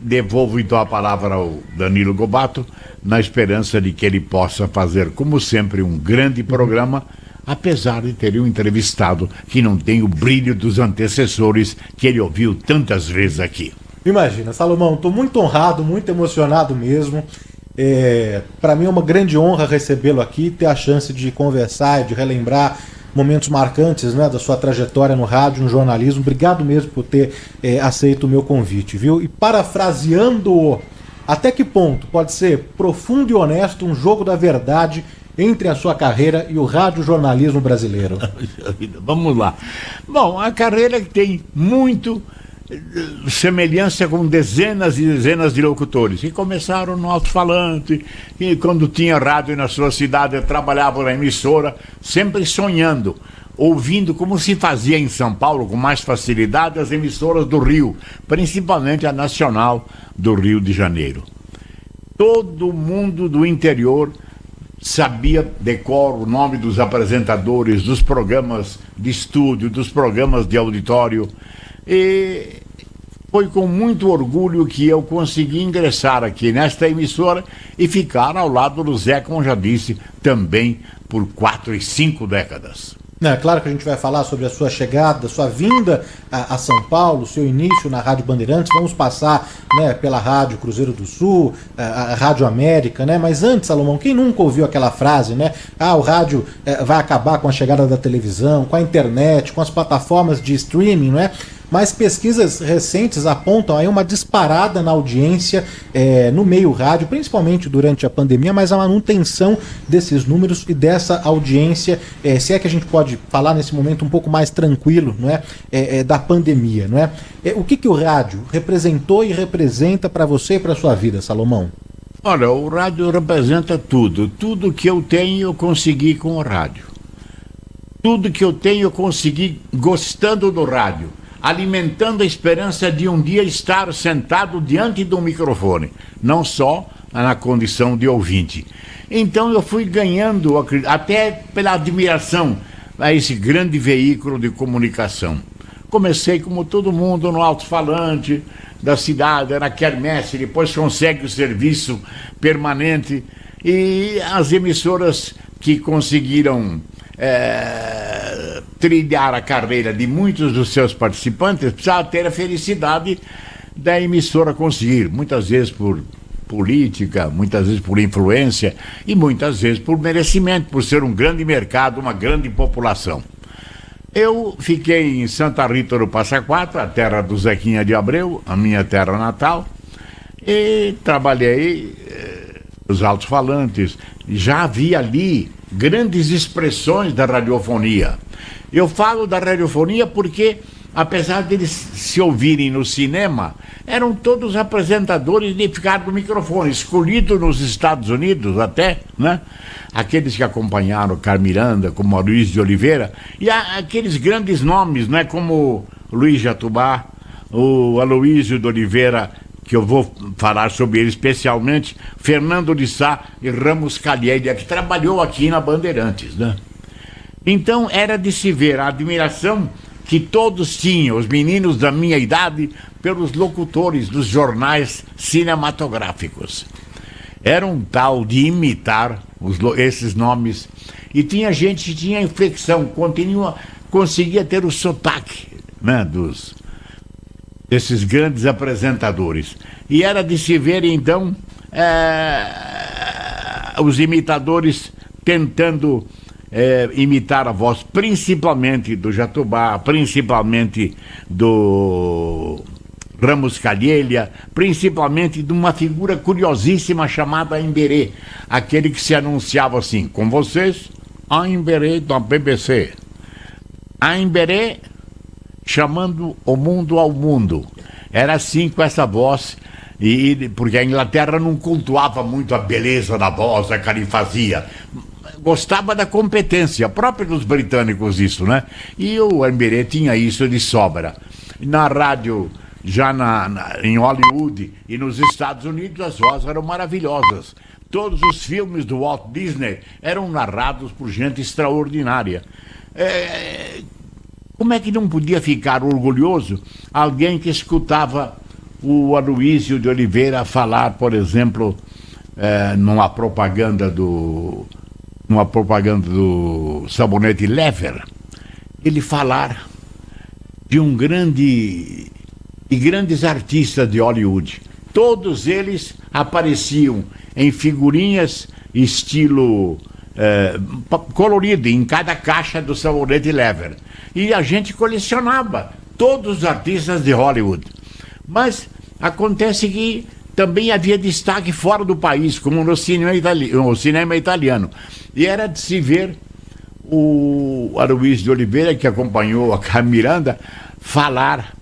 Devolvo então a palavra ao Danilo Gobato, na esperança de que ele possa fazer, como sempre, um grande programa, apesar de ter um entrevistado que não tem o brilho dos antecessores que ele ouviu tantas vezes aqui. Imagina, Salomão, estou muito honrado, muito emocionado mesmo. Para mim é uma grande honra recebê-lo aqui, ter a chance de conversar e de relembrar momentos marcantes, né, da sua trajetória no rádio, no jornalismo. Obrigado mesmo por ter aceito o meu convite, viu? E parafraseando, até que ponto pode ser profundo e honesto um jogo da verdade entre a sua carreira e o radiojornalismo brasileiro? Vamos lá. Bom, a carreira que tem muito semelhança com dezenas e dezenas de locutores que começaram no alto-falante, e quando tinha rádio na sua cidade trabalhavam na emissora, sempre sonhando ouvindo como se fazia em São Paulo com mais facilidade as emissoras do Rio, principalmente a Nacional do Rio de Janeiro. Todo mundo do interior sabia de cor o nome dos apresentadores, dos programas de estúdio, dos programas de auditório, e foi com muito orgulho que eu consegui ingressar aqui nesta emissora e ficar ao lado do Zé, como já disse, também por 4 e 5 décadas. É claro que a gente vai falar sobre a sua chegada, sua vinda a São Paulo, seu início na Rádio Bandeirantes. Vamos passar, né, pela Rádio Cruzeiro do Sul, a Rádio América, né? Mas antes, Salomão, quem nunca ouviu aquela frase, né? O rádio vai acabar com a chegada da televisão, com a internet, com as plataformas de streaming, não é? Mas pesquisas recentes apontam aí uma disparada na audiência no meio rádio, principalmente durante a pandemia, mas a manutenção desses números e dessa audiência, se é que a gente pode falar nesse momento um pouco mais tranquilo, não é? Da pandemia, não é? O que o rádio representou e representa para você e para sua vida, Salomão? Olha, o rádio representa tudo. Tudo que eu tenho eu consegui com o rádio. Tudo que eu tenho eu consegui gostando do rádio, alimentando a esperança de um dia estar sentado diante de um microfone, não só na condição de ouvinte. Então eu fui ganhando, até pela admiração a esse grande veículo de comunicação. Comecei, como todo mundo, no alto-falante da cidade, na quermesse, depois consegue o serviço permanente, e as emissoras que conseguiram trilhar a carreira de muitos dos seus participantes precisavam ter a felicidade da emissora conseguir, muitas vezes por política, muitas vezes por influência e muitas vezes por merecimento, por ser um grande mercado, uma grande população. Eu fiquei em Santa Rita do Passa Quatro, a terra do Zequinha de Abreu, a minha terra natal, e trabalhei nos alto-falantes. Já havia ali grandes expressões da radiofonia. Eu falo da radiofonia porque, apesar deles se ouvirem no cinema, eram todos apresentadores de ficar no microfone, escolhidos nos Estados Unidos até, né? Aqueles que acompanharam Carlos Miranda, como Luiz de Oliveira, e aqueles grandes nomes, né? Como Luiz Jatubá, o Aloísio de Oliveira, que eu vou falar sobre ele especialmente, Fernando de Sá e Ramos Calheiria, que trabalhou aqui na Bandeirantes, né? Então era de se ver a admiração que todos tinham, os meninos da minha idade, pelos locutores dos jornais cinematográficos. Era um tal de imitar esses nomes, e tinha gente que tinha inflexão, conseguia ter o sotaque, né, desses grandes apresentadores. E era de se ver, então, os imitadores tentando imitar a voz, principalmente do Jatubá, principalmente do Ramos Calheiria, principalmente de uma figura curiosíssima chamada Emberê, aquele que se anunciava assim: com vocês, a Emberê da BBC. A Emberê chamando o mundo ao mundo. Era assim, com essa voz, porque a Inglaterra não cultuava muito a beleza da voz, a que ele fazia. Gostava da competência, própria dos britânicos isso, né? E o Emberê tinha isso de sobra. Na rádio, já em Hollywood e nos Estados Unidos, as vozes eram maravilhosas. Todos os filmes do Walt Disney eram narrados por gente extraordinária. Como é que não podia ficar orgulhoso alguém que escutava o Aloísio de Oliveira falar, por exemplo, numa propaganda do sabonete Lever, ele falar de grandes artistas de Hollywood. Todos eles apareciam em figurinhas estilo colorido em cada caixa do sabonete Lever. E a gente colecionava todos os artistas de Hollywood. Mas acontece que também havia destaque fora do país, como no cinema italiano. E era de se ver o Aloísio de Oliveira, que acompanhou a Carlos Miranda, falar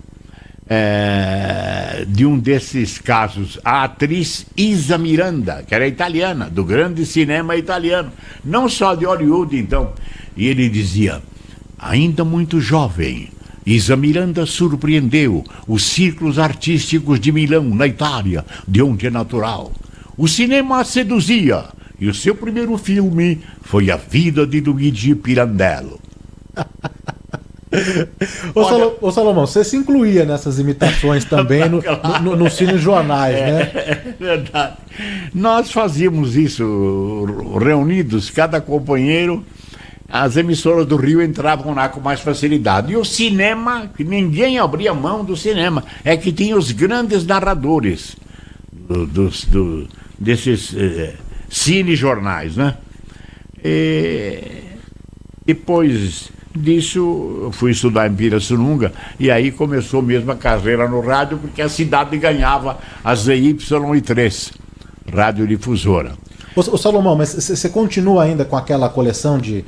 de um desses casos, a atriz Isa Miranda, que era italiana, do grande cinema italiano, não só de Hollywood, então. E ele dizia: Ainda muito jovem, Isa Miranda surpreendeu os círculos artísticos de Milão, na Itália, de onde é natural. O cinema a seduzia e o seu primeiro filme foi A Vida de Luigi Pirandello. Ô Salomão, você se incluía nessas imitações também nos cinejornais, né? É verdade. Nós fazíamos isso reunidos, cada companheiro. As emissoras do Rio entravam lá com mais facilidade. E o cinema, que ninguém abria mão do cinema, é que tinha os grandes narradores desses cinejornais, né? Depois disso, eu fui estudar em Pirassununga e aí começou mesmo a carreira no rádio, porque a cidade ganhava a ZY3, radiodifusora. Ô Salomão, mas você continua ainda com aquela coleção de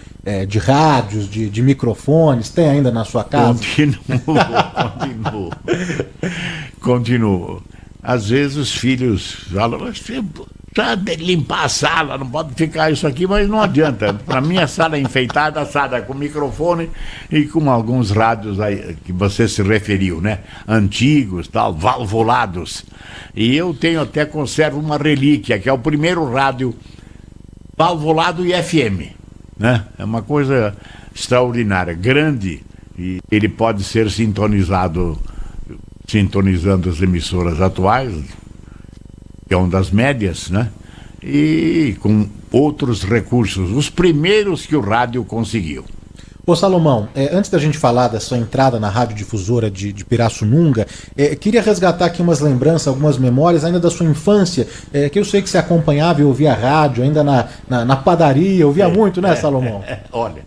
rádios, de microfones? Tem ainda na sua casa? Continuo. Às vezes os filhos falam, você precisa limpar a sala, não pode ficar isso aqui, mas não adianta. Para mim a sala é enfeitada, a sala é com microfone e com alguns rádios aí que você se referiu, né? Antigos, tal, valvulados. E eu conservo uma relíquia, que é o primeiro rádio valvulado e FM, né? É uma coisa extraordinária, grande, e ele pode ser sintonizando as emissoras atuais, que é uma das médias, né? E com outros recursos, os primeiros que o rádio conseguiu. Ô Salomão, antes da gente falar da sua entrada na radiodifusora de Pirassununga, queria resgatar aqui umas lembranças, algumas memórias ainda da sua infância, que eu sei que você acompanhava e ouvia rádio, ainda na padaria, ouvia muito, né, Salomão? Olha,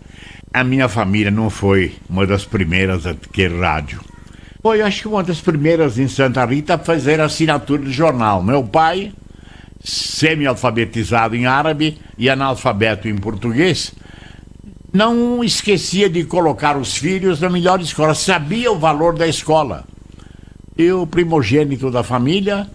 a minha família não foi uma das primeiras a ter rádio. Foi, acho que uma das primeiras em Santa Rita a fazer assinatura de jornal. Meu pai, semi-alfabetizado em árabe e analfabeto em português, não esquecia de colocar os filhos na melhor escola, sabia o valor da escola. E o primogênito da família,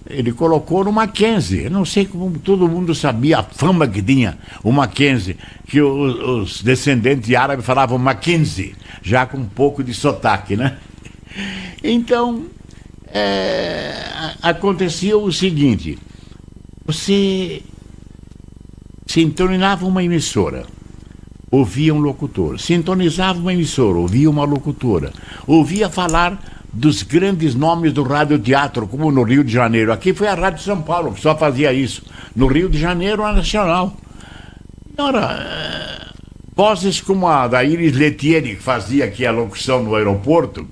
ele colocou no Mackenzie. Eu não sei como todo mundo sabia a fama que tinha o Mackenzie, que os descendentes árabes falavam Mackenzie, já com um pouco de sotaque, né? Então, acontecia o seguinte: você sintonizava uma emissora, ouvia um locutor, sintonizava uma emissora, ouvia uma locutora, ouvia falar dos grandes nomes do radioteatro, como no Rio de Janeiro. Aqui foi a Rádio São Paulo que só fazia isso. No Rio de Janeiro, a Nacional. Ora, vozes como a da Iris Lettieri, que fazia aqui a locução no aeroporto,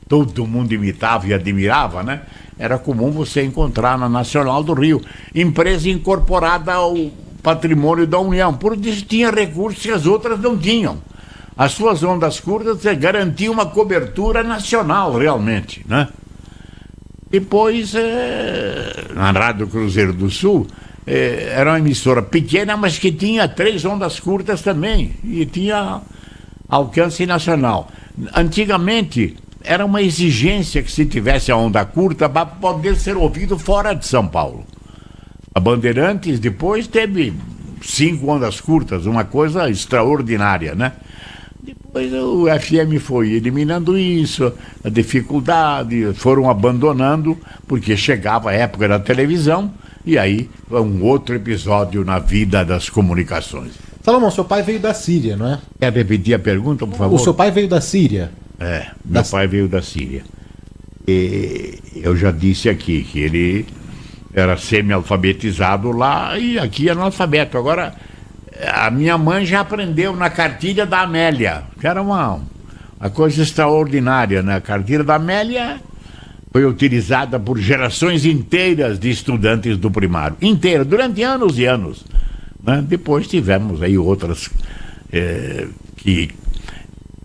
todo mundo imitava e admirava, né? Era comum você encontrar na Nacional do Rio, empresa incorporada ao patrimônio da União, porque tinha recursos que as outras não tinham. As suas ondas curtas garantiam uma cobertura nacional, realmente, né? Depois, na Rádio Cruzeiro do Sul, era uma emissora pequena, mas que tinha 3 ondas curtas também, e tinha alcance nacional. Antigamente, era uma exigência que se tivesse a onda curta para poder ser ouvido fora de São Paulo. A Bandeirantes depois teve 5 ondas curtas, uma coisa extraordinária, né? Depois o FM foi eliminando isso, a dificuldade, foram abandonando, porque chegava a época da televisão, e aí um outro episódio na vida das comunicações. Salomão, seu pai veio da Síria, não é? Quer repetir a pergunta, por favor? O seu pai veio da Síria? Meu pai veio da Síria. E eu já disse aqui que ele era semi-alfabetizado lá e aqui analfabeto. Agora, a minha mãe já aprendeu na cartilha da Amélia, que era uma coisa extraordinária, né? A cartilha da Amélia foi utilizada por gerações inteiras de estudantes do primário. Inteira, durante anos e anos, né? Depois tivemos aí outras que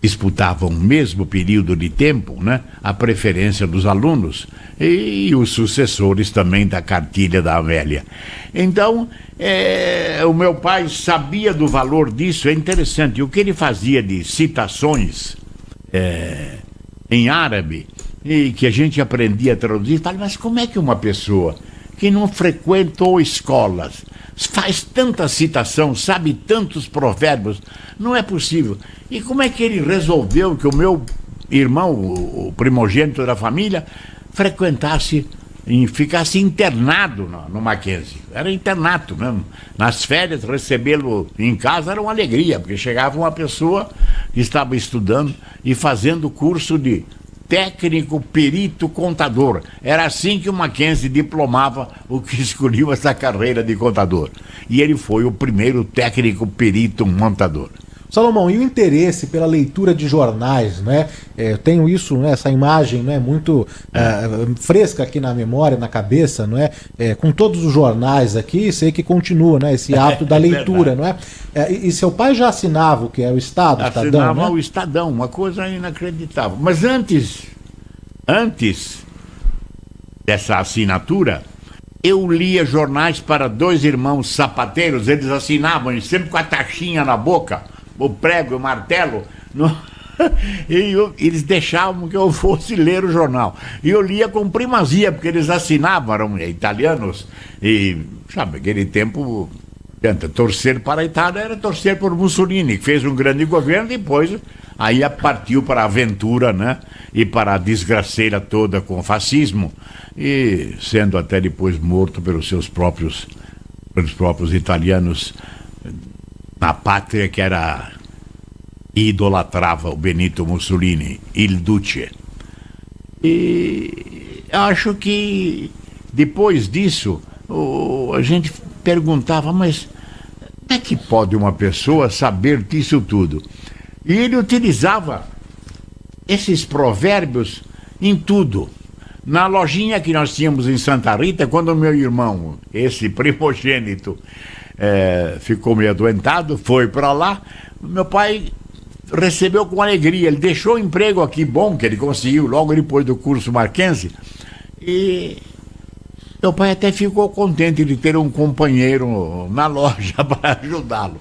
disputavam o mesmo período de tempo, né? A preferência dos alunos e os sucessores também da cartilha da Amélia. Então, o meu pai sabia do valor disso. É interessante, o que ele fazia de citações em árabe, e que a gente aprendia a traduzir, falava, mas como é que uma pessoa que não frequentou escolas, faz tanta citação, sabe tantos provérbios, não é possível. E como é que ele resolveu que o meu irmão, o primogênito da família, ficasse internado no Mackenzie? Era internato mesmo. Nas férias, recebê-lo em casa era uma alegria, porque chegava uma pessoa que estava estudando e fazendo curso de técnico, perito, contador. Era assim que o Mackenzie diplomava o que escolheu essa carreira de contador. E ele foi o primeiro técnico, perito, montador. Salomão, e o interesse pela leitura de jornais, né? Eu tenho isso, né, essa imagem, né, muito fresca aqui na memória, na cabeça, não é? Com todos os jornais aqui, sei que continua, né, esse hábito da leitura, não é? E seu pai já assinava o que é o Estado, o Estadão, assinava, né? O Estadão, uma coisa inacreditável. Mas antes dessa assinatura, eu lia jornais para 2 irmãos sapateiros, eles assinavam sempre com a taxinha na boca, o prego e o martelo, eles deixavam que eu fosse ler o jornal. E eu lia com primazia, porque eles assinavam, eram italianos, e, sabe, naquele tempo, torcer para a Itália era torcer por Mussolini, que fez um grande governo, depois aí partiu para a aventura, né? E para a desgraceira toda com o fascismo, e sendo até depois morto pelos próprios italianos, na pátria que idolatrava o Benito Mussolini, il Duce. E acho que depois disso a gente perguntava, mas como é que pode uma pessoa saber disso tudo? E ele utilizava esses provérbios em tudo. Na lojinha que nós tínhamos em Santa Rita, quando o meu irmão, esse primogênito, ficou meio adoentado, foi para lá, meu pai recebeu com alegria, ele deixou o emprego aqui bom, que ele conseguiu logo depois do curso Mackenzie, e meu pai até ficou contente de ter um companheiro na loja para ajudá-lo.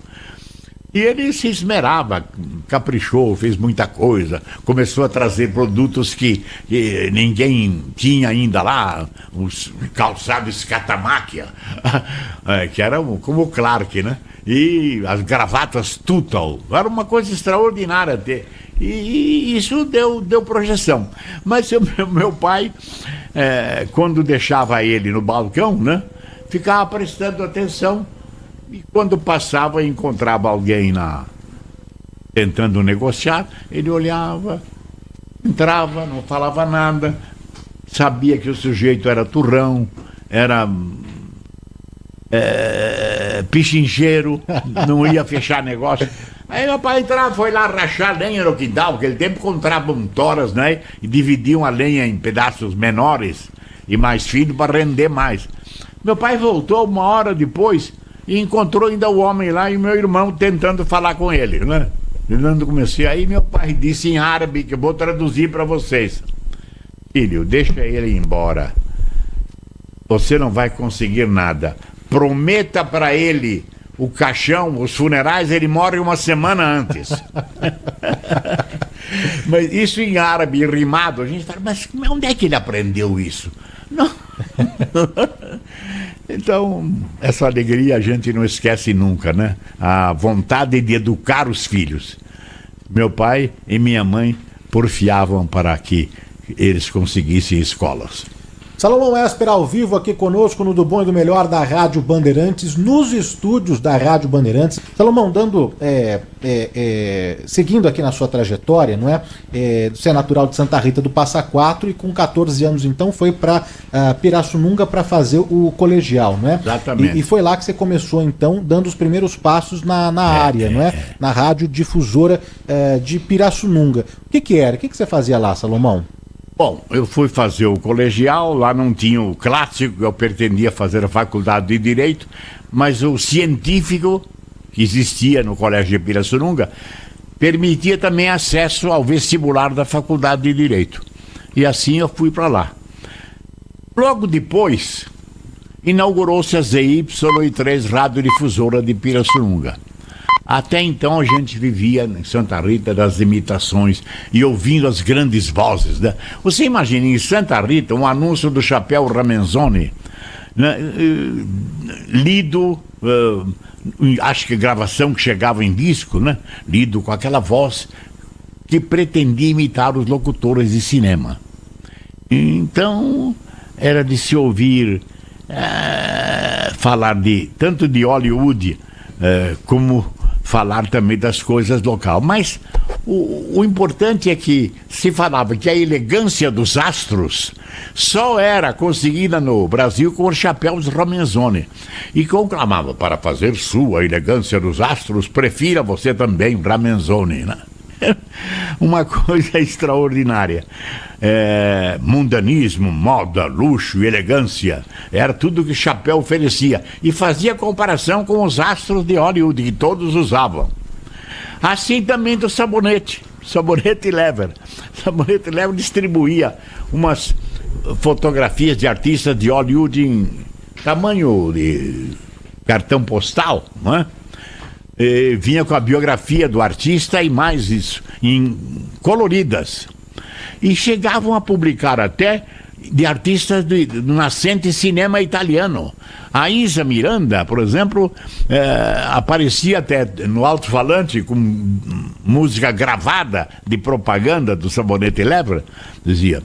E ele se esmerava, caprichou, fez muita coisa, começou a trazer produtos que ninguém tinha ainda lá, os calçados Scatamáquia, que eram como o Clark, né? E as gravatas Tutal, era uma coisa extraordinária até. E isso deu projeção. Mas meu pai, quando deixava ele no balcão, né, ficava prestando atenção. E quando passava e encontrava alguém tentando negociar, ele olhava, entrava, não falava nada, sabia que o sujeito era turrão, era pichincheiro, não ia fechar negócio. Aí meu pai entrava, foi lá rachar lenha no quintal, porque aquele tempo compravam toras, né? E dividiam a lenha em pedaços menores e mais finos para render mais. Meu pai voltou uma hora depois e encontrou ainda o homem lá e meu irmão tentando falar com ele, né? Quando comecei, aí meu pai disse em árabe, que eu vou traduzir para vocês: filho, deixa ele ir embora, você não vai conseguir nada, prometa para ele o caixão, os funerais, ele morre uma semana antes. Mas isso em árabe, rimado, a gente fala, mas onde é que ele aprendeu isso? Não. Então, essa alegria a gente não esquece nunca, né? A vontade de educar os filhos. Meu pai e minha mãe porfiavam para que eles conseguissem escolas. Salomão Esper ao vivo aqui conosco no Do Bom e do Melhor da Rádio Bandeirantes, nos estúdios da Rádio Bandeirantes. Salomão, seguindo aqui na sua trajetória, não é? Você é natural de Santa Rita do Passa Quatro e com 14 anos então foi para Pirassununga para fazer o colegial, não é? Exatamente. E foi lá que você começou então dando os primeiros passos na área, não é? Na rádio difusora de Pirassununga. O que era? O que você fazia lá, Salomão? Bom, eu fui fazer o colegial, lá não tinha o clássico, eu pretendia fazer a faculdade de Direito, mas o científico, que existia no Colégio de Pirassununga, permitia também acesso ao vestibular da faculdade de Direito. E assim eu fui para lá. Logo depois, inaugurou-se a ZY3 Radiodifusora de Pirassununga. Até então a gente vivia em Santa Rita das imitações e ouvindo as grandes vozes, né? Você imagina em Santa Rita um anúncio do Chapéu Ramenzoni, né, lido acho que gravação que chegava em disco, né? Lido com aquela voz que pretendia imitar os locutores de cinema. Então, era de se ouvir falar tanto de Hollywood como falar também das coisas locais. Mas o importante é que se falava que a elegância dos astros só era conseguida no Brasil com os chapéus Ramenzoni. E conclamava: para fazer sua elegância dos astros, prefira você também Ramenzoni, né? Uma coisa extraordinária. Mundanismo, moda, luxo e elegância, era tudo que Chapéu oferecia, e fazia comparação com os astros de Hollywood que todos usavam. Assim também do Sabonete Lever. Sabonete Lever distribuía umas fotografias de artistas de Hollywood em tamanho de cartão postal, não é? Vinha com a biografia do artista e mais isso, em coloridas. E chegavam a publicar até de artistas do nascente cinema italiano. A Isa Miranda, por exemplo, aparecia até no alto-falante com música gravada de propaganda do Sabonete Lever. Dizia: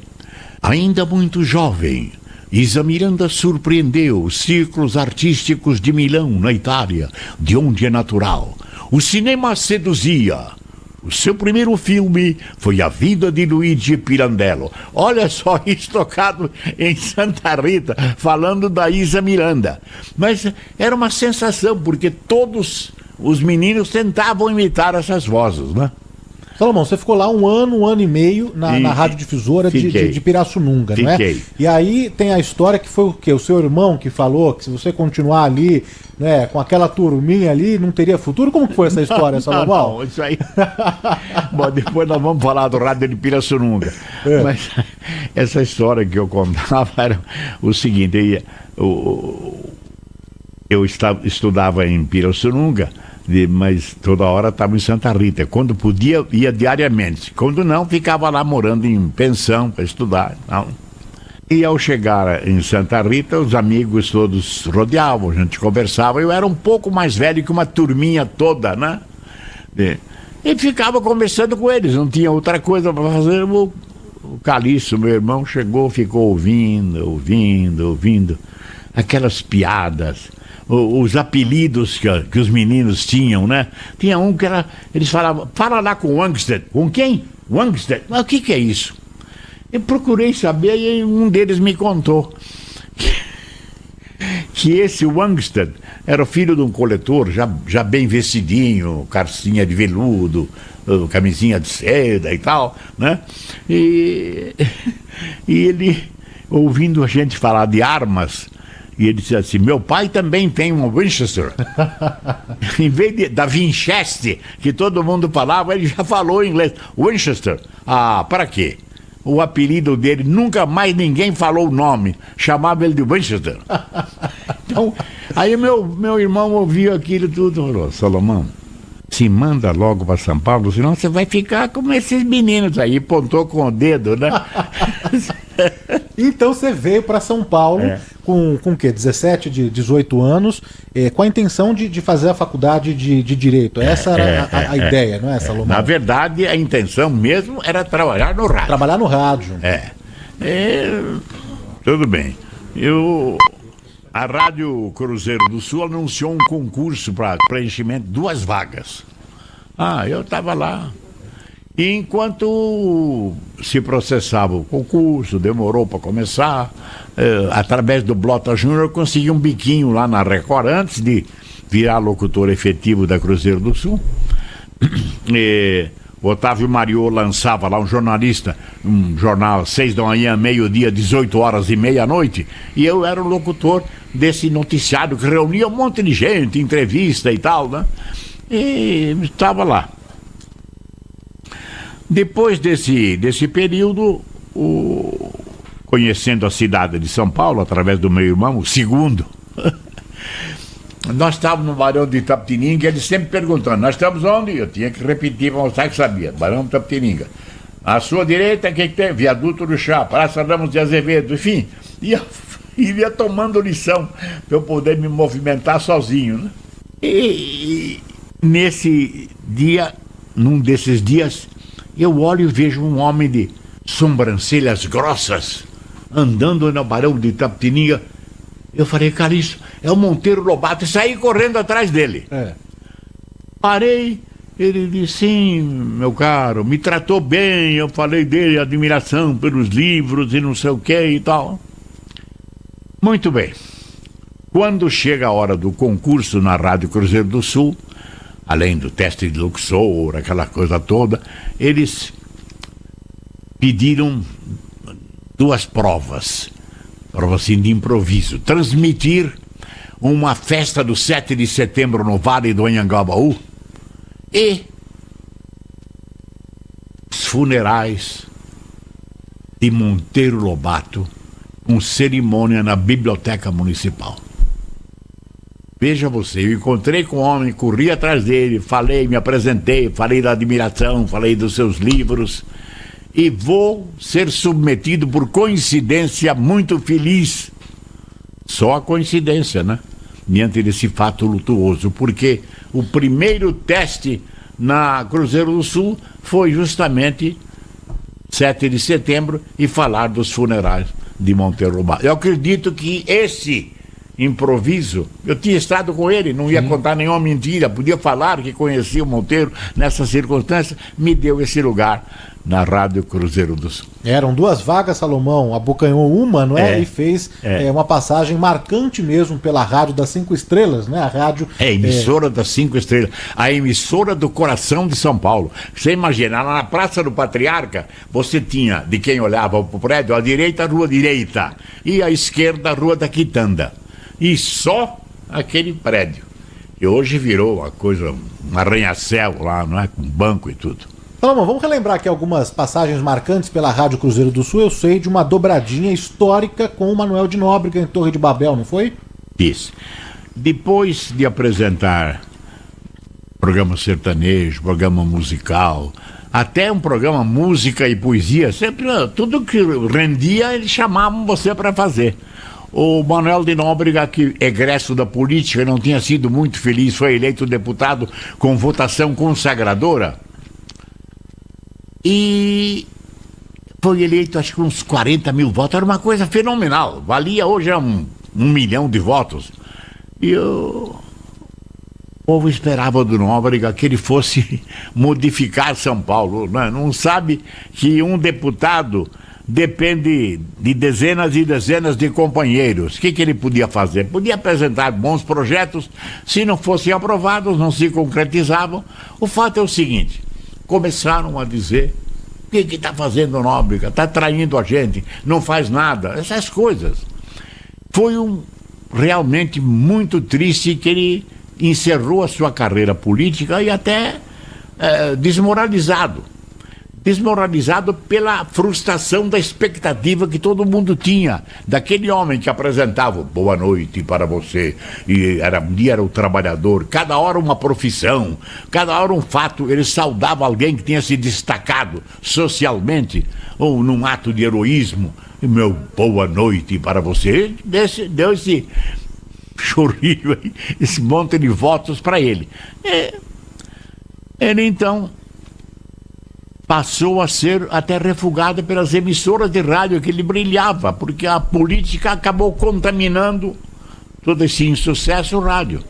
ainda muito jovem, Isa Miranda surpreendeu os círculos artísticos de Milão, na Itália, de onde é natural. O cinema a seduzia. O seu primeiro filme foi A Vida de Luigi Pirandello. Olha só isso tocado em Santa Rita, falando da Isa Miranda. Mas era uma sensação, porque todos os meninos tentavam imitar essas vozes, né? Salomão, você ficou lá um ano e meio na Rádio Difusora de Pirassununga, não é? E aí tem a história que foi o quê? O seu irmão que falou que se você continuar ali, né, com aquela turminha ali, não teria futuro? Como que foi essa história, Salomão? Não, isso aí... Bom, depois nós vamos falar do Rádio de Pirassununga. Mas essa história que eu contava era o seguinte: eu estudava em Pirassununga, mas toda hora estava em Santa Rita. Quando podia, ia diariamente. Quando não, ficava lá morando em pensão para estudar. Não. E ao chegar em Santa Rita, os amigos todos rodeavam, a gente conversava. Eu era um pouco mais velho que uma turminha toda, né? E ficava conversando com eles, não tinha outra coisa para fazer. O Calixto, meu irmão, chegou, ficou ouvindo aquelas piadas, os apelidos que os meninos tinham, né? Tinha um que eles falavam: fala lá com o Wangstedt. Com quem? Wangstedt. Mas o que é isso? Eu procurei saber e um deles me contou que esse Wangstedt era o filho de um coletor já bem vestidinho, calcinha de veludo, camisinha de seda e tal, né? E ele, ouvindo a gente falar de armas, e ele disse assim: meu pai também tem uma Winchester. Em vez da Winchester, que todo mundo falava, ele já falou em inglês. Winchester. Ah, para quê? O apelido dele, nunca mais ninguém falou o nome. Chamava ele de Winchester. Então, aí meu irmão ouviu aquilo tudo e falou: Salomão, se manda logo para São Paulo, senão você vai ficar como esses meninos aí. Apontou com o dedo, né? Então você veio para São Paulo com o quê? 17, 18 anos, com a intenção de fazer a faculdade de Direito. Essa era a ideia, não é, Salomão? Na verdade, a intenção mesmo era trabalhar no rádio. Trabalhar no rádio. Tudo bem. A Rádio Cruzeiro do Sul anunciou um concurso para preenchimento de 2 vagas. Eu estava lá. E enquanto se processava o concurso, demorou para começar, através do Blota Júnior eu consegui um biquinho lá na Record antes de virar locutor efetivo da Cruzeiro do Sul. O Otávio Mariô lançava lá um jornal 6 da manhã, meio-dia, 18 horas e meia-noite, e eu era o locutor desse noticiário que reunia um monte de gente, entrevista e tal, né? E estava lá. Depois desse período, conhecendo a cidade de São Paulo, através do meu irmão, o segundo, nós estávamos no Barão de Itapetininga, ele sempre perguntando: nós estamos onde? Eu tinha que repetir para mostrar que sabia. Barão de Itapetininga. À sua direita, o que tem? Viaduto do Chá, Praça Ramos de Azevedo, enfim. E e ia tomando lição para eu poder me movimentar sozinho, né? E nesse dia, num desses dias, eu olho e vejo um homem de sobrancelhas grossas andando no Barão de Itapetininga. Eu falei, cara, isso é o Monteiro Lobato, e saí correndo atrás dele. Parei, ele disse, sim, meu caro, me tratou bem, eu falei dele, admiração pelos livros e não sei o que e tal. Muito bem. Quando chega a hora do concurso na Rádio Cruzeiro do Sul, além do teste de Luxor, aquela coisa toda, eles pediram 2 provas assim de improviso. Transmitir uma festa do 7 de setembro no Vale do Anhangabaú e os funerais de Monteiro Lobato com cerimônia na Biblioteca Municipal. Veja você, eu encontrei com o homem, corri atrás dele, falei, me apresentei, falei da admiração, falei dos seus livros e vou ser submetido por coincidência muito feliz. Só a coincidência, né? Diante desse fato lutuoso, porque o primeiro teste na Cruzeiro do Sul foi justamente 7 de setembro e falar dos funerais de Monteiro Lobato. Eu acredito que esse improviso, eu tinha estado com ele, não ia contar nenhuma mentira, podia falar que conhecia o Monteiro nessa circunstância, me deu esse lugar na Rádio Cruzeiro do Sul. Eram 2 vagas, Salomão, abocanhou uma, não é? E fez uma passagem marcante mesmo pela Rádio das 5 Estrelas, né? A rádio... emissora das 5 Estrelas, a emissora do coração de São Paulo. Você imagina, lá na Praça do Patriarca, você tinha, de quem olhava para o prédio, à direita, a Rua Direita, e à esquerda, a Rua da Quitanda. E só aquele prédio, que hoje virou uma coisa, um arranha-céu lá, não é? Com banco e tudo. Salomão, vamos relembrar aqui algumas passagens marcantes pela Rádio Cruzeiro do Sul. Eu sei de uma dobradinha histórica com o Manuel de Nóbrega em Torre de Babel, não foi? Isso. Depois de apresentar programa sertanejo, programa musical, até um programa música e poesia, sempre tudo que rendia eles chamavam você para fazer. O Manuel de Nóbrega, que egresso da política, não tinha sido muito feliz, foi eleito deputado com votação consagradora. E foi eleito, acho que uns 40 mil votos, era uma coisa fenomenal, valia hoje 1 milhão de votos. E o povo esperava do Nóbrega que ele fosse modificar São Paulo, né? Não sabe que um deputado depende de dezenas e dezenas de companheiros. O que ele podia fazer? Podia apresentar bons projetos, se não fossem aprovados, não se concretizavam. O fato é o seguinte: começaram a dizer: o que está fazendo o Nóbrega? Está traindo a gente, não faz nada, essas coisas. Foi realmente muito triste que ele encerrou a sua carreira política e até desmoralizado pela frustração da expectativa que todo mundo tinha daquele homem que apresentava boa noite para você, e um dia era o trabalhador, cada hora uma profissão, cada hora um fato, ele saudava alguém que tinha se destacado socialmente ou num ato de heroísmo. E meu boa noite para você, deu esse chorrilho aí, esse monte de votos para ele. Ele então passou a ser até refugado pelas emissoras de rádio que ele brilhava, porque a política acabou contaminando todo esse insucesso rádio.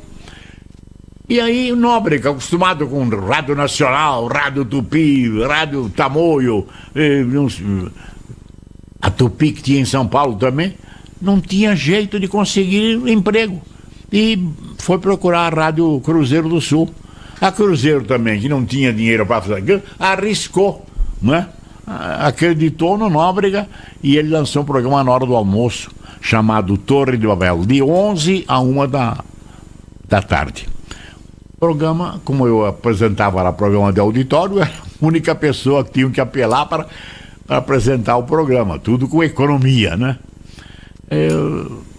E aí o Nóbrega, acostumado com Rádio Nacional, Rádio Tupi, Rádio Tamoio, a Tupi que tinha em São Paulo também, não tinha jeito de conseguir emprego. E foi procurar a Rádio Cruzeiro do Sul. A Cruzeiro também, que não tinha dinheiro para fazer aquilo, arriscou, né? Acreditou no Nóbrega e ele lançou um programa na hora do almoço, chamado Torre de Babel, de 11 a 1 da tarde. Programa, como eu apresentava lá, programa de auditório, era a única pessoa que tinha que apelar para apresentar o programa, tudo com economia, né?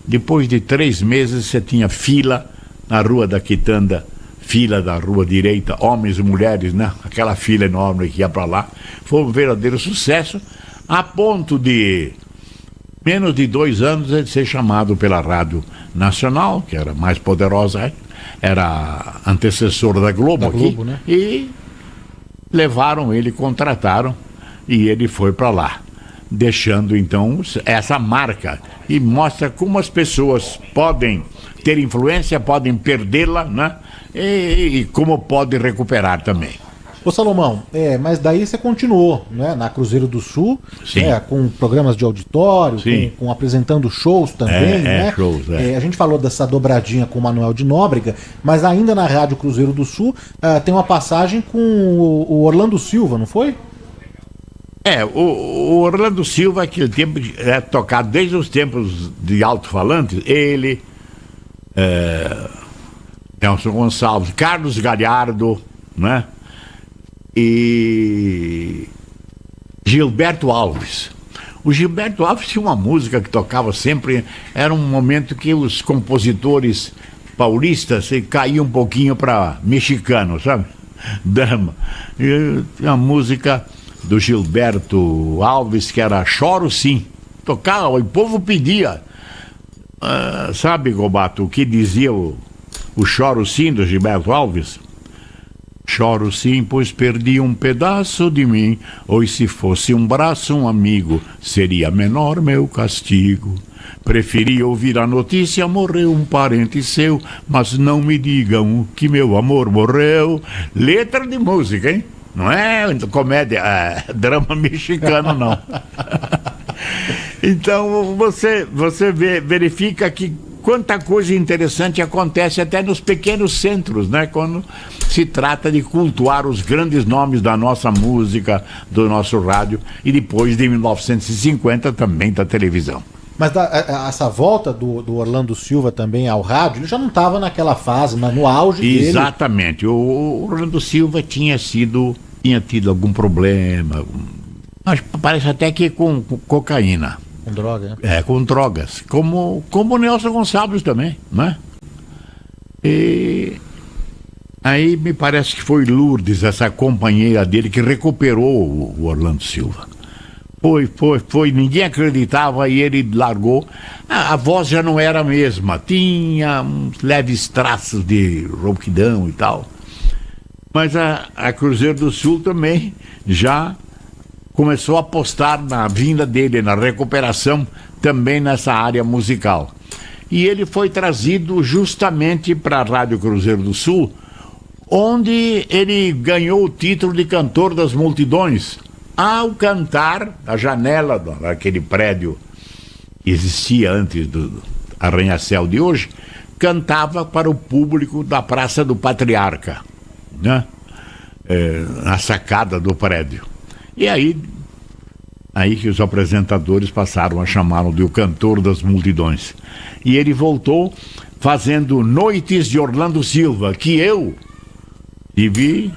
Depois de 3 meses você tinha fila na Rua da Quitanda, fila da Rua Direita, homens e mulheres, né? Aquela fila enorme que ia para lá. Foi um verdadeiro sucesso, a ponto de menos de 2 anos ele ser chamado pela Rádio Nacional, que era mais poderosa, era antecessora da Globo, aqui, né? E levaram ele, contrataram, e ele foi para lá, deixando então essa marca, e mostra como as pessoas podem ter influência, podem perdê-la, né? E como pode recuperar também. Ô Salomão, mas daí você continuou, né, na Cruzeiro do Sul, né, com programas de auditório, com apresentando shows também, né? Shows, a gente falou dessa dobradinha com o Manuel de Nóbrega, mas ainda na Rádio Cruzeiro do Sul tem uma passagem com o Orlando Silva, não foi? O Orlando Silva, aquele tempo é tocado desde os tempos de alto-falantes, ele, Nelson Gonçalves, Carlos Galhardo, né? E Gilberto Alves. O Gilberto Alves tinha uma música que tocava sempre, era um momento que os compositores paulistas caíam um pouquinho para mexicano, sabe? Dama. E a música do Gilberto Alves que era Choro Sim. Tocava, o povo pedia. Sabe, Gobato, o que dizia o Choro Sim do Gilberto Alves? Choro sim, pois perdi um pedaço de mim. Ou se fosse um braço, um amigo, seria menor meu castigo. Preferi ouvir a notícia, morreu um parente seu, mas não me digam que meu amor morreu. Letra de música, hein? Não é comédia, drama mexicano, não. Então você verifica que quanta coisa interessante acontece até nos pequenos centros, né? Quando se trata de cultuar os grandes nomes da nossa música, do nosso rádio, e depois de 1950 também da televisão. Mas essa volta do Orlando Silva também ao rádio, ele já não estava naquela fase, no auge dele. Exatamente. O Orlando Silva tinha tido algum problema, mas parece até que com cocaína. Com droga, né? Com drogas. Como o Nelson Gonçalves também, né? E aí me parece que foi Lourdes, essa companheira dele, que recuperou o Orlando Silva. Foi, ninguém acreditava e ele largou. A voz já não era a mesma, tinha uns leves traços de rouquidão e tal. Mas a Cruzeiro do Sul também já começou a apostar na vinda dele, na recuperação também nessa área musical. E ele foi trazido justamente para a Rádio Cruzeiro do Sul, onde ele ganhou o título de cantor das multidões, ao cantar a janela daquele prédio que existia antes do arranha-céu de hoje, cantava para o público da Praça do Patriarca, né? Na sacada do prédio. E aí que os apresentadores passaram a chamá-lo de o cantor das multidões. E ele voltou fazendo Noites de Orlando Silva, que eu tive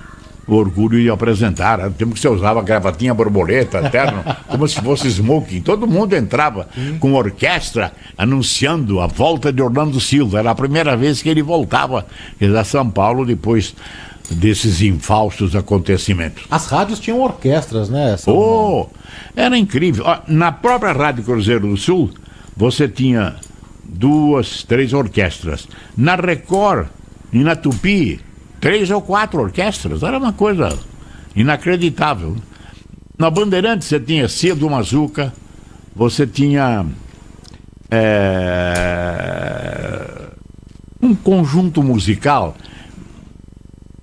o orgulho de apresentar. No tempo que você usava gravatinha borboleta, terno, como se fosse smoking. Todo mundo entrava com orquestra anunciando a volta de Orlando Silva. Era a primeira vez que ele voltava a São Paulo depois desses infaustos acontecimentos. As rádios tinham orquestras, né? Era incrível. Na própria Rádio Cruzeiro do Sul, você tinha 2, 3 orquestras. Na Record e na Tupi, 3 ou 4 orquestras. Era uma coisa inacreditável. Na Bandeirantes você tinha Cedo Mazuca, você tinha um conjunto musical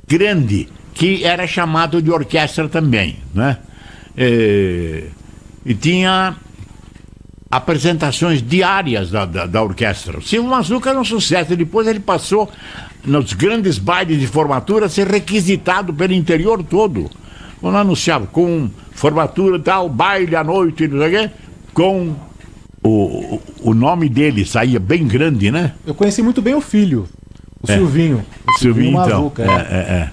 grande, que era chamado de orquestra também, né? E tinha apresentações diárias da orquestra. O Silvio Mazuca era um sucesso, depois ele passou nos grandes bailes de formatura a ser requisitado pelo interior todo. Quando anunciava com formatura tal, baile à noite, não sei o quê, com o nome dele saía bem grande, né? Eu conheci muito bem o filho. O Silvinho. O Silvinho, Mazuca, então.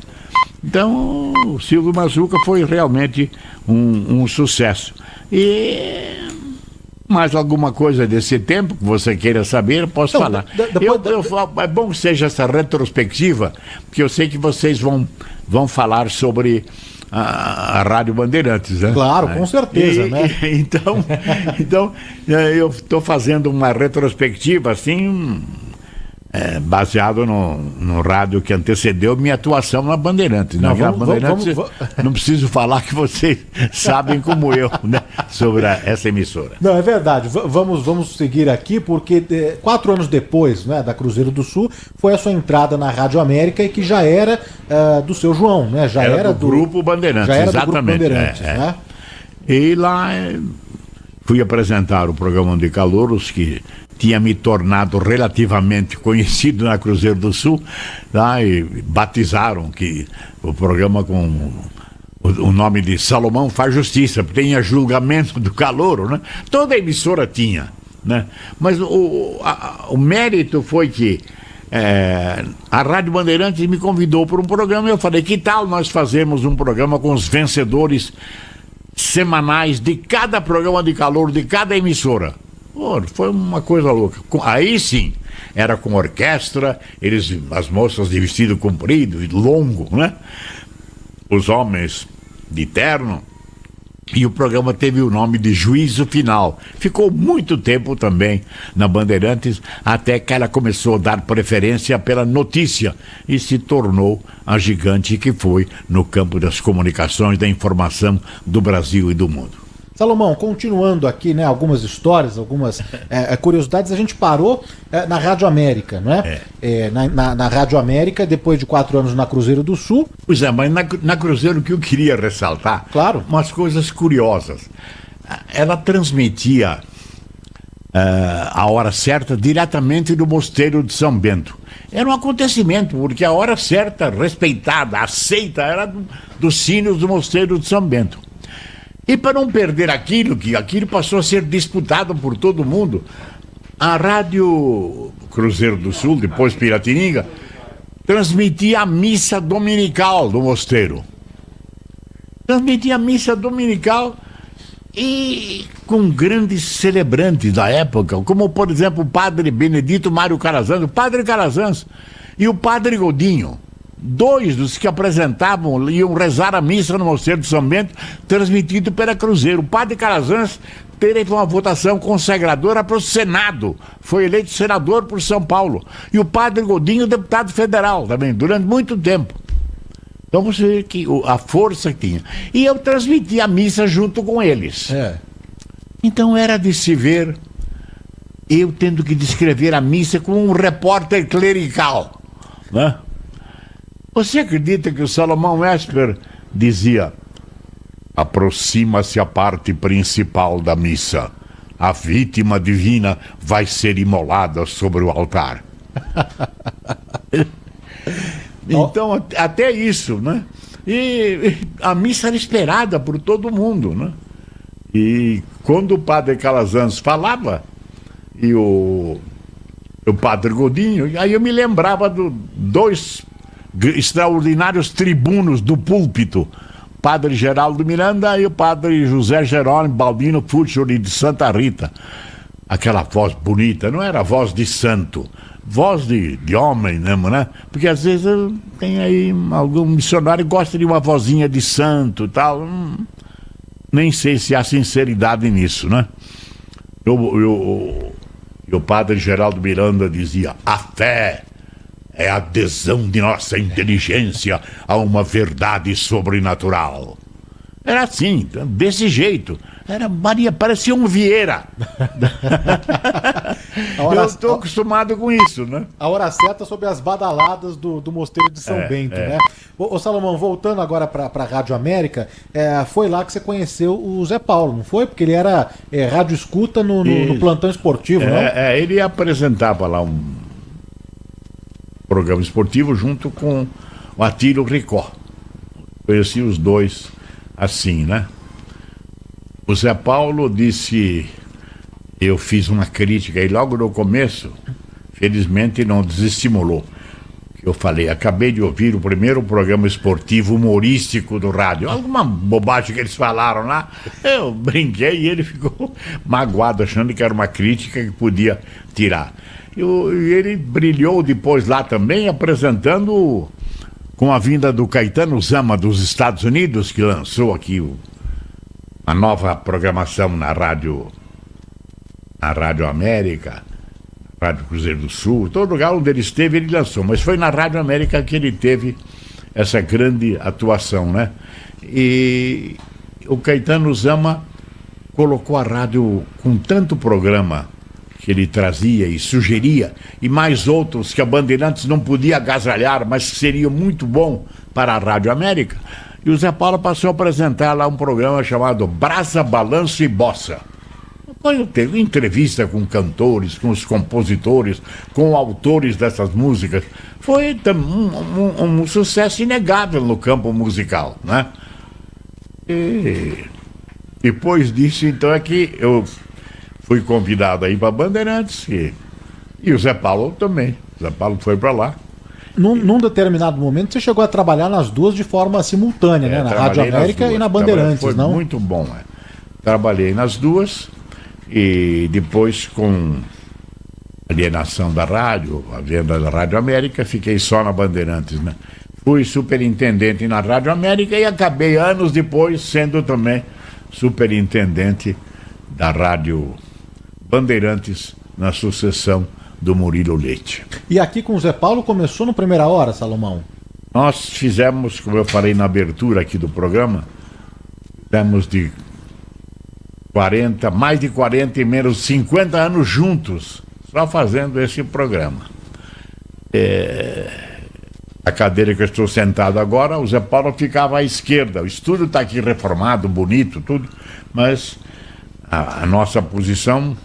Então, o Silvio Mazuca foi realmente um sucesso. E mais alguma coisa desse tempo que você queira saber, eu posso falar. É bom que seja essa retrospectiva, porque eu sei que vocês vão falar sobre a Rádio Bandeirantes, né? Claro, com certeza, né? Então, eu estou fazendo uma retrospectiva, assim, baseado no rádio que antecedeu minha atuação na Bandeirantes. Não, Bandeirantes, não preciso falar que vocês sabem como eu, né, sobre essa emissora. Não, é verdade. Vamos seguir aqui, porque 4 anos depois, né, da Cruzeiro do Sul, foi a sua entrada na Rádio América e que já era do seu João, né? Já era do Grupo Bandeirantes, já era exatamente. Do Grupo Bandeirantes, né? E lá fui apresentar o programa de calouros que tinha me tornado relativamente conhecido na Cruzeiro do Sul, tá? E batizaram que o programa com o nome de Salomão Faz Justiça, porque tinha julgamento do calouro, né? Toda emissora tinha, né? Mas o mérito foi que a Rádio Bandeirantes me convidou para um programa e eu falei, que tal nós fazermos um programa com os vencedores semanais de cada programa de calor de cada emissora? Pô, foi uma coisa louca. Aí sim, era com orquestra, as moças de vestido comprido e longo, né? Os homens de terno. E o programa teve o nome de Juízo Final. Ficou muito tempo também na Bandeirantes, até que ela começou a dar preferência pela notícia e se tornou a gigante que foi no campo das comunicações, da informação do Brasil e do mundo. Salomão, continuando aqui, né, algumas histórias, algumas curiosidades, a gente parou na Rádio América, não é? Na Rádio América, depois de 4 anos na Cruzeiro do Sul. Pois é, mas na Cruzeiro, o que eu queria ressaltar, claro, umas coisas curiosas. Ela transmitia a hora certa diretamente do Mosteiro de São Bento. Era um acontecimento, porque a hora certa, respeitada, aceita, era dos sinos do Mosteiro de São Bento. E para não perder aquilo passou a ser disputado por todo mundo, a Rádio Cruzeiro do Sul, depois Piratininga, transmitia a missa dominical do mosteiro. Transmitia a missa dominical e com grandes celebrantes da época, como por exemplo o padre Benedito Mário Calazans, o padre Calazans e o padre Godinho. 2 dos que apresentavam iam rezar a missa no Mosteiro de São Bento, transmitido pela Cruzeiro. O padre Calazans teve uma votação consagradora para o Senado, foi eleito senador por São Paulo. E o padre Godinho, deputado federal também, durante muito tempo. Então você vê que a força que tinha. E eu transmiti a missa junto com eles. Então era de se ver eu tendo que descrever a missa como um repórter clerical, né? Você acredita que o Salomão Esper dizia: aproxima-se a parte principal da missa, a vítima divina vai ser imolada sobre o altar? Então, até isso, né? E a missa era esperada por todo mundo, né? E quando o padre Calazans falava, e o padre Godinho, aí eu me lembrava de 2 extraordinários tribunos do púlpito, padre Geraldo Miranda e o padre José Jerônimo Baldino Fuccioli de Santa Rita. Aquela voz bonita, não era voz de santo, voz de homem mesmo, né? Porque às vezes tem aí algum missionário que gosta de uma vozinha de santo e tal. Nem sei se há sinceridade nisso, né? E o padre Geraldo Miranda dizia: a fé é a adesão de nossa inteligência a uma verdade sobrenatural. Era assim, desse jeito. Parecia um Vieira. Eu estou acostumado com isso, né? A hora certa sobre as badaladas do Mosteiro de São Bento, né? Ô Salomão, voltando agora para a Rádio América, foi lá que você conheceu o Zé Paulo, não foi? Porque ele era rádio escuta no plantão esportivo, não? Ele apresentava lá um programa esportivo junto com o Atílio Ricó. Conheci os dois assim, né? O Zé Paulo disse, eu fiz uma crítica e logo no começo, felizmente não desestimulou. Eu falei, acabei de ouvir o primeiro programa esportivo humorístico do rádio. Alguma bobagem que eles falaram lá, eu brinquei e ele ficou magoado, achando que era uma crítica que podia tirar. E ele brilhou depois lá também, apresentando com a vinda do Caetano Zama dos Estados Unidos, que lançou aqui a nova programação na Rádio América, Rádio Cruzeiro do Sul, todo lugar onde ele esteve ele lançou, mas foi na Rádio América que ele teve essa grande atuação, né? E o Caetano Zama colocou a rádio com tanto programa que ele trazia e sugeria, e mais outros que a Bandeirantes não podia agasalhar, mas que seria muito bom para a Rádio América. E o Zé Paulo passou a apresentar lá um programa chamado Brasa, Balanço e Bossa. Depois teve entrevista com cantores, com os compositores, com autores dessas músicas. Foi um sucesso inegável no campo musical, né? E depois disso, então, é que eu fui convidado aí para Bandeirantes e o Zé Paulo também. O Zé Paulo foi para lá. Num determinado momento você chegou a trabalhar nas duas de forma simultânea, né? Na Rádio América e na Bandeirantes, foi não? Muito bom, Trabalhei nas duas e depois, com a alienação da rádio, a venda da Rádio América, fiquei só na Bandeirantes, né? Fui superintendente na Rádio América e acabei anos depois sendo também superintendente da Rádio Bandeirantes na sucessão do Murilo Leite. E aqui com o Zé Paulo começou no Primeira Hora, Salomão? Nós fizemos, como eu falei na abertura aqui do programa, temos de 40, mais de 40 e menos 50 anos juntos, só fazendo esse programa. A cadeira que eu estou sentado agora, o Zé Paulo ficava à esquerda. O estúdio está aqui reformado, bonito, tudo, mas a nossa posição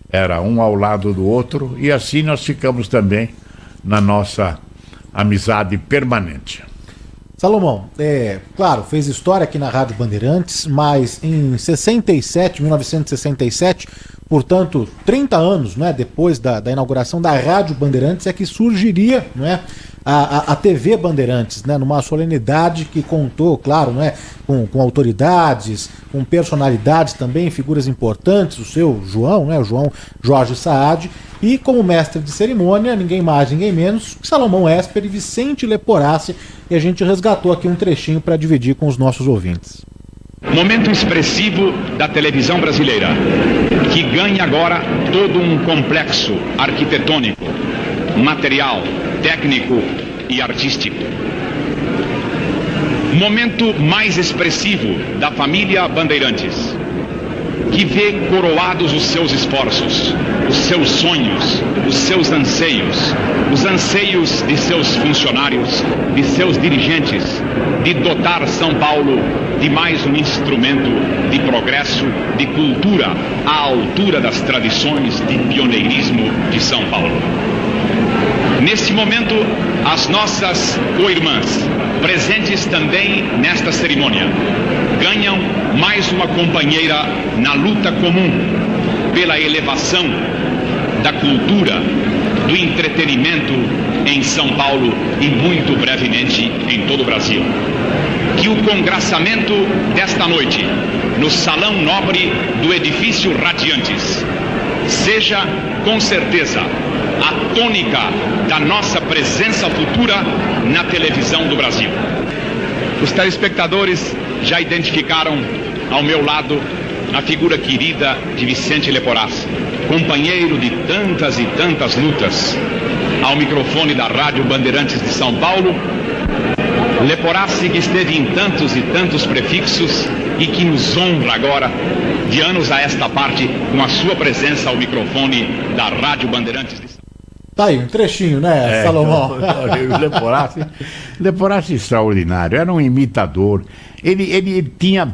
era um ao lado do outro, e assim nós ficamos também na nossa amizade permanente. Salomão, claro, fez história aqui na Rádio Bandeirantes, mas em 1967, portanto, 30 anos, né, depois da inauguração da Rádio Bandeirantes, é que surgiria, não é, a TV Bandeirantes, né, numa solenidade que contou, claro, né, com autoridades, com personalidades também, figuras importantes, o seu João, né, o João Jorge Saad, e como mestre de cerimônia, ninguém mais, ninguém menos, Salomão Esper e Vicente Leporassi, e a gente resgatou aqui um trechinho para dividir com os nossos ouvintes. Momento expressivo da televisão brasileira, que ganha agora todo um complexo arquitetônico, material, técnico e artístico. Momento mais expressivo da família Bandeirantes, que vê coroados os seus esforços, os seus sonhos, os seus anseios, os anseios de seus funcionários, de seus dirigentes, de dotar São Paulo de mais um instrumento de progresso, de cultura, à altura das tradições de pioneirismo de São Paulo. Neste momento, as nossas co-irmãs, presentes também nesta cerimônia, ganham mais uma companheira na luta comum pela elevação da cultura, do entretenimento em São Paulo e muito brevemente em todo o Brasil. Que o congraçamento desta noite no Salão Nobre do Edifício Radiantes seja, com certeza, a tônica da nossa presença futura na televisão do Brasil. Os telespectadores já identificaram ao meu lado a figura querida de Vicente Leporassi, companheiro de tantas e tantas lutas, ao microfone da Rádio Bandeirantes de São Paulo. Leporassi, que esteve em tantos e tantos prefixos e que nos honra agora, de anos a esta parte, com a sua presença ao microfone da Rádio Bandeirantes de São Paulo. Tá aí, um trechinho, né, Salomão? Leporassi extraordinário, era um imitador. Ele tinha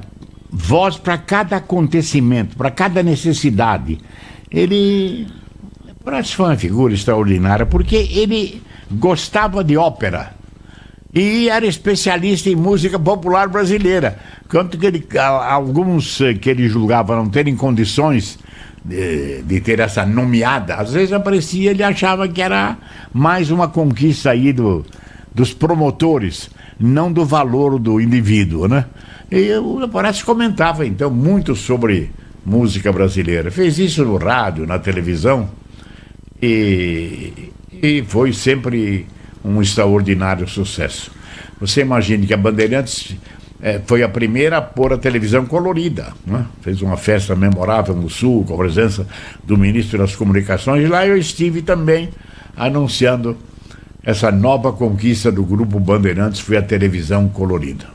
voz para cada acontecimento, para cada necessidade. Leporassi foi uma figura extraordinária, porque ele gostava de ópera e era especialista em música popular brasileira. Tanto que alguns que ele julgava não terem condições de ter essa nomeada, às vezes aparecia, ele achava que era mais uma conquista aí dos promotores, não do valor do indivíduo, né? E o Leporassi comentava então muito sobre música brasileira, fez isso no rádio, na televisão, e foi sempre um extraordinário sucesso. Você imagine que a Bandeirantes foi a primeira a pôr a televisão colorida, né? Fez uma festa memorável no Sul, com a presença do ministro das Comunicações, e lá eu estive também anunciando essa nova conquista do Grupo Bandeirantes, foi a televisão colorida.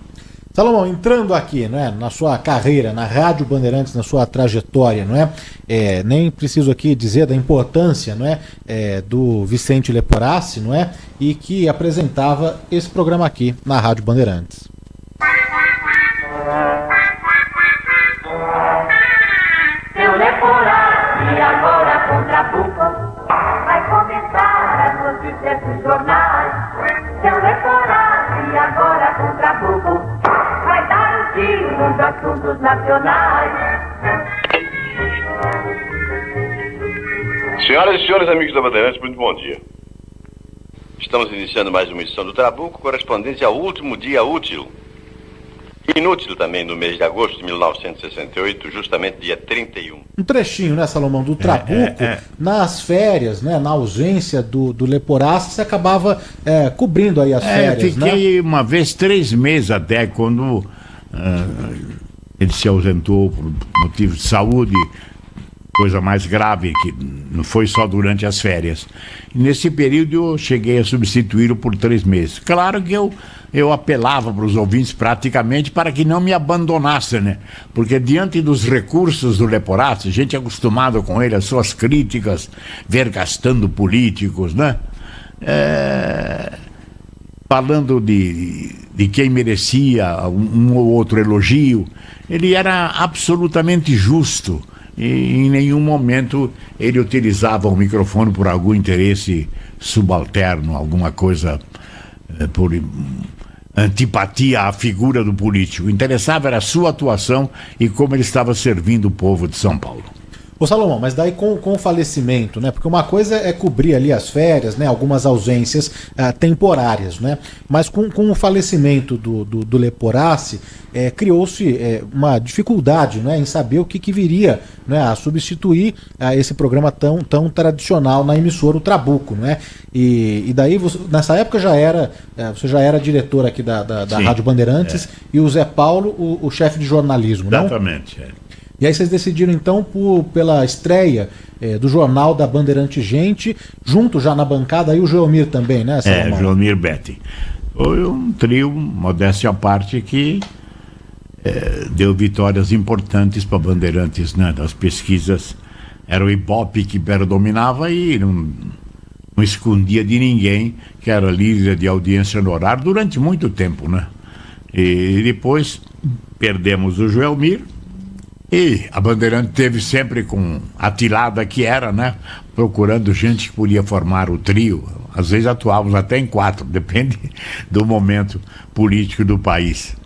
Salomão, entrando aqui, né, na sua carreira, na Rádio Bandeirantes, na sua trajetória, não é? Nem preciso aqui dizer da importância, não é, do Vicente Leporassi, não é? E que apresentava esse programa aqui na Rádio Bandeirantes. Seu Leporassi agora com Trabuco vai comentar as notícias dos jornais. Seu Leporassi agora com Trabuco vai dar um tiro nos assuntos nacionais. Senhoras e senhores amigos da Bandeirantes, muito bom dia. Estamos iniciando mais uma edição do Trabuco, correspondente ao último dia útil. Inútil também no mês de agosto de 1968, justamente dia 31. Um trechinho, né, Salomão, do Trabuco, nas férias, né, na ausência do Leporassi, você acabava cobrindo aí as férias, fiquei né? uma vez 3 meses até, quando ele se ausentou por motivo de saúde, coisa mais grave, que não foi só durante as férias. E nesse período eu cheguei a substituí-lo por 3 meses. Claro que eu apelava para os ouvintes praticamente para que não me abandonassem, né? Porque diante dos recursos do Leporassi, gente acostumada com ele, as suas críticas, vergastando políticos, né? Falando de quem merecia um ou outro elogio, ele era absolutamente justo. E em nenhum momento ele utilizava o microfone por algum interesse subalterno, alguma coisa por antipatia à figura do político. O interessava era a sua atuação e como ele estava servindo o povo de São Paulo. Ô Salomão, mas daí com o falecimento, né? Porque uma coisa é cobrir ali as férias, né? Algumas ausências temporárias, né? Mas com o falecimento do Leporassi, criou-se uma dificuldade, né, em saber o que viria, né, a substituir esse programa tão tradicional na emissora, o Trabuco, né? E daí, nessa época você já era diretor aqui da Rádio Bandeirantes e o Zé Paulo, o chefe de jornalismo, não? Exatamente, E aí vocês decidiram então pela estreia do Jornal da Bandeirante Gente, junto já na bancada aí o Joelmir também, né, Salomão? Joelmir Betting. Foi um trio, modéstia à parte, que deu vitórias importantes para Bandeirantes, né? Das pesquisas, era o Ibope que predominava e não escondia de ninguém, que era líder de audiência no horário durante muito tempo, né? E depois perdemos o Joelmir. E a Bandeirante teve sempre com a tilada que era, né? Procurando gente que podia formar o trio. Às vezes atuávamos até em 4, depende do momento político do país.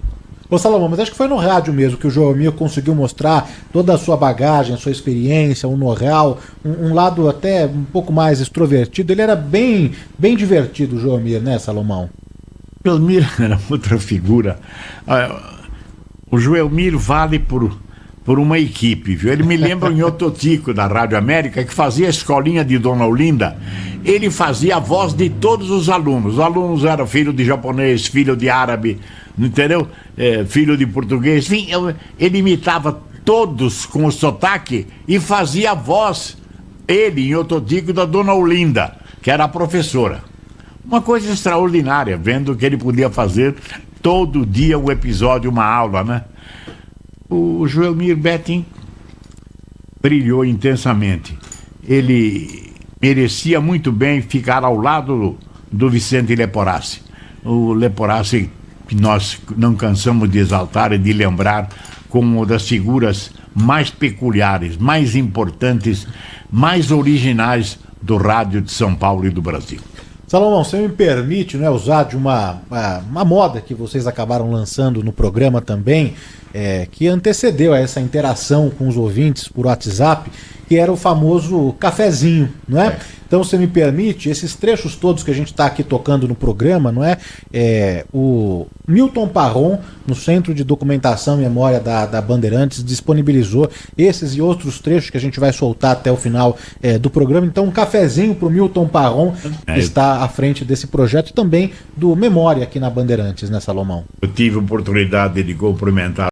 Ô Salomão, mas acho que foi no rádio mesmo que o Joelmir conseguiu mostrar toda a sua bagagem, a sua experiência, o know-how, um lado até um pouco mais extrovertido. Ele era bem divertido, o Joelmir, né, Salomão? O Joelmir era outra figura. O Joelmir vale por uma equipe, viu? Ele me lembra o Nhototico da Rádio América, que fazia a escolinha de Dona Olinda. Ele fazia a voz de todos os alunos. Os alunos eram filho de japonês, filho de árabe, entendeu? Filho de português. Enfim, ele imitava todos com o sotaque e fazia a voz, ele, Nhototico, da Dona Olinda, que era a professora. Uma coisa extraordinária, vendo que ele podia fazer todo dia um episódio, uma aula, né? O Joelmir Betting brilhou intensamente. Ele merecia muito bem ficar ao lado do Vicente Leporassi. O Leporassi, que nós não cansamos de exaltar e de lembrar como uma das figuras mais peculiares, mais importantes, mais originais do rádio de São Paulo e do Brasil. Salomão, você me permite, né, usar de uma moda que vocês acabaram lançando no programa também, que antecedeu a essa interação com os ouvintes por WhatsApp, que era o famoso cafezinho, não é? Então, se me permite, esses trechos todos que a gente está aqui tocando no programa, não é? O Milton Parron, no Centro de Documentação e Memória da Bandeirantes, disponibilizou esses e outros trechos que a gente vai soltar até o final do programa. Então, um cafezinho para o Milton Parron, que está à frente desse projeto, e também do Memória aqui na Bandeirantes, né, Salomão? Eu tive a oportunidade de cumprimentar